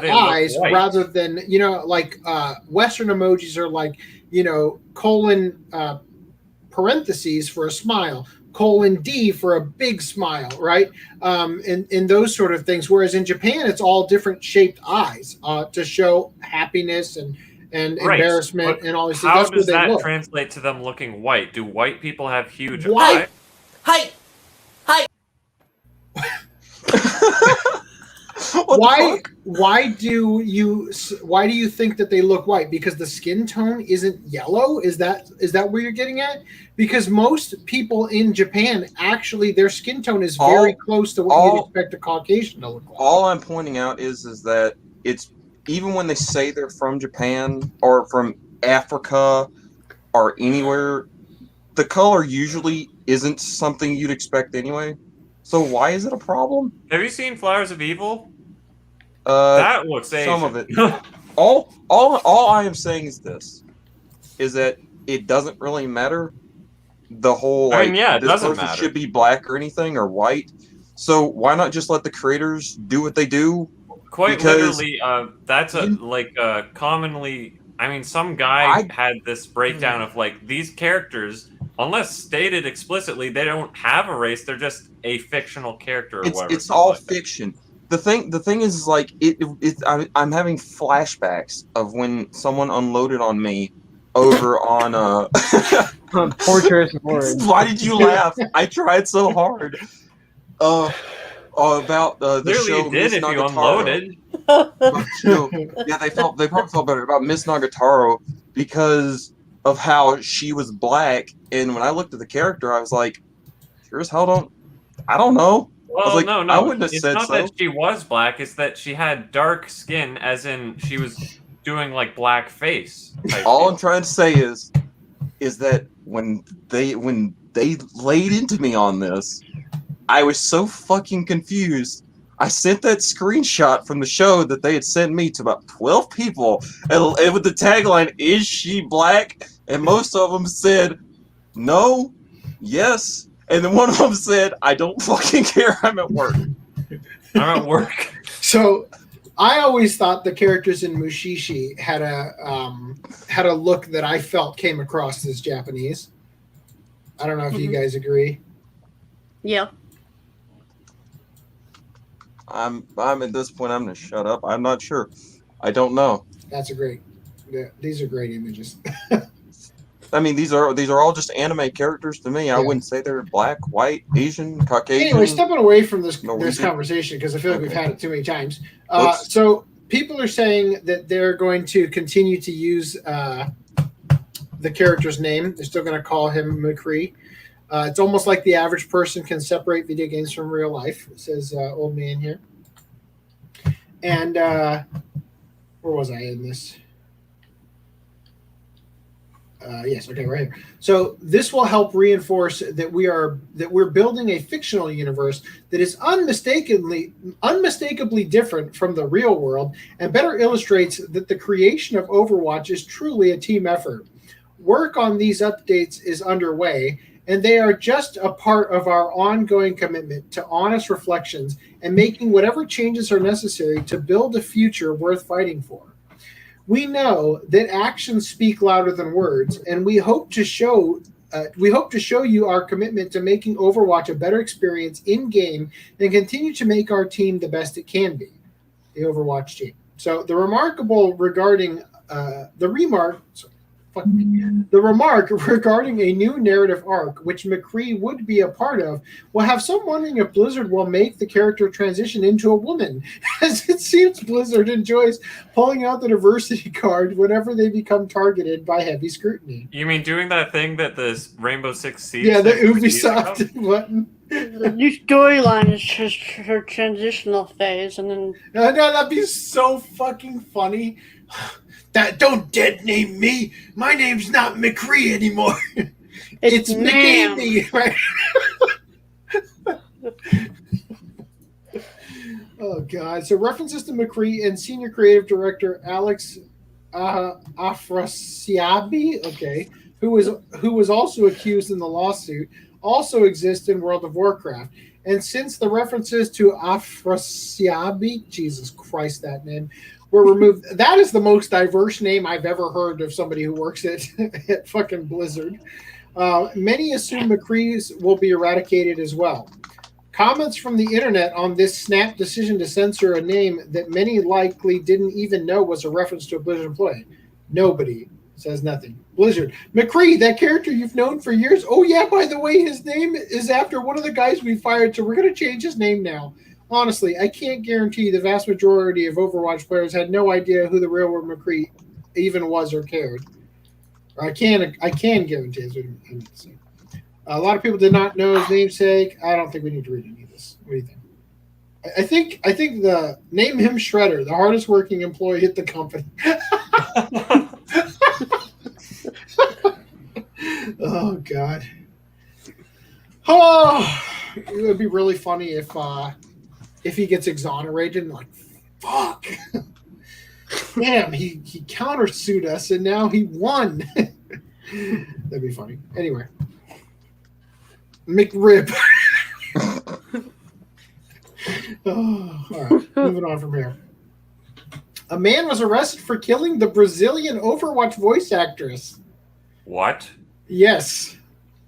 Speaker 1: eyes rather than, like Western emojis are like, colon parentheses for a smile, :D for a big smile, right? And those sort of things. Whereas in Japan, it's all different shaped eyes to show happiness and embarrassment and all these things.
Speaker 4: How
Speaker 1: That's
Speaker 4: does
Speaker 1: where they
Speaker 4: that
Speaker 1: look.
Speaker 4: translate to them looking white? Do white people have huge
Speaker 1: White.
Speaker 4: eyes?
Speaker 7: Hi.
Speaker 1: Why do you think that they look white? Because the skin tone isn't yellow? Is that where you're getting at? Because most people in Japan, actually, their skin tone is very close to what you'd expect a Caucasian to look like.
Speaker 3: All I'm pointing out is that it's even when they say they're from Japan or from Africa or anywhere, the color usually isn't something you'd expect anyway. So why is it a problem?
Speaker 4: Have you seen Flowers of Evil?
Speaker 3: That
Speaker 4: looks Asian.
Speaker 3: some of it. all I am saying is this: is that it doesn't really matter. The whole
Speaker 4: it
Speaker 3: this
Speaker 4: doesn't
Speaker 3: person
Speaker 4: matter.
Speaker 3: should be black or anything or white. So why not just let the creators do what they do?
Speaker 4: Quite literally, that's commonly. I mean, some guy had this breakdown of like these characters, unless stated explicitly, they don't have a race. They're just a fictional character or whatever.
Speaker 3: It's all fiction. The thing is like I'm having flashbacks of when someone unloaded on me over on
Speaker 2: Fortress Words.
Speaker 3: Why did you laugh? I tried so hard. About the
Speaker 4: Clearly
Speaker 3: show
Speaker 4: you did
Speaker 3: Miss
Speaker 4: if you
Speaker 3: Nagatoro.
Speaker 4: unloaded.
Speaker 3: Yeah, they probably felt better about Miss Nagatoro because of how she was black. And when I looked at the character, I was like, sure as hell I don't know.
Speaker 4: Well,
Speaker 3: I was like,
Speaker 4: no,
Speaker 3: I wouldn't have
Speaker 4: it's
Speaker 3: said
Speaker 4: not
Speaker 3: so.
Speaker 4: that she was black. It's that she had dark skin, as in she was doing like black face.
Speaker 3: All I'm trying to say is that when they laid into me on this, I was so fucking confused. I sent that screenshot from the show that they had sent me to about 12 people, and with the tagline, "Is she black?" And most of them said, "No, yes." And then one of them said, "I don't fucking care. I'm at work."
Speaker 4: I'm at work.
Speaker 1: So, I always thought the characters in Mushishi had a look that I felt came across as Japanese. I don't know if you guys agree.
Speaker 5: Yeah.
Speaker 3: I'm at this point. I'm gonna shut up. I'm not sure. I don't know.
Speaker 1: That's these are great images.
Speaker 3: I mean, these are all just anime characters to me. Yeah. I wouldn't say they're black, white, Asian, Caucasian.
Speaker 1: Anyway, stepping away from this conversation because I feel like we've had it too many times. So people are saying that they're going to continue to use the character's name. They're still going to call him McCree. It's almost like the average person can separate video games from real life, says old man here. And where was I in this? Yes, okay, right here. So this will help reinforce that we're building a fictional universe that is unmistakably different from the real world and better illustrates that the creation of Overwatch is truly a team effort. Work on these updates is underway, and they are just a part of our ongoing commitment to honest reflections and making whatever changes are necessary to build a future worth fighting for. We know that actions speak louder than words, and we hope to show you our commitment to making Overwatch a better experience in game and continue to make our team the best it can be, the Overwatch team. So the remark regarding a new narrative arc, which McCree would be a part of, will have some wondering if Blizzard will make the character transition into a woman, as it seems Blizzard enjoys pulling out the diversity card whenever they become targeted by heavy scrutiny.
Speaker 4: You mean doing that thing that the Rainbow Six Siege?
Speaker 1: Yeah, the Ubisoft button.
Speaker 5: The new storyline is just her transitional phase, and then
Speaker 1: No, that'd be so fucking funny. That don't dead name me. My name's not McCree anymore. It's McAmy, right? Oh God! So references to McCree and senior creative director Alex Afrasiabi, okay, who was also accused in the lawsuit, also exist in World of Warcraft. And since the references to Afrasiabi, Jesus Christ, that name, were removed, that is the most diverse name I've ever heard of somebody who works at fucking Blizzard. Many assume McCree's will be eradicated as well. Comments from the internet on this snap decision to censor a name that many likely didn't even know was a reference to a Blizzard employee. Nobody says nothing. Blizzard. McCree, that character you've known for years. Oh yeah, by the way, his name is after one of the guys we fired, so we're going to change his name now. Honestly, I can't guarantee the vast majority of Overwatch players had no idea who the real world McCree even was or cared. Or I can guarantee is what I mean to say. A lot of people did not know his namesake. I don't think we need to read any of this. What do you think? I think the name him Shredder, the hardest working employee at the company. Oh God. Oh, it would be really funny if he gets exonerated and like, fuck. Damn, he countersued us and now he won. That'd be funny. Anyway. McRib. All right, moving on from here. A man was arrested for killing the Brazilian Overwatch voice actress.
Speaker 4: What?
Speaker 1: Yes.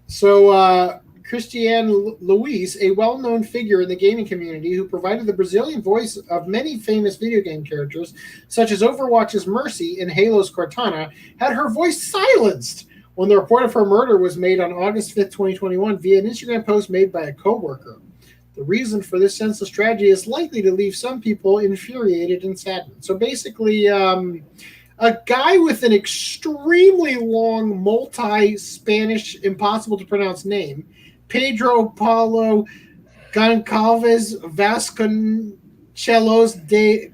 Speaker 1: So, Cristiane Luis, a well-known figure in the gaming community who provided the Brazilian voice of many famous video game characters, such as Overwatch's Mercy and Halo's Cortana, had her voice silenced when the report of her murder was made on August 5th, 2021, via an Instagram post made by a coworker. The reason for this senseless tragedy is likely to leave some people infuriated and saddened. So basically, a guy with an extremely long, multi-Spanish, impossible to pronounce name, Pedro Paulo Goncalves Vasconcelos de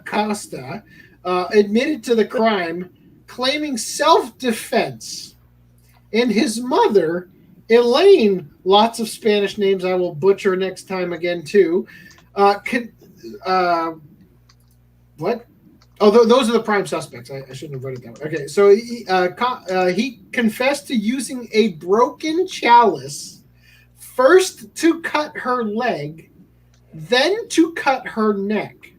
Speaker 1: Costa, admitted to the crime, claiming self-defense. And his mother, Elaine, lots of Spanish names I will butcher next time again too. What? Oh, those are the prime suspects. I shouldn't have read it that way. Okay, so he confessed to using a broken chalice first to cut her leg, then to cut her neck.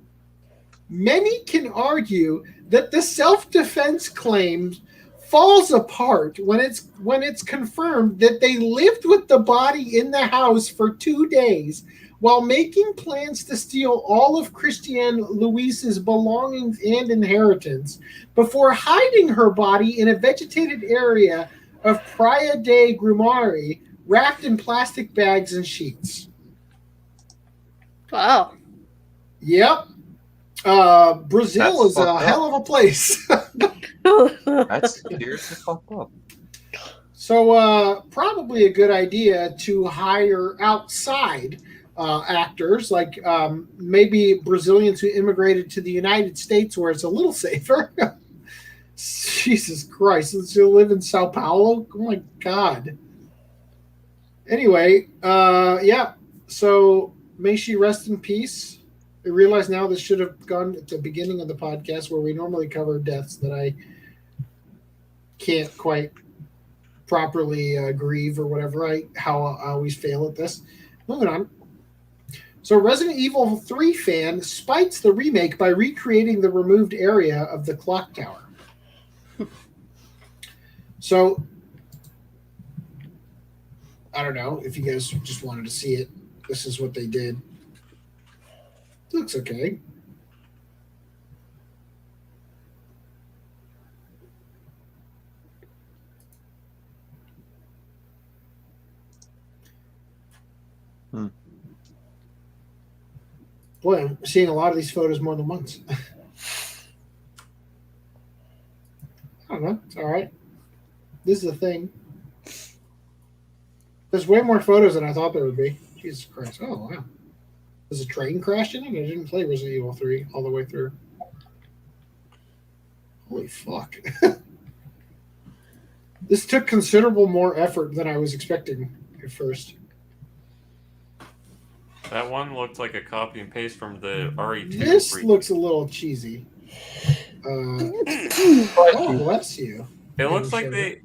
Speaker 1: Many can argue that the self-defense claims falls apart when it's confirmed that they lived with the body in the house for 2 days while making plans to steal all of Cristiane Luis's belongings and inheritance before hiding her body in a vegetated area of Praia de Grumari, wrapped in plastic bags and sheets.
Speaker 5: Wow.
Speaker 1: Yep. Brazil is a hell of a place.
Speaker 3: That's seriously fucked up.
Speaker 1: So probably a good idea to hire outside actors, like maybe Brazilians who immigrated to the United States where it's a little safer. Jesus Christ, let's live in Sao Paulo? Oh my God. Anyway, yeah, so may she rest in peace. I realize now this should have gone at the beginning of the podcast where we normally cover deaths that I can't quite properly grieve or whatever. How I always fail at this. Moving on. So Resident Evil 3 fan spites the remake by recreating the removed area of the clock tower. So, I don't know if you guys just wanted to see it. This is what they did. It looks okay. Boy, I'm seeing a lot of these photos more than once. I don't know. It's all right. This is the thing. There's way more photos than I thought there would be. Jesus Christ. Oh, wow. There's a train crash in it? I didn't play Resident Evil 3 all the way through. Holy fuck. This took considerable more effort than I was expecting at first.
Speaker 4: That one looked like a copy and paste from the RE2.
Speaker 1: This looks a little cheesy. Oh, bless you.
Speaker 4: It looks like they...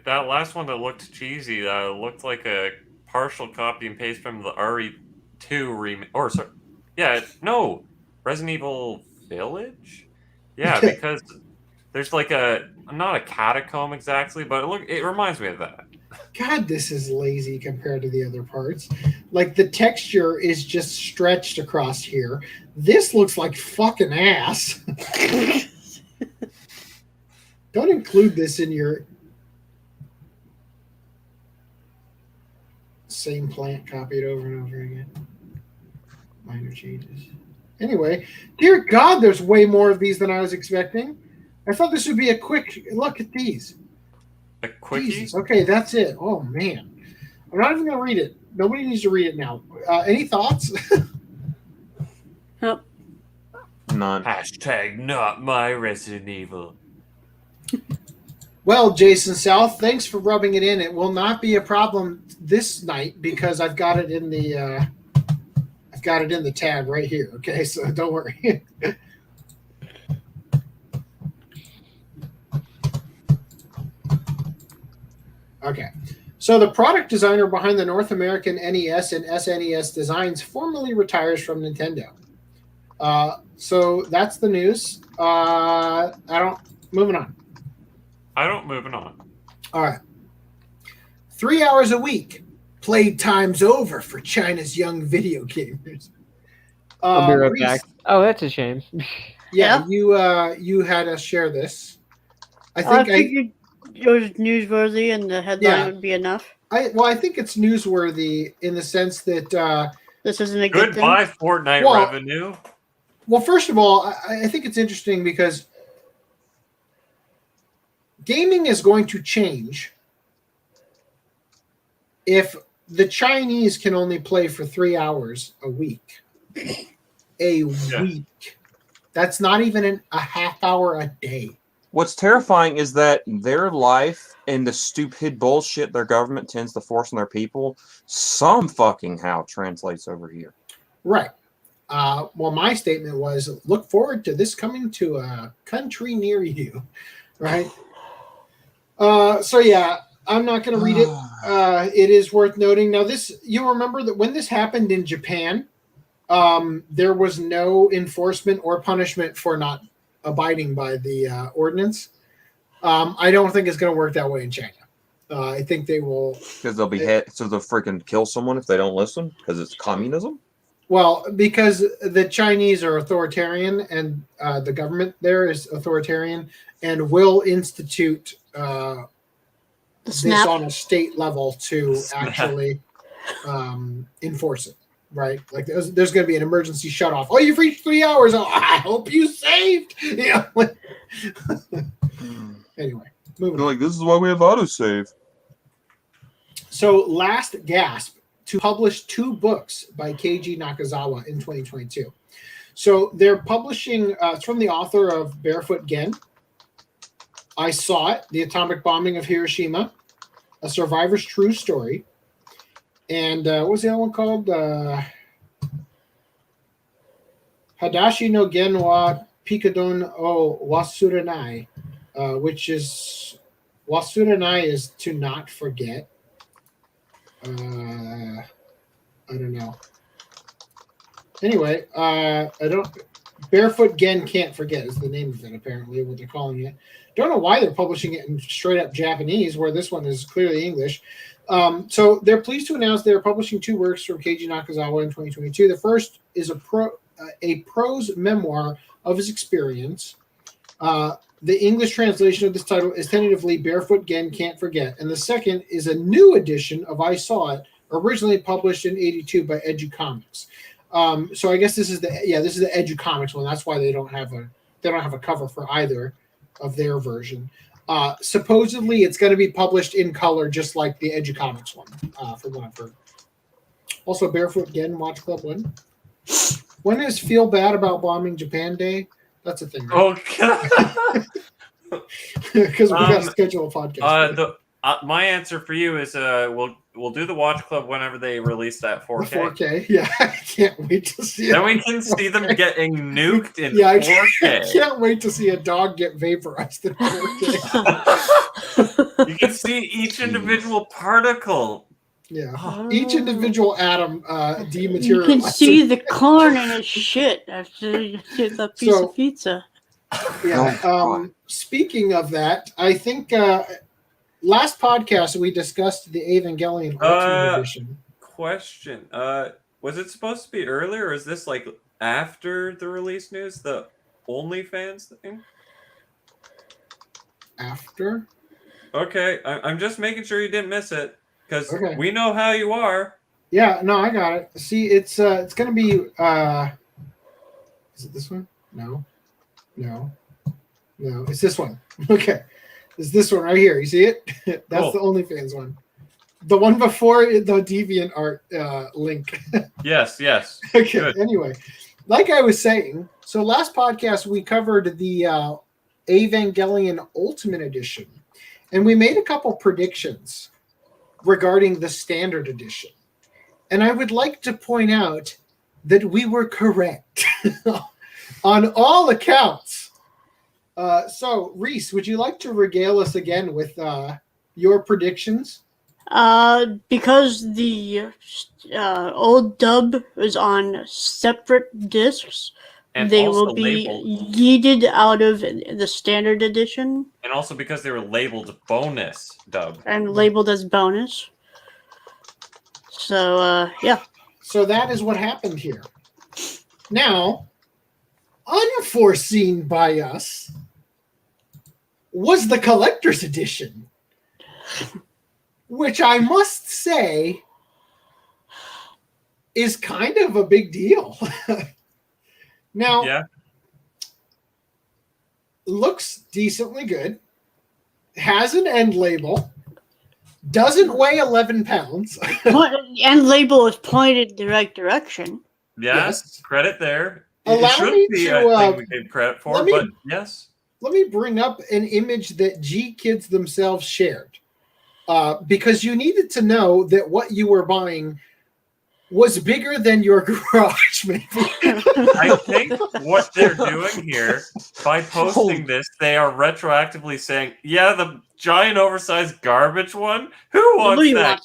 Speaker 4: That last one that looked cheesy, looked like a partial copy and paste from the RE2 remake. Or, sorry, yeah, no! Resident Evil Village? Yeah, because there's like not a catacomb exactly, but it reminds me of that.
Speaker 1: God, this is lazy compared to the other parts. Like, the texture is just stretched across here. This looks like fucking ass. Don't include this in your same plant copied over and over again. Minor changes. Anyway, dear God, there's way more of these than I was expecting. I thought this would be a quick look at these.
Speaker 4: A quickie?
Speaker 1: Jesus. Okay, that's it. Oh, man. I'm not even going to read it. Nobody needs to read it now. Any thoughts?
Speaker 5: Nope.
Speaker 3: None.
Speaker 4: Hashtag not my Resident Evil.
Speaker 1: Well, Jason South, thanks for rubbing it in. It will not be a problem this night because I've got it in the tab right here. Okay, so don't worry. Okay. So the product designer behind the North American NES and SNES designs formally retires from Nintendo. So that's the news. Moving on.
Speaker 4: Moving on.
Speaker 1: All right. 3 hours a week. Playtime's over for China's young video gamers.
Speaker 2: I'll be right back. Oh, that's a shame.
Speaker 1: Yeah, you had us share this.
Speaker 5: I figured it was newsworthy and the headline would be enough.
Speaker 1: I think it's newsworthy in the sense that
Speaker 5: this isn't a good thing.
Speaker 4: Goodbye, Fortnite revenue.
Speaker 1: Well, first of all, I think it's interesting because gaming is going to change if the Chinese can only play for 3 hours a week. Week. That's not even a half hour a day.
Speaker 3: What's terrifying is that their life and the stupid bullshit their government tends to force on their people some fucking how translates over here.
Speaker 1: Right. Well, my statement was, look forward to this coming to a country near you. Right? So, yeah, I'm not going to read it. It is worth noting. Now, you remember that when this happened in Japan, there was no enforcement or punishment for not abiding by the ordinance. I don't think it's going to work that way in China. I think they will,
Speaker 3: because they'll freaking kill someone if they don't listen because it's communism.
Speaker 1: Well, because the Chinese are authoritarian and the government there is authoritarian and will institute this on a state level to actually enforce it. Right, like there's going to be an emergency shut off. Oh, you've reached 3 hours. Oh, I hope you saved. Yeah. Anyway, moving on.
Speaker 3: Like, this is why we have autosave.
Speaker 1: So, last gasp to publish 2 books by Keiji Nakazawa in 2022. So they're publishing. It's from the author of Barefoot Gen. I Saw It: The Atomic Bombing of Hiroshima, A Survivor's True Story. And what was the other one called? Hadashi no Gen wa Pikadon o Wasuranai, which is Wasuranai is to not forget. I don't know. Anyway, Barefoot Gen Can't Forget is the name of it, apparently, what they're calling it. Don't know why they're publishing it in straight up Japanese, where this one is clearly English. So they're pleased to announce they're publishing 2 works from Keiji Nakazawa in 2022. The first is a prose memoir of his experience. The English translation of this title is tentatively Barefoot Gen Can't Forget. And the second is a new edition of I Saw It, originally published in 1982 by Educomics. So I guess this is the Educomics one. That's why they don't have a cover for either of their version. Supposedly, it's going to be published in color, just like the Educomics one, from what I've heard. Also, Barefoot Gen Watch Club when? When is Feel Bad About Bombing Japan Day? That's a thing. Right?
Speaker 4: Oh, God.
Speaker 1: Because we got to schedule a podcast.
Speaker 4: My answer for you is we'll do the Watch Club whenever they release that 4K.
Speaker 1: The 4K, yeah. I can't wait to see it.
Speaker 4: Then we can see them getting nuked in 4K.
Speaker 1: I can't wait to see a dog get vaporized in 4K.
Speaker 4: You can see each individual particle.
Speaker 1: Yeah, each individual atom dematerializes.
Speaker 5: You can see the corn in his shit after you get that piece of pizza.
Speaker 1: Yeah. Speaking of that, I think last podcast we discussed the Evangelion Ultimate Edition.
Speaker 4: Question: was it supposed to be earlier, or is this like after the release news? The OnlyFans thing?
Speaker 1: After.
Speaker 4: Okay, I'm just making sure you didn't miss it. Because we know how you are.
Speaker 1: Yeah, no, I got it. See, it's going to be... is it this one? No. It's this one. Okay. It's this one right here. You see it? That's the OnlyFans one. The one before the DeviantArt link.
Speaker 4: Yes.
Speaker 1: Okay,
Speaker 4: good.
Speaker 1: Anyway. Like I was saying, so last podcast we covered the Evangelion Ultimate Edition. And we made a couple predictions regarding the standard edition. And I would like to point out that we were correct on all accounts. So, Reese, would you like to regale us again with your predictions?
Speaker 5: Because the old dub is on separate discs,
Speaker 4: And
Speaker 5: they
Speaker 4: also
Speaker 5: will be
Speaker 4: labeled.
Speaker 5: yeeted out of the standard edition.
Speaker 4: And also because they were labeled bonus dub.
Speaker 5: And labeled as bonus. So, yeah.
Speaker 1: So that is what happened here. Now, unforeseen by us was the collector's edition, which I must say is kind of a big deal. Now,
Speaker 4: yeah,
Speaker 1: looks decently good, has an end label, doesn't weigh 11 pounds.
Speaker 5: End label is pointed the right direction.
Speaker 4: Yes. Credit there.
Speaker 1: Allow me to
Speaker 4: we gave credit for, but yes.
Speaker 1: Let me bring up an image that G Kids themselves shared, because you needed to know that what you were buying was bigger than your garage, maybe.
Speaker 4: I think what they're doing here, by posting this, they are retroactively saying, yeah, the giant oversized garbage one, who wants that?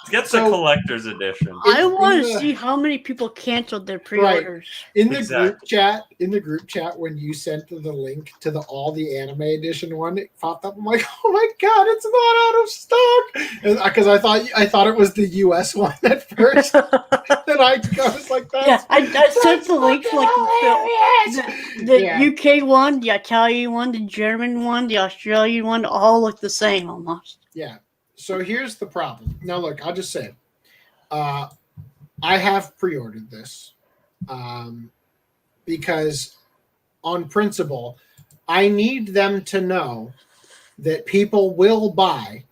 Speaker 4: Get the collector's edition.
Speaker 5: I want to see how many people canceled their pre-orders.
Speaker 1: Right. In the group chat, when you sent the link to all the anime edition one, it popped up. I'm like, oh my god, it's not out of stock. Because I thought it was the US one at first. Then I was like,
Speaker 5: yeah, I sent the links like the UK one, the Italian one, the German one, the Australian one, all look the same almost.
Speaker 1: Yeah. So here's the problem. Now, look, I'll just say, I have pre-ordered this because, on principle, I need them to know that people will buy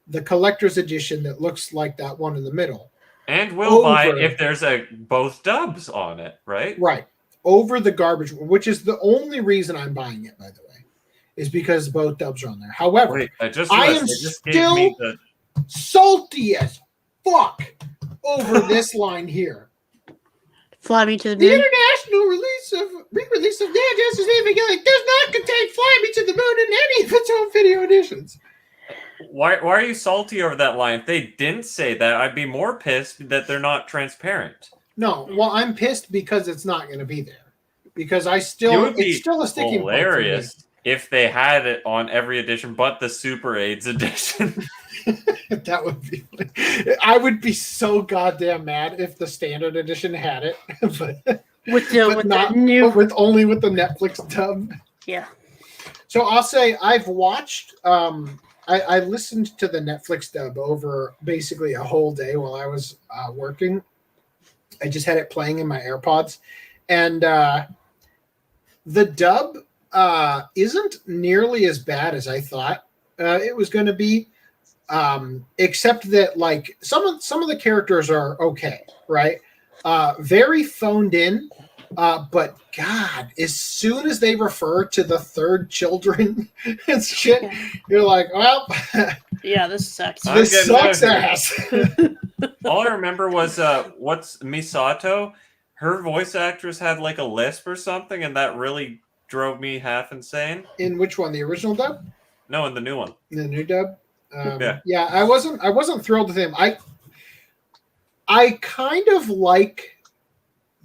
Speaker 1: the collector's edition that looks like that one in the middle.
Speaker 4: And will buy it if there's both dubs on it, right?
Speaker 1: Right. Over the garbage, which is the only reason I'm buying it, by the way. Is because both dubs are on there. However,
Speaker 4: wait, I
Speaker 1: am still salty as fuck over this line here.
Speaker 5: Fly Me to the Moon.
Speaker 1: The international re-release of Justice Evangelion does not contain Fly Me to the Moon in any of its own video editions.
Speaker 4: Why are you salty over that line? If they didn't say that, I'd be more pissed that they're not transparent.
Speaker 1: No, well, I'm pissed because it's not going to be there. Because it's still a sticking point for me.
Speaker 4: If they had it on every edition but the Super AIDS edition.
Speaker 1: That would be I would be so goddamn mad if the standard edition had it. but only with the Netflix dub.
Speaker 5: Yeah.
Speaker 1: So I'll say I've watched I listened to the Netflix dub over basically a whole day while I was working. I just had it playing in my AirPods. And the dub isn't nearly as bad as I thought it was going to be, except that like some of the characters are okay, right? Very phoned in, but God, as soon as they refer to the third children and shit, you're like, well,
Speaker 5: yeah, this sucks.
Speaker 1: This sucks ass.
Speaker 4: All I remember was what's Misato? Her voice actress had like a lisp or something, and that really drove me half insane.
Speaker 1: In which one? The original dub?
Speaker 4: No, in the new one.
Speaker 1: The new dub? Yeah, I wasn't thrilled with him. I kind of like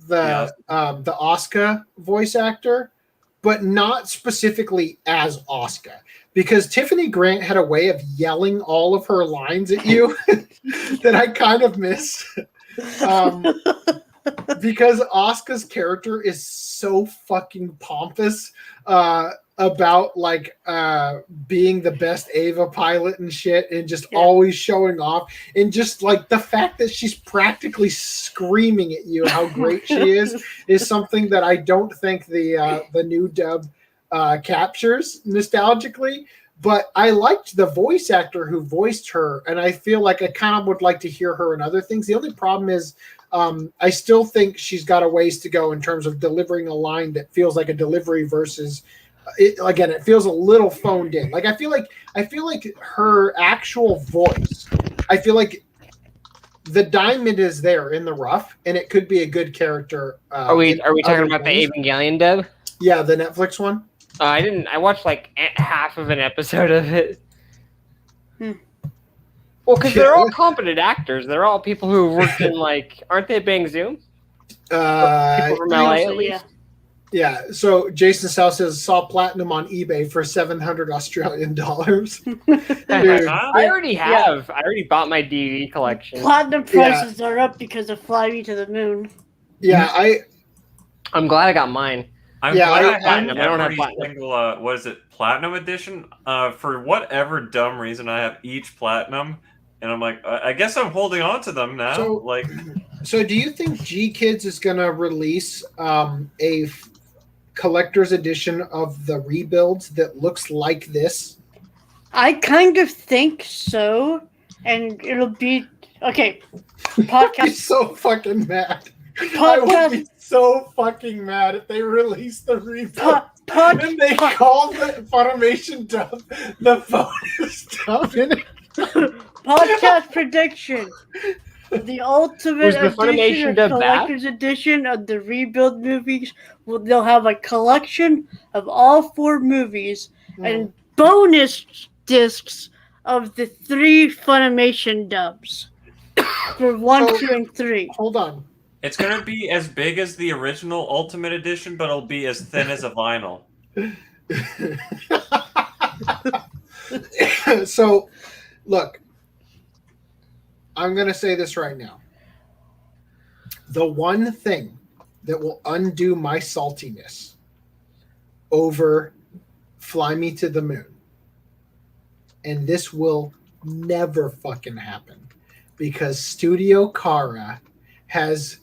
Speaker 1: the Asuka voice actor, but not specifically as Asuka. Because Tiffany Grant had a way of yelling all of her lines at you that I kind of miss. Because Asuka's character is so fucking pompous about like being the best Ava pilot and shit, and just always showing off, and just like the fact that she's practically screaming at you how great she is something that I don't think the new dub captures nostalgically. But I liked the voice actor who voiced her, and I feel like I kind of would like to hear her in other things. The only problem is I still think she's got a ways to go in terms of delivering a line that feels like a delivery versus it feels a little phoned in. Like I feel like her actual voice, I feel like the diamond is there in the rough, and it could be a good character.
Speaker 2: Are we talking about the Evangelion dub?
Speaker 1: Yeah, the Netflix one.
Speaker 2: I watched like half of an episode of it. Well, because they're all competent actors. They're all people who worked in aren't they Bang Zoom? People from LA at least.
Speaker 1: Yeah. So Jason South says saw platinum on eBay for $700 Dude,
Speaker 2: I already have. I already bought my DVD collection.
Speaker 5: Platinum prices are up because of Fly Me to the Moon.
Speaker 1: Yeah,
Speaker 2: I'm glad I got mine.
Speaker 4: I'm glad I have
Speaker 2: platinum. I don't have
Speaker 4: every
Speaker 2: platinum.
Speaker 4: single, what is it, platinum edition? For whatever dumb reason, I have each platinum, and I'm like, I guess I'm holding on to them now.
Speaker 1: So do you think G Kids is going to release a collector's edition of the rebuilds that looks like this?
Speaker 5: I kind of think so, and it'll be okay. Podcast.
Speaker 1: I'm so fucking mad. I would be so fucking mad if they released the rebuild and they called the Funimation dub the bonus dub in it.
Speaker 5: Podcast prediction. The ultimate edition or collector's edition of the rebuild movies. They'll have a collection of all 4 movies and bonus discs of the 3 Funimation dubs for 1, 2, and 3.
Speaker 1: Hold on.
Speaker 4: It's going to be as big as the original Ultimate Edition, but it'll be as thin as a vinyl.
Speaker 1: So, look, I'm going to say this right now. The one thing that will undo my saltiness over Fly Me to the Moon, and this will never fucking happen, because Studio Kara has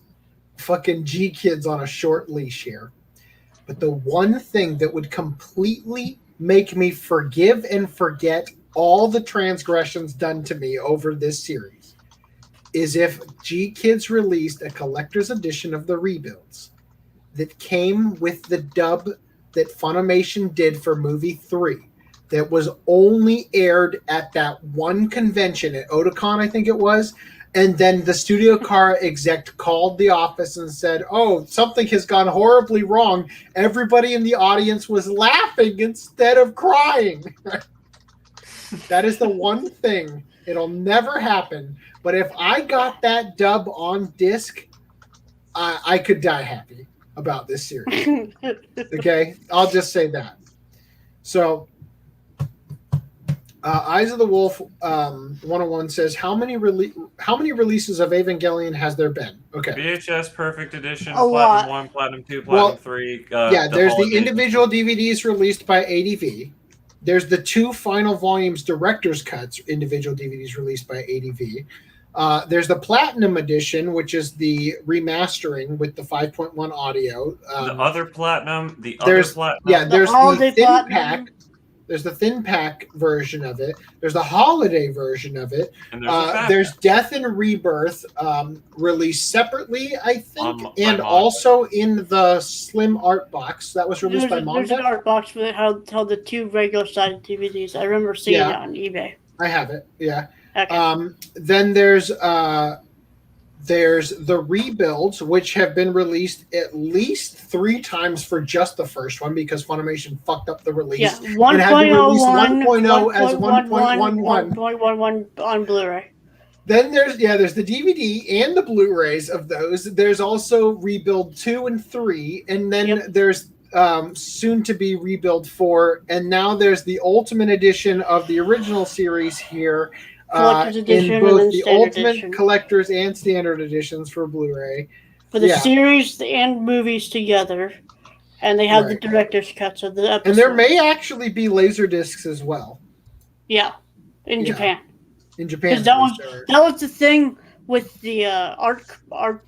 Speaker 1: fucking G Kids on a short leash here. But the one thing that would completely make me forgive and forget all the transgressions done to me over this series is if G Kids released a collector's edition of the rebuilds that came with the dub that Funimation did for movie 3 that was only aired at that one convention at Otakon, I think it was. And then the Studio Kara exec called the office and said, "Oh, something has gone horribly wrong. Everybody in the audience was laughing instead of crying." That is the one thing. It'll never happen. But if I got that dub on disc, I could die happy about this series. Okay? I'll just say that. So, Eyes of the Wolf 101 says, how many releases of Evangelion has there been? Okay.
Speaker 4: VHS Perfect Edition,
Speaker 5: A lot.
Speaker 4: Platinum 1, Platinum 2, Platinum 3.
Speaker 1: There's the individual DVDs released by ADV. There's the 2 final volumes director's cuts, individual DVDs released by ADV. There's the Platinum Edition, which is the remastering with the 5.1 audio.
Speaker 4: The other Platinum.
Speaker 1: There's the thin
Speaker 5: Platinum.
Speaker 1: pack. There's the thin pack version of it. There's the holiday version of it.
Speaker 4: And
Speaker 1: there's Death and Rebirth released separately, I think, and also in the slim art box that was released by Manga.
Speaker 5: There's an art box that held the 2 regular sized DVDs. I remember seeing it on eBay.
Speaker 1: I have it. Yeah.
Speaker 5: Okay.
Speaker 1: Then there's the rebuilds, which have been released at least 3 times for just the first one because Funimation fucked up the release.
Speaker 5: Yeah,
Speaker 1: 1.01, 1.0 as 1.11.
Speaker 5: 1.11 on Blu-ray.
Speaker 1: Then there's the DVD and the Blu-rays of those. There's also Rebuild 2 and 3, and then there's soon to be Rebuild 4, and now there's the Ultimate Edition of the original series here. In both the Ultimate Collectors and Standard Editions for Blu-ray.
Speaker 5: For the series and movies together. And they have the director's cuts of the episodes.
Speaker 1: And there may actually be laser discs as well.
Speaker 5: Yeah. In Japan.
Speaker 1: In Japan.
Speaker 5: That was the thing with the art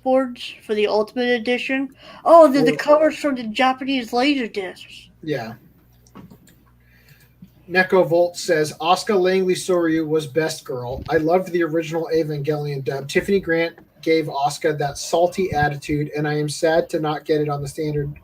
Speaker 5: boards for the Ultimate Edition. Oh, the covers for the Japanese laser discs.
Speaker 1: Yeah. Neko Volt says, Asuka Langley Soryu was best girl. I loved the original Evangelion dub. Tiffany Grant gave Asuka that salty attitude, and I am sad to not get it on the standard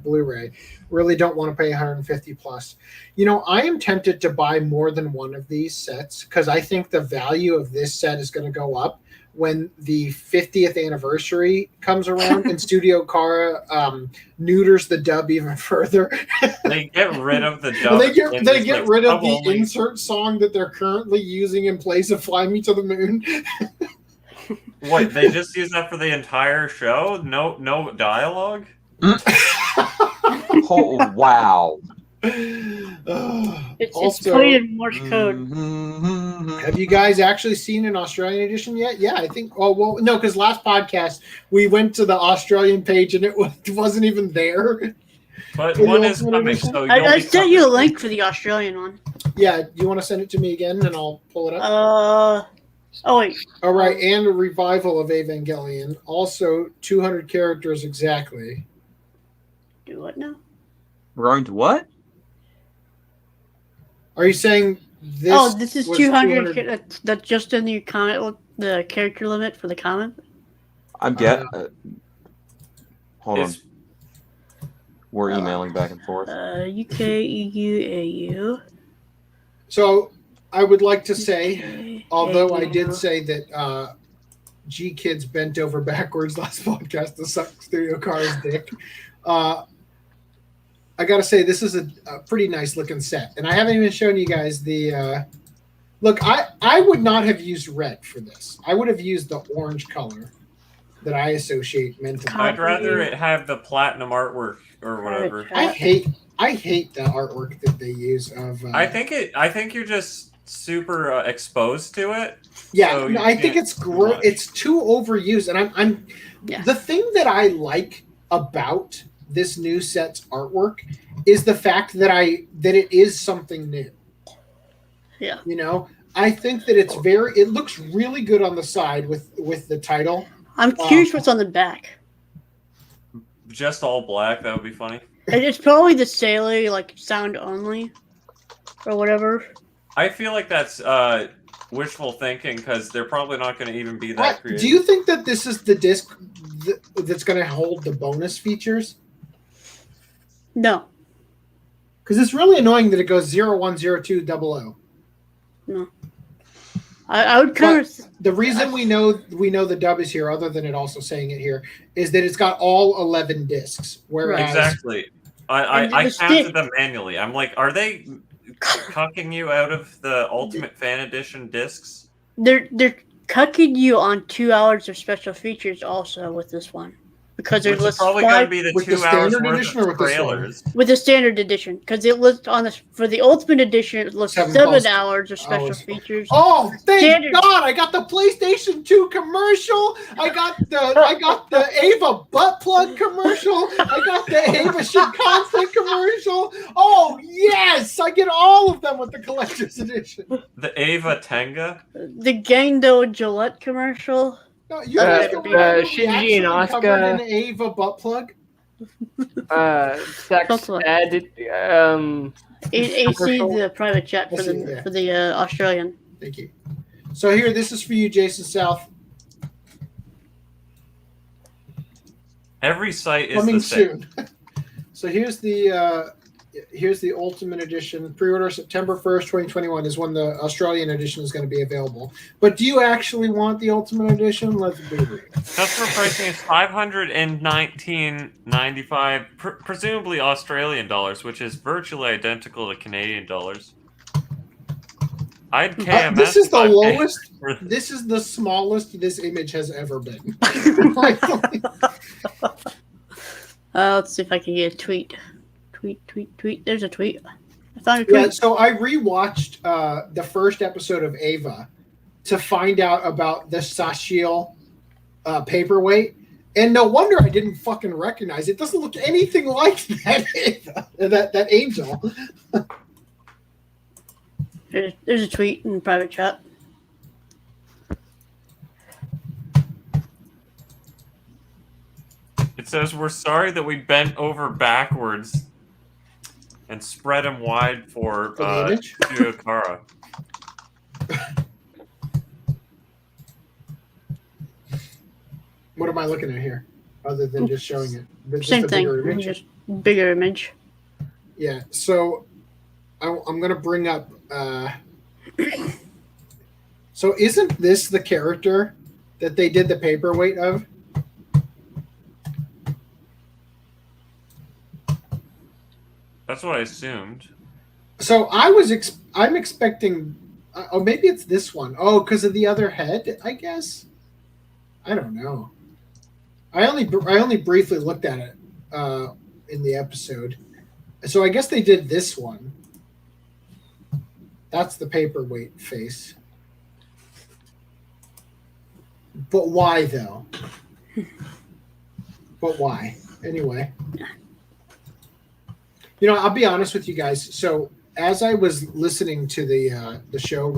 Speaker 1: Blu-ray. Really don't want to pay $150 plus. You know, I am tempted to buy more than one of these sets because I think the value of this set is going to go up when the 50th anniversary comes around and Studio Kara neuters the dub even further.
Speaker 4: They get rid of the dub.
Speaker 1: Well, they get
Speaker 4: like,
Speaker 1: rid of the
Speaker 4: only.
Speaker 1: insert song that they're currently using in place of Fly Me to the Moon.
Speaker 4: What, they just use that for the entire show? No dialogue?
Speaker 3: Oh, wow.
Speaker 5: It's
Speaker 1: Also,
Speaker 5: played in Morse code.
Speaker 1: have you guys actually seen an Australian edition yet? Yeah, I think. Oh well, no, because last podcast we went to the Australian page and it wasn't even there.
Speaker 4: But one is coming, so
Speaker 5: I sent you a link for the Australian one.
Speaker 1: Yeah, you want to send it to me again and I'll pull it up?
Speaker 5: Oh wait.
Speaker 1: All right, and a revival of Evangelion. Also 200 characters exactly.
Speaker 5: Do what now?
Speaker 3: We're going to what?
Speaker 1: Are you saying this?
Speaker 5: Oh, this is
Speaker 1: was
Speaker 5: 200. That's just in the comment, the character limit for the comment.
Speaker 3: I'm hold on. We're emailing back and forth.
Speaker 5: UK, EU, AU.
Speaker 1: So I would like to say,
Speaker 5: UK,
Speaker 1: although I
Speaker 5: AU.
Speaker 1: did say that G Kids bent over backwards last podcast to suck Studio Kara's dick, I gotta say this is a pretty nice looking set, and I haven't even shown you guys the. Look, I would not have used red for this. I would have used the orange color that I associate mentally.
Speaker 4: I'd rather it have the platinum artwork or whatever.
Speaker 1: I hate the artwork that they use of.
Speaker 4: I think you're just super exposed to it.
Speaker 1: Yeah,
Speaker 4: so
Speaker 1: no, I think it's gross. It's too overused, and I'm the thing that I like about this new set's artwork is the fact that it is something new.
Speaker 5: Yeah.
Speaker 1: You know, I think that it looks really good on the side with the title.
Speaker 5: I'm curious what's on the back.
Speaker 4: Just all black, that would be funny.
Speaker 5: It's probably the Sailor, like sound only or whatever.
Speaker 4: I feel like that's wishful thinking because they're probably not going to even be that creative.
Speaker 1: Do you think that this is the disc that's going to hold the bonus features?
Speaker 5: No.
Speaker 1: Because it's really annoying that it goes 010200.
Speaker 5: No. I would kind of.
Speaker 1: The reason we know the dub is here, other than it also saying it here, is that it's got all 11 discs. Whereas
Speaker 4: exactly. I counted them manually. I'm like, are they cucking you out of the Ultimate Fan Edition discs?
Speaker 5: They're cucking you on 2 hours of special features also with this one. Because there's
Speaker 4: Which is probably going to be the 2 hours worth of trailers.
Speaker 5: With the standard edition, because it lists on for the Ultimate Edition, it lists 7 hours of special features.
Speaker 1: Oh, thank God! I got the PlayStation 2 commercial. I got the Ava butt plug commercial. I got the Ava shit conflict commercial. Oh yes, I get all of them with the collector's edition.
Speaker 4: The Ava Tenga.
Speaker 5: The Gendo Gillette commercial.
Speaker 1: No, you
Speaker 2: Shinji and Asuka.
Speaker 1: An Ava butt plug.
Speaker 2: Sex ed.
Speaker 5: AC the private chat for the Australian.
Speaker 1: Thank you. So here, this is for you, Jason South.
Speaker 4: Every site is
Speaker 1: Coming
Speaker 4: the same.
Speaker 1: soon. So here's the Ultimate Edition. Pre-order September 1st, 2021 is when the Australian edition is going to be available. But do you actually want the Ultimate Edition? Let's be real.
Speaker 4: Customer pricing is $519.95, presumably Australian dollars, which is virtually identical to Canadian dollars. I'd KMS.
Speaker 1: This is the lowest. This is the smallest this image has ever been.
Speaker 5: Let's see if I can get a tweet. Tweet. There's a tweet. I found a tweet.
Speaker 1: Yeah, so I rewatched the first episode of Ava to find out about the Sashiel paperweight, and no wonder I didn't fucking recognize it. It doesn't look anything like that Ava, that angel.
Speaker 5: There's a tweet in the private chat.
Speaker 4: It says, we're sorry that we bent over backwards and spread them wide for Studio Kara.
Speaker 1: What am I looking at here? Other than just showing it.
Speaker 5: Same thing. Just bigger image.
Speaker 1: Yeah, so I'm going to bring up... so isn't this the character that they did the paperweight of?
Speaker 4: That's what I assumed.
Speaker 1: So I'm expecting. Oh, maybe it's this one. Oh, because of the other head, I guess. I don't know. I only briefly looked at it in the episode, so I guess they did this one. That's the paperweight face. But why though? But why? Anyway. I'll be honest with you guys. So as I was listening to the show,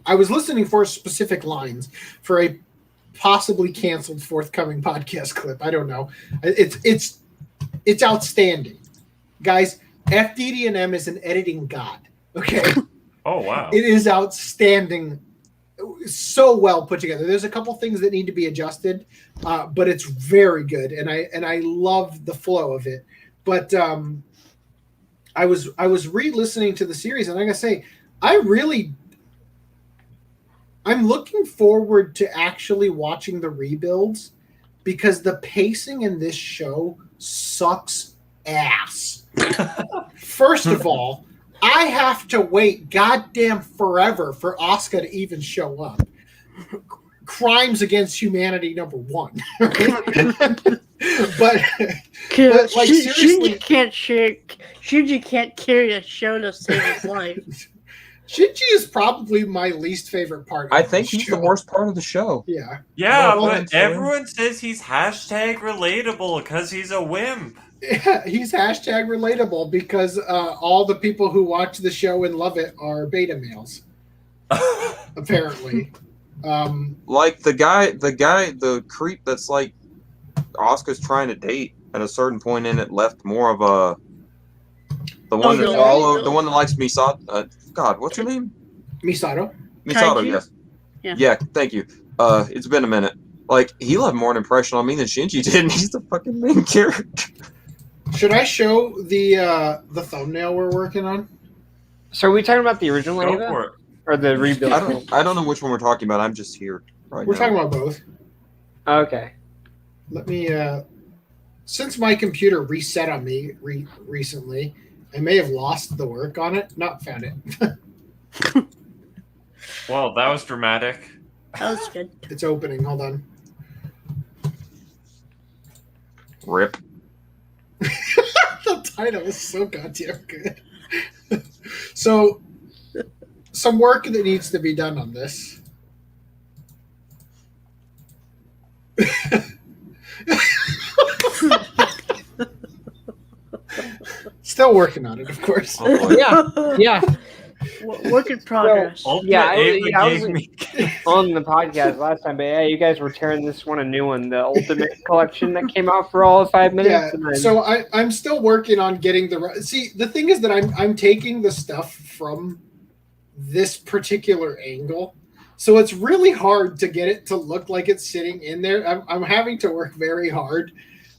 Speaker 1: I was listening for specific lines for a possibly canceled forthcoming podcast clip. I don't know. It's outstanding, guys. FDDNM is an editing god. Okay.
Speaker 4: Oh wow.
Speaker 1: It is outstanding. So well put together. There's a couple things that need to be adjusted, but it's very good, and I love the flow of it. But I was re-listening to the series, and I gotta say, I'm looking forward to actually watching the rebuilds because the pacing in this show sucks ass. First of all, I have to wait goddamn forever for OCA to even show up. Crimes against humanity #1. but like seriously,
Speaker 5: Shinji can't carry a show to save his life.
Speaker 1: Shinji is probably my least favorite part.
Speaker 3: I think he's the worst part of the show.
Speaker 1: Yeah.
Speaker 4: Yeah, but everyone says he's #relatable because he's a wimp.
Speaker 1: Yeah, he's #relatable because all the people who watch the show and love it are beta males. Apparently.
Speaker 3: Like the creep that's like Asuka's trying to date at a certain point in it left more of a the one that's all the one that likes Misato. God, what's her name?
Speaker 1: Misato.
Speaker 3: Misato, yes. Yeah, thank you. It's been a minute. Like he left more an impression on me than Shinji did, and he's the fucking main character.
Speaker 1: Should I show the thumbnail we're working on?
Speaker 2: So are we talking about the original
Speaker 4: Go
Speaker 2: Ava?
Speaker 4: for it.
Speaker 2: Or the rebuild?
Speaker 3: I don't know which one we're talking about. I'm just here right
Speaker 1: We're
Speaker 3: now.
Speaker 1: talking about both.
Speaker 2: Okay.
Speaker 1: Let me since my computer reset on me recently, I may have lost the work on it. Not found it.
Speaker 4: Well, that was dramatic.
Speaker 5: That was good.
Speaker 1: It's opening. Hold on.
Speaker 3: Rip.
Speaker 1: The title is so goddamn good. So, some work that needs to be done on this. Still working on it, of course.
Speaker 2: Yeah.
Speaker 5: Work in progress.
Speaker 2: I was on the podcast last time, but yeah, you guys were tearing this one a new one, the Ultimate Collection that came out for all of 5 minutes.
Speaker 1: Yeah, so I'm still working on getting the... See, the thing is that I'm taking the stuff from this particular angle, so it's really hard to get it to look like it's sitting in there. I'm having to work very hard.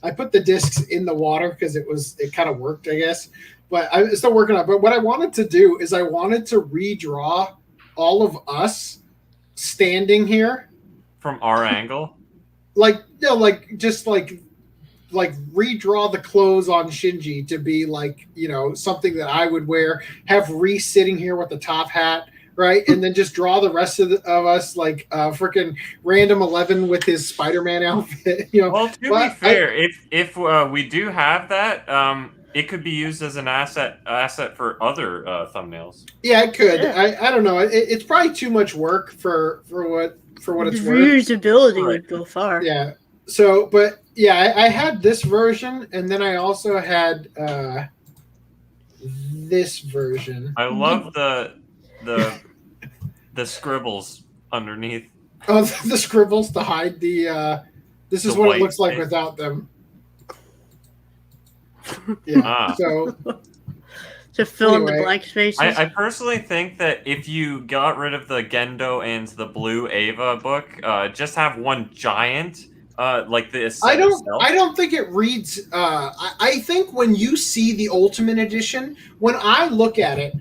Speaker 1: I put the discs in the water because it kind of worked, I guess. But I'm still working on it. But what I wanted to do is I wanted to redraw all of us standing here.
Speaker 4: From our angle?
Speaker 1: Just redraw the clothes on Shinji to be something that I would wear. Have Reese sitting here with the top hat, right? And then just draw the rest of us like freaking Random 11 with his Spider-Man outfit.
Speaker 4: Well, to be fair, if we do have that, it could be used as an asset for other thumbnails.
Speaker 1: Yeah, it could.
Speaker 5: Yeah.
Speaker 1: I don't know. It's probably too much work for what it's worth.
Speaker 5: Reusability would go far.
Speaker 1: Yeah. So, but yeah, I had this version, and then I also had this version.
Speaker 4: I love the scribbles underneath.
Speaker 1: Oh, the scribbles to hide the. This is
Speaker 4: The
Speaker 1: what it
Speaker 4: white
Speaker 1: looks like
Speaker 4: space.
Speaker 1: without them. Yeah.
Speaker 4: Ah.
Speaker 1: So
Speaker 5: To fill in the
Speaker 1: Anyway,
Speaker 5: blank spaces.
Speaker 4: I personally think that if you got rid of the Gendo and the Blue Ava book, just have one giant, like this.
Speaker 1: I don't think it reads. I think when you see the Ultimate Edition, when I look at it,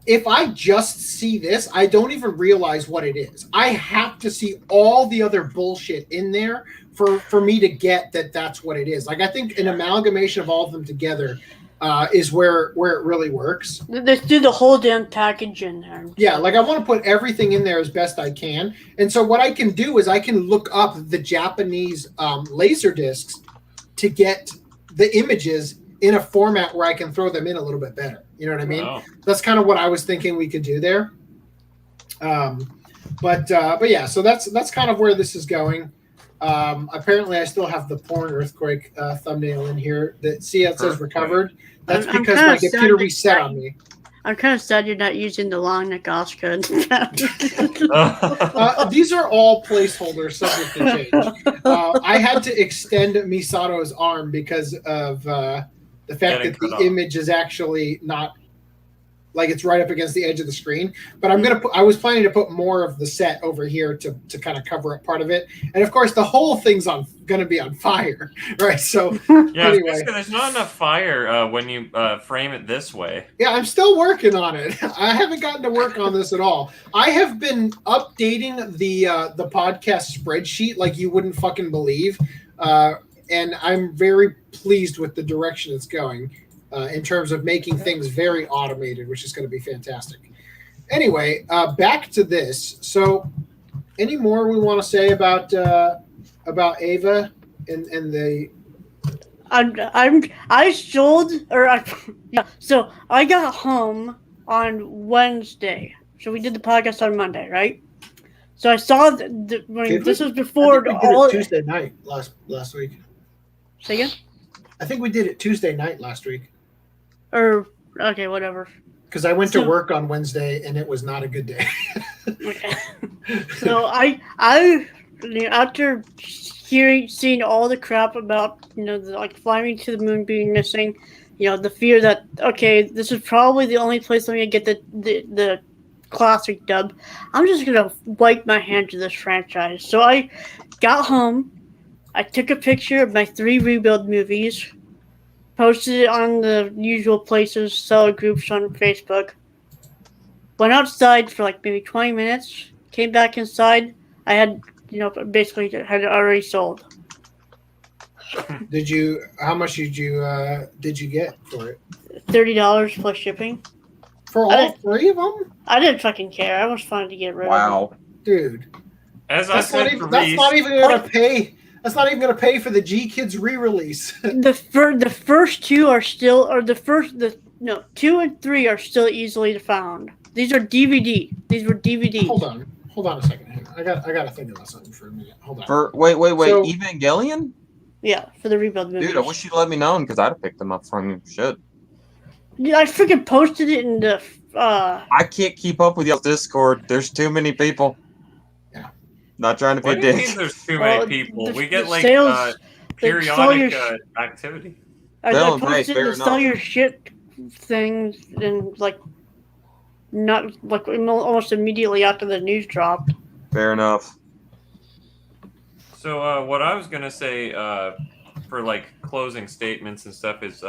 Speaker 1: if I just see this, I don't even realize what it is. I have to see all the other bullshit in there for me to get that that's what it is. Like, I think an amalgamation of all of them together is where it really works.
Speaker 5: They do the whole damn package in there.
Speaker 1: Yeah, like I want to put everything in there as best I can. And so what I can do is I can look up the Japanese laser discs to get the images in a format where I can throw them in a little bit better. You know what I mean?
Speaker 4: Wow.
Speaker 1: That's kind of what I was thinking we could do there. But yeah, so that's kind of where this is going. Apparently I still have the porn earthquake thumbnail in here that it says recovered. That's because my computer reset on me.
Speaker 5: I'm kind of sad you're not using the long Nagasaki.
Speaker 1: These are all placeholders subject to change. I had to extend Misato's arm because of the fact that the image is actually not like it's right up against the edge of the screen. But I was planning to put more of the set over here to kind of cover up part of it. And of course, the whole thing's going to be on fire, right? So
Speaker 4: yeah,
Speaker 1: anyway,
Speaker 4: there's not enough fire when you frame it this way.
Speaker 1: Yeah, I'm still working on it. I haven't gotten to work on this at all. I have been updating the podcast spreadsheet like you wouldn't fucking believe, and I'm very pleased with the direction it's going. In terms of making things very automated, which is going to be fantastic. Anyway, back to this. So, any more we want to say about Ava and the?
Speaker 5: So I got home on Wednesday. So we did the podcast on Monday, right? So I saw this was before
Speaker 1: Tuesday night last week.
Speaker 5: Say again?
Speaker 1: I think we did it Tuesday night last week.
Speaker 5: Or okay, whatever.
Speaker 1: Because I went to work on Wednesday and it was not a good day.
Speaker 5: Okay. So I after seeing all the crap about like flying to the moon being missing, the fear that this is probably the only place I'm gonna get the classic dub. I'm just gonna wipe my hands of this franchise. So I got home, I took a picture of my 3 rebuild movies. Posted it on the usual places, seller groups on Facebook. Went outside for like maybe 20 minutes. Came back inside. I had, basically had it already sold.
Speaker 1: How much did you get for it?
Speaker 5: $30 plus shipping.
Speaker 1: For all 3 of them?
Speaker 5: I didn't fucking care. I was fun to get rid of it.
Speaker 1: Dude.
Speaker 4: That's
Speaker 1: not even going to pay. That's not even going to pay for the G Kids re-release.
Speaker 5: The first 2 are still, or 2 and 3 are still easily found. These are DVD. These were DVDs.
Speaker 1: Hold on a second. I got to think about something for a minute. Hold on.
Speaker 3: Wait.
Speaker 1: So,
Speaker 3: Evangelion?
Speaker 5: Yeah, for the rebuild movies.
Speaker 3: Dude, I wish you'd let me know because I'd have picked them up from you. Shit.
Speaker 5: Dude, I freaking posted it in the.
Speaker 3: I can't keep up with y'all's Discord. There's too many people. Not trying to be
Speaker 4: a dick. What do you mean there's too many people? We get like periodic activity.
Speaker 5: I posted the sell your shit thing and not almost immediately after the news dropped.
Speaker 3: Fair enough.
Speaker 4: So what I was gonna say for closing statements and stuff is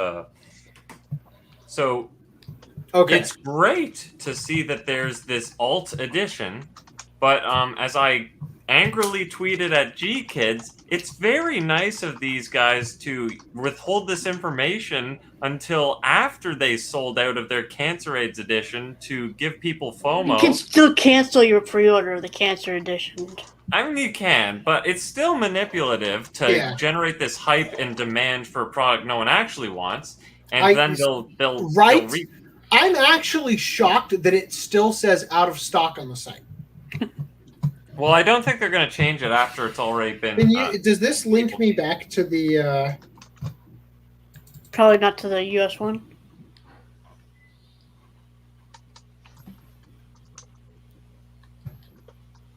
Speaker 4: it's great to see that there's this alt edition, but as I angrily tweeted at G Kids, it's very nice of these guys to withhold this information until after they sold out of their Cancer AIDS edition to give people FOMO.
Speaker 5: You can still cancel your pre-order of the Cancer edition.
Speaker 4: I mean, you can, but it's still manipulative to generate this hype and demand for a product no one actually wants, and then they'll
Speaker 1: I'm actually shocked that it still says out of stock on the site.
Speaker 4: Well, I don't think they're going to change it after it's already been.
Speaker 1: Does this link me back to the?
Speaker 5: Probably not to the US one.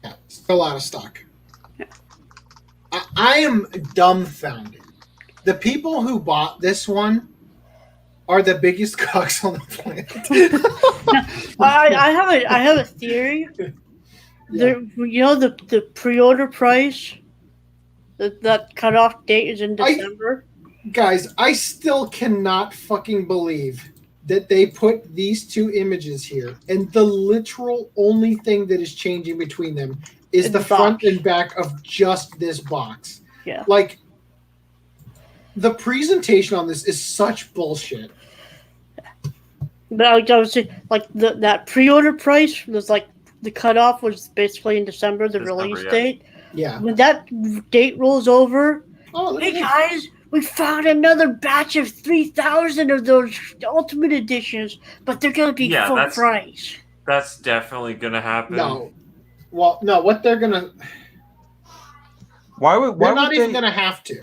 Speaker 1: Yeah, still out of stock. Yeah. I am dumbfounded. The people who bought this one are the biggest cocks on the planet.
Speaker 5: I have a theory. Yeah. The pre-order price, that cutoff date is in December.
Speaker 1: Guys, I still cannot fucking believe that they put these two images here, and the literal only thing that is changing between them is the front and back of just this box.
Speaker 5: Yeah.
Speaker 1: Like, the presentation on this is such bullshit.
Speaker 5: But I was saying, like, that pre-order price was like, the cutoff was basically in December, the release date.
Speaker 1: Yeah.
Speaker 5: When that date rolls over,
Speaker 1: hey
Speaker 5: guys, we found another batch of 3,000 of those Ultimate Editions, but they're going to be full price.
Speaker 4: That's definitely going to happen.
Speaker 1: No. Well, no, what they're going to... They're not even going to have to.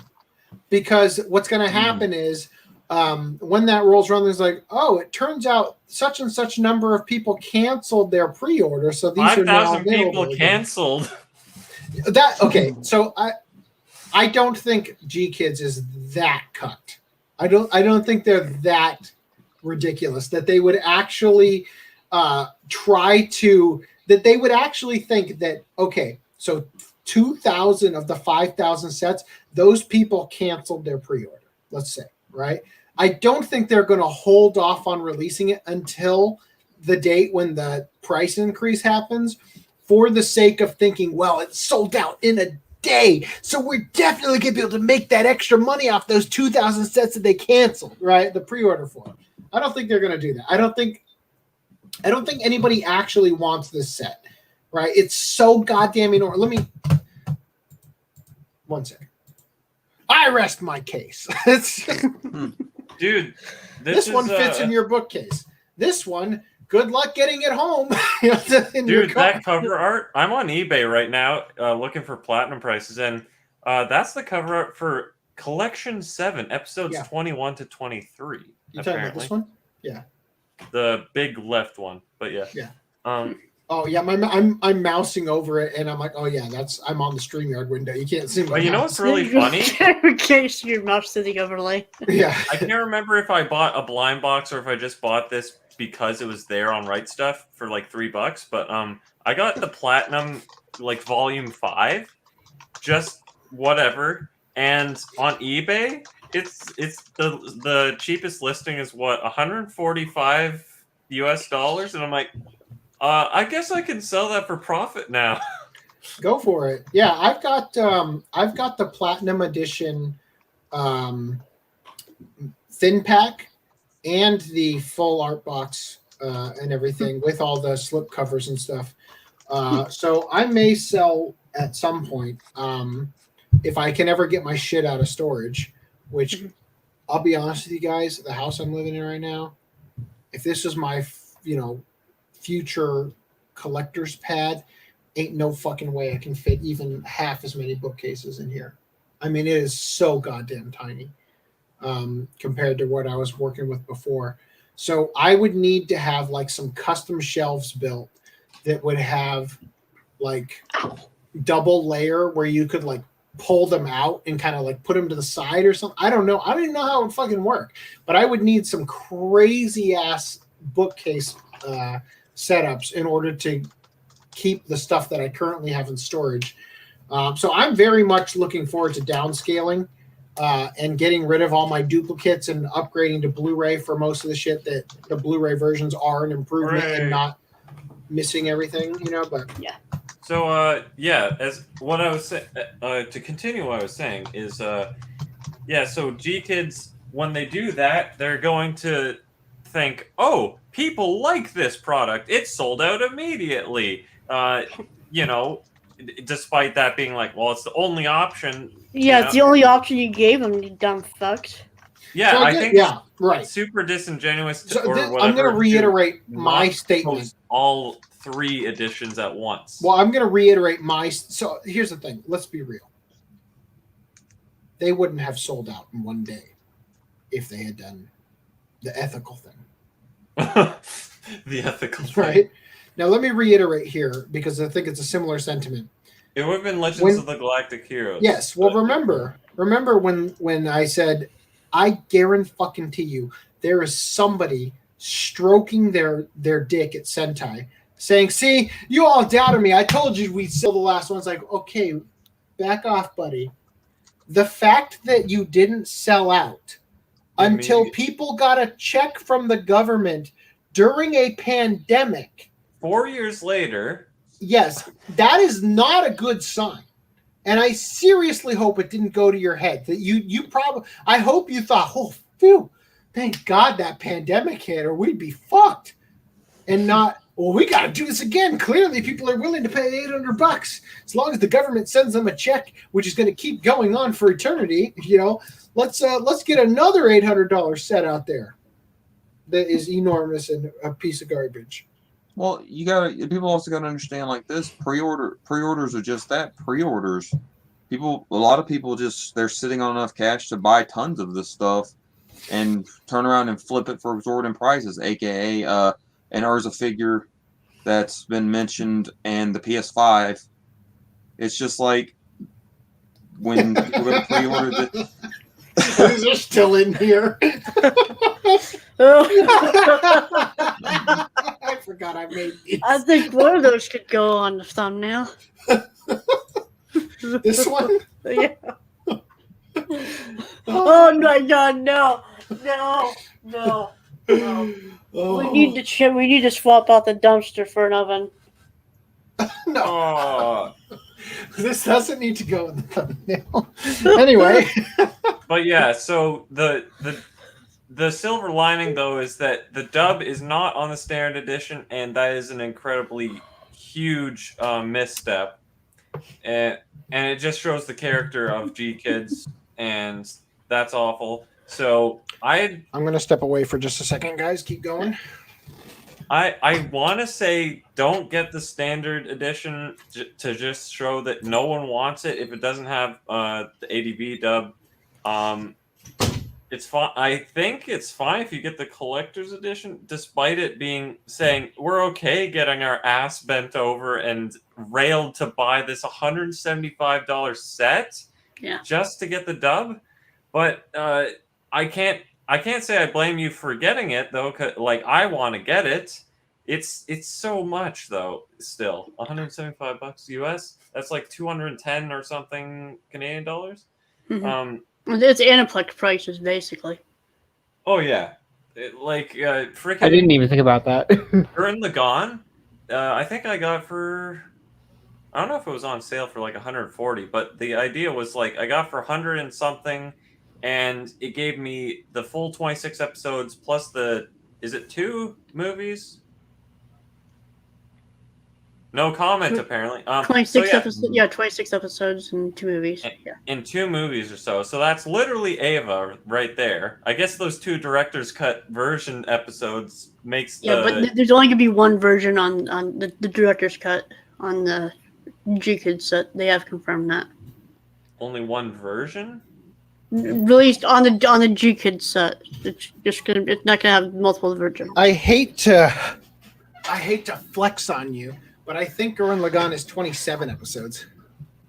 Speaker 1: Because what's going to happen is, when that rolls around, there's like, oh, it turns out such and such number of people canceled their pre-order, so these are now
Speaker 4: 5,000 people canceled.
Speaker 1: Okay, so I don't think G Kids is that cut. I don't think they're that ridiculous that they would actually that they would actually think that, okay, so 2,000 of the 5,000 sets, those people canceled their pre-order, let's say, right? I don't think they're going to hold off on releasing it until the date when the price increase happens, for the sake of thinking, well, it's sold out in a day, so we're definitely going to be able to make that extra money off those 2,000 sets that they canceled, right? The pre-order for. I don't think they're going to do that. I don't think anybody actually wants this set, right? It's so goddamn enormous. Let me... One second. I rest my case.
Speaker 4: Dude,
Speaker 1: this one fits in your bookcase. This one, good luck getting it home.
Speaker 4: Dude, that cover art, I'm on eBay right now looking for platinum prices, and that's the cover art for Collection 7, episodes 21 to 23.
Speaker 1: You talking about this one? Yeah.
Speaker 4: The big left one, but yeah.
Speaker 1: Yeah. Oh yeah, I'm mousing over it, and I'm like, oh yeah, I'm on the StreamYard window. You can't see my
Speaker 4: mouse. You know what's really funny?
Speaker 5: In case your mouse to the overlay.
Speaker 1: Yeah.
Speaker 4: I can't remember if I bought a blind box or if I just bought this because it was there on Right Stuff for like $3, but I got the platinum like volume 5, just whatever, and on eBay it's the cheapest listing is what, $145 US, and I'm like, I guess I can sell that for profit now.
Speaker 1: Go for it. Yeah, I've got the platinum edition thin pack and the full art box and everything with all the slip covers and stuff. So I may sell at some point if I can ever get my shit out of storage, which I'll be honest with you guys, the house I'm living in right now, if this was my, future collector's pad, ain't no fucking way I can fit even half as many bookcases in here. I mean, it is so goddamn tiny compared to what I was working with before. So I would need to have like some custom shelves built that would have like double layer where you could like pull them out and kind of like put them to the side or something. I don't know. I don't even know how it would fucking work, but I would need some crazy ass bookcase setups in order to keep the stuff that I currently have in storage. So I'm very much looking forward to downscaling and getting rid of all my duplicates and upgrading to Blu-ray for most of the shit that the Blu-ray versions are an improvement and not missing everything, but
Speaker 5: yeah.
Speaker 4: So, as what I was saying, to continue what I was saying is, so G-Kids, when they do that, they're going to think, oh, people like this product. It's sold out immediately. Despite that being like, well, it's the only option.
Speaker 5: Yeah, it's the only option you gave them, you dumb fucks.
Speaker 4: Yeah,
Speaker 1: so
Speaker 4: I think
Speaker 1: right.
Speaker 4: Super disingenuous
Speaker 1: whatever. I'm going to reiterate my statement.
Speaker 4: All 3 editions at once.
Speaker 1: Well, I'm going to reiterate so here's the thing. Let's be real. They wouldn't have sold out in one day if they had done the ethical thing.
Speaker 4: The ethical thing.
Speaker 1: Right? Now, let me reiterate here because I think it's a similar sentiment.
Speaker 4: It would have been Legends of the Galactic Heroes.
Speaker 1: Yes. Well, remember when I said, I guarantee you, there is somebody stroking their dick at Sentai saying, see, you all doubted me. I told you we'd sell the last one. It's like, okay, back off, buddy. The fact that you didn't sell out until people got a check from the government during a pandemic.
Speaker 4: 4 years later.
Speaker 1: Yes, that is not a good sign. And I seriously hope it didn't go to your head that you probably, I hope you thought, oh, phew, thank God that pandemic hit or we'd be fucked. And not, well, we got to do this again. Clearly people are willing to pay $800 as long as the government sends them a check, which is going to keep going on for eternity. You know, let's get another $800 set out there that is enormous and a piece of garbage.
Speaker 3: Well, people also gotta understand like this. Pre-orders are just that, pre-orders. A lot of people they're sitting on enough cash to buy tons of this stuff and turn around and flip it for exorbitant prices, aka an Urza figure that's been mentioned and the PS5. It's just like when people go to pre-order the
Speaker 1: These are still in here. I forgot I made these.
Speaker 5: I think one of those could go on the thumbnail.
Speaker 1: This one?
Speaker 5: Yeah. Oh my God! No!
Speaker 1: Oh.
Speaker 5: We need to swap out the dumpster for an oven.
Speaker 1: No.
Speaker 4: Oh.
Speaker 1: This doesn't need to go in the thumbnail. Anyway.
Speaker 4: But yeah, so the silver lining though is that the dub is not on the standard edition, and that is an incredibly huge misstep, and it just shows the character of G-Kids, and that's awful. So I'm
Speaker 1: gonna step away for just a second, guys. Keep going.
Speaker 4: I want to say don't get the standard edition to just show that no one wants it if it doesn't have the ADV dub. It's fine. I think it's fine if you get the collector's edition, despite it saying we're okay getting our ass bent over and railed to buy this $175 set just to get the dub. But I can't say I blame you for getting it though. 'Cause, like, I want to get it. It's so much though. Still, $175 US. That's like 210 or something Canadian dollars.
Speaker 5: Mm-hmm. It's Aniplex prices, basically.
Speaker 4: Oh yeah, freaking.
Speaker 2: I didn't even think about that.
Speaker 4: During Lagoon, I think I got for. I don't know if it was on sale for like 140, but the idea was like I got for 100 and something, and it gave me the full 26 episodes plus is it 2 movies? No comment, apparently.
Speaker 5: 26 episodes. Yeah, 26 episodes and 2 movies.
Speaker 4: In 2 movies or so. So that's literally Ava right there. I guess those 2 director's cut version episodes makes
Speaker 5: but there's only going to be one version on the director's cut on the G-Kids set. They have confirmed that.
Speaker 4: Only one version?
Speaker 5: Released on the G-Kids set. It's not gonna have multiple versions.
Speaker 1: I hate to flex on you, but I think Gurren Lagann is 27 episodes.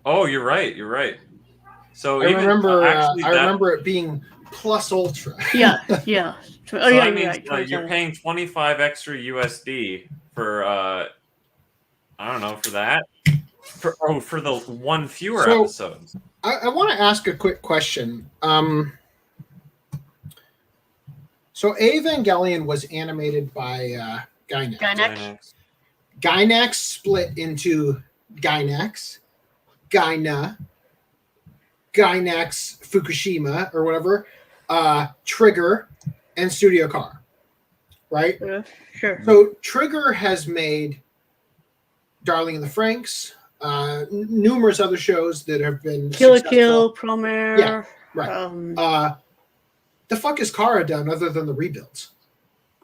Speaker 4: Oh, you're right. So
Speaker 1: I remember it being plus ultra.
Speaker 5: Yeah.
Speaker 4: So that means you're paying 25 extra USD for I don't know, for that. For the one fewer episodes.
Speaker 1: I want to ask a quick question. So Evangelion was animated by Gainax. Gainax split into Gainax, Gaina, Gainax Fukushima or whatever, Trigger, and Studio Car. Right?
Speaker 5: Sure.
Speaker 1: So Trigger has made Darling in the Franxx, numerous other shows that have been
Speaker 5: Kill Promare.
Speaker 1: Yeah, right. The fuck has Kara done other than the rebuilds?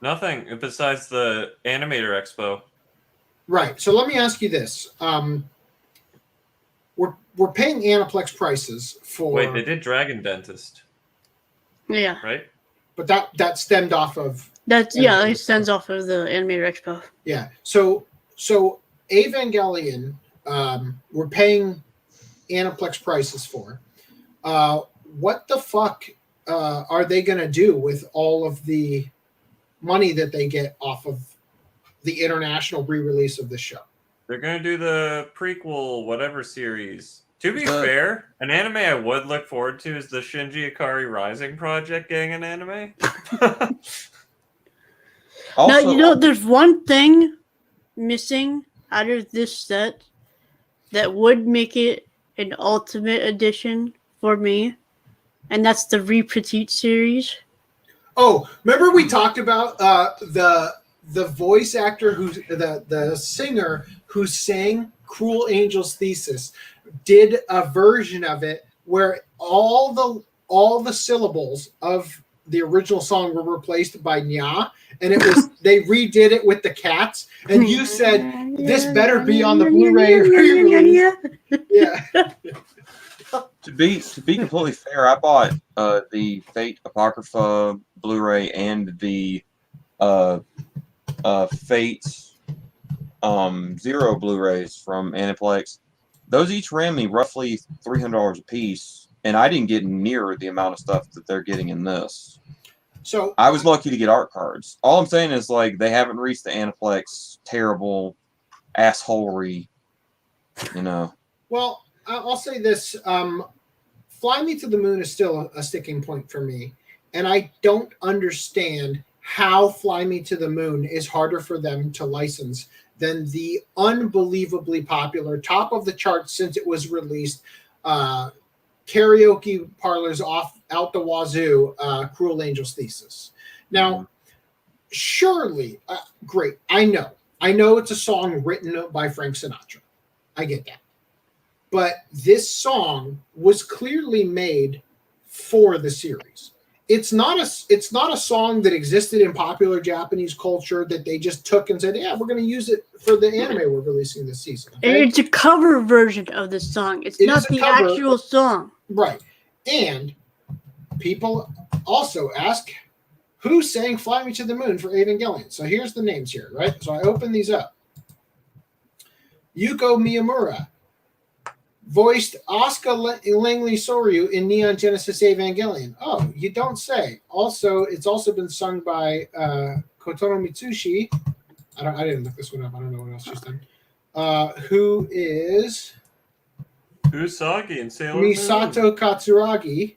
Speaker 4: Nothing besides the Animator Expo.
Speaker 1: Right. So let me ask you this: we're paying Aniplex prices for.
Speaker 4: Wait, they did Dragon Dentist.
Speaker 5: Yeah.
Speaker 4: Right.
Speaker 1: But that stemmed off of.
Speaker 5: It stems off of the Animator Expo.
Speaker 1: Yeah. So Evangelion, we're paying Aniplex prices for. What the fuck are they going to do with all of the money that they get off of the international re-release of the show?
Speaker 4: They're going to do the prequel, whatever series. To be fair, an anime I would look forward to is the Shinji Ikari Rising project getting an anime.
Speaker 5: Also, now, there's one thing missing out of this set that would make it an ultimate edition for me, and that's the Re-Petite series.
Speaker 1: Oh, remember we talked about the voice actor who's the singer who sang Cruel Angel's Thesis did a version of it where all the syllables of the original song were replaced by nya, and it was they redid it with the cats, and you said this better be on the Blu-ray re-release. Yeah.
Speaker 3: To be completely fair, I bought the Fate Apocrypha Blu-ray and the Fate Zero Blu-rays from Aniplex. Those each ran me roughly $300 a piece, and I didn't get near the amount of stuff that they're getting in this.
Speaker 1: So
Speaker 3: I was lucky to get art cards. All I'm saying is, like, they haven't reached the Aniplex terrible assholery, you know.
Speaker 1: Well, I'll say this. Fly Me to the Moon is still a sticking point for me, and I don't understand how Fly Me to the Moon is harder for them to license than the unbelievably popular, top of the charts since it was released, karaoke parlors out the wazoo, Cruel Angel's Thesis. Now, surely, great, I know it's a song written by Frank Sinatra. I get that. But this song was clearly made for the series. It's not a song that existed in popular Japanese culture that they just took and said, yeah, we're going to use it for the anime we're releasing this season. Okay?
Speaker 5: It's a cover version of the song. It's not the actual song.
Speaker 1: Right. And people also ask, who sang Fly Me to the Moon for Evangelion? So here's the names here, right? So I open these up. Yuko Miyamura voiced Asuka Langley Soryu in Neon Genesis Evangelion. Oh, you don't say. Also, it's also been sung by Kotono Mitsushi. I didn't look this one up. I don't know what else she's done. Who is
Speaker 4: Usagi in Sailor Moon.
Speaker 1: Misato Katsuragi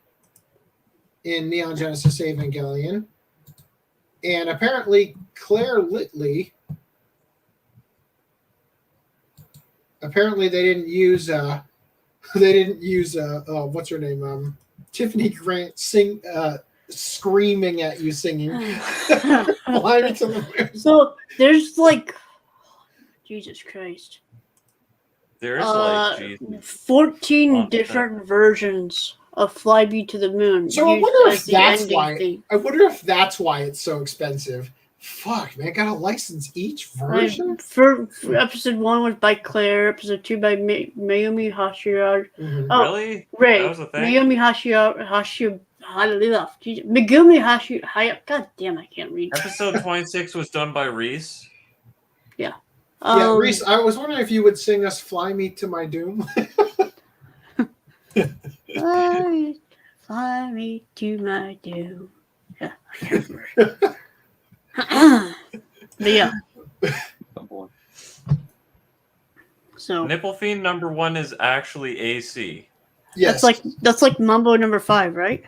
Speaker 1: in Neon Genesis Evangelion. And apparently Claire Litley. Apparently they didn't use what's her name? Tiffany Grant screaming at you singing. Fly Me to the Moon.
Speaker 5: So there's like Jesus Christ.
Speaker 4: There's like
Speaker 5: 14 different versions of Fly Me to the Moon.
Speaker 1: So I wonder if that's why. I wonder if that's why it's so expensive. Fuck, man! Gotta license each version.
Speaker 5: For episode 1 was by Claire. Episode 2 by Mayumi Hashira.
Speaker 4: Mm-hmm. Oh, really?
Speaker 5: Ray.
Speaker 4: That was a thing.
Speaker 5: Mayumi Hashira. Megumi Hashira. God damn, I can't read.
Speaker 4: Episode 26 was done by Reese.
Speaker 5: Yeah.
Speaker 1: Yeah, Reese. I was wondering if you would sing us "Fly Me to My Doom."
Speaker 5: Fly me to my doom. Yeah, I can't remember. But yeah. So
Speaker 4: Nipple Fiend number 1 is actually AC.
Speaker 1: Yes.
Speaker 5: That's like Mumbo number 5, right?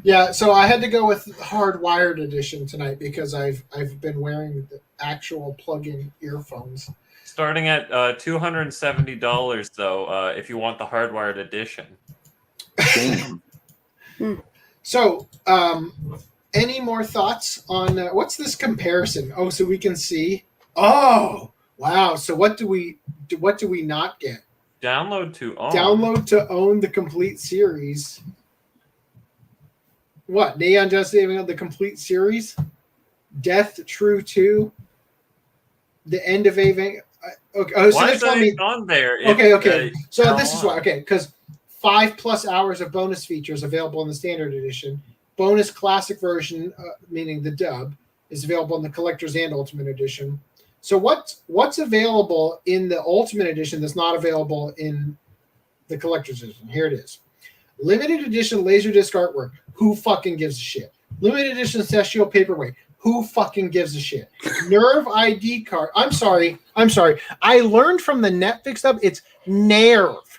Speaker 1: Yeah, so I had to go with hardwired edition tonight because I've been wearing the actual plug-in earphones.
Speaker 4: Starting at $270 though, if you want the hardwired edition.
Speaker 3: Damn.
Speaker 1: So, any more thoughts on what's this comparison? Oh, so we can see. Oh, wow! So what do we not get?
Speaker 4: Download to own.
Speaker 1: Download to own the complete series. What? Neon Just Saving the complete series? Death True 2? The end of Evangelion? Okay. Oh, so
Speaker 4: why is that on there?
Speaker 1: Okay. So this is why. Okay, because 5+ hours of bonus features available in the standard edition. Bonus classic version, meaning the dub, is available in the collector's and ultimate edition. So what's available in the ultimate edition that's not available in the collector's edition? Here it is. Limited edition Laserdisc artwork. Who fucking gives a shit? Limited edition Celestial paperweight. Who fucking gives a shit? Nerve ID card. I'm sorry. I learned from the Netflix stuff. It's Nerve.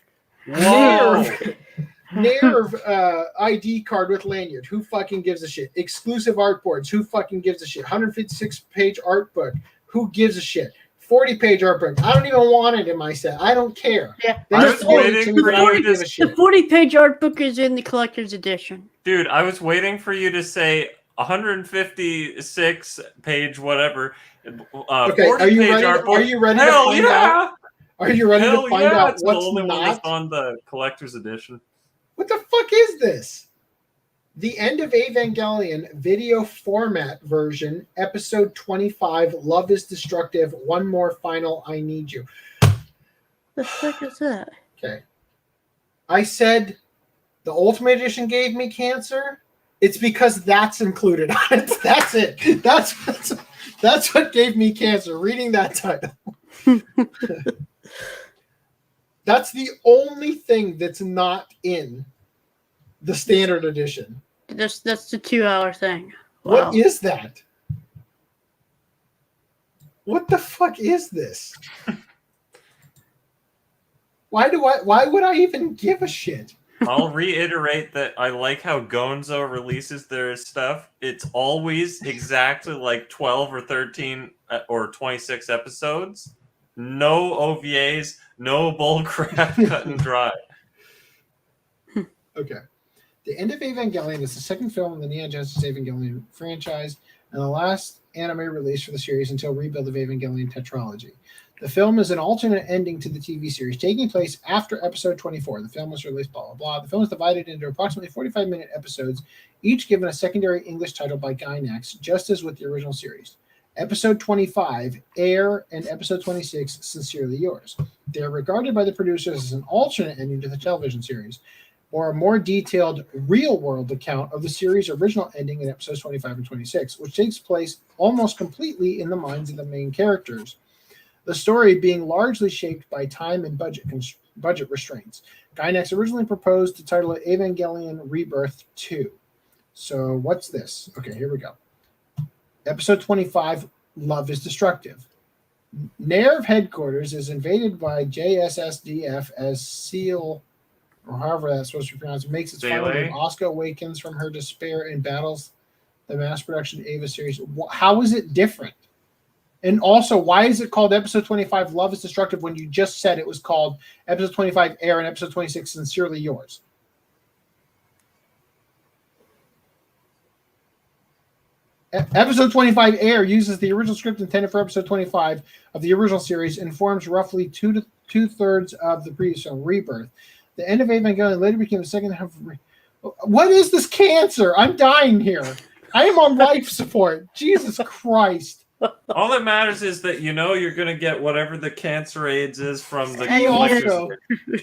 Speaker 1: Nerve ID card with lanyard. Who fucking gives a shit? Exclusive art boards. Who fucking gives a shit? 156-page art book. Who gives a shit? 40-page art book. I don't even want it in my set. I don't care.
Speaker 5: Yeah.
Speaker 4: I was waiting for you to...
Speaker 5: The 40-page art book is in the collector's edition.
Speaker 4: Dude, I was waiting for you to say 156-page whatever.
Speaker 1: Okay, are you ready? Are you ready to find out? Are you ready to find out what's
Speaker 4: the only
Speaker 1: not
Speaker 4: one that's on the collector's edition?
Speaker 1: What the fuck is this? The End of Evangelion video format version, episode 25. Love is destructive. One more final. I need you.
Speaker 5: The fuck is that?
Speaker 1: Okay. I said the Ultimate Edition gave me cancer. It's because that's included on it. That's it. That's what gave me cancer. Reading that title. That's the only thing that's not in the standard edition.
Speaker 5: That's the 2-hour thing.
Speaker 1: Wow.
Speaker 5: What
Speaker 1: is that? What the fuck is this? Why would I even give a shit?
Speaker 4: I'll reiterate that I like how Gonzo releases their stuff. It's always exactly like 12 or 13 or 26 episodes. No OVAs, no bullcrap, cut and dry.
Speaker 1: Okay. The End of Evangelion is the second film in the Neon Genesis Evangelion franchise and the last anime release for the series until Rebuild of Evangelion tetralogy. The film is an alternate ending to the TV series, taking place after episode 24. The film was released, blah, blah, blah. The film is divided into approximately 45-minute episodes, each given a secondary English title by Gainax, just as with the original series. Episode 25, Air, and episode 26, Sincerely Yours. They are regarded by the producers as an alternate ending to the television series, or a more detailed real-world account of the series' original ending in episodes 25 and 26, which takes place almost completely in the minds of the main characters. The story being largely shaped by time and budget restraints. Gainax originally proposed to title it Evangelion Rebirth 2. So what's this? Okay, here we go. Episode 25, Love is Destructive. Nerve headquarters is invaded by JSSDF as Seal, or however that's supposed to be pronounced, makes its final move. Asuka awakens from her despair and battles the mass production Eva series. How is it different? And also, why is it called episode 25, Love is Destructive, when you just said it was called episode 25, Air, and episode 26, Sincerely Yours? Episode 25, Air, uses the original script intended for episode 25 of the original series and forms roughly two-thirds of the previous film, Rebirth. The End of Evangelion later became the second half of... What is this cancer? I'm dying here. I am on life support. Jesus Christ.
Speaker 4: All that matters is that you know you're going to get whatever the cancer AIDS is from the
Speaker 1: and also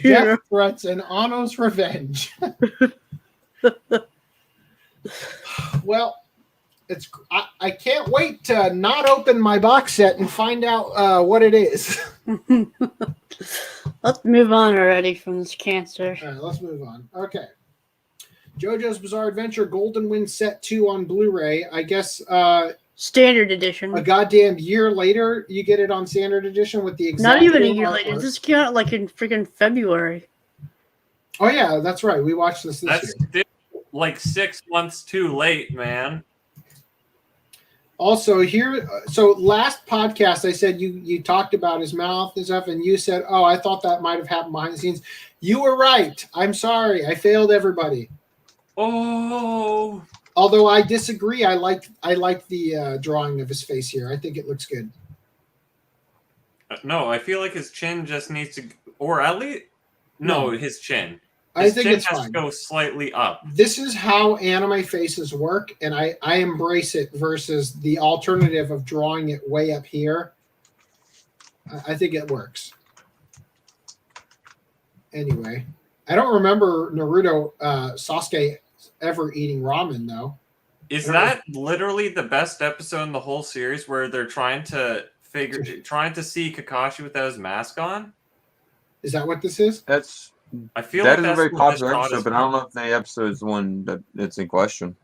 Speaker 1: death threats and Anno's revenge. Well, I can't wait to not open my box set and find out what it is.
Speaker 5: Let's move on already from this cancer.
Speaker 1: All right, let's move on. Okay. JoJo's Bizarre Adventure Golden Wind Set 2 on Blu-ray. I guess...
Speaker 5: Standard edition.
Speaker 1: A goddamn year later, you get it on standard edition with the exact.
Speaker 5: Not even a year later. This came out like in freaking February.
Speaker 1: Oh yeah, that's right. We watched this year.
Speaker 4: Still like 6 months too late, man.
Speaker 1: Also, here, so last podcast, I said you talked about his mouth and stuff, and you said, "Oh, I thought that might have happened behind the scenes." You were right. I'm sorry. I failed everybody.
Speaker 4: Oh.
Speaker 1: Although I disagree, I like the drawing of his face here. I think it looks good.
Speaker 4: No, I feel like his chin just needs to, or at least his chin.
Speaker 1: I think
Speaker 4: chin
Speaker 1: it's
Speaker 4: has
Speaker 1: fine.
Speaker 4: to go slightly up.
Speaker 1: This is how anime faces work, and I embrace it versus the alternative of drawing it way up here. I think it works. Anyway, I don't remember Naruto Sasuke ever eating ramen though.
Speaker 4: Is that literally the best episode in the whole series where they're trying to see Kakashi without his mask on?
Speaker 1: Is that what this is?
Speaker 4: I feel
Speaker 3: that
Speaker 4: like
Speaker 3: is a very popular
Speaker 4: episode,
Speaker 3: but I don't know if the episode is the one that's in question.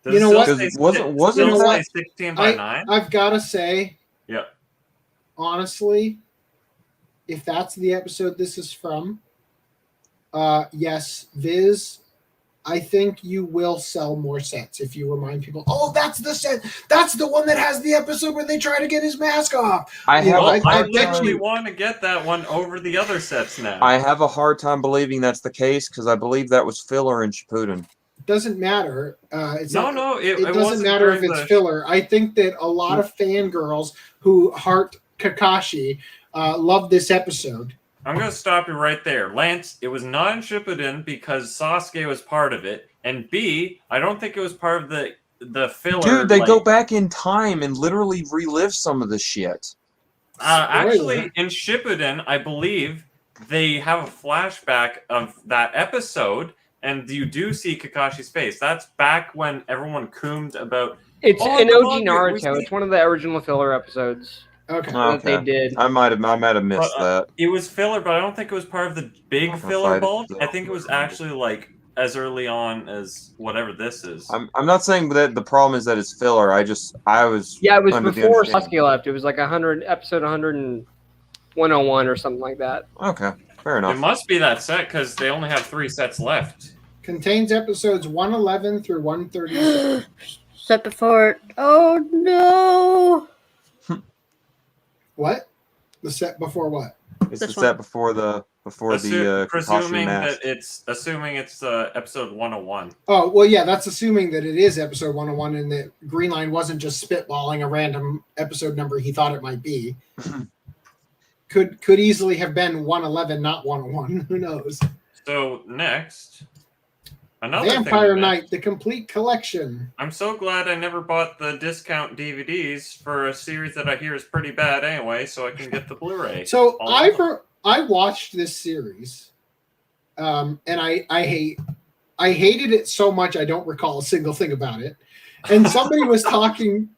Speaker 4: Does
Speaker 1: You know what?
Speaker 3: Wasn't that
Speaker 4: 16 by 9?
Speaker 1: I've got to say,
Speaker 4: yeah.
Speaker 1: Honestly, if that's the episode this is from, yes, Viz, I think you will sell more sets if you remind people, oh, that's the set. That's the one that has the episode where they try to get his mask off.
Speaker 3: I
Speaker 4: literally want to get that one over the other sets now.
Speaker 3: I have a hard time believing that's the case because I believe that was filler in Shippuden.
Speaker 1: It doesn't matter.
Speaker 4: It
Speaker 1: doesn't matter if it's filler. I think that a lot of fangirls who heart Kakashi love this episode.
Speaker 4: I'm going to stop you right there. Lance, it was not in Shippuden because Sasuke was part of it. And B, I don't think it was part of the filler.
Speaker 3: Dude, they go back in time and literally relive some of the shit.
Speaker 4: Actually, in Shippuden, I believe they have a flashback of that episode, and you do see Kakashi's face. That's back when everyone coomed about...
Speaker 2: It's an OG Naruto. It's one of the original filler episodes.
Speaker 1: Okay.
Speaker 2: That they did.
Speaker 3: I might have missed that.
Speaker 4: It was filler, but I don't think it was part of the big filler bulk. I think it was actually like as early on as whatever this is.
Speaker 3: I'm not saying that the problem is that it's filler. I was
Speaker 2: it was before Sasuke left. It was like 101 or something like that.
Speaker 3: Okay, fair enough.
Speaker 4: It must be that set because they only have 3 sets left.
Speaker 1: Contains episodes 111 through 136.
Speaker 5: Set before. Oh no.
Speaker 1: What? The set before what?
Speaker 3: It's the set before the
Speaker 4: presuming that it's episode 101.
Speaker 1: Oh well, yeah, that's assuming that it is episode 101 and that Green Line wasn't just spitballing a random episode number he thought it might be. could easily have been 111, not 101. Who knows?
Speaker 4: So next. Another
Speaker 1: Vampire Knight, the complete collection.
Speaker 4: I'm so glad I never bought the discount DVDs for a series that I hear is pretty bad anyway, so I can get the Blu-ray.
Speaker 1: So I watched this series, and I hated it so much I don't recall a single thing about it. And somebody was talking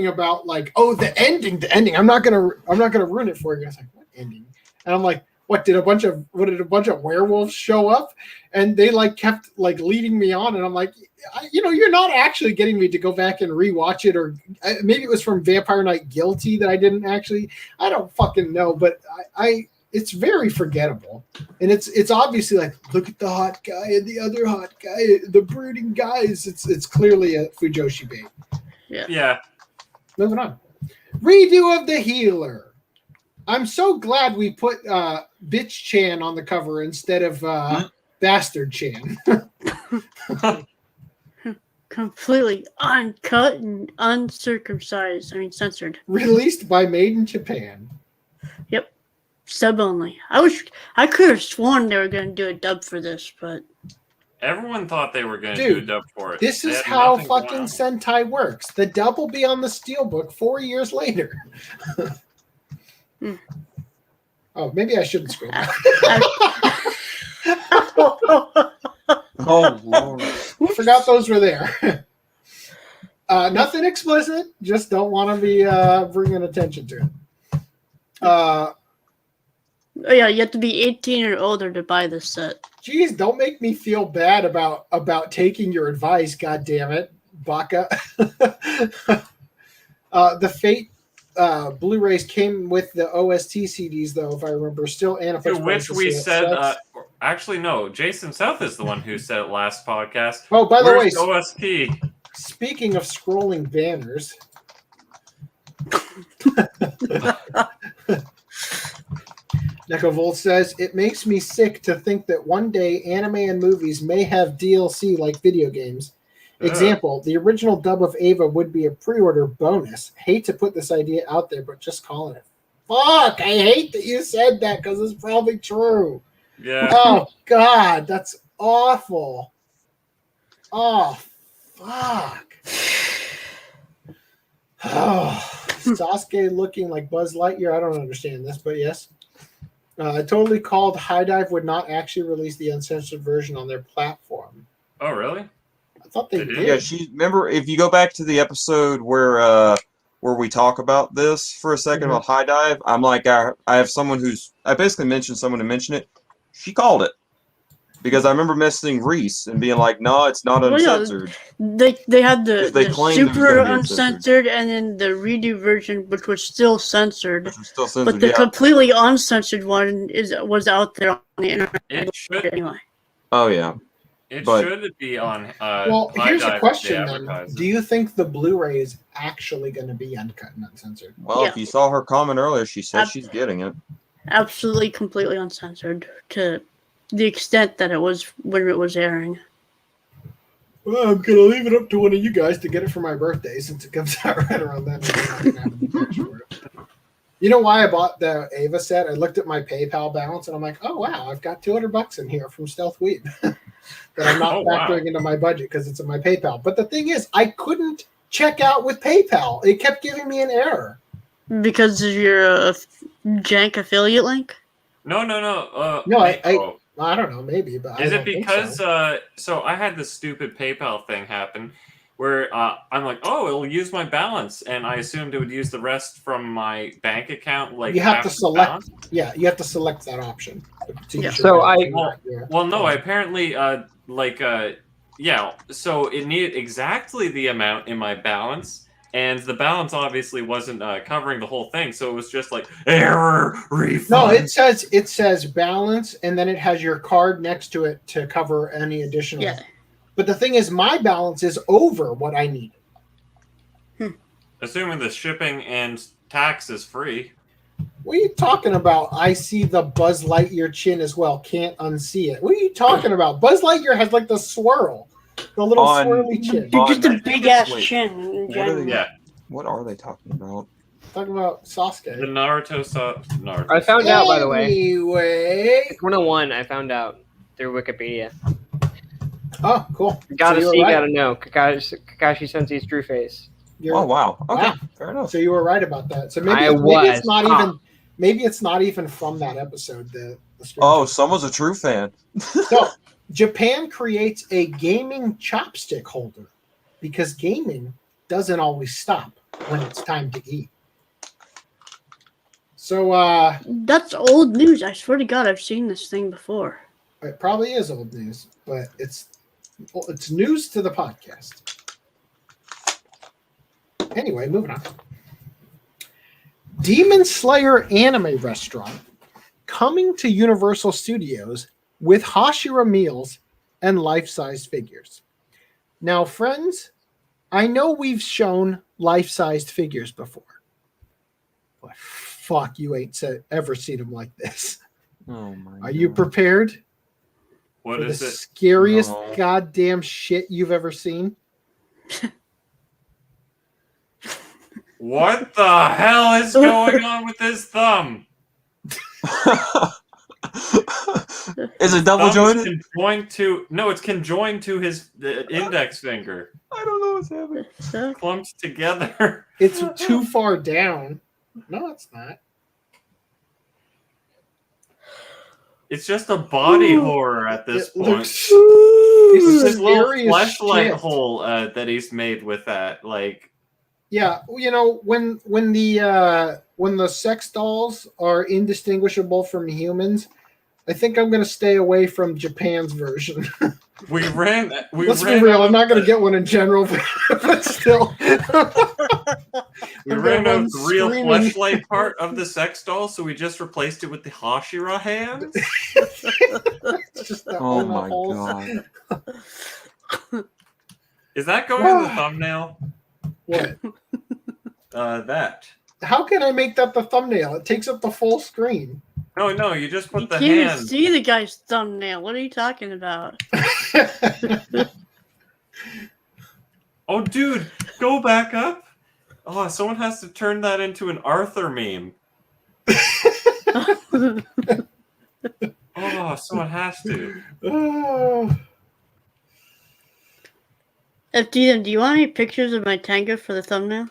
Speaker 1: about like, oh, the ending. I'm not gonna ruin it for you. I was like, what ending? And I'm like, what did a bunch of werewolves show up? And they like kept like leading me on, and I'm like, you're not actually getting me to go back and rewatch it, or maybe it was from Vampire Knight Guilty that I didn't actually. I don't fucking know, but it's very forgettable, and it's obviously like, look at the hot guy and the other hot guy, the brooding guys. It's clearly a Fujoshi bait.
Speaker 4: Yeah.
Speaker 1: Moving on. Redo of the Healer. I'm so glad we put Bitch Chan on the cover instead of Bastard Chan.
Speaker 5: Completely uncut and uncircumcised. I mean, censored.
Speaker 1: Released by Made in Japan.
Speaker 5: Yep. Sub only. I could have sworn they were going to do a dub for this, but...
Speaker 4: Everyone thought they were going to do a dub for it.
Speaker 1: This is how fucking Sentai works. The dub will be on the Steelbook 4 years later. Oh, maybe I shouldn't scroll back.
Speaker 3: Oh, Lord.
Speaker 1: Forgot those were there. Nothing explicit. Just don't want to be bringing attention to it.
Speaker 5: Yeah, you have to be 18 or older to buy this set.
Speaker 1: Geez, don't make me feel bad about taking your advice, God damn it, Baka. The Fate Blu-rays came with the OST CDs, though, if I remember. Still,
Speaker 4: to which we said, actually, no. Jason South is the one who said it last podcast.
Speaker 1: Oh, by the way,
Speaker 4: OST.
Speaker 1: Speaking of scrolling banners, Nekovolt says, it makes me sick to think that one day anime and movies may have DLC like video games. Example, the original dub of Ava would be a pre-order bonus. Hate to put this idea out there, but just calling it. Fuck, I hate that you said that because it's probably true.
Speaker 4: Yeah.
Speaker 1: Oh, God, that's awful. Oh, fuck. Oh, Sasuke looking like Buzz Lightyear. I don't understand this, but yes. Totally called High Dive would not actually release the uncensored version on their platform.
Speaker 4: Oh, really?
Speaker 1: I thought they did.
Speaker 3: Yeah, remember, if you go back to the episode where we talk about this for a second about High Dive, I'm like, I have someone I basically mentioned someone to mention it. She called it. Because I remember messaging Reese and being like, "No, it's not uncensored."
Speaker 5: They had the
Speaker 3: claimed it was
Speaker 5: super
Speaker 3: gonna be
Speaker 5: uncensored and then the redo version, which was still censored.
Speaker 3: Which was still censored,
Speaker 5: But the completely uncensored one was out there on the internet.
Speaker 4: It should
Speaker 5: anyway.
Speaker 3: Oh yeah.
Speaker 4: Should be on.
Speaker 1: Well, here's a question then:
Speaker 4: advertise it.
Speaker 1: do you think the Blu-ray is actually going to be uncut and uncensored?
Speaker 3: Well, if you saw her comment earlier, she said she's getting it.
Speaker 5: Absolutely, completely uncensored to the extent that it was when it was airing.
Speaker 1: Well, I'm going to leave it up to one of you guys to get it for my birthday since it comes out right around then. You know why I bought the Ava set? I looked at my PayPal balance and I'm like, oh, wow, I've got $200 in here from Stealth Weed that I'm not factoring into my budget because it's in my PayPal. But the thing is, I couldn't check out with PayPal. It kept giving me an error.
Speaker 5: Because of your jank affiliate link?
Speaker 4: No.
Speaker 1: I don't know, maybe, but
Speaker 4: is
Speaker 1: I
Speaker 4: it
Speaker 1: don't think
Speaker 4: because
Speaker 1: so.
Speaker 4: So I had this stupid PayPal thing happen where I'm like, oh, it'll use my balance, and I assumed it would use the rest from my bank account. Like
Speaker 1: you have to select, you have to select that option. So
Speaker 4: I apparently so it needed exactly the amount in my balance. And the balance obviously wasn't covering the whole thing, so it was just like error refund.
Speaker 1: No, it says balance, and then it has your card next to it to cover any additional.
Speaker 5: Yeah.
Speaker 1: But the thing is, my balance is over what I need.
Speaker 4: Assuming the shipping and tax is free.
Speaker 1: What are you talking about? I see the Buzz Lightyear chin as well. Can't unsee it. What are you talking about? Buzz Lightyear has like the swirl. The little swirly chin.
Speaker 5: Just a big ass chin.
Speaker 3: What are they talking about?
Speaker 1: Talking about Sasuke.
Speaker 4: The Naruto.
Speaker 2: I found out, by the way.
Speaker 1: Anyway.
Speaker 2: It's 101. I found out through Wikipedia.
Speaker 1: Oh, cool.
Speaker 2: Gotta see, gotta know. Kakashi Sensei's true face.
Speaker 3: Oh wow. Okay, fair enough.
Speaker 1: So you were right about that. So maybe it's not even. Maybe it's not even from that episode. The
Speaker 3: someone's a true fan.
Speaker 1: So Japan creates a gaming chopstick holder because gaming doesn't always stop when it's time to eat. So
Speaker 5: that's old news. I swear to God, I've seen this thing before.
Speaker 1: It probably is old news, but it's news to the podcast. Anyway, moving on. Demon Slayer anime restaurant coming to Universal Studios with Hashira meals and life-sized figures. Now, friends, I know we've shown life-sized figures before, but fuck, you ain't ever seen them like this.
Speaker 3: Oh my!
Speaker 1: Are you prepared?
Speaker 4: What is
Speaker 1: the
Speaker 4: it?
Speaker 1: Scariest goddamn shit you've ever seen?
Speaker 4: What the hell is going on with his thumb?
Speaker 3: Is it double jointed?
Speaker 4: It's conjoined to his index finger.
Speaker 3: I don't know what's happening.
Speaker 4: Clumped together.
Speaker 1: It's too far down. No, it's not.
Speaker 4: It's just a body horror at this point.
Speaker 1: It's
Speaker 4: this little fleshlight hole that he's made with that, like.
Speaker 1: Yeah, you know, when the sex dolls are indistinguishable from humans, I think I'm going to stay away from Japan's version.
Speaker 4: Let's
Speaker 1: be real. I'm not going to get one in general, but still.
Speaker 4: We ran out of the real fleshlight part of the sex doll, so we just replaced it with the Hashira hands.
Speaker 3: Oh my god!
Speaker 4: Is that going in the thumbnail?
Speaker 1: What?
Speaker 4: That.
Speaker 1: How can I make that the thumbnail? It takes up the full screen.
Speaker 4: No, you just put the
Speaker 5: hand. You can't
Speaker 4: hand.
Speaker 5: even see the guy's thumbnail. What are you talking about?
Speaker 4: Oh, dude, go back up. Oh, someone has to turn that into an Arthur meme. Oh, someone has to.
Speaker 5: FDM, do you want any pictures of my Tango for the thumbnail?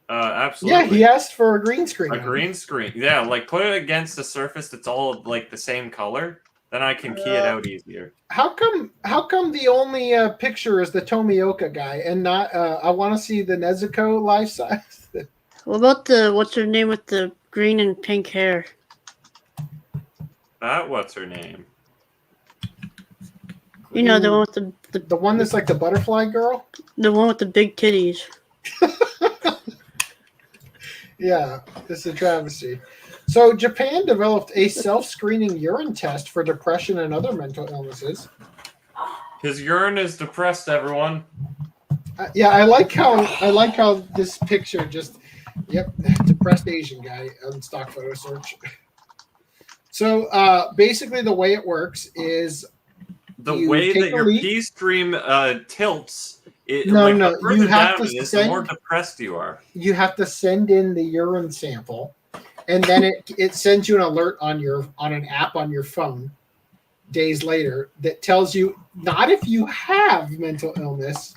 Speaker 4: Absolutely.
Speaker 1: Yeah, he asked for a green screen.
Speaker 4: A green screen. Yeah, like put it against a surface that's all like the same color. Then I can key it out easier.
Speaker 1: How come the only picture is the Tomioka guy and not? I want to see the Nezuko life size.
Speaker 5: What about the what's her name with the green and pink hair?
Speaker 4: What's her name?
Speaker 5: You know, the one with
Speaker 1: the one that's like the butterfly girl?
Speaker 5: The one with the big titties.
Speaker 1: Yeah, it's a travesty. So Japan developed a self-screening urine test for depression and other mental illnesses.
Speaker 4: His urine is depressed, everyone.
Speaker 1: Yeah, I like how this picture just, depressed Asian guy on stock photo search. So basically the way it works is
Speaker 4: the way that your pee stream tilts. The
Speaker 1: you have to
Speaker 4: the more depressed you are.
Speaker 1: You have to send in the urine sample, and then it sends you an alert on an app on your phone days later that tells you not if you have mental illness,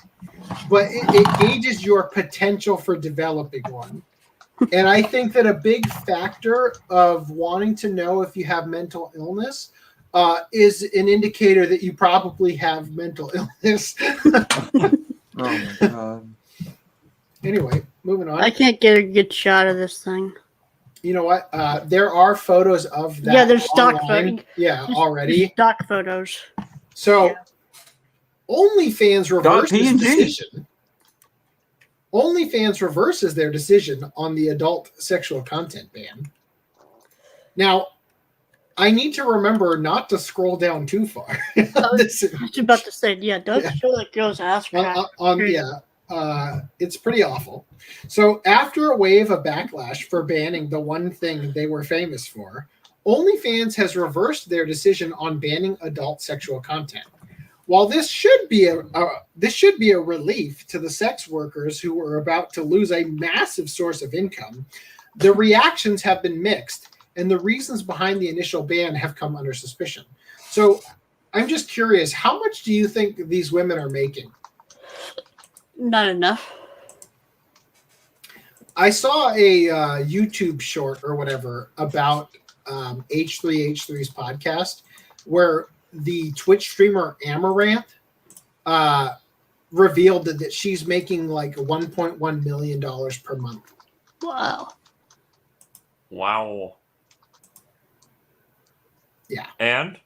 Speaker 1: but it gauges your potential for developing one. And I think that a big factor of wanting to know if you have mental illness is an indicator that you probably have mental illness.
Speaker 3: Oh my god.
Speaker 1: Anyway, moving on.
Speaker 5: I can't get a good shot of this thing.
Speaker 1: You know what? There are photos of that.
Speaker 5: Yeah, there's stock
Speaker 1: photos. Yeah, already.
Speaker 5: Stock photos.
Speaker 1: So, OnlyFans reversed this decision. OnlyFans reverses their decision on the adult sexual content ban. Now, I need to remember not to scroll down too far.
Speaker 5: I was about to say, don't show that girl's ass crack.
Speaker 1: It's pretty awful. So after a wave of backlash for banning the one thing they were famous for, OnlyFans has reversed their decision on banning adult sexual content. While this should be a relief to the sex workers who are about to lose a massive source of income, the reactions have been mixed, and the reasons behind the initial ban have come under suspicion. So I'm just curious, how much do you think these women are making?
Speaker 5: Not enough.
Speaker 1: I saw a YouTube short or whatever about H3H3's podcast where the Twitch streamer Amaranth revealed that she's making like $1.1 million per month.
Speaker 4: Wow.
Speaker 1: Yeah.
Speaker 4: And?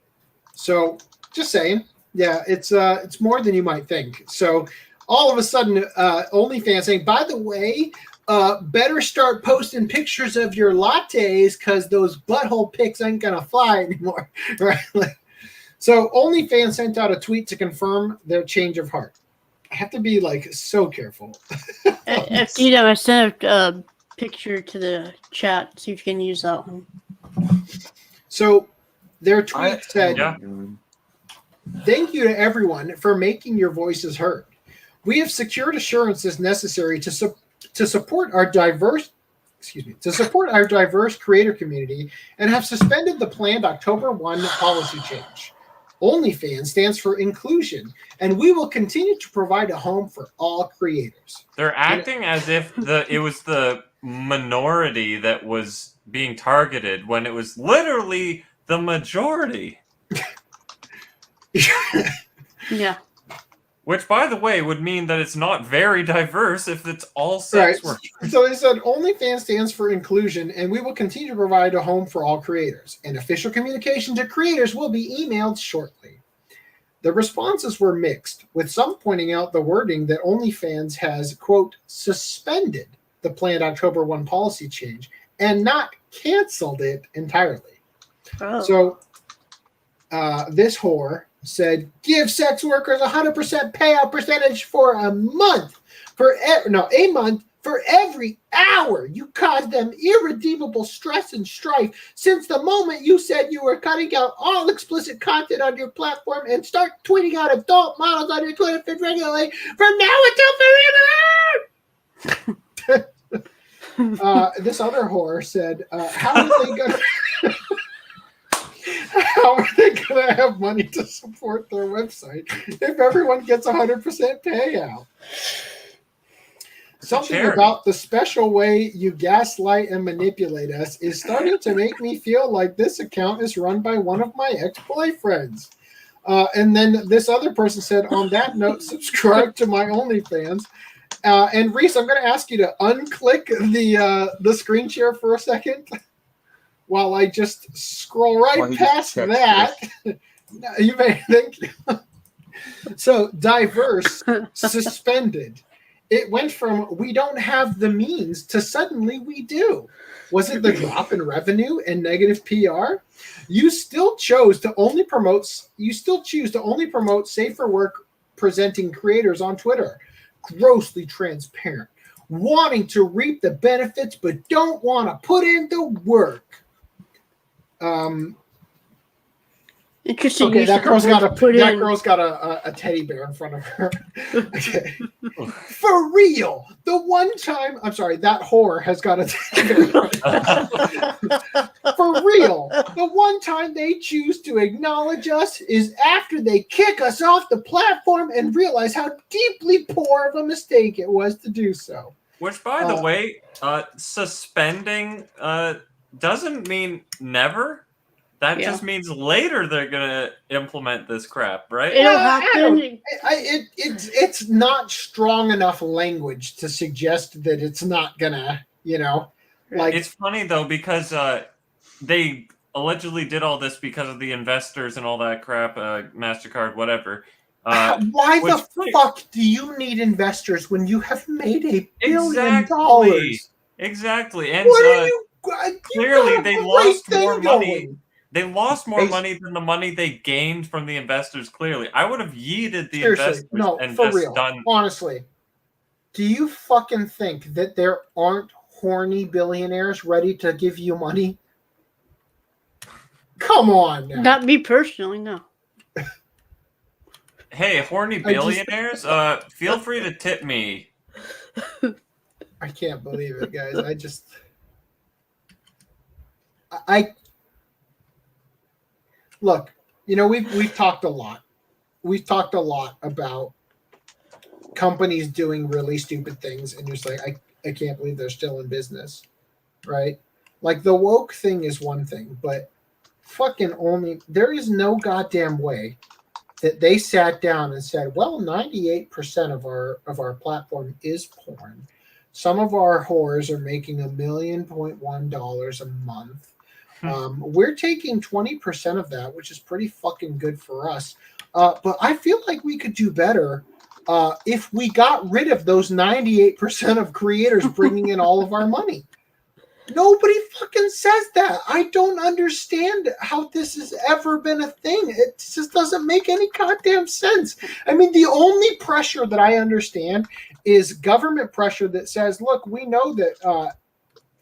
Speaker 1: So just saying, it's more than you might think. So all of a sudden, OnlyFans saying, by the way, better start posting pictures of your lattes because those butthole pics ain't gonna fly anymore, right? So OnlyFans sent out a tweet to confirm their change of heart. I have to be so careful.
Speaker 5: I sent a picture to the chat. See if you can use that one.
Speaker 1: So their tweet said, "Thank you to everyone for making your voices heard. We have secured assurances necessary to support our diverse creator community and have suspended the planned October 1 policy change. OnlyFans stands for inclusion, and we will continue to provide a home for all creators."
Speaker 4: They're acting as if it was the minority that was being targeted when it was literally the majority.
Speaker 5: Yeah.
Speaker 4: Which, by the way, would mean that it's not very diverse if it's all sex workers.
Speaker 1: So they said OnlyFans stands for inclusion, and we will continue to provide a home for all creators. And official communication to creators will be emailed shortly. The responses were mixed, with some pointing out the wording that OnlyFans has, quote, suspended the planned October 1 policy change and not canceled it entirely.
Speaker 5: Oh.
Speaker 1: So this whore said, give sex workers 100% payout percentage for a month for every hour you cause them irredeemable stress and strife since the moment you said you were cutting out all explicit content on your platform and start tweeting out adult models on your Twitter feed regularly from now until forever. This other whore said, how are they gonna have money to support their website if everyone gets 100% payout? Something about the special way you gaslight and manipulate us is starting to make me feel like this account is run by one of my ex-boyfriends. And then this other person said, on that note, subscribe to my OnlyFans. And Reese, I'm going to ask you to unclick the screen share for a second while I just scroll past that. You may think. So diverse, suspended. It went from we don't have the means to suddenly we do. Was it the drop in revenue and negative PR? You still choose to only promote safer work presenting creators on Twitter. Grossly transparent. Wanting to reap the benefits but don't want to put in the work.
Speaker 5: Interesting.
Speaker 1: Okay, that girl's got a teddy bear in front of her. Okay. For real. The one time that whore has got a teddy bear. For real. The one time they choose to acknowledge us is after they kick us off the platform and realize how deeply poor of a mistake it was to do so.
Speaker 4: Which, by the way, suspending doesn't mean never. That just means later they're gonna implement this crap, right?
Speaker 5: It'll happen.
Speaker 1: It's not strong enough language to suggest that it's not gonna, like.
Speaker 4: It's funny though because they allegedly did all this because of the investors and all that crap, MasterCard, whatever.
Speaker 1: Why the fuck do you need investors when you have made $1 billion?
Speaker 4: Exactly, and
Speaker 1: clearly
Speaker 4: they lost more money. They lost more money than the money they gained from the investors, clearly. I would have yeeted the investors and
Speaker 1: for
Speaker 4: just
Speaker 1: real.
Speaker 4: done...
Speaker 1: Honestly, do you fucking think that there aren't horny billionaires ready to give you money? Come on now.
Speaker 5: Not me personally, no.
Speaker 4: Hey, horny billionaires, feel free to tip me.
Speaker 1: I can't believe it, guys. Look, we've talked a lot. We've talked a lot about companies doing really stupid things, and you're just like, I can't believe they're still in business, right? Like the woke thing is one thing, but there is no goddamn way that they sat down and said, well, 98% of our platform is porn. Some of our whores are making $1.1 million a month. We're taking 20% of that, which is pretty fucking good for us. But I feel like we could do better if we got rid of those 98% of creators bringing in all of our money. Nobody fucking says that. I don't understand how this has ever been a thing. It just doesn't make any goddamn sense. I mean, the only pressure that I understand is government pressure that says, look, we know that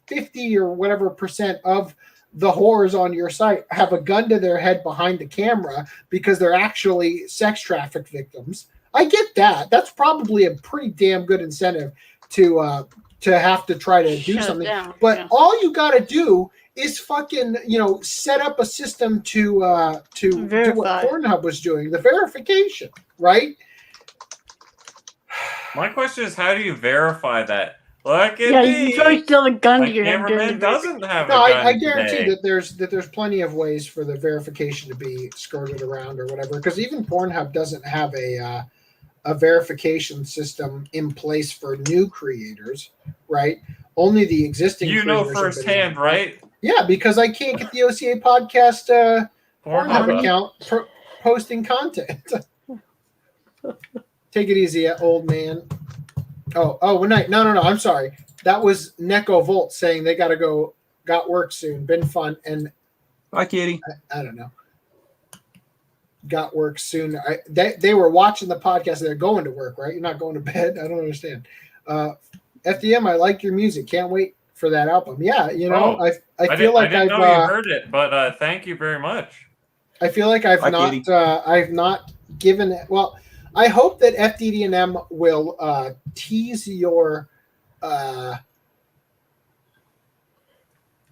Speaker 1: 50 or whatever percent of the whores on your site have a gun to their head behind the camera because they're actually sex trafficked victims. I get that. That's probably a pretty damn good incentive to have to try to do something. But all you got to do is fucking, set up a system to do what Pornhub was doing, the verification, right?
Speaker 4: My question is, how do you verify that? Look at me.
Speaker 5: You probably still have a gun to your head.
Speaker 4: Cameraman doesn't have a gun.
Speaker 1: I guarantee that there's plenty of ways for the verification to be skirted around or whatever. Because even Pornhub doesn't have a verification system in place for new creators, right? Only the existing.
Speaker 4: Firsthand, right?
Speaker 1: Yeah, because I can't get the OCA podcast Pornhub account posting content. Take it easy, old man. Oh, good night. No. I'm sorry. That was Neko Volt saying they got work soon. Been fun. And
Speaker 3: bye, kitty.
Speaker 1: I don't know. Got work soon. They were watching the podcast. They're going to work, right? You're not going to bed. I don't understand. FDM, I like your music. Can't wait for that album. Yeah, I feel like I've
Speaker 4: know you heard it, but thank you very much.
Speaker 1: I feel like I've not given it. Well, I hope that FDDNM will tease your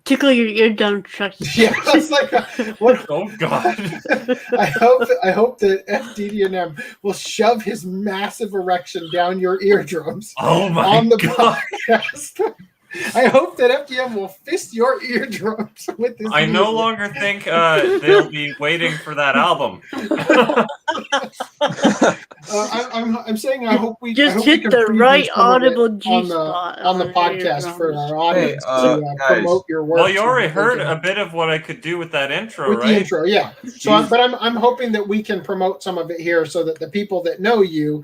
Speaker 5: tickle your eardrum, Chuck.
Speaker 1: Yeah, it's like what?
Speaker 4: Oh God!
Speaker 1: I hope that FDDNM will shove his massive erection down your eardrums.
Speaker 4: Oh my
Speaker 1: on the
Speaker 4: God!
Speaker 1: podcast. I hope that FDM will fist your eardrums with this.
Speaker 4: I no longer think they'll be waiting for that album.
Speaker 1: I'm saying I hope we
Speaker 5: just
Speaker 1: I hope
Speaker 5: hit
Speaker 1: we
Speaker 5: the
Speaker 1: can
Speaker 5: right audible
Speaker 1: on
Speaker 5: G
Speaker 1: the
Speaker 5: spot
Speaker 1: on the podcast for our audience
Speaker 3: Hey,
Speaker 1: to
Speaker 3: guys.
Speaker 1: promote your work.
Speaker 4: Well, you already heard a bit of what I could do with that intro,
Speaker 1: with
Speaker 4: right?
Speaker 1: the intro, yeah. So, I'm hoping that we can promote some of it here, so that the people that know you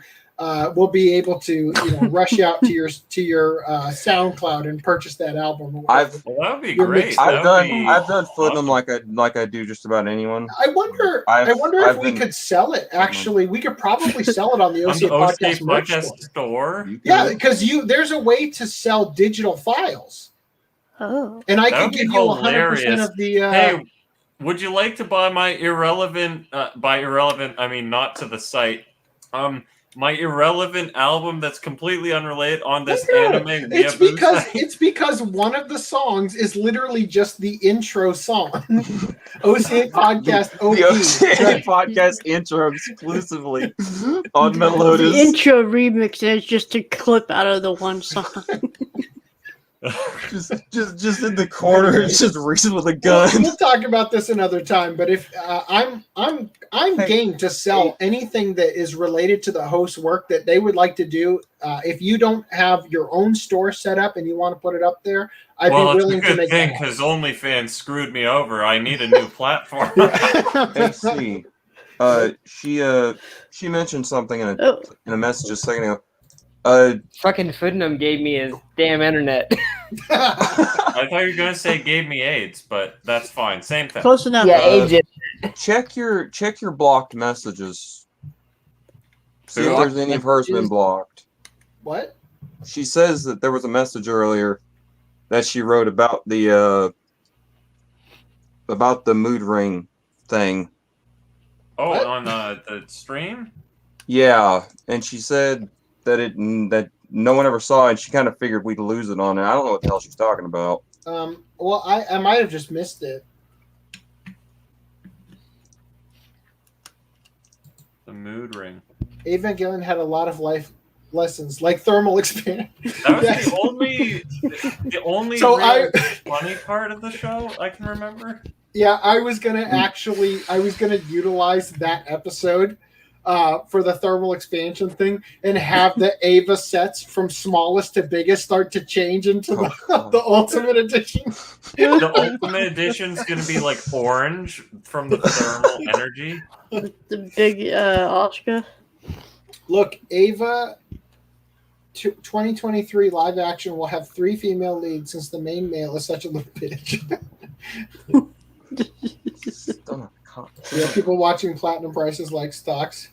Speaker 1: will be able to rush out to your SoundCloud and purchase that album.
Speaker 4: Well, that would be great.
Speaker 3: I've done footing them like I do just about anyone.
Speaker 1: I wonder if we could sell it. Actually, we could probably sell it on the OCA podcast merch store. Yeah, because there's a way to sell digital files.
Speaker 5: Oh,
Speaker 1: and I could give you 100% of the.
Speaker 4: Hey, would you like to buy my irrelevant? By irrelevant, I mean not to the site. My irrelevant album that's completely unrelated on this anime.
Speaker 1: It's because one of the songs is literally just the intro song. OCA podcast OP.
Speaker 3: The OCA podcast intro exclusively on Melodies.
Speaker 5: The intro remix is just a clip out of the one song.
Speaker 3: just in the corner, it's just Reese with a gun.
Speaker 1: We'll talk about this another time. But if I'm game to sell anything that is related to the host's work that they would like to do. If you don't have your own store set up and you want to put it up there, I'd be willing to make it.
Speaker 4: Because OnlyFans screwed me over. I need a new platform.
Speaker 3: Let's see. She mentioned something in a message a second ago.
Speaker 2: Fucking Foodnum gave me his damn internet.
Speaker 4: I thought you were gonna say gave me AIDS, but that's fine. Same thing.
Speaker 5: Close enough.
Speaker 2: Yeah, agent.
Speaker 3: Check your blocked messages. See if there's any of hers been blocked.
Speaker 1: What?
Speaker 3: She says that there was a message earlier that she wrote about the mood ring thing.
Speaker 4: Oh,
Speaker 1: what?
Speaker 4: On the stream?
Speaker 3: Yeah, and she said that no one ever saw it, and she kind of figured we'd lose it on it. I don't know what the hell she's talking about.
Speaker 1: Well, I might have just missed it.
Speaker 4: The mood ring.
Speaker 1: Evangelion had a lot of life lessons, like thermal expansion.
Speaker 4: That was the only funny part of the show I can remember.
Speaker 1: Yeah, I was gonna utilize that episode for the thermal expansion thing and have the Ava sets from smallest to biggest start to change into the Ultimate Edition.
Speaker 4: The Ultimate Edition's going to be like orange from the thermal energy.
Speaker 5: The big Oscar.
Speaker 1: Look, Ava 2023 live action will have 3 female leads since the main male is such a little bitch. Yeah, people watching platinum prices like stocks.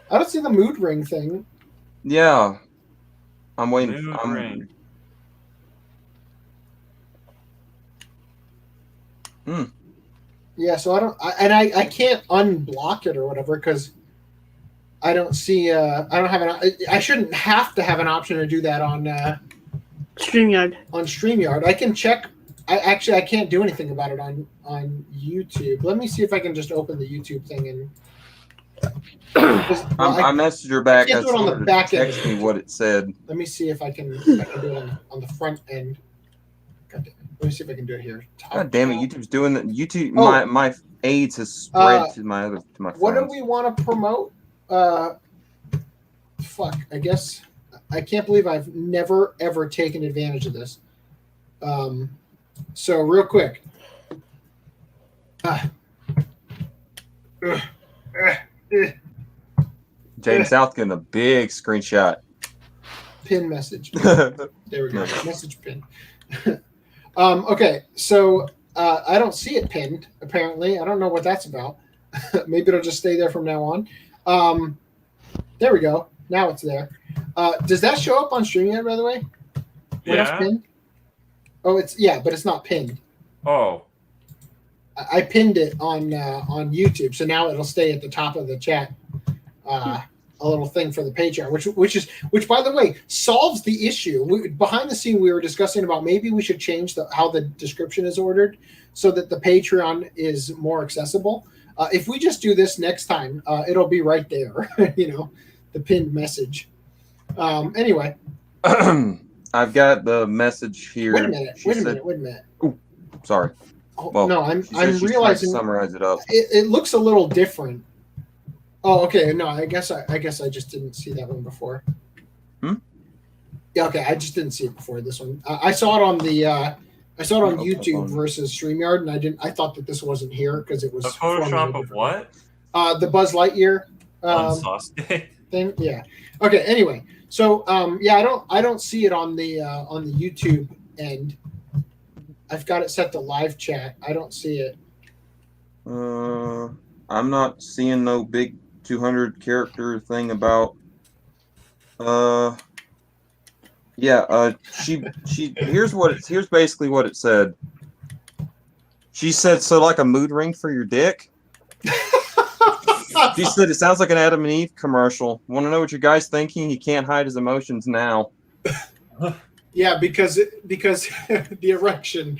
Speaker 1: I don't see the mood ring thing.
Speaker 3: Yeah, I'm waiting.
Speaker 4: Mood ring.
Speaker 1: Yeah, so I can't unblock it or whatever because I don't see. I don't have I shouldn't have to have an option to do that on
Speaker 5: StreamYard.
Speaker 1: On StreamYard, I can check. I can't do anything about it on YouTube. Let me see if I can just open the YouTube thing and.
Speaker 3: I messaged her back.
Speaker 1: I on the back end.
Speaker 3: Text me what it said.
Speaker 1: Let me see if I can do it on the front end. God damn it. Let me see if I can do it here.
Speaker 3: God damn it! YouTube's doing that. YouTube. My AIDS has spread to my friends.
Speaker 1: What do we want to promote? Fuck. I guess I can't believe I've never ever taken advantage of this. So real quick.
Speaker 3: James South getting a big screenshot.
Speaker 1: Pin message. There we go. Message pin. Okay, so I don't see it pinned, apparently. I don't know what that's about. Maybe it'll just stay there from now on. There we go. Now it's there. Does that show up on StreamYard, by the way?
Speaker 4: Yeah.
Speaker 1: Pinned? Oh, but it's not pinned.
Speaker 4: Oh.
Speaker 1: I pinned it on YouTube, so now it'll stay at the top of the chat. A little thing for the Patreon, which by the way solves the issue. Behind the scene, we were discussing about maybe we should change how the description is ordered so that the Patreon is more accessible. If we just do this next time, it'll be right there. The pinned message. Anyway,
Speaker 3: I've got the message here.
Speaker 1: Wait a minute.
Speaker 3: Ooh, sorry.
Speaker 1: Oh,
Speaker 3: Well,
Speaker 1: no, I'm
Speaker 3: she's trying to
Speaker 1: realizing
Speaker 3: summarize it up.
Speaker 1: it looks a little different. Oh, okay. No, I guess I just didn't see that one before. Yeah, okay. I just didn't see it before this one. I saw it on YouTube versus StreamYard, and I thought that this wasn't here because it was
Speaker 4: a Photoshop of what?
Speaker 1: The Buzz Lightyear thing. Yeah. Okay. Anyway, so I don't see it on the YouTube end. I've got it set to live chat. I don't see it.
Speaker 3: I'm not seeing no big 200 character thing about. She here's basically what it said. She said, so like a mood ring for your dick. She said it sounds like an Adam and Eve commercial. Want to know what your guy's thinking? He can't hide his emotions now.
Speaker 1: Yeah, because the erection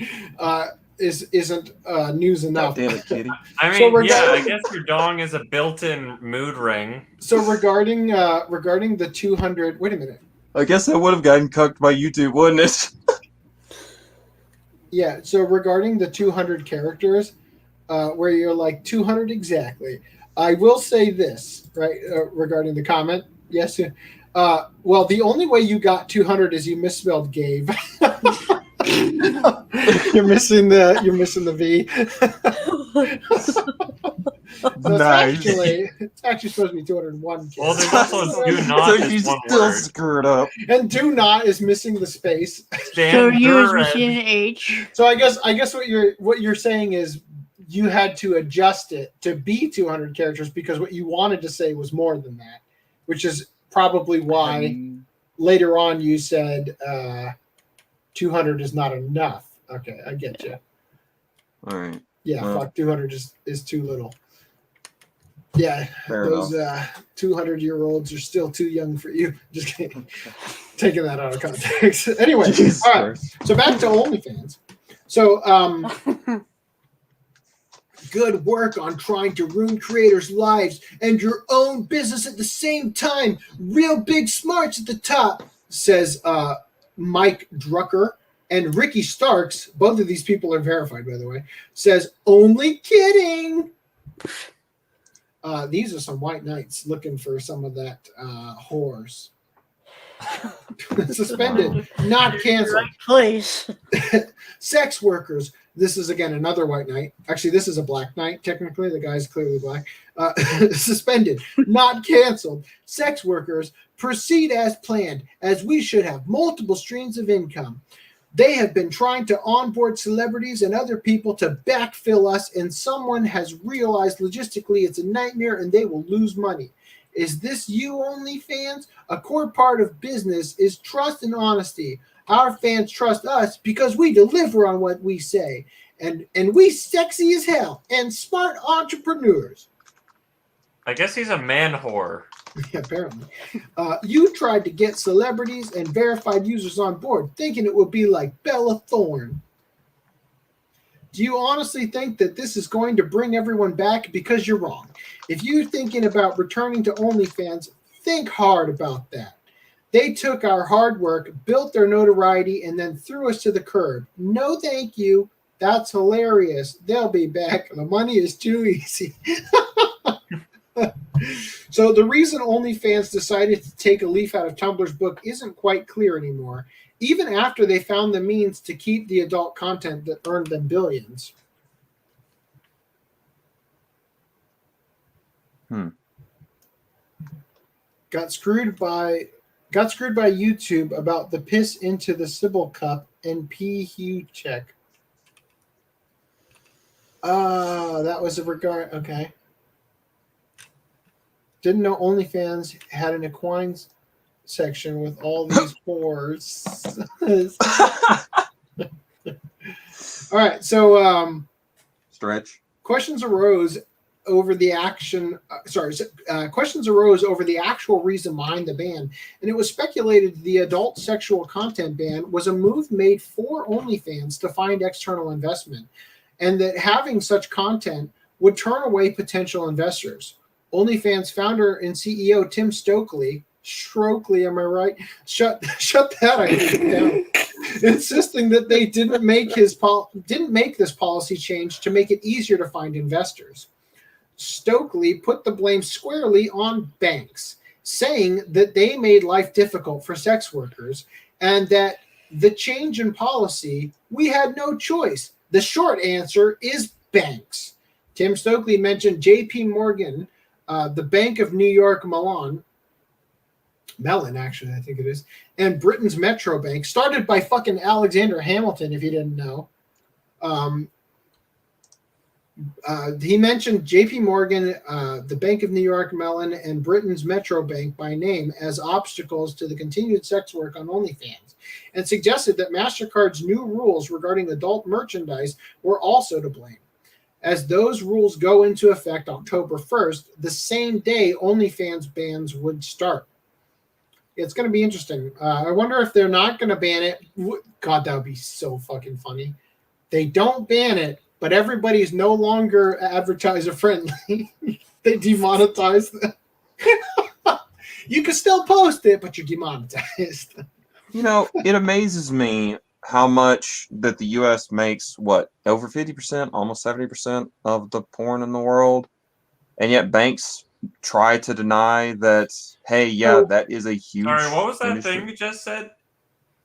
Speaker 1: isn't news enough.
Speaker 3: Damn it, kitty.
Speaker 4: I mean, I guess your dong is a built-in mood ring.
Speaker 1: So regarding the 200, wait a minute.
Speaker 3: I guess I would have gotten cucked by YouTube, wouldn't it?
Speaker 1: Yeah. So regarding the 200 characters, where you're like 200 exactly, I will say this right regarding the comment. Yes. Well, the only way you got 200 is you misspelled Gabe. You're missing the V. So
Speaker 3: Nice.
Speaker 1: It's actually supposed to be 201.
Speaker 4: Well, there's also do not.
Speaker 3: So
Speaker 4: is
Speaker 3: you
Speaker 4: one
Speaker 3: still
Speaker 4: word.
Speaker 3: screwed up.
Speaker 1: And do not is missing the space.
Speaker 5: So you is
Speaker 4: Standard.
Speaker 5: missing an H.
Speaker 1: So I guess what you're saying is you had to adjust it to be 200 characters because what you wanted to say was more than that, which is probably why later on you said 200 is not enough. Okay, I get you.
Speaker 3: All right.
Speaker 1: Yeah, fuck, 200 is too little. Yeah,
Speaker 3: Fair
Speaker 1: those
Speaker 3: enough.
Speaker 1: 200-year-olds are still too young for you. Just kidding. Taking that out of context. Anyway,
Speaker 3: Jesus
Speaker 1: all right.
Speaker 3: Christ.
Speaker 1: So back to OnlyFans. So good work on trying to ruin creators' lives and your own business at the same time. Real big smarts at the top, says Mike Drucker. And Ricky Starks, both of these people are verified, by the way, says, only kidding. These are some white knights looking for some of that whores. Suspended, not canceled.
Speaker 5: Right place.
Speaker 1: Sex workers. This is, again, another white knight. Actually, this is a black knight, technically. The guy's clearly black. Suspended, not canceled. Sex workers proceed as planned, as we should have multiple streams of income. They have been trying to onboard celebrities and other people to backfill us, and someone has realized logistically it's a nightmare and they will lose money. Is this you, OnlyFans? A core part of business is trust and honesty. Our fans trust us because we deliver on what we say, and we sexy as hell and smart entrepreneurs.
Speaker 4: I guess he's a man whore.
Speaker 1: Yeah, apparently. You tried to get celebrities and verified users on board, thinking it would be like Bella Thorne. Do you honestly think that this is going to bring everyone back? Because you're wrong. If you're thinking about returning to OnlyFans, think hard about that. They took our hard work, built their notoriety, and then threw us to the curb. No thank you. That's hilarious. They'll be back. The money is too easy. So the reason OnlyFans decided to take a leaf out of Tumblr's book isn't quite clear anymore, even after they found the means to keep the adult content that earned them billions. Got screwed by YouTube about the piss into the Sybil cup and pee hue check. That was a regard. Okay. Didn't know OnlyFans had an equines section with all these whores. All right, so
Speaker 3: Stretch.
Speaker 1: questions arose over the actual reason behind the ban, and it was speculated the adult sexual content ban was a move made for OnlyFans to find external investment, and that having such content would turn away potential investors. OnlyFans founder and CEO Tim Stokely Strokely, am I right? Shut that idea down. Insisting that they didn't make this policy change to make it easier to find investors. Stokely put the blame squarely on banks, saying that they made life difficult for sex workers and that the change in policy, we had no choice. The short answer is banks. Tim Stokely mentioned J.P. Morgan, the Bank of New York Mellon, actually, I think it is, and Britain's Metro Bank, started by fucking Alexander Hamilton, if you didn't know. He mentioned J.P. Morgan, the Bank of New York Mellon, and Britain's Metro Bank by name as obstacles to the continued sex work on OnlyFans, and suggested that MasterCard's new rules regarding adult merchandise were also to blame, as those rules go into effect October 1st, the same day OnlyFans bans would start. It's going to be interesting. I wonder if they're not going to ban it. God, that would be so fucking funny. They don't ban it, but everybody's no longer advertiser friendly. They demonetize them. You can still post it, but you're demonetized.
Speaker 3: You know, it amazes me how much that the U.S. makes, what, over 50%, almost 70% of the porn in the world, and yet banks try to deny that, hey, yeah, that is a huge
Speaker 4: Sorry, what was that
Speaker 3: industry.
Speaker 4: thing you just said?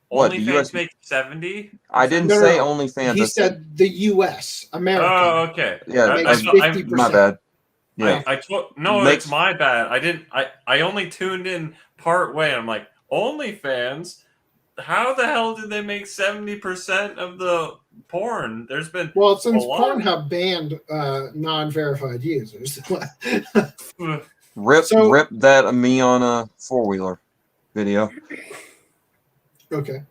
Speaker 3: What, the
Speaker 4: OnlyFans
Speaker 3: US
Speaker 4: make 70?
Speaker 3: I didn't say OnlyFans.
Speaker 1: He said the U.S., America.
Speaker 4: Oh, okay.
Speaker 3: Yeah,
Speaker 1: makes 50%.
Speaker 3: my bad. Yeah.
Speaker 4: It's my bad. I only tuned in part way. I'm like, OnlyFans? How the hell did they make 70% of the porn? There's been
Speaker 1: since Pornhub banned non-verified users.
Speaker 3: Rip that me on a 4-wheeler video.
Speaker 1: Okay.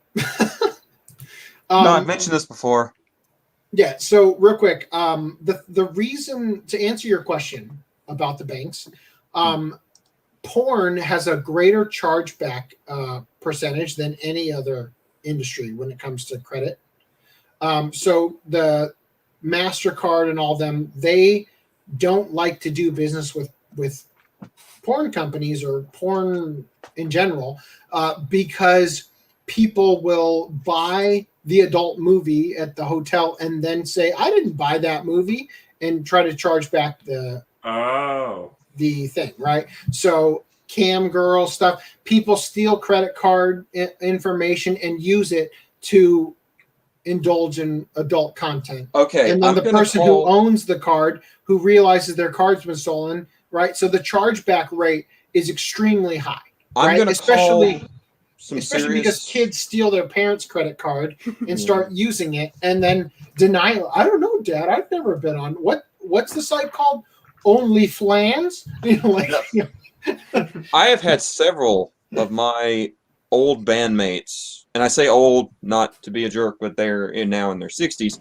Speaker 3: No, I've mentioned this before.
Speaker 1: Yeah, so real quick, the reason to answer your question about the banks, porn has a greater chargeback percentage than any other industry when it comes to credit. So the MasterCard and all them, they don't like to do business with porn companies or porn in general because people will buy the adult movie at the hotel and then say, I didn't buy that movie, and try to charge back the thing, right? So cam girl stuff, people steal credit card information and use it to indulge in adult content.
Speaker 3: Okay.
Speaker 1: And then the person who owns the card, who realizes their card's been stolen, right? So the chargeback rate is extremely high.
Speaker 3: I'm going to
Speaker 1: especially because kids steal their parents' credit card and start using it and then deny it. I don't know, Dad. I've never been on what's the site called? OnlyFans?
Speaker 3: I have had several of my old bandmates, and I say old not to be a jerk, but they're now in their 60s,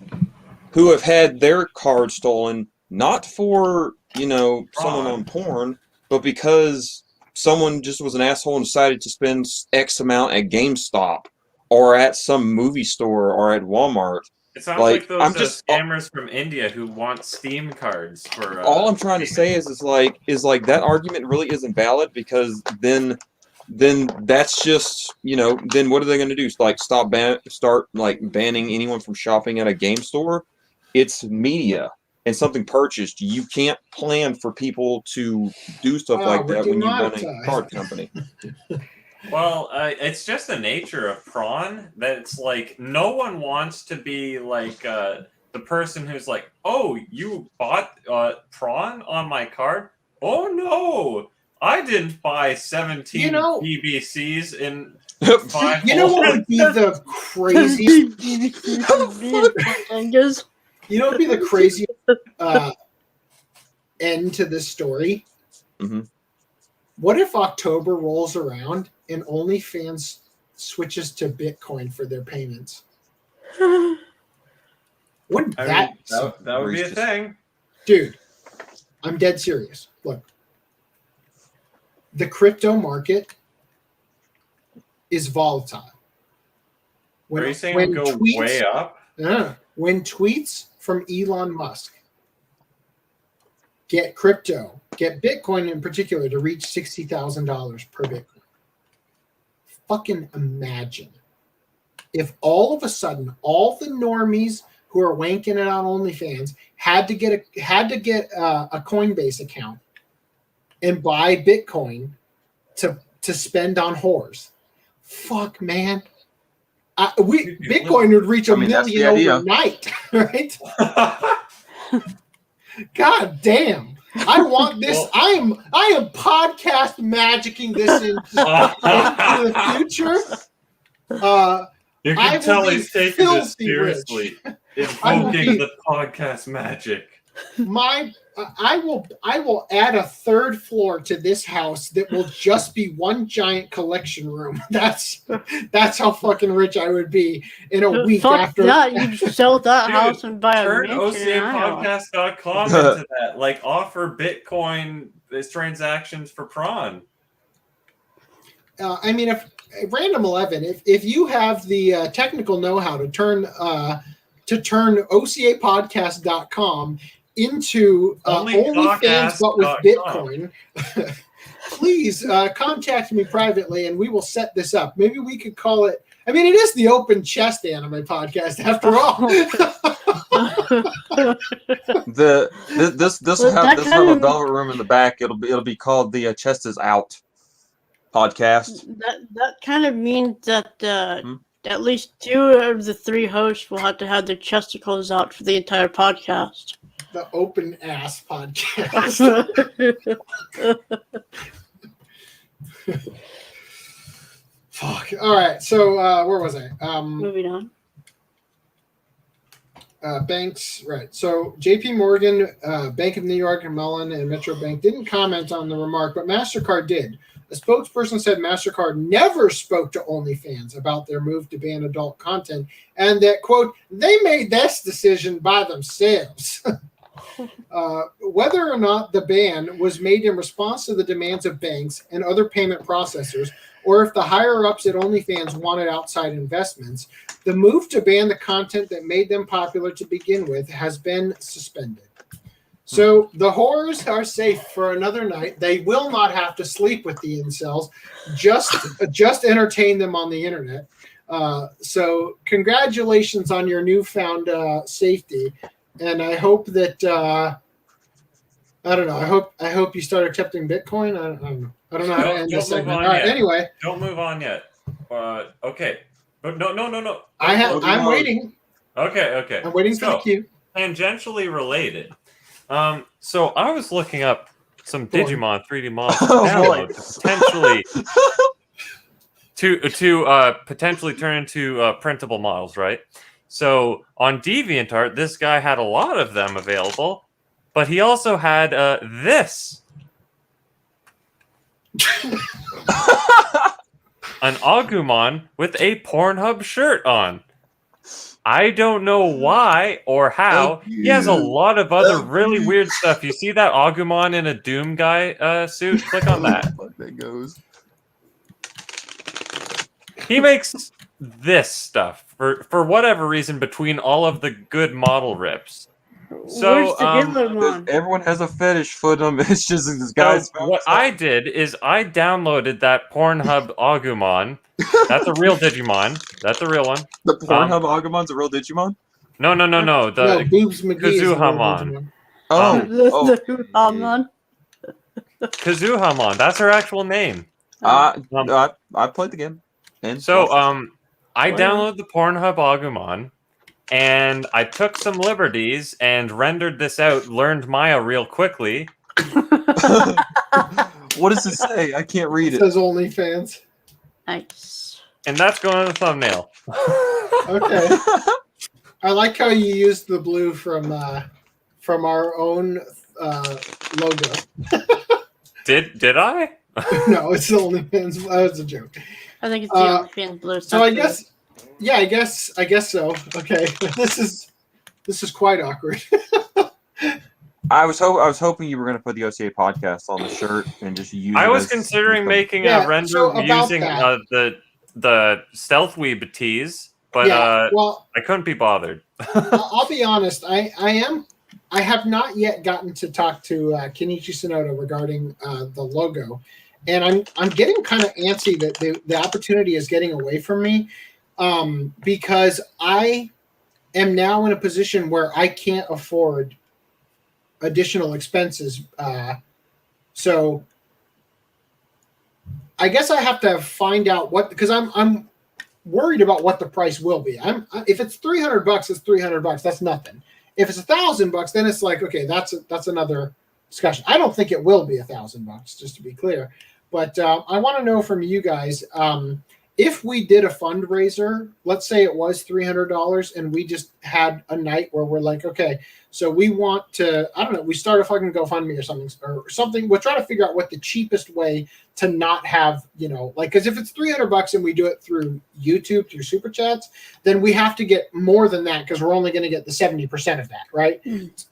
Speaker 3: who have had their card stolen not for someone on porn, but because someone just was an asshole and decided to spend X amount at GameStop or at some movie store or at Walmart.
Speaker 4: It sounds like those scammers from India who want Steam cards for.
Speaker 3: All I'm trying to say is that argument really isn't valid, because then that's just then what are they going to do? Like start banning anyone from shopping at a game store? It's media and something purchased. You can't plan for people to do stuff like that when you run a card company.
Speaker 4: Well, it's just the nature of prawn that it's like no one wants to be like the person who's like, oh, you bought prawn on my card? Oh no, I didn't buy 17 BBCs in 5.
Speaker 1: You know what would be the craziest? You know what would be the craziest end to this story?
Speaker 3: Mm-hmm.
Speaker 1: What if October rolls around and OnlyFans switches to Bitcoin for their payments? Wouldn't that
Speaker 4: would be a thing.
Speaker 1: Dude, I'm dead serious. Look, the crypto market is volatile.
Speaker 4: Are you saying it will go way up?
Speaker 1: When tweets from Elon Musk get Bitcoin in particular to reach $60,000 per Bitcoin. fucking imagine if all of a sudden all the normies who are wanking it on OnlyFans had to get a Coinbase account and buy Bitcoin to spend on whores. Fuck, man. Bitcoin would reach a million overnight, right? God damn. I want this. I am podcast magicking this into the future.
Speaker 4: You can tell he's taking this seriously. Invoking the podcast magic.
Speaker 1: I will add a third floor to this house that will just be one giant collection room. That's how fucking rich I would be in a week after
Speaker 5: that. You'd sell that house and buy a mansion.
Speaker 4: Turn OCApodcast.com into that. Like, offer Bitcoin as transactions for prawn.
Speaker 1: I mean, if Random 11, if you have the technical know-how to turn OCApodcast.com into OnlyFans but with Bitcoin, please contact me privately and we will set this up. Maybe we could call it, I mean, it is the Open Chest Anime Podcast after all.
Speaker 3: This will have a velvet room in the back. It'll be called the Chest is Out Podcast.
Speaker 5: That kind of means that at least 2 of the 3 hosts will have to have their chesticles out for the entire podcast.
Speaker 1: The Open Ass Podcast. Fuck. All right. So where was I?
Speaker 5: Moving on.
Speaker 1: Banks, right. So JP Morgan, Bank of New York, and Mellon, and Metro Bank didn't comment on the remark, but MasterCard did. A spokesperson said MasterCard never spoke to OnlyFans about their move to ban adult content and that, quote, they made this decision by themselves. Whether or not the ban was made in response to the demands of banks and other payment processors, or if the higher-ups at OnlyFans wanted outside investments, the move to ban the content that made them popular to begin with has been suspended. So the whores are safe for another night. They will not have to sleep with the incels. Just entertain them on the internet. So congratulations on your newfound safety. And I hope that I don't know. I hope you start accepting Bitcoin. I don't know how to end this segment. All right. Anyway,
Speaker 4: don't move on yet. Okay. But no.
Speaker 1: I'm waiting.
Speaker 4: Okay.
Speaker 1: I'm waiting for the cue.
Speaker 4: Tangentially related. So I was looking up some Digimon 3D models to potentially turn into printable models, right? So on DeviantArt, this guy had a lot of them available, but he also had this. An Agumon with a Pornhub shirt on. I don't know why or how. He has a lot of other really weird stuff. You see that Agumon in a Doom guy suit? Click on that.
Speaker 3: That goes.
Speaker 4: He makes this stuff for whatever reason between all of the good model rips. So
Speaker 3: everyone has a fetish for them. It's just this guy's.
Speaker 4: So what I did is I downloaded that Pornhub Agumon. That's a real Digimon. That's a real one.
Speaker 3: The Pornhub Agumon's a real Digimon?
Speaker 4: No. The
Speaker 1: Boobs McGee
Speaker 4: Kazuhamon.
Speaker 5: Kazuhamon.
Speaker 4: Kazuhamon. That's her actual name.
Speaker 3: I played the game. And
Speaker 4: so I downloaded the Pornhub Agumon. And I took some liberties and rendered this out, learned Maya real quickly.
Speaker 3: What does it say? I can't read it.
Speaker 1: It says OnlyFans.
Speaker 5: Nice.
Speaker 4: And that's going on the thumbnail.
Speaker 1: Okay. I like how you used the blue from our own logo.
Speaker 4: Did I?
Speaker 1: No, it's the OnlyFans. That was a joke.
Speaker 5: I think it's the OnlyFans blue.
Speaker 1: So I guess. Yeah, I guess so. Okay, this is quite awkward.
Speaker 3: I was hoping you were going to put the OCA podcast on the shirt and just use.
Speaker 4: I was considering making a render using the Stealth Weeb tease, but I couldn't be bothered.
Speaker 1: I'll be honest. I have not yet gotten to talk to Kenichi Sonoda regarding the logo, and I'm getting kind of antsy that the opportunity is getting away from me, because I am now in a position where I can't afford additional expenses. So I guess I have to find out what, because I'm worried about what the price will be. If it's $300, it's $300. That's nothing. If it's $1,000, then it's like, okay, that's another discussion. I don't think it will be $1,000, just to be clear. But I want to know from you guys, if we did a fundraiser, let's say it was $300, and we just had a night where we're like, okay, so we want to, I don't know, we start a fucking GoFundMe or something. We're trying to figure out what the cheapest way to not have, like, because if it's $300 and we do it through YouTube, through Super Chats, then we have to get more than that because we're only going to get the 70% of that, right?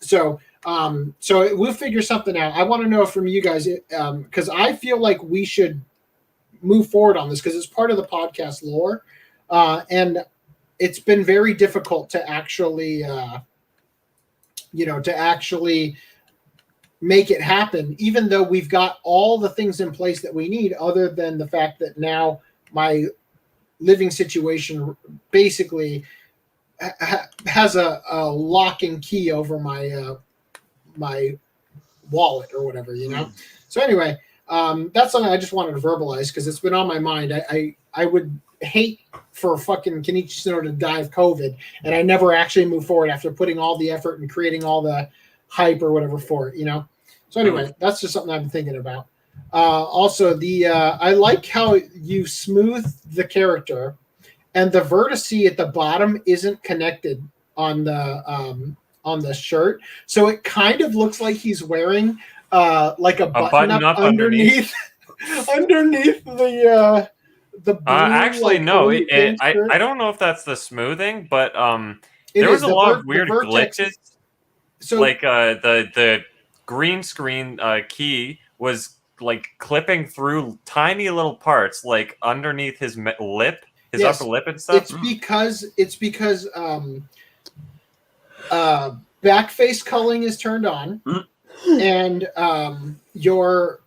Speaker 1: So we'll figure something out. I want to know from you guys, because I feel like we should move forward on this because it's part of the podcast lore, and it's been very difficult to actually make it happen, even though we've got all the things in place that we need, other than the fact that now my living situation basically has a lock and key over my my wallet or whatever, So anyway, that's something I just wanted to verbalize because it's been on my mind. I would hate for fucking Kenichi Snow to die of COVID, and I never actually move forward after putting all the effort and creating all the hype or whatever for it, So anyway, that's just something I've been thinking about. Also, I like how you smooth the character, and the vertice at the bottom isn't connected on the shirt, so it kind of looks like he's wearing like a button up underneath underneath the blue,
Speaker 4: actually, no. I don't know if that's the smoothing, but there was a lot of weird glitches. So like the green screen key was like clipping through tiny little parts, like underneath his lip, his upper lip and stuff.
Speaker 1: It's because backface culling is turned on, and your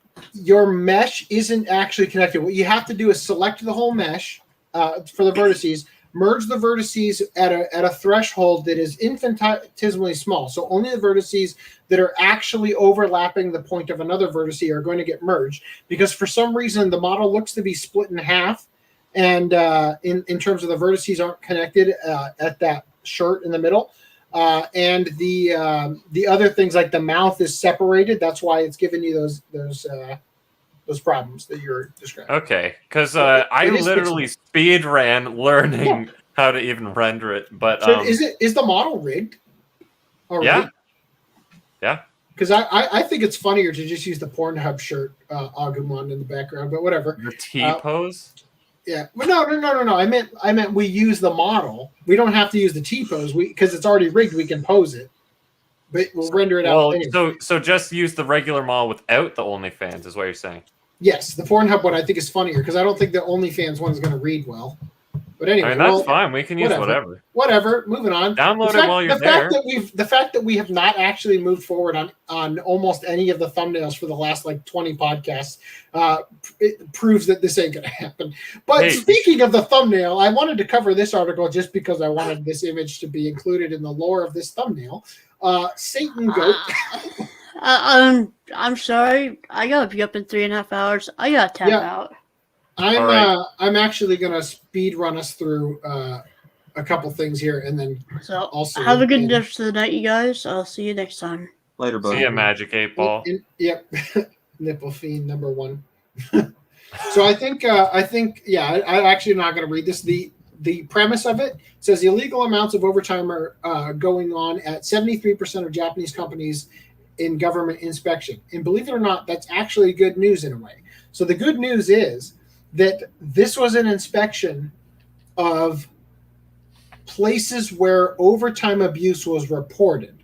Speaker 1: mesh isn't actually connected. What you have to do is select the whole mesh for the vertices, merge the vertices at a threshold that is infinitesimally small. So only the vertices that are actually overlapping the point of another vertice are going to get merged, because for some reason the model looks to be split in half, and in terms of the vertices aren't connected at that shirt in the middle. And the other things, like the mouth is separated. That's why it's giving you those problems that you're describing.
Speaker 4: Okay, because I literally speed ran learning how to even render it. But
Speaker 1: so is the model rigged?
Speaker 4: Already? Yeah.
Speaker 1: Because I think it's funnier to just use the Pornhub shirt Agumon in the background, but whatever.
Speaker 4: The T pose.
Speaker 1: Yeah, well, no. I meant we use the model. We don't have to use the T pose. Because it's already rigged. We can pose it, but we'll render it out. Anyway.
Speaker 4: So just use the regular model without the OnlyFans, is what you're saying?
Speaker 1: Yes, the Pornhub one I think is funnier because I don't think the OnlyFans one is going to read well. But anyway,
Speaker 4: that's fine. We can use whatever.
Speaker 1: Whatever. Moving on.
Speaker 4: Download it while you're there.
Speaker 1: The fact that we have not actually moved forward on almost any of the thumbnails for the last 20 podcasts it proves that this ain't going to happen. But speaking of the thumbnail, I wanted to cover this article just because I wanted this image to be included in the lore of this thumbnail. Satan Goat.
Speaker 5: I'm sorry. I gotta be up in 3.5 hours. I gotta tap out.
Speaker 1: I'm actually gonna speed run us through a couple things here, and then also
Speaker 5: have a good rest of the night, you guys. I'll see you next time.
Speaker 3: Later, buddy.
Speaker 4: See ya, Magic 8-Ball.
Speaker 1: Yep, Nipple Fiend number 1. So I think I'm actually not gonna read this. The premise of it says illegal amounts of overtime are going on at 73% of Japanese companies in government inspection, and believe it or not, that's actually good news in a way. So the good news is that this was an inspection of places where overtime abuse was reported.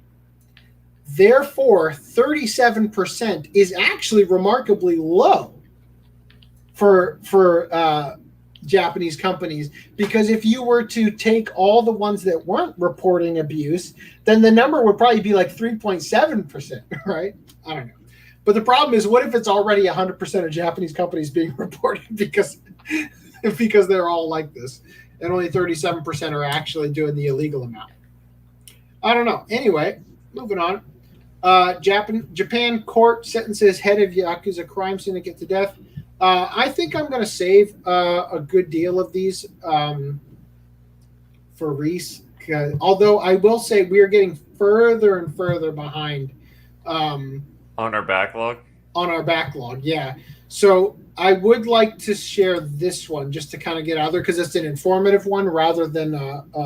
Speaker 1: Therefore, 37% is actually remarkably low for Japanese companies, because if you were to take all the ones that weren't reporting abuse, then the number would probably be 3.7%, right? I don't know. But the problem is, what if it's already 100% of Japanese companies being reported because they're all like this, and only 37% are actually doing the illegal amount? I don't know. Anyway, moving on. Japan court sentences head of Yakuza crime syndicate to death. I think I'm going to save a good deal of these for Reese. Although I will say we are getting further and further behind
Speaker 4: on our backlog.
Speaker 1: On our backlog, yeah. So I would like to share this one just to kind of get out there because it's an informative one rather than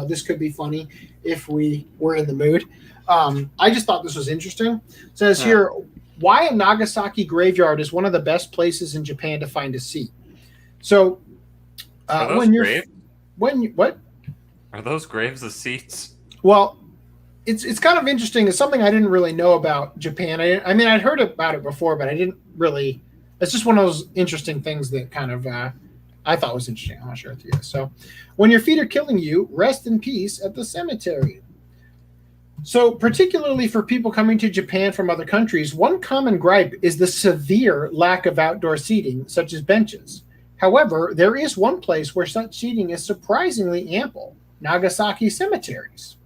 Speaker 1: this could be funny if we were in the mood. I just thought this was interesting. It says here, why a Nagasaki graveyard is one of the best places in Japan to find a seat. So what?
Speaker 4: Are those graves the seats?
Speaker 1: Well, it's kind of interesting. It's something I didn't really know about Japan. I mean, I'd heard about it before, but I didn't really. It's just one of those interesting things that kind of I thought was interesting. I'll share it with you guys. So, when your feet are killing you, rest in peace at the cemetery. So, particularly for people coming to Japan from other countries, one common gripe is the severe lack of outdoor seating, such as benches. However, there is one place where such seating is surprisingly ample: Nagasaki cemeteries.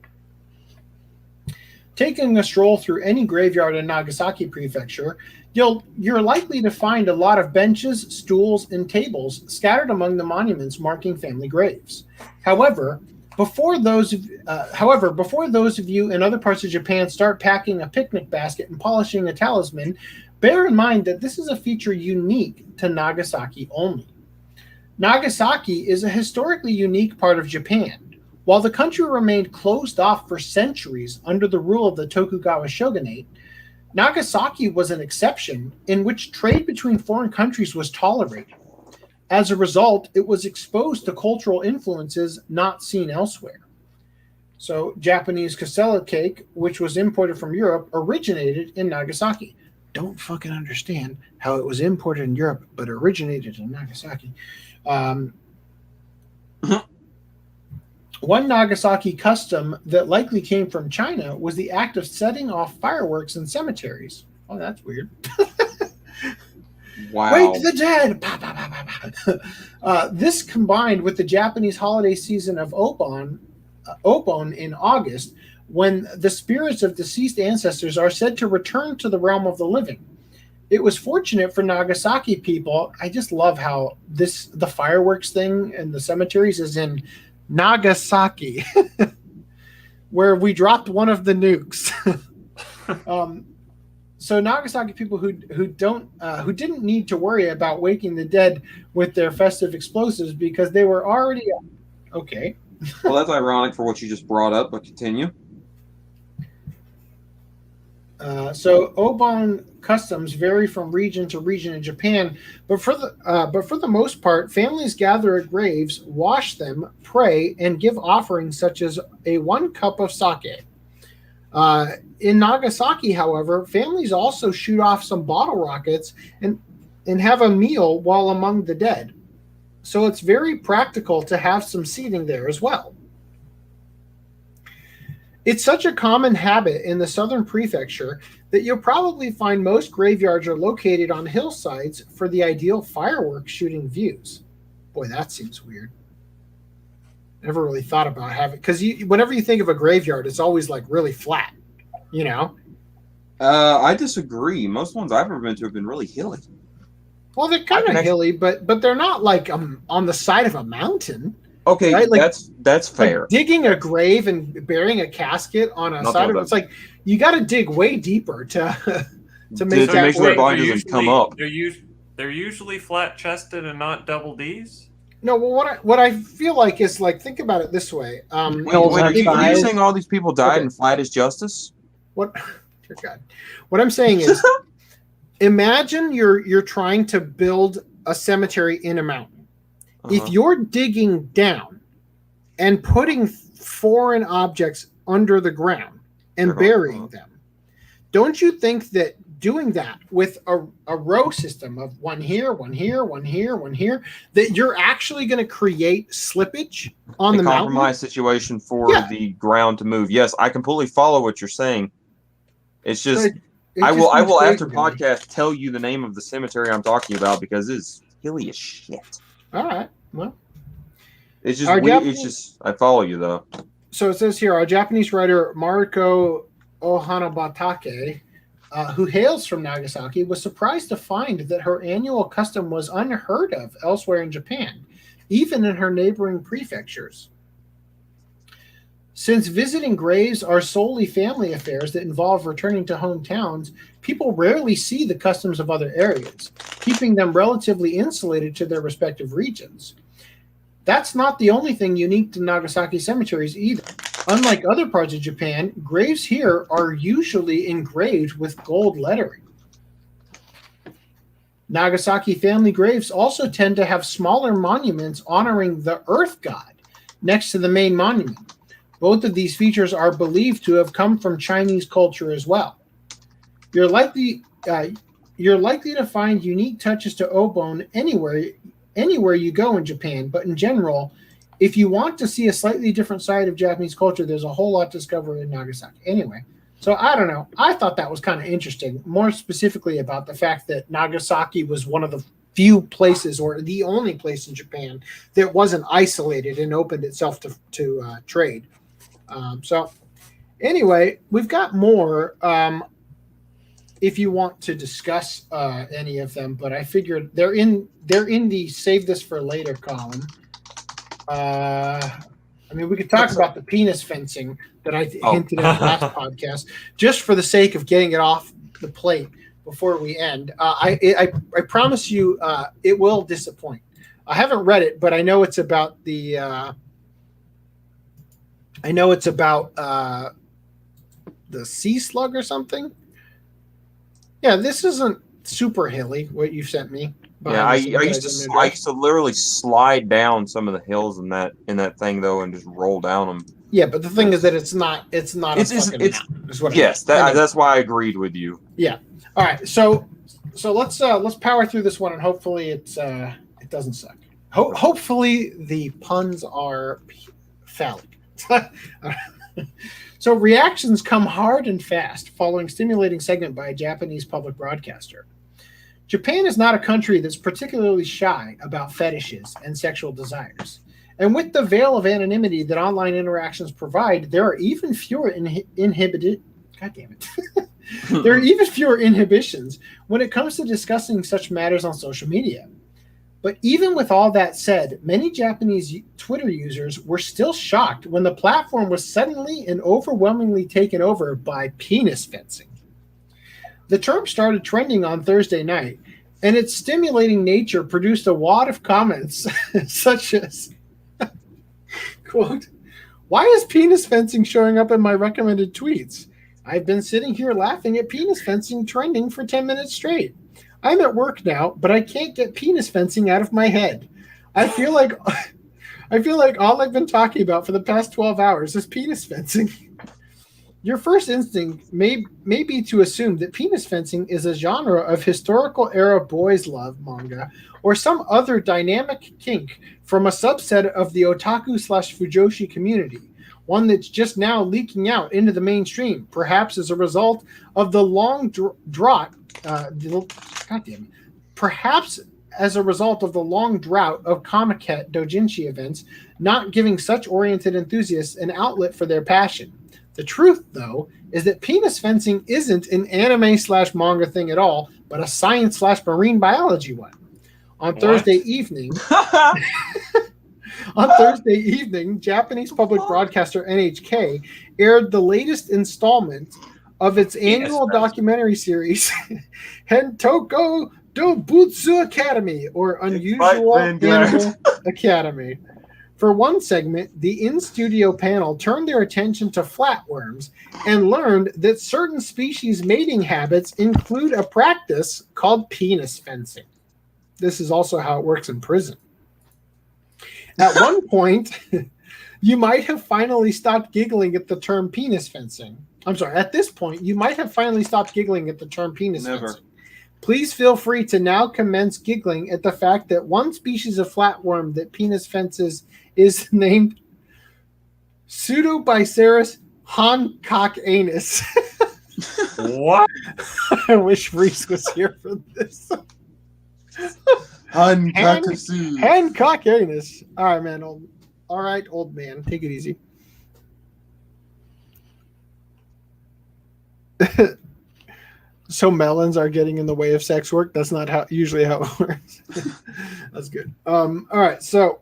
Speaker 1: Taking a stroll through any graveyard in Nagasaki Prefecture, you're likely to find a lot of benches, stools, and tables scattered among the monuments marking family graves. However, before those of you in other parts of Japan start packing a picnic basket and polishing a talisman, bear in mind that this is a feature unique to Nagasaki only. Nagasaki is a historically unique part of Japan. While the country remained closed off for centuries under the rule of the Tokugawa shogunate, Nagasaki was an exception in which trade between foreign countries was tolerated. As a result, it was exposed to cultural influences not seen elsewhere. So, Japanese cassella cake, which was imported from Europe, originated in Nagasaki. Don't fucking understand how it was imported in Europe, but originated in Nagasaki. One Nagasaki custom that likely came from China was the act of setting off fireworks in cemeteries. Oh, that's weird.
Speaker 3: Wow.
Speaker 1: Wake the dead! This combined with the Japanese holiday season of Obon in August, when the spirits of deceased ancestors are said to return to the realm of the living. It was fortunate for Nagasaki people. I just love how the fireworks thing and the cemeteries is in Nagasaki, where we dropped one of the nukes. So Nagasaki people who didn't need to worry about waking the dead with their festive explosives because they were already okay.
Speaker 3: Well, that's ironic for what you just brought up, but continue.
Speaker 1: So Obon customs vary from region to region in Japan, but for the most part, families gather at graves, wash them, pray, and give offerings such as a 1 cup of sake. In Nagasaki, however, families also shoot off some bottle rockets and have a meal while among the dead. So it's very practical to have some seating there as well. It's such a common habit in the southern prefecture that you'll probably find most graveyards are located on hillsides for the ideal fireworks shooting views. Boy, that seems weird. Never really thought about having, because whenever you think of a graveyard, it's always like really flat, you know?
Speaker 3: I disagree. Most ones I've ever been to have been really hilly.
Speaker 1: Well, they're kind of hilly, but they're not like on the side of a mountain.
Speaker 3: Okay,
Speaker 1: right? Like,
Speaker 3: that's fair.
Speaker 1: Like digging a grave and burying a casket on a side of it, it's like you got to dig way deeper to make
Speaker 3: sure the body doesn't come up.
Speaker 4: They're usually flat chested and not double D's.
Speaker 1: No, well, what I feel like is like, think about it this way.
Speaker 3: Are you saying all these people died and flat as justice?
Speaker 1: What? Dear God. What I'm saying is, imagine you're trying to build a cemetery in a mountain. If you're digging down and putting foreign objects under the ground and burying them, don't you think that doing that with a row system of one here, one here, one here, one here, that you're actually going to create slippage on the mountain? A
Speaker 3: compromise situation for the ground to move. Yes, I completely follow what you're saying. It's just I will after podcast tell you the name of the cemetery I'm talking about because it's hilly as shit.
Speaker 1: All right. Well,
Speaker 3: it's just I follow you though.
Speaker 1: So it says here, our Japanese writer Mariko Ohanabatake, who hails from Nagasaki, was surprised to find that her annual custom was unheard of elsewhere in Japan, even in her neighboring prefectures. Since visiting graves are solely family affairs that involve returning to hometowns, people rarely see the customs of other areas, keeping them relatively insulated to their respective regions. That's not the only thing unique to Nagasaki cemeteries either. Unlike other parts of Japan, graves here are usually engraved with gold lettering. Nagasaki family graves also tend to have smaller monuments honoring the Earth God next to the main monument. Both of these features are believed to have come from Chinese culture as well. You're likely to find unique touches to Obon anywhere you go in Japan, but in general, if you want to see a slightly different side of Japanese culture, there's a whole lot to discover in Nagasaki. Anyway, so I don't know. I thought that was kind of interesting, more specifically about the fact that Nagasaki was one of the few places, or the only place in Japan, that wasn't isolated and opened itself to trade. So anyway, we've got more if you want to discuss any of them, but I figured they're in the save this for later column. I mean, we could talk about the penis fencing that I hinted at last podcast, just for the sake of getting it off the plate before we end. I promise you it will disappoint. I haven't read it, but I know it's about the the sea slug or something. Yeah, this isn't super hilly, what you sent me.
Speaker 3: Yeah, I used to literally slide down some of the hills in that thing though, and just roll down them.
Speaker 1: Yeah, but the thing is that it's not. It's
Speaker 3: that's why I agreed with you.
Speaker 1: Yeah. All right. So let's power through this one, and hopefully it doesn't suck. Hopefully the puns are phallic. So reactions come hard and fast following stimulating segment by a Japanese public broadcaster. Japan is not a country that's particularly shy about fetishes and sexual desires. And with the veil of anonymity that online interactions provide, there are even fewer inhibitions when it comes to discussing such matters on social media. But even with all that said, many Japanese Twitter users were still shocked when the platform was suddenly and overwhelmingly taken over by penis fencing. The term started trending on Thursday night, and its stimulating nature produced a wad of comments such as, quote, "Why is penis fencing showing up in my recommended tweets? I've been sitting here laughing at penis fencing trending for 10 minutes straight. I'm at work now, but I can't get penis fencing out of my head. I feel like all I've been talking about for the past 12 hours is penis fencing." Your first instinct may be to assume that penis fencing is a genre of historical era boys' love manga or some other dynamic kink from a subset of the otaku/fujoshi community, one that's just now leaking out into the mainstream, perhaps as a result of the long drought of Comiket doujinshi events not giving such oriented enthusiasts an outlet for their passion. The truth, though, is that penis fencing isn't an anime/manga thing at all, but a science/marine biology one. On Thursday evening, Japanese public broadcaster NHK aired the latest installment of its annual documentary series, Hentoko Dobutsu Academy, or Unusual Animal Academy. For one segment, the in-studio panel turned their attention to flatworms and learned that certain species' mating habits include a practice called penis fencing. This is also how it works in prison. At one point, you might have finally stopped giggling at the term penis fencing. I'm sorry, at this point, you might have finally stopped giggling at the term penis fencing. Please feel free to now commence giggling at the fact that one species of flatworm that penis fences is named Pseudobicerus Hancock anus.
Speaker 4: What?
Speaker 1: I wish Reese was here for this. Hancock anus. All right, man. All right, old man. Take it easy. So melons are getting in the way of sex work. That's not usually how it works. That's good. All right, so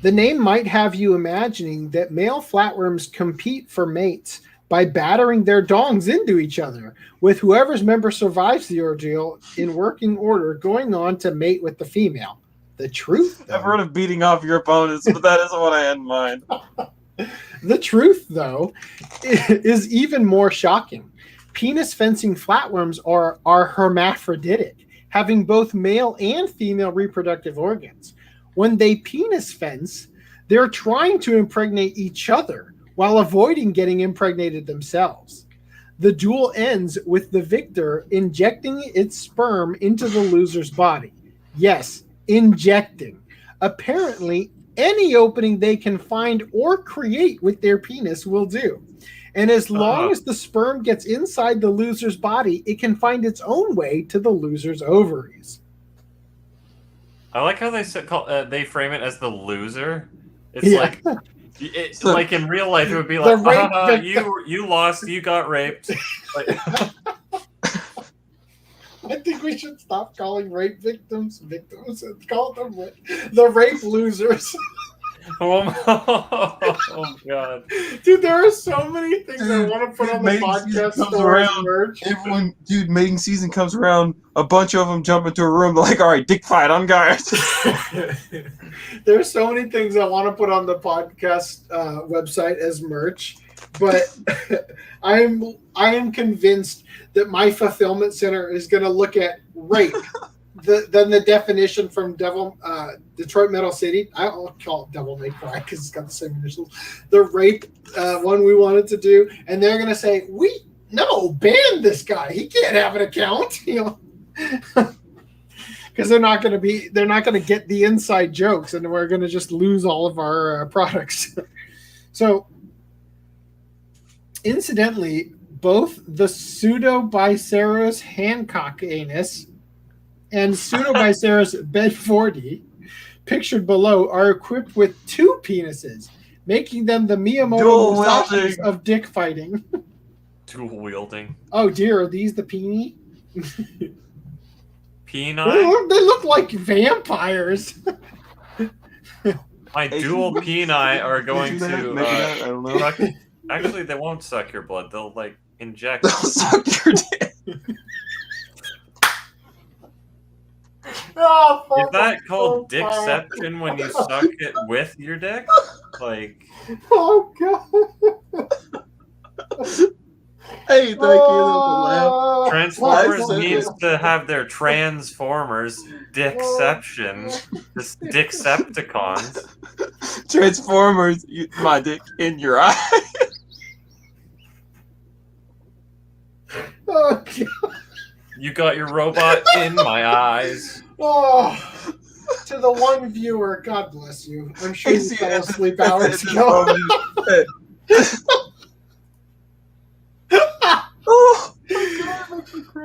Speaker 1: the name might have you imagining that male flatworms compete for mates by battering their dongs into each other, with whoever's member survives the ordeal in working order going on to mate with the female. The truth, though,
Speaker 3: I've heard of beating off your opponents, but that isn't what I had in mind.
Speaker 1: The truth, though, is even more shocking. Penis fencing flatworms are hermaphroditic, having both male and female reproductive organs. When they penis fence, they're trying to impregnate each other while avoiding getting impregnated themselves. The duel ends with the victor injecting its sperm into the loser's body. Yes, injecting. Apparently, any opening they can find or create with their penis will do. And as long as the sperm gets inside the loser's body, it can find its own way to the loser's ovaries.
Speaker 4: I like how they frame it as the loser. It's
Speaker 1: Yeah.
Speaker 4: like in real life, it would be like, you lost, you got raped. Like,
Speaker 1: I think we should stop calling rape victims and call them the rape losers.
Speaker 4: oh God,
Speaker 1: dude, there are so many things I want to put on the podcast store as merch.
Speaker 3: Everyone, dude, mating season comes around. A bunch of them jump into a room. They're like, "All right, dick fight on guys."
Speaker 1: There's so many things I want to put on the podcast website as merch, but I am convinced that my fulfillment center is going to look at rape. Then the definition from Detroit Metal City, I'll call it Devil May Cry because it's got the same initials. The rape one we wanted to do, and they're gonna say, ban this guy. He can't have an account, because they're not gonna get the inside jokes, and we're gonna just lose all of our products. So, incidentally, both the Pseudobiceros Hancock anus and Pseudobiceros bedfordi, pictured below, are equipped with 2 penises, making them the Miyamoto Musashis of dick fighting.
Speaker 4: Dual wielding.
Speaker 1: Oh dear, are these the peenie?
Speaker 4: Peni?
Speaker 1: They look like vampires.
Speaker 4: My dual peni are going to.
Speaker 3: I don't know.
Speaker 4: Actually, they won't suck your blood. They'll inject.
Speaker 3: They'll suck your dick.
Speaker 4: Is that called dickception when you suck it with your dick?
Speaker 1: Oh god.
Speaker 3: Hey, thank you.
Speaker 4: Transformers needs to have their Transformers dickception. This Dicksepticons.
Speaker 3: Transformers, my dick in your eye.
Speaker 1: Oh god.
Speaker 4: You got your robot in my eyes.
Speaker 1: Oh, to the one viewer, God bless you. I'm sure you fell asleep hours ago.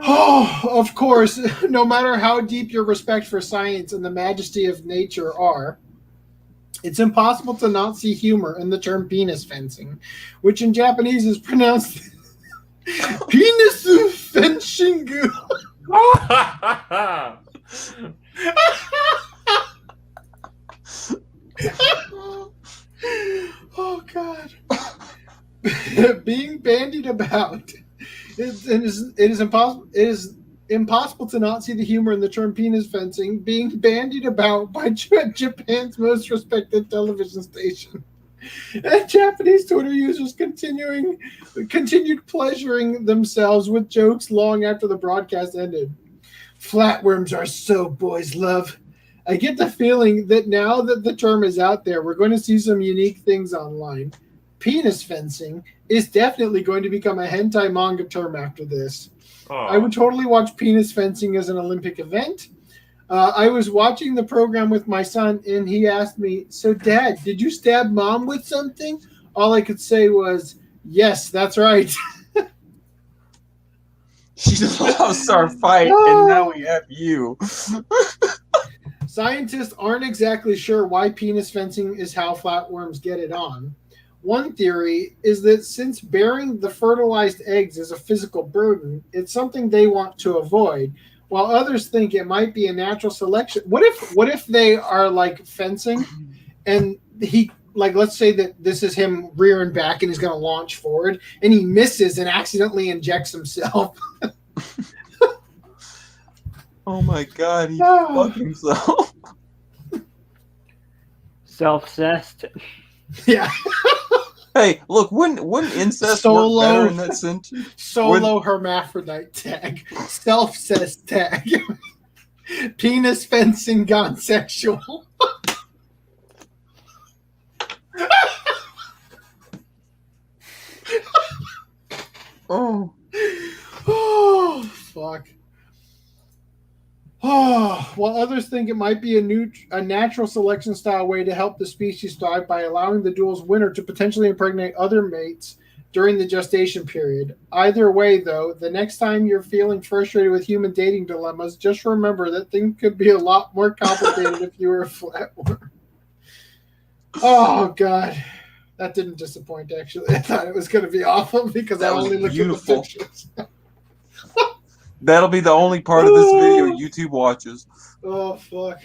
Speaker 1: Oh, of course, no matter how deep your respect for science and the majesty of nature are, it's impossible to not see humor in the term penis fencing, which in Japanese is pronounced Penisu Fenshingu. Oh god. Being bandied about, it is impossible to not see the humor in the term penis fencing being bandied about by Japan's most respected television station. And Japanese Twitter users continued pleasuring themselves with jokes long after the broadcast ended. Flatworms are so boys love. I get the feeling that now that the term is out there, we're going to see some unique things online. Penis fencing is definitely going to become a hentai manga term after this.
Speaker 4: Oh.
Speaker 1: I would totally watch penis fencing as an Olympic event. I was watching the program with my son, and he asked me, "So, Dad, did you stab Mom with something?" All I could say was, Yes, that's right.
Speaker 3: She just lost our fight, and now we have you.
Speaker 1: Scientists aren't exactly sure why penis fencing is how flatworms get it on. One theory is that since bearing the fertilized eggs is a physical burden, it's something they want to avoid, while others think it might be a natural selection. What if they are like fencing and he, like, let's say that this is him rearing back and he's going to launch forward and he misses and accidentally injects himself.
Speaker 3: Oh my god, he fucked himself.
Speaker 2: Self-cessed.
Speaker 1: Yeah.
Speaker 3: Hey, look, wouldn't incest work better in that sentence?
Speaker 1: Solo hermaphrodite tag. Self-cess tag. Penis fencing gone sexual. Oh, fuck. Oh, while others think it might be a natural selection style way to help the species thrive by allowing the duel's winner to potentially impregnate other mates during the gestation period. Either way, though, the next time you're feeling frustrated with human dating dilemmas, just remember that things could be a lot more complicated if you were a flatworm. Oh, God. That didn't disappoint, actually. I thought it was going to be awful because I only looked at the pictures.
Speaker 3: That'll be the only part of this video YouTube watches.
Speaker 1: Oh, fuck.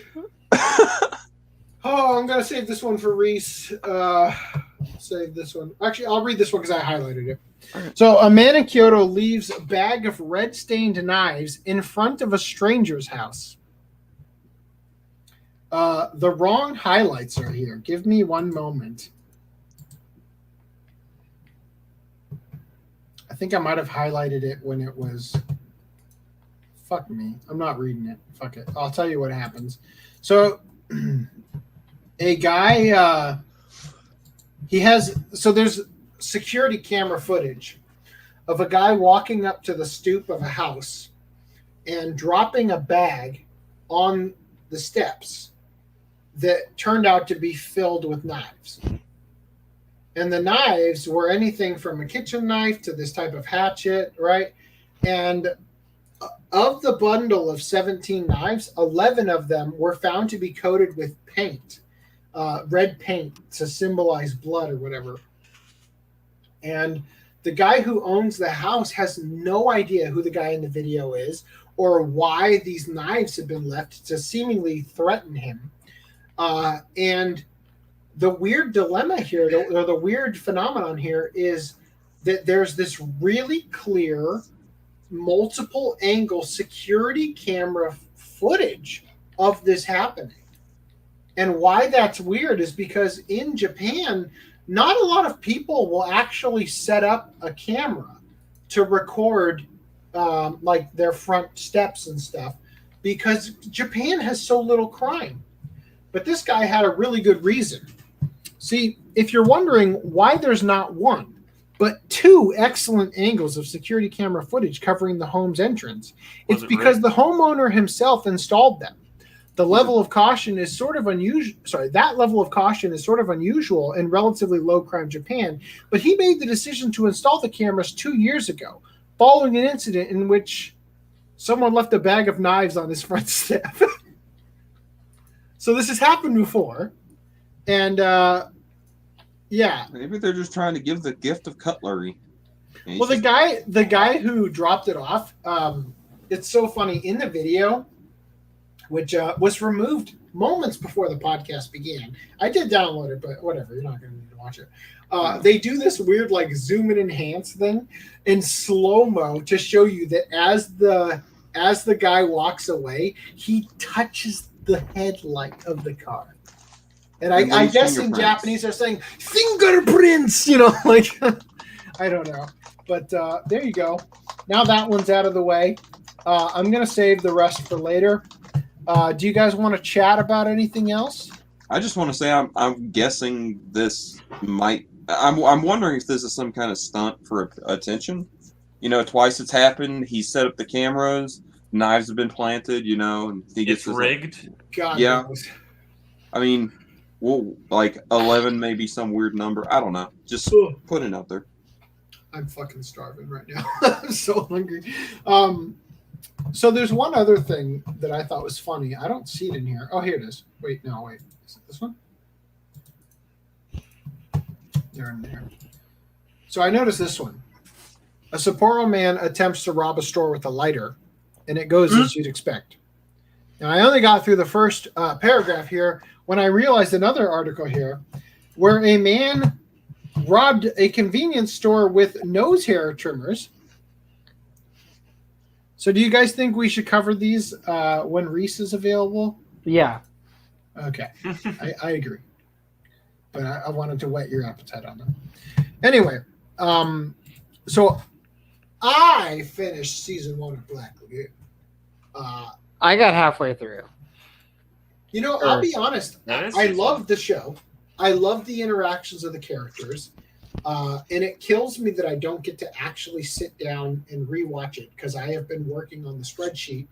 Speaker 1: Oh, I'm going to save this one for Reese. Save this one. Actually, I'll read this one because I highlighted it. Right. So, a man in Kyoto leaves a bag of red-stained knives in front of a stranger's house. The wrong highlights are here. Give me one moment. I think I might have highlighted it when it was... Fuck me. I'm not reading it. Fuck it. I'll tell you what happens. So, a guy, there's security camera footage of a guy walking up to the stoop of a house and dropping a bag on the steps that turned out to be filled with knives. And the knives were anything from a kitchen knife to this type of hatchet, right? And of the bundle of 17 knives, 11 of them were found to be coated with paint, red paint to symbolize blood or whatever. And the guy who owns the house has no idea who the guy in the video is or why these knives have been left to seemingly threaten him. And the weird dilemma here, or the weird phenomenon here, is that there's this really clear multiple angle security camera footage of this happening. And why that's weird is because in Japan, not a lot of people will actually set up a camera to record like their front steps and stuff because Japan has so little crime. But this guy had a really good reason. See, if you're wondering why there's not one, but two excellent angles of security camera footage covering the home's entrance, it's because the homeowner himself installed them. The level of caution is sort of unusual. That level of caution is sort of unusual in relatively low crime Japan, but he made the decision to install the cameras 2 years ago, following an incident in which someone left a bag of knives on his front step. So this has happened before. And, yeah.
Speaker 3: Maybe they're just trying to give the gift of cutlery.
Speaker 1: Well, the guy who dropped it off, it's so funny. In the video, which was removed moments before the podcast began. I did download it, but whatever. You're not going to need to watch it. They do this weird like zoom and enhance thing in slow-mo to show you that as the guy walks away, he touches the headlight of the car. And I guess in Japanese they're saying fingerprints, like I don't know. But there you go. Now that one's out of the way. I'm going to save the rest for later. Do you guys want to chat about anything else?
Speaker 3: I just want to say I'm guessing this might... I'm wondering if this is some kind of stunt for attention. Twice it's happened. He set up the cameras. Knives have been planted, and he gets...
Speaker 4: It's rigged?
Speaker 1: God
Speaker 3: yeah.
Speaker 1: Knows.
Speaker 3: I mean... Well, like 11, maybe some weird number. I don't know. Just putting it out there.
Speaker 1: I'm fucking starving right now. I'm so hungry. So there's one other thing that I thought was funny. I don't see it in here. Oh, here it is. Wait. Is it this one? There and there. So I noticed this one. A Sapporo man attempts to rob a store with a lighter, and it goes as you'd expect. Now, I only got through the first paragraph here when I realized another article here where a man robbed a convenience store with nose hair trimmers. So do you guys think we should cover these when Reese is available?
Speaker 2: Yeah.
Speaker 1: Okay. I agree. But I wanted to whet your appetite on them. Anyway, so I finished season 1 of Black Lagoon.
Speaker 2: I got halfway through.
Speaker 1: You know, I'll be honest. I love the show. I love the interactions of the characters. And it kills me that I don't get to actually sit down and rewatch it because I have been working on the spreadsheet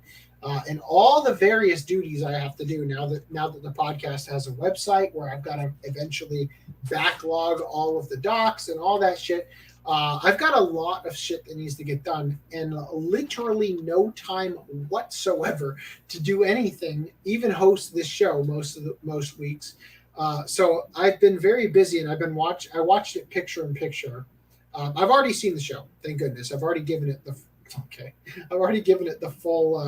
Speaker 1: and all the various duties I have to do now that the podcast has a website where I've got to eventually backlog all of the docs and all that shit. I've got a lot of shit that needs to get done and literally no time whatsoever to do anything, even host this show most weeks. So I've been very busy and I watched it picture in picture. I've already seen the show. Thank goodness. I've already given it the full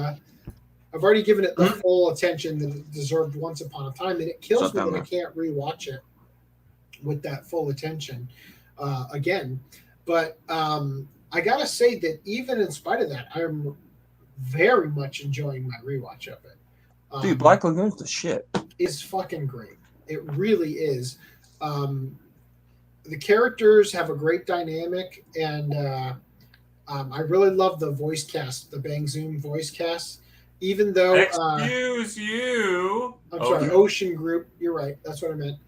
Speaker 1: attention that it deserved once upon a time. And it kills me that I can't rewatch it with that full attention again. But I gotta say that even in spite of that, I'm very much enjoying my rewatch of it.
Speaker 3: Dude, Black Lagoon's the shit.
Speaker 1: It's fucking great. It really is. The characters have a great dynamic, and I really love the voice cast, the Bang Zoom voice cast. Even though,
Speaker 4: excuse you,
Speaker 1: I'm sorry, Ocean Group. You're right. That's what I meant.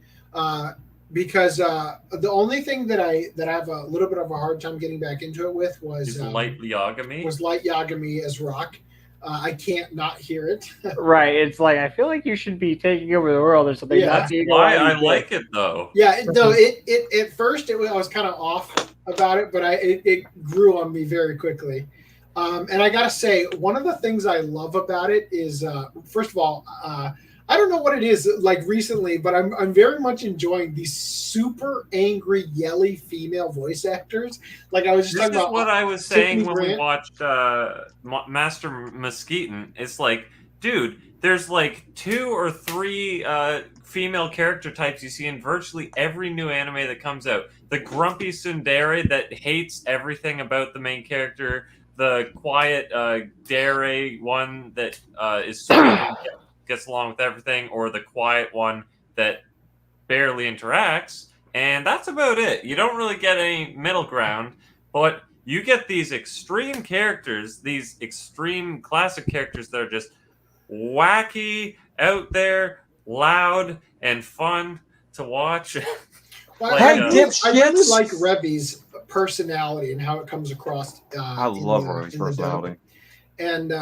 Speaker 1: Because the only thing that I have a little bit of a hard time getting back into it with was
Speaker 4: Light Yagami.
Speaker 1: Was Light Yagami as Rock. I can't not hear it.
Speaker 2: Right. It's like, I feel like you should be taking over the world or something.
Speaker 1: Yeah.
Speaker 4: That's why I like it, though.
Speaker 1: Yeah, though it at first I was kind of off about it, but it grew on me very quickly. And I gotta say, one of the things I love about it is, first of all, I don't know what it is like recently, but I'm very much enjoying these super angry, yelly female voice actors. Like I was just talking about.
Speaker 4: This is what I was saying when we watched Master Mosquito. It's like, dude, there's like 2 or 3 female character types you see in virtually every new anime that comes out. The grumpy tsundere that hates everything about the main character. The quiet dere one that is sweet. Gets along with everything, or the quiet one that barely interacts, and that's about it. You don't really get any middle ground, but you get these extreme characters, these extreme classic characters that are just wacky, out there, loud, and fun to watch.
Speaker 1: Well, I really like Revi's personality and how it comes across.
Speaker 3: I love Revi's personality.
Speaker 1: And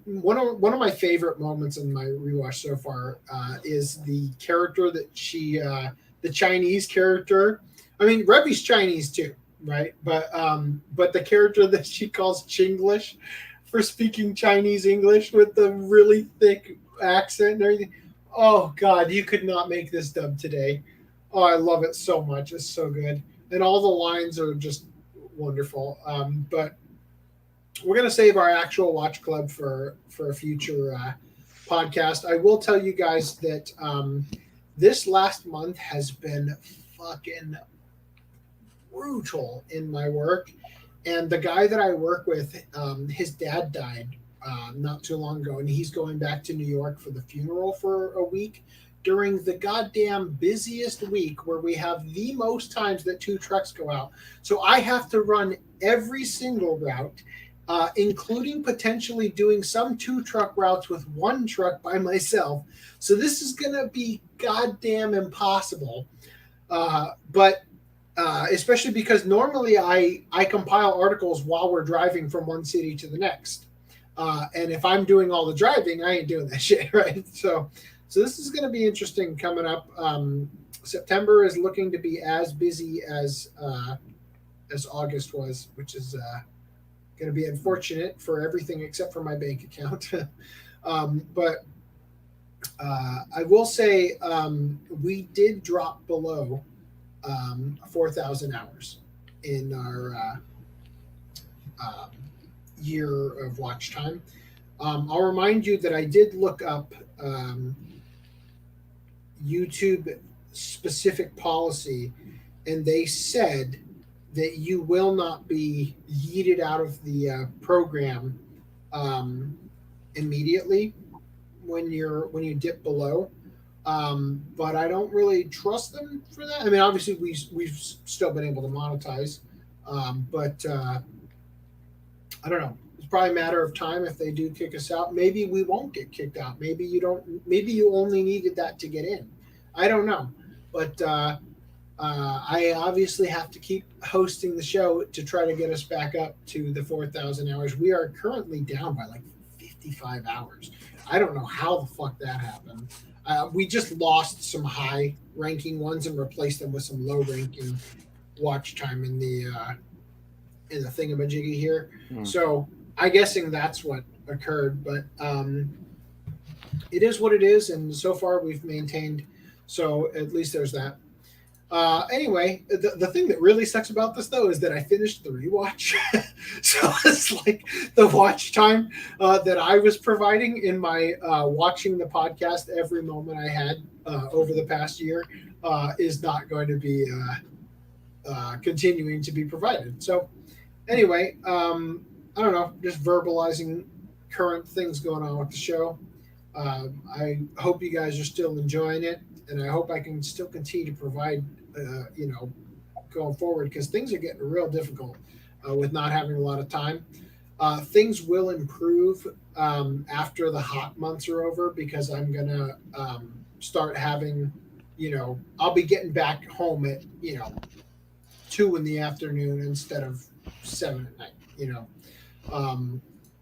Speaker 1: one of my favorite moments in my rewatch so far is the character that the Chinese character. I mean, Revi's Chinese too, right? But the character that she calls Chinglish for speaking Chinese English with the really thick accent and everything. Oh God, you could not make this dub today. Oh, I love it so much. It's so good, and all the lines are just wonderful. But we're going to save our actual watch club for a future podcast. I will tell you guys that this last month has been fucking brutal in my work. And the guy that I work with, his dad died not too long ago, and he's going back to New York for the funeral for a week during the goddamn busiest week where we have the most times that 2 trucks go out. So I have to run every single route, including potentially doing some 2-truck routes with 1 truck by myself. So this is going to be goddamn impossible. But especially because normally I compile articles while we're driving from one city to the next. And if I'm doing all the driving, I ain't doing that shit, right? So this is going to be interesting coming up. September is looking to be as busy as as August was, which is going to be unfortunate for everything except for my bank account. But I will say we did drop below 4,000 hours in our year of watch time. I'll remind you that I did look up YouTube specific policy, and they said that you will not be yeeted out of the program immediately when you dip below. But I don't really trust them for that. I mean, obviously we've still been able to monetize, but I don't know. It's probably a matter of time if they do kick us out. Maybe we won't get kicked out. Maybe you don't. Maybe you only needed that to get in. I don't know. But I obviously have to keep hosting the show to try to get us back up to the 4,000 hours. We are currently down by like 55 hours. I don't know how the fuck that happened. We just lost some high ranking ones and replaced them with some low ranking watch time in the thingamajiggy here. So I'm guessing that's what occurred, but it is what it is, and so far we've maintained. So at least there's that. Anyway, the thing that really sucks about this though is that I finished the rewatch. So it's like the watch time that I was providing in my watching the podcast every moment I had over the past year is not going to be continuing to be provided. So anyway, I don't know, just verbalizing current things going on with the show. I hope you guys are still enjoying it, and I hope I can still continue to provide, going forward, because things are getting real difficult with not having a lot of time. Things will improve after the hot months are over, because I'm going to start having, I'll be getting back home at, 2 in the afternoon instead of 7 at night,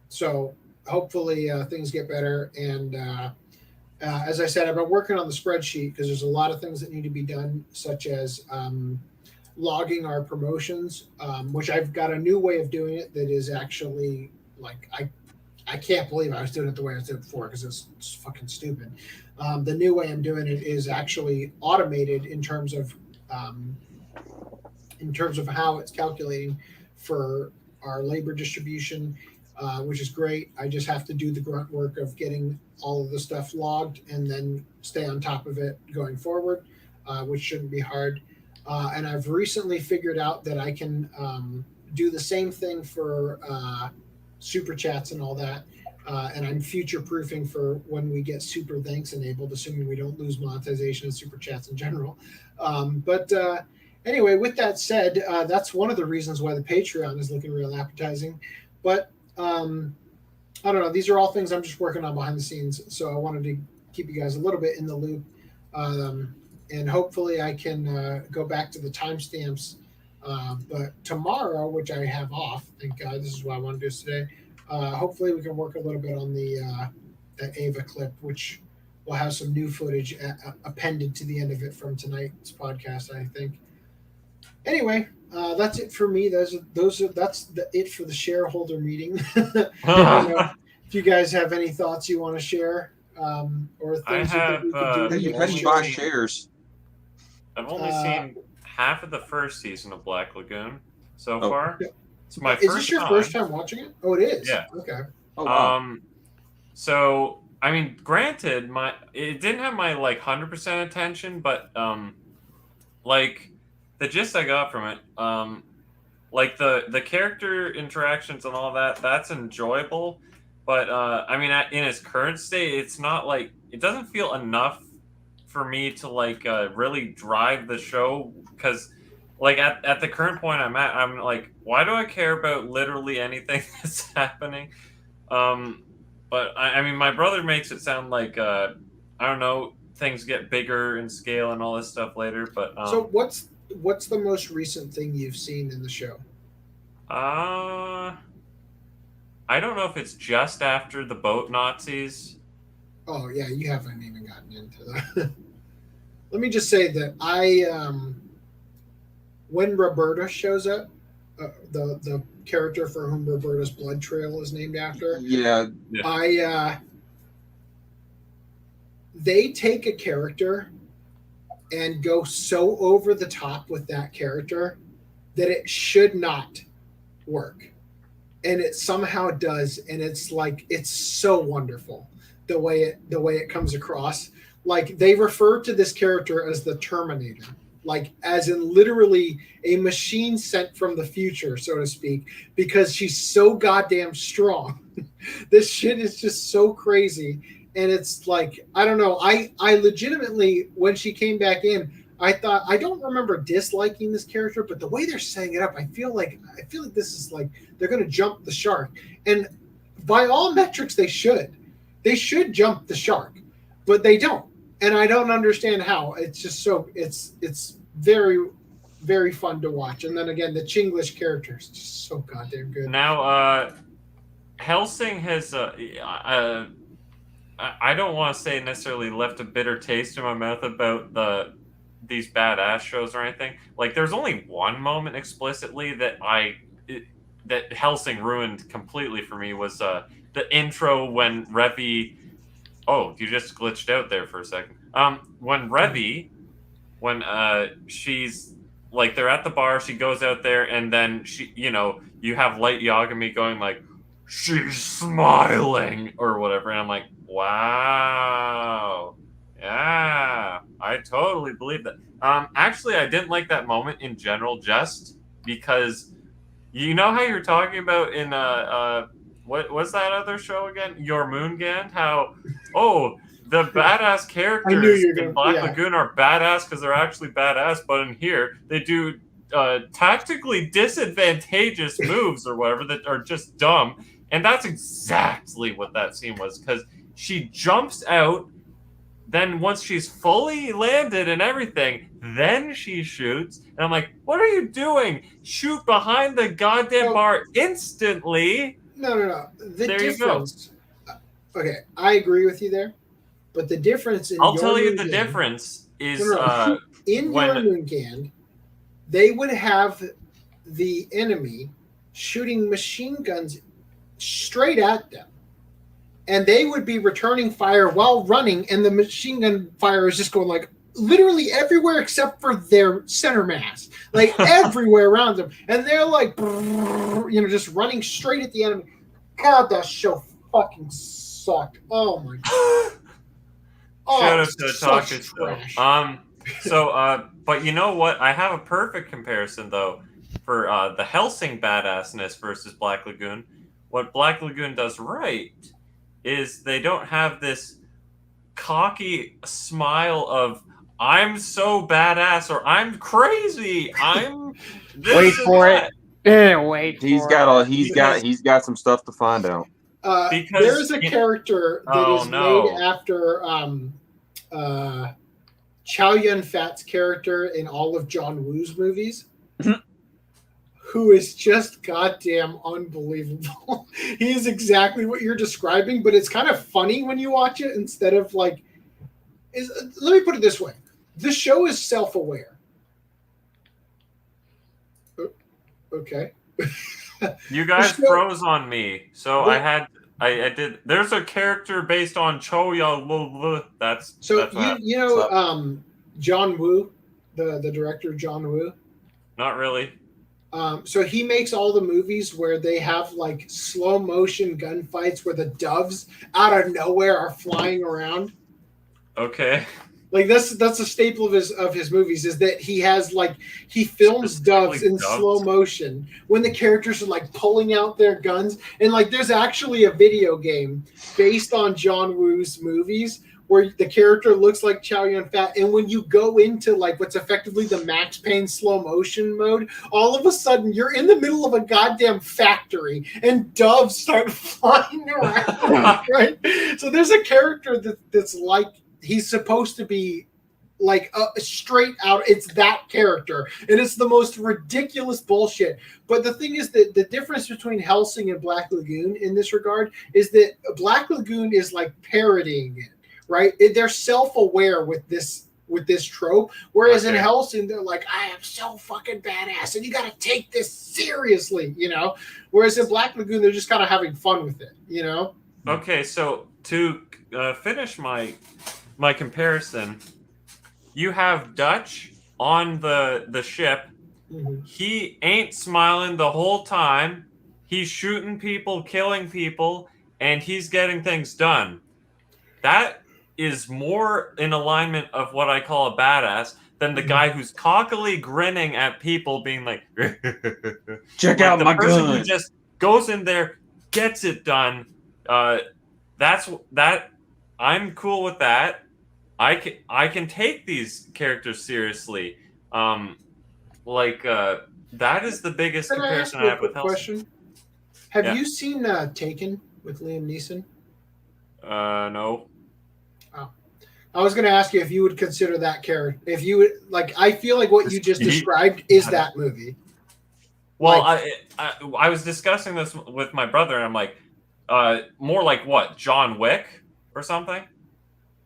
Speaker 1: so hopefully things get better. And as I said, I've been working on the spreadsheet because there's a lot of things that need to be done, such as logging our promotions, which I've got a new way of doing it that is actually like, I can't believe I was doing it the way I was doing it before, because it's fucking stupid. The new way I'm doing it is actually automated in terms of how it's calculating for our labor distribution, which is great. I just have to do the grunt work of getting all of the stuff logged and then stay on top of it going forward, which shouldn't be hard. And I've recently figured out that I can do the same thing for super chats and all that. And I'm future proofing for when we get super thanks enabled, assuming we don't lose monetization of super chats in general. Anyway, with that said, that's one of the reasons why the Patreon is looking real appetizing. But I don't know. These are all things I'm just working on behind the scenes. So I wanted to keep you guys a little bit in the loop. And hopefully I can go back to the timestamps. But tomorrow, which I have off, thank God, this is what I want to do today. Hopefully we can work a little bit on that Ava clip, which will have some new footage appended to the end of it from tonight's podcast, I think. Anyway, that's it for me. That's it for the shareholder meeting. If you guys have any thoughts you want to share, or things
Speaker 4: how do
Speaker 3: you buy shares?
Speaker 4: I've only seen half of the first season of Black Lagoon so far. It's my
Speaker 1: Is this your first time watching it? Oh, it is.
Speaker 4: Yeah.
Speaker 1: Okay.
Speaker 3: Oh, wow.
Speaker 4: So I mean, granted, it didn't have my 100% attention, but the gist I got from it, the character interactions and all that, that's enjoyable. But I mean, in its current state, it's not it doesn't feel enough for me to really drive the show, because at the current point I'm at, I'm why do I care about literally anything that's happening? But I mean, my brother makes it sound like I don't know, things get bigger in scale and all this stuff later. But
Speaker 1: so what's the most recent thing you've seen in the show?
Speaker 4: I don't know if it's just after the boat Nazis.
Speaker 1: Oh yeah, you haven't even gotten into that. Let me just say that when Roberta shows up, the character for whom Roberta's blood trail is named after.
Speaker 3: Yeah.
Speaker 1: They take a character and go so over the top with that character that it should not work. And it somehow does, and it's like it's so wonderful the way it comes across. Like they refer to this character as the Terminator, like as in literally a machine sent from the future, so to speak, because she's so goddamn strong. This shit is just so crazy. And it's like, I don't know. I legitimately, when she came back in, I thought, I don't remember disliking this character, but the way they're setting it up, I feel like this is like they're going to jump the shark. And by all metrics, they should. They should jump the shark, but they don't. And I don't understand how. It's just so it's very, very fun to watch. And then again, the Chinglish character is just so goddamn good.
Speaker 4: Now, Hellsing has I don't want to say necessarily left a bitter taste in my mouth about these badass shows or anything. Like, there's only one moment explicitly that that Hellsing ruined completely for me was the intro when Revy. Oh, you just glitched out there for a second. When Revy, when she's like they're at the bar, she goes out there, and then you have Light Yagami going like, she's smiling or whatever, and I'm like, wow, yeah, I totally believe that. Actually, I didn't like that moment in general, just because you know how you're talking about in what was that other show again? Your Moongand? How the badass characters in Black Lagoon are badass because they're actually badass, but in here they do tactically disadvantageous moves or whatever that are just dumb. And that's exactly what that scene was, because she jumps out, then once she's fully landed and everything, then she shoots. And I'm like, what are you doing? Shoot behind the goddamn bar instantly.
Speaker 1: No. The difference. Okay, I agree with you there. But the difference in
Speaker 4: I'll tell you the difference is
Speaker 1: in Your Moongand, they would have the enemy shooting machine guns straight at them, and they would be returning fire while running, and the machine gun fire is just going like literally everywhere except for their center mass, like everywhere around them, and they're like just running straight at the enemy. God, that show fucking sucked. Oh my god.
Speaker 4: Shout out to the Talkers though. But you know what? I have a perfect comparison though for the Hellsing badassness versus Black Lagoon. What Black Lagoon does right is they don't have this cocky smile of I'm so badass or I'm crazy. I'm this
Speaker 2: wait for it. Wait.
Speaker 3: He's got some stuff to find out.
Speaker 1: Because there's a character that is made after Chow Yun-Fat's character in all of John Woo's movies, who is just goddamn unbelievable. He is exactly what you're describing, but it's kind of funny when you watch it instead of like. Let me put it this way: the show is self-aware. Okay.
Speaker 4: You guys froze on me, so I did. There's a character based on Choya. That's
Speaker 1: John Woo, the director John Woo.
Speaker 4: Not really.
Speaker 1: So he makes all the movies where they have like slow motion gunfights where the doves out of nowhere are flying around.
Speaker 4: Okay.
Speaker 1: Like that's a staple of his movies is that he films doves in slow motion when the characters are like pulling out their guns, and like there's actually a video game based on John Woo's movies where the character looks like Chow Yun-Fat, and when you go into like what's effectively the Max Payne slow motion mode, all of a sudden you're in the middle of a goddamn factory and doves start flying around. Right? So there's a character that's like. He's supposed to be like straight out. It's that character. And it's the most ridiculous bullshit. But the thing is that the difference between Hellsing and Black Lagoon in this regard is that Black Lagoon is like parodying it, right? They're self-aware with with this trope. Whereas in Hellsing, they're like, I am so fucking badass, and you got to take this seriously, you know. Whereas in Black Lagoon, they're just kind of having fun with it, you know.
Speaker 4: Okay, so to finish my comparison, you have Dutch on the ship.
Speaker 1: Mm-hmm.
Speaker 4: He ain't smiling the whole time. He's shooting people, killing people, and he's getting things done. That is more in alignment of what I call a badass than the guy who's cockily grinning at people, being like,
Speaker 3: check
Speaker 4: like
Speaker 3: out
Speaker 4: the
Speaker 3: my
Speaker 4: person
Speaker 3: gun.
Speaker 4: who just goes in there, gets it done. That's that. I'm cool with that. I can take these characters seriously. That is the biggest comparison I have with Hellsing.
Speaker 1: Have you seen Taken with Liam Neeson?
Speaker 4: No.
Speaker 1: Oh. I was going to ask you if you would consider that character. If you would, like, I feel like what you just described is that movie.
Speaker 4: Well, I was discussing this with my brother, and I'm like, more like what, John Wick or something?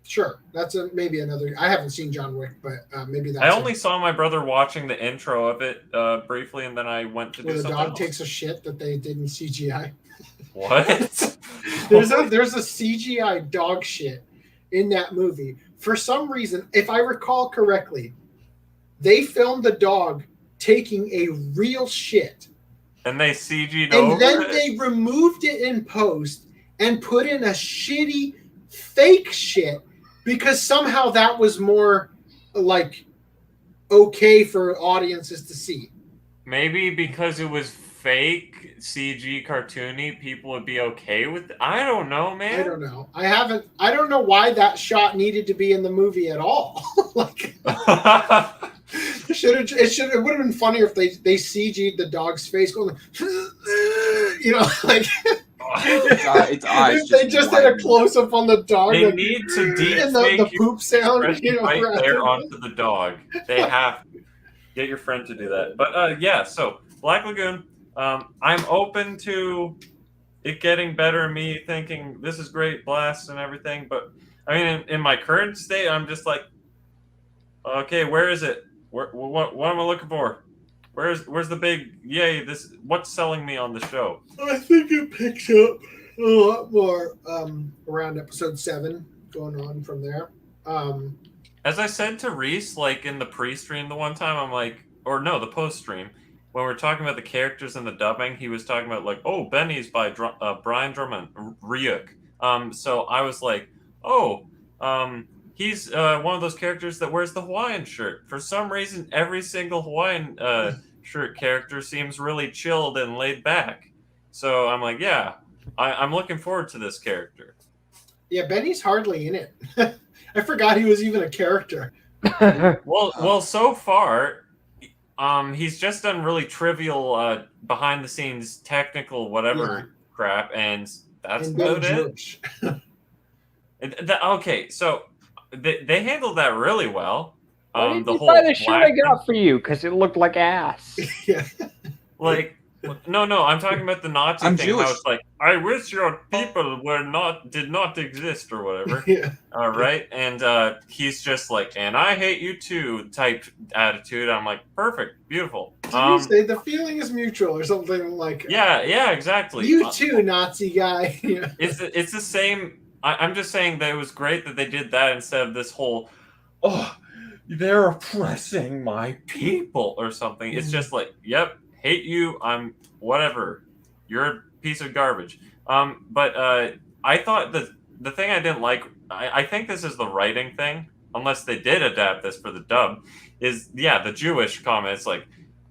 Speaker 1: Sure, that's maybe another. I haven't seen John Wick, but maybe that's.
Speaker 4: I only saw my brother watching the intro of it briefly, and then I went to do something.
Speaker 1: Where the dog
Speaker 4: else.
Speaker 1: Takes a shit that they did in CGI.
Speaker 4: What?
Speaker 1: there's a CGI dog shit in that movie. For some reason, if I recall correctly, they filmed the dog taking a real shit,
Speaker 4: and they CG'd
Speaker 1: and
Speaker 4: over
Speaker 1: then
Speaker 4: it?
Speaker 1: they removed it in post and put in a shitty fake shit. Because somehow that was more like okay for audiences to see.
Speaker 4: Maybe because it was fake CG cartoony, people would be okay with it. I don't know, man.
Speaker 1: I don't know. I don't know why that shot needed to be in the movie at all. Like it would have been funnier if they CG'd the dog's face going, you know, like
Speaker 3: its eyes.
Speaker 1: They just had a close up on the dog.
Speaker 4: They need to deep
Speaker 1: the poop sound, you know,
Speaker 4: right there onto the dog. They have to get your friend to do that. But yeah, so Black Lagoon. I'm open to it getting better. And me thinking this is great, blast and everything. But I mean, in my current state, I'm just like, okay, where is it? What am I looking for? Where's the big yay? What's selling me on the show?
Speaker 1: I think it picks up a lot more around episode 7, going on from there.
Speaker 4: As I said to Reese, like in the pre-stream the one time, I'm like, or no, the post-stream, when we were talking about the characters and the dubbing, he was talking about like, oh, Benny's by Brian Drummond, Ryuk. So I was like, oh, he's one of those characters that wears the Hawaiian shirt. For some reason, every single Hawaiian shirt character seems really chilled and laid back. So I'm like, yeah, I'm looking forward to this character.
Speaker 1: Yeah, Benny's hardly in it. I forgot he was even a character.
Speaker 4: Well, so far, he's just done really trivial behind the scenes technical whatever crap, and that's about it. Okay, so they handled that really well.
Speaker 2: Why did
Speaker 4: the
Speaker 2: you
Speaker 4: whole
Speaker 2: buy the shirt I
Speaker 4: black
Speaker 2: got for you? Because it looked like ass.
Speaker 1: Yeah.
Speaker 4: Like, no, I'm talking about the Nazi thing.
Speaker 3: Jewish.
Speaker 4: How it's like, I wish your people did not exist or whatever.
Speaker 1: Yeah.
Speaker 4: All right, and he's just like, and I hate you too type attitude. I'm like, perfect, beautiful.
Speaker 1: Did you say the feeling is mutual or something like?
Speaker 4: Yeah, exactly.
Speaker 1: You too, Nazi guy. Yeah.
Speaker 4: It's the same. I'm just saying that it was great that they did that instead of this whole, oh, they're oppressing my people or something. It's just like, yep, hate you. I'm whatever. You're a piece of garbage. But I thought that the thing I didn't like, I think this is the writing thing, unless they did adapt this for the dub, is the Jewish comment. It's like,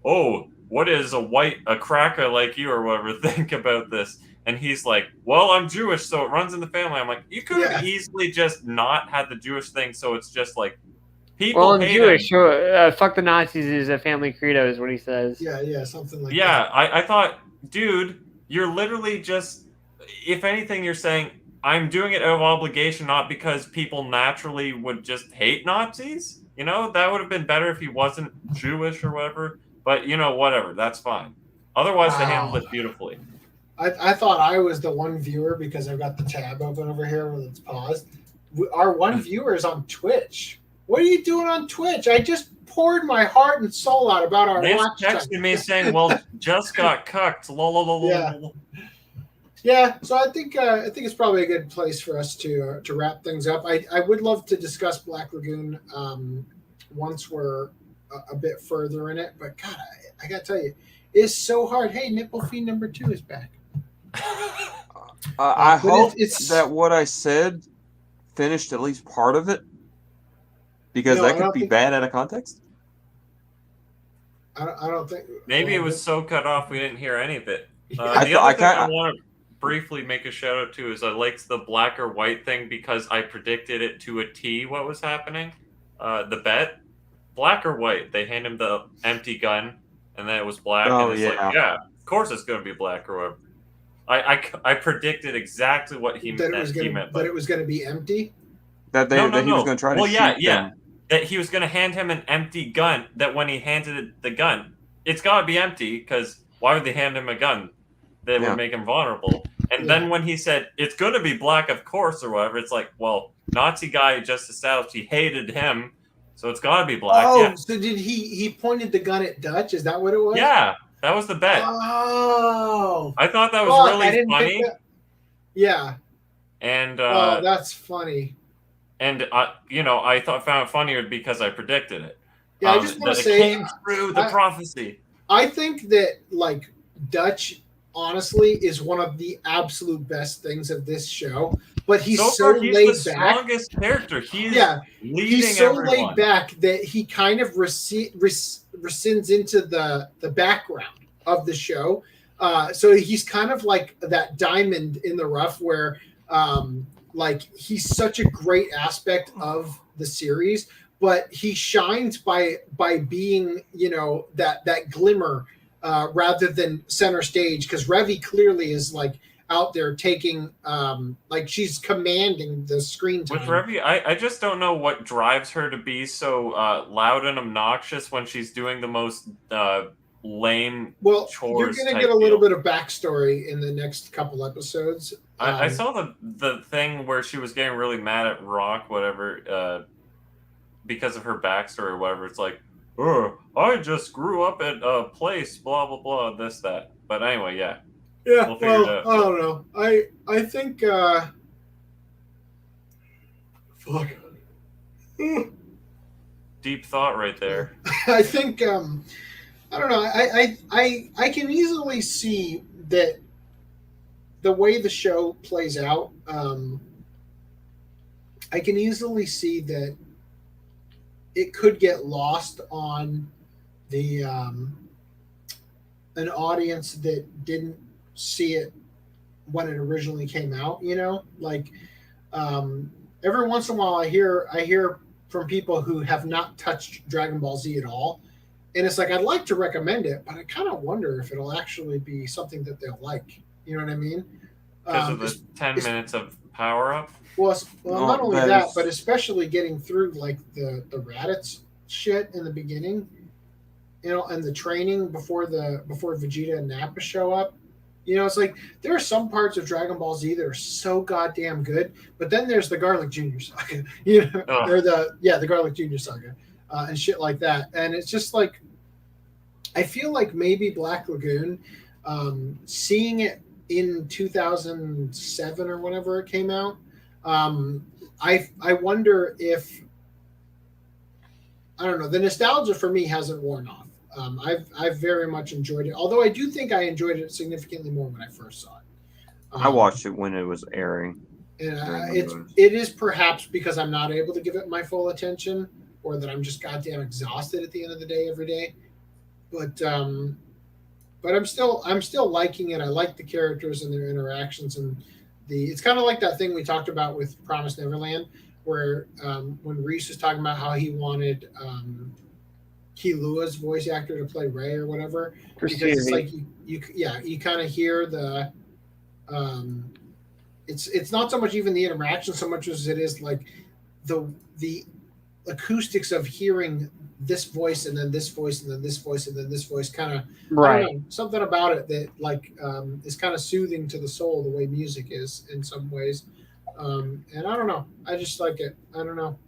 Speaker 4: oh, what does a cracker like you or whatever think about this? And he's like, well, I'm Jewish, so it runs in the family. I'm like, you could have easily just not had the Jewish thing, so it's just like, people
Speaker 2: well, I'm
Speaker 4: hate
Speaker 2: Jewish.
Speaker 4: him.
Speaker 2: So, fuck the Nazis is a family credo, is what he says.
Speaker 1: Yeah, something like that.
Speaker 4: Yeah, I thought, dude, you're literally just, if anything, you're saying, I'm doing it out of obligation, not because people naturally would just hate Nazis. You know, that would have been better if he wasn't Jewish or whatever. But, you know, whatever, that's fine. Otherwise, they handled it beautifully.
Speaker 1: I thought I was the one viewer because I've got the tab open over here when it's paused. Our one viewer is on Twitch. what are you doing on Twitch? I just poured my heart and soul out about our watch time.
Speaker 4: texted me saying, well, just got cucked.
Speaker 1: Yeah, so I think it's probably a good place for us to wrap things up. I would love to discuss Black Lagoon once we're a bit further in it, but God, I gotta tell you, it's so hard. Hey, Nipple Fiend number 2 is back.
Speaker 3: I hope that what I said finished at least part of it, because that could be bad out of context.
Speaker 1: I don't think.
Speaker 4: Maybe it was so cut off we didn't hear any of it. The other thing I want to briefly make a shout out to is I liked the black or white thing because I predicted it to a T what was happening. The bet, black or white. They hand him the empty gun, and then it was black.
Speaker 3: Oh,
Speaker 4: and it's like, yeah, of course it's going to be black or whatever. I predicted exactly what he meant.
Speaker 1: That it was going to be empty.
Speaker 3: That he was going to try to shoot them.
Speaker 4: That he was going to hand him an empty gun. That when he handed the gun, it's got to be empty because why would they hand him a gun that would make him vulnerable? And then when he said it's going to be black, of course, or whatever, it's like, well, Nazi guy just established he hated him, so it's got to be black.
Speaker 1: Oh, so did he pointed the gun at Dutch? Is that what it was?
Speaker 4: Yeah, that was the bet.
Speaker 1: Oh,
Speaker 4: I thought that was really funny.
Speaker 1: Yeah.
Speaker 4: And
Speaker 1: oh, that's funny.
Speaker 4: And I found it funnier because I predicted it.
Speaker 1: Yeah, I just want to say,
Speaker 4: it came through the prophecy.
Speaker 1: I think that like Dutch, honestly, is one of the absolute best things of this show. But he's so laid back. He's the
Speaker 4: strongest character. He's
Speaker 1: so
Speaker 4: everyone.
Speaker 1: Laid back that he kind of rescinds into the background of the show. So he's kind of like that diamond in the rough where like he's such a great aspect of the series, but he shines by being, that glimmer rather than center stage, because Revy clearly is like out there taking like she's commanding the screen time.
Speaker 4: With Revy, I just don't know what drives her to be so loud and obnoxious when she's doing the most lame chores.
Speaker 1: You're gonna get a little bit of backstory in the next couple episodes.
Speaker 4: I saw the thing where she was getting really mad at Rock, whatever, because of her backstory or whatever. It's like, oh, I just grew up at a place, blah blah blah, this that. But anyway, yeah.
Speaker 1: Yeah, well, I don't know. I think fuck.
Speaker 4: Deep thought right there.
Speaker 1: I think I don't know. I can easily see that the way the show plays out. I can easily see that it could get lost on the an audience that didn't see it when it originally came out. Like every once in a while I hear from people who have not touched Dragon Ball Z at all, and it's like I'd like to recommend it, but I kind of wonder if it'll actually be something that they'll like. You know what I mean?
Speaker 4: Because of the 10 minutes of power up.
Speaker 1: Well, not only that, but especially getting through like the Raditz shit in the beginning, and the training before Vegeta and Nappa show up. It's like there are some parts of Dragon Ball Z that are so goddamn good, but then there's the Garlic Jr. saga, or the Garlic Jr. saga, and shit like that. And it's just like, I feel like maybe Black Lagoon, seeing it in 2007 or whenever it came out, I wonder if, I don't know, the nostalgia for me hasn't worn off. I've very much enjoyed it, although I do think I enjoyed it significantly more when I first saw it.
Speaker 3: I watched it when it was airing.
Speaker 1: And it is perhaps because I'm not able to give it my full attention, or that I'm just goddamn exhausted at the end of the day every day. But I'm still liking it. I like the characters and their interactions, and it's kind of like that thing we talked about with Promised Neverland, where when Reese was talking about how he wanted Kilua's voice actor to play Ray or whatever, because it's like you kind of hear the it's not so much even the interaction so much as it is like the acoustics of hearing this voice and then this voice and then this voice and then this voice, kind of something about it that like is kind of soothing to the soul, the way music is in some ways. And I don't know, I just like it. I don't know.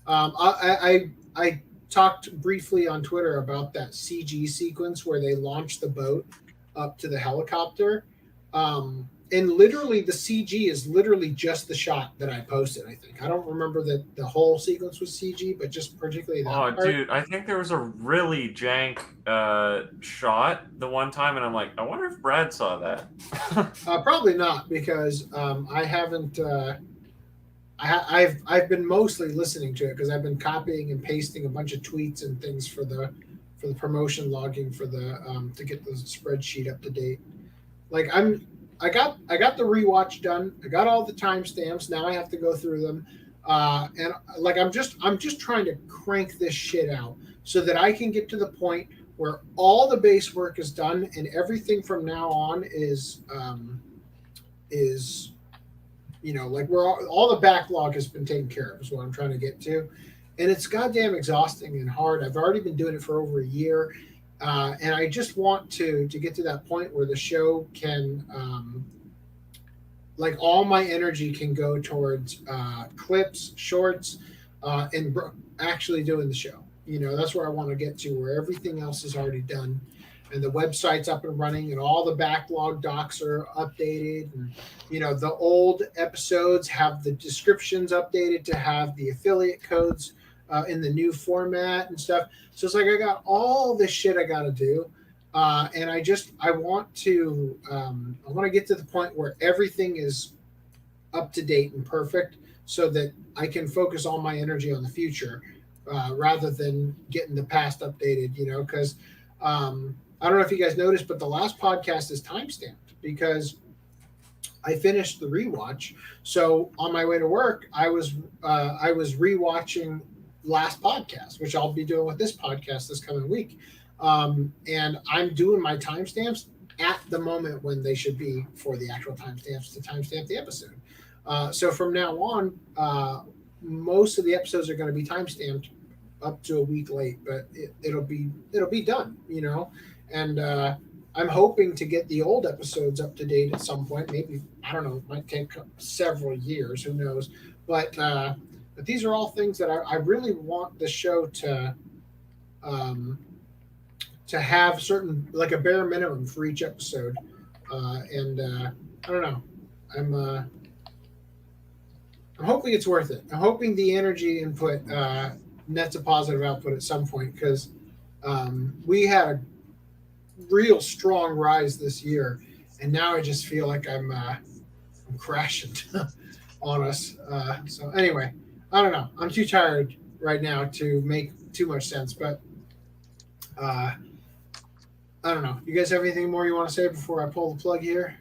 Speaker 1: I talked briefly on Twitter about that CG sequence where they launched the boat up to the helicopter. And literally the CG is literally just the shot that I posted, I think. I don't remember that the whole sequence was CG, but just particularly that part.
Speaker 4: Dude, I think there was a really jank shot the one time, and I'm like, I wonder if Brad saw that.
Speaker 1: Probably not, because I haven't... I've been mostly listening to it because I've been copying and pasting a bunch of tweets and things for the promotion logging for the to get the spreadsheet up to date. Like I got the rewatch done. I got all the timestamps. Now I have to go through them, and like I'm just trying to crank this shit out so that I can get to the point where all the base work is done and everything from now on is like where all the backlog has been taken care of is what I'm trying to get to. And it's goddamn exhausting and hard. I've already been doing it for over a year. And I just want to get to that point where the show can, like all my energy can go towards clips, shorts, and actually doing the show. That's where I want to get to, where everything else is already done. And the website's up and running, and all the backlog docs are updated. And, the old episodes have the descriptions updated to have the affiliate codes in the new format and stuff. So it's like I got all this shit I got to do. And I want to get to the point where everything is up to date and perfect so that I can focus all my energy on the future rather than getting the past updated, because I don't know if you guys noticed, but the last podcast is timestamped because I finished the rewatch. So on my way to work, I was rewatching last podcast, which I'll be doing with this podcast this coming week. And I'm doing my timestamps at the moment when they should be for the actual timestamps to timestamp the episode. So from now on, most of the episodes are going to be timestamped up to a week late, but it'll be done, And I'm hoping to get the old episodes up to date at some point. Maybe, I don't know, it might take several years, who knows. But these are all things that I really want the show to have certain, like a bare minimum for each episode. And I don't know. I'm hoping it's worth it. I'm hoping the energy input nets a positive output at some point, because we had a real strong rise this year, and now I just feel like I'm crashing on us. So anyway, I don't know. I'm too tired right now to make too much sense, but I don't know. You guys have anything more you want to say before I pull the plug here?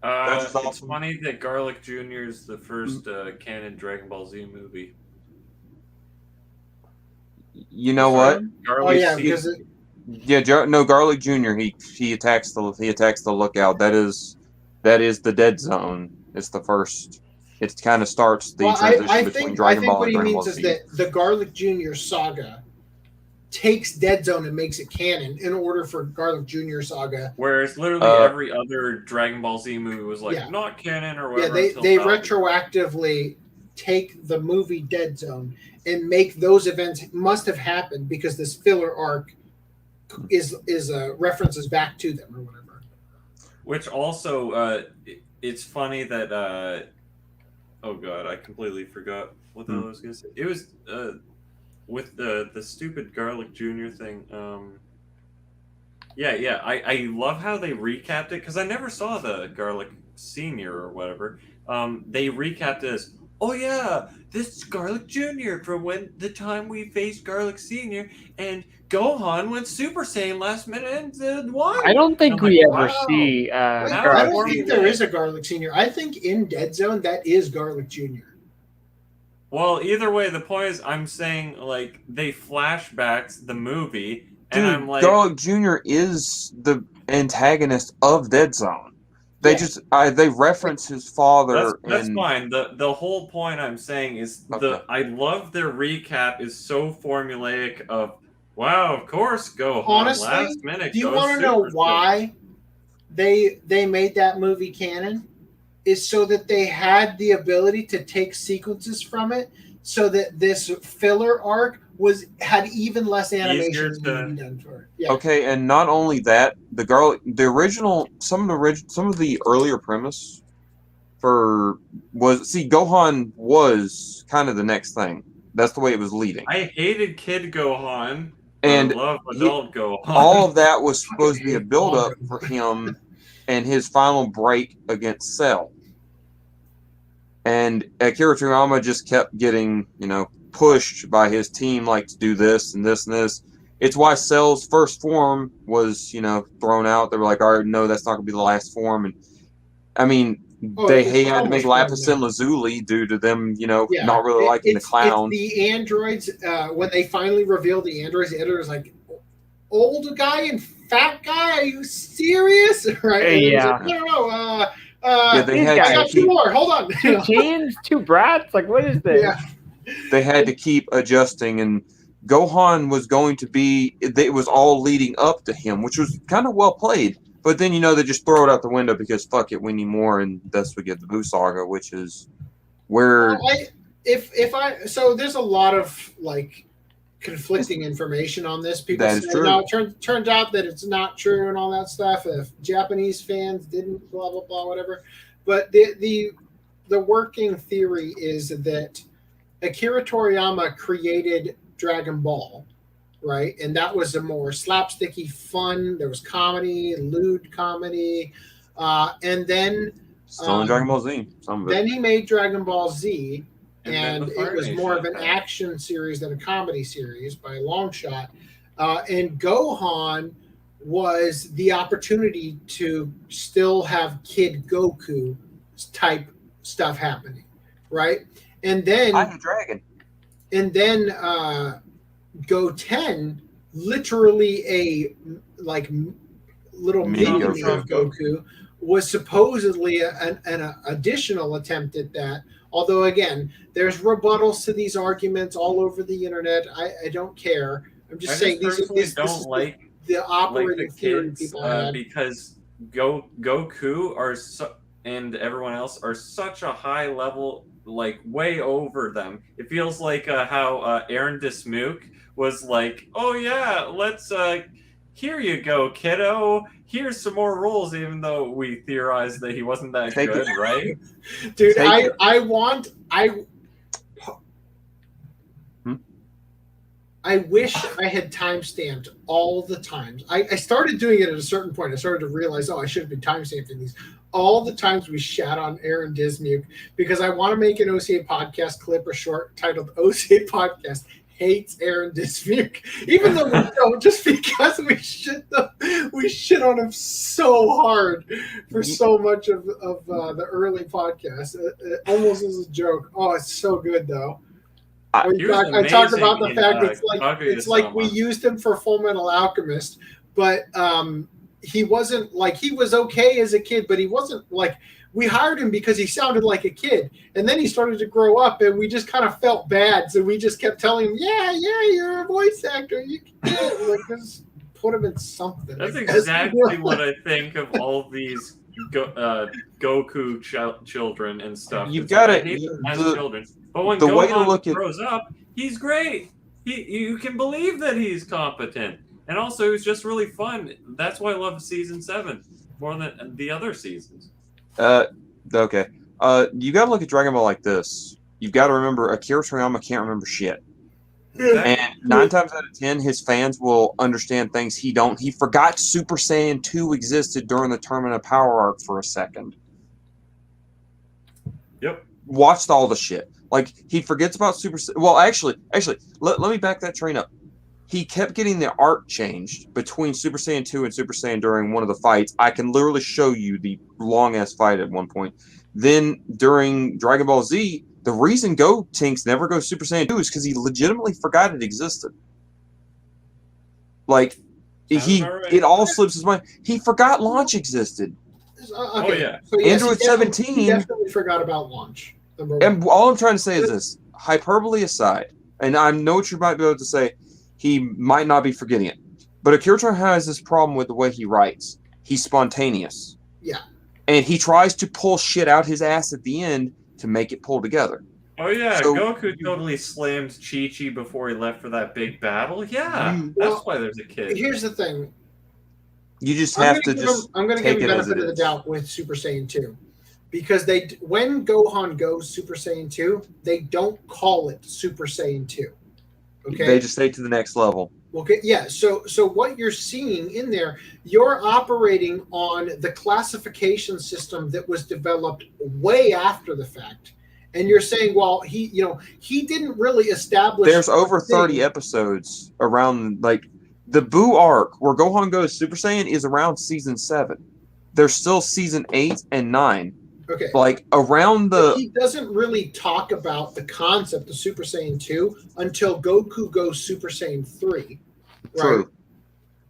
Speaker 4: It's funny that Garlic Jr. is the first canon Dragon Ball Z movie.
Speaker 3: You know what?
Speaker 4: Garlic
Speaker 3: Garlic Jr. He attacks the lookout. That is the dead zone. It's the first. It kind of starts the transition between Dragon Ball and Dragon Ball Z.
Speaker 1: I think what he means is that the Garlic Jr. saga takes Dead Zone and makes it canon in order for Garlic Jr. saga.
Speaker 4: Whereas literally every other Dragon Ball Z movie was not canon or whatever.
Speaker 1: Yeah, they retroactively take the movie Dead Zone and make those events must have happened because this filler arc is references back to them or whatever.
Speaker 4: Which also, it's funny that oh god, I completely forgot what the hell I was gonna say. It was with the stupid Garlic Jr. thing. I love how they recapped it because I never saw the Garlic Senior or whatever. They recapped it as, oh yeah, this is Garlic Jr. from the time we faced Garlic Senior, and Gohan went Super Saiyan last minute and won.
Speaker 2: I don't think we ever see.
Speaker 1: I don't think there is a Garlic Senior. I think in Dead Zone that is Garlic Jr.
Speaker 4: Well, either way, the point is, I'm saying like they flashbacks the movie, and
Speaker 3: Dude,
Speaker 4: I'm like,
Speaker 3: Garlic Jr. is the antagonist of Dead Zone. They they reference his father.
Speaker 4: That's fine. The whole point I'm saying is I love their recap is so formulaic of, wow, of course, Gohan.
Speaker 1: Honestly,
Speaker 4: last minute.
Speaker 1: Do you want to know why they made that movie canon? Is so that they had the ability to take sequences from it, so that this filler arc had even less animation than done for it. Yeah.
Speaker 3: Okay, and not only that, some of the earlier premise Gohan was kind of the next thing. That's the way it was leading.
Speaker 4: I hated Kid Gohan,
Speaker 3: and
Speaker 4: I love adult Gohan.
Speaker 3: All of that was supposed to be a build-up for him and his final break against Cell. And Akira Toriyama just kept getting, pushed by his team, like, to do this and this and this. It's why Cell's first form was, thrown out. They were like, all right, no, that's not going to be the last form. And, I mean, they had to make Lapis and Lazuli due to them, not really liking the clown.
Speaker 1: It's the androids, when they finally revealed the androids like, old guy and fat guy, are you serious? Right?
Speaker 2: Yeah.
Speaker 1: Like, no.
Speaker 3: They had
Speaker 1: I got two more. Hold on.
Speaker 2: 2 teens, 2 brats? Like, what is this?
Speaker 1: Yeah.
Speaker 3: They had to keep adjusting, and Gohan was going to be, it was all leading up to him, which was kind of well played. But then, they just throw it out the window because fuck it, we need more, and thus we get the Buu Saga, which is where...
Speaker 1: So there's a lot of, like, conflicting information on this. People
Speaker 3: that
Speaker 1: say,
Speaker 3: is true.
Speaker 1: no, it turns out that it's not true and all that stuff. If Japanese fans didn't, blah, blah, blah, whatever. But the working theory is that Akira Toriyama created Dragon Ball, right? And that was a more slapsticky, fun. There was comedy, lewd comedy. And then...
Speaker 3: Still in Dragon Ball Z. Some of it.
Speaker 1: Then he made Dragon Ball Z, and
Speaker 4: the
Speaker 1: it was more of an action series than a comedy series by a long shot. And Gohan was the opportunity to still have Kid Goku type stuff happening, right? And then
Speaker 3: I'm a dragon.
Speaker 1: And then Goten, literally a little mini of Goku, was supposedly an additional attempt at that. Although, again, there's rebuttals to these arguments all over the internet. I don't care. I'm just saying these
Speaker 4: don't like
Speaker 1: the operating theory
Speaker 4: kids,
Speaker 1: people had.
Speaker 4: because Goku and everyone else are such a high level, like way over them. It feels like how Aaron Dismuke was like, oh yeah, let's here you go, kiddo. Here's some more rules, even though we theorized that he wasn't that good, right?
Speaker 1: Dude,
Speaker 3: Take
Speaker 1: I wish I had timestamped all the times. I started doing it at a certain point. I started to realize, I should have been timestamping these. All the times we shat on Aaron Dismuke, because I want to make an OCA podcast clip or short titled OCA Podcast Hates Aaron Dismuke. Even though we don't, just because we shit on him so hard for so much of the early podcast. Almost as a joke. Oh, it's so good though. I talk about the fact it's like we used him for Full Metal Alchemist, but he wasn't he was okay as a kid, but he wasn't we hired him because he sounded like a kid, and then he started to grow up, and we just kind of felt bad, so we just kept telling him, yeah, you're a voice actor, you can just put him in something.
Speaker 4: That's exactly what I think of all these Goku children and stuff.
Speaker 3: You've got
Speaker 4: as children. But when Gohan grows up, he's great. You can believe that he's competent. And also, he's just really fun. That's why I love Season 7 more than the other seasons.
Speaker 3: Okay. You got to look at Dragon Ball like this. You've got to remember, Akira Toriyama can't remember shit. And 9 times out of 10, his fans will understand things he don't. He forgot Super Saiyan 2 existed during the Tournament of Power arc for a second.
Speaker 4: Yep.
Speaker 3: Watched all the shit. He forgets about Super Saiyan. Well, actually, let me back that train up. He kept getting the art changed between Super Saiyan 2 and Super Saiyan during one of the fights. I can literally show you the long-ass fight at one point. Then, during Dragon Ball Z, the reason Gotenks never goes Super Saiyan 2 is because he legitimately forgot it existed. It all slips his mind. He forgot Launch existed.
Speaker 1: Okay.
Speaker 4: Oh, yeah.
Speaker 1: So, yes,
Speaker 3: Android 17...
Speaker 1: He definitely forgot about Launch.
Speaker 3: And all I'm trying to say is this. Hyperbole aside, and I know what you might be able to say, he might not be forgetting it. But Akira Toriyama has this problem with the way he writes. He's spontaneous.
Speaker 1: Yeah.
Speaker 3: And he tries to pull shit out his ass at the end to make it pull together.
Speaker 4: Oh yeah,
Speaker 3: So-
Speaker 4: Goku totally slammed Chi-Chi before he left for that big battle. Yeah,
Speaker 1: Well,
Speaker 4: that's why there's a kid.
Speaker 1: Here's the thing.
Speaker 3: You just have to
Speaker 1: I'm going to
Speaker 3: take
Speaker 1: give
Speaker 3: it
Speaker 1: him
Speaker 3: as
Speaker 1: benefit
Speaker 3: it
Speaker 1: of the
Speaker 3: is.
Speaker 1: doubt with Super Saiyan 2. Because when Gohan goes Super Saiyan 2, they don't call it Super Saiyan 2. Okay?
Speaker 3: They just take to the next level.
Speaker 1: Okay, yeah. So what you're seeing in there, you're operating on the classification system that was developed way after the fact. And you're saying, well, he didn't really establish.
Speaker 3: There's over 30 episodes around, like, the Buu arc where Gohan goes Super Saiyan is around season 7. There's still season 8 and 9.
Speaker 1: Okay.
Speaker 3: Like, around the...
Speaker 1: But he doesn't really talk about the concept of Super Saiyan 2 until Goku goes Super Saiyan 3.
Speaker 3: True.
Speaker 1: Right?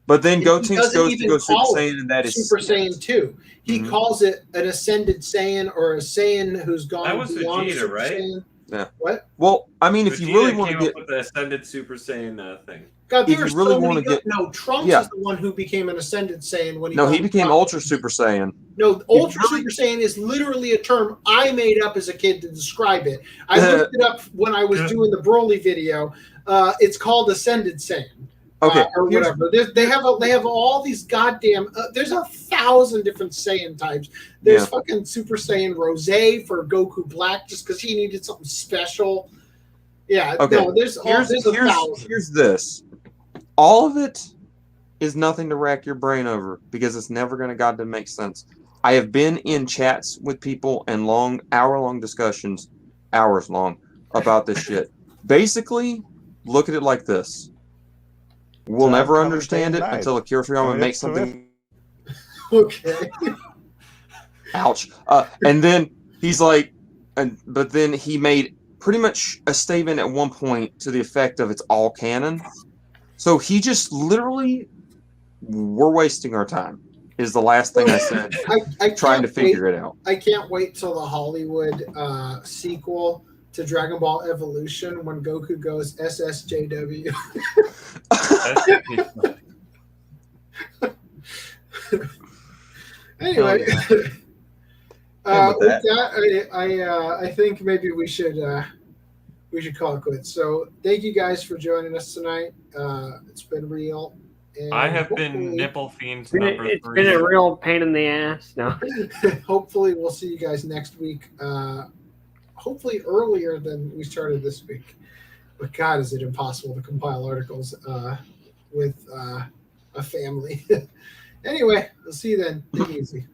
Speaker 3: But then
Speaker 1: He
Speaker 3: Gotenks
Speaker 1: doesn't
Speaker 3: goes to
Speaker 1: even
Speaker 3: go Super
Speaker 1: call it
Speaker 3: Saiyan, and that is
Speaker 1: Super Saiyan 2. He
Speaker 3: Mhm.
Speaker 1: calls it an Ascended Saiyan or a Saiyan who's gone
Speaker 4: That was
Speaker 1: beyond
Speaker 4: Vegeta,
Speaker 1: Super
Speaker 4: right?
Speaker 1: Saiyan.
Speaker 3: Yeah.
Speaker 1: What?
Speaker 3: Well, I mean, if you really want to
Speaker 4: came
Speaker 3: get...
Speaker 4: up with the Ascended Super Saiyan thing.
Speaker 1: God,
Speaker 3: If
Speaker 1: there are
Speaker 3: you really
Speaker 1: so many.
Speaker 3: wanna get-
Speaker 1: No, Trunks
Speaker 3: Yeah.
Speaker 1: is the one who became an Ascended Saiyan when he.
Speaker 3: No, he
Speaker 1: got
Speaker 3: became
Speaker 1: dropped.
Speaker 3: Ultra Super Saiyan.
Speaker 1: No, Ultra
Speaker 3: really-
Speaker 1: Super Saiyan is literally a term I made up as a kid to describe it. I looked it up when I was doing the Broly video. It's called Ascended Saiyan.
Speaker 3: Okay,
Speaker 1: Or
Speaker 3: here's-
Speaker 1: whatever. They have all these goddamn. There's 1,000 different Saiyan types. There's
Speaker 3: Yeah.
Speaker 1: fucking Super Saiyan Rose for Goku Black, just because he needed something special. Yeah,
Speaker 3: Okay.
Speaker 1: no, there's 1,000.
Speaker 3: Here's this. All of it is nothing to rack your brain over because it's never going to goddamn make sense. I have been in chats with people and hour-long discussions, hours long, about this shit. Basically, look at it like this. We'll never understand it until Akira Toriyama makes something.
Speaker 1: Okay.
Speaker 3: Ouch. And then he's like, but then he made pretty much a statement at one point to the effect of it's all canon. So he just literally, we're wasting our time, is the last thing I said,
Speaker 1: I
Speaker 3: trying to
Speaker 1: can't
Speaker 3: figure
Speaker 1: wait-
Speaker 3: it out.
Speaker 1: I can't wait till the Hollywood sequel to Dragon Ball Evolution when Goku goes SSJW. Anyway,
Speaker 3: And with
Speaker 1: with that, I think maybe we should call it quits. So thank you guys for joining us tonight. It's been real. And
Speaker 4: I have been
Speaker 1: hopefully-
Speaker 4: Nipple Fiends number
Speaker 2: It's
Speaker 4: 3.
Speaker 2: been a real pain in the ass. No.
Speaker 1: Hopefully we'll see you guys next week. Hopefully earlier than we started this week. But God, is it impossible to compile articles with a family. Anyway, we'll see you then. Take it easy.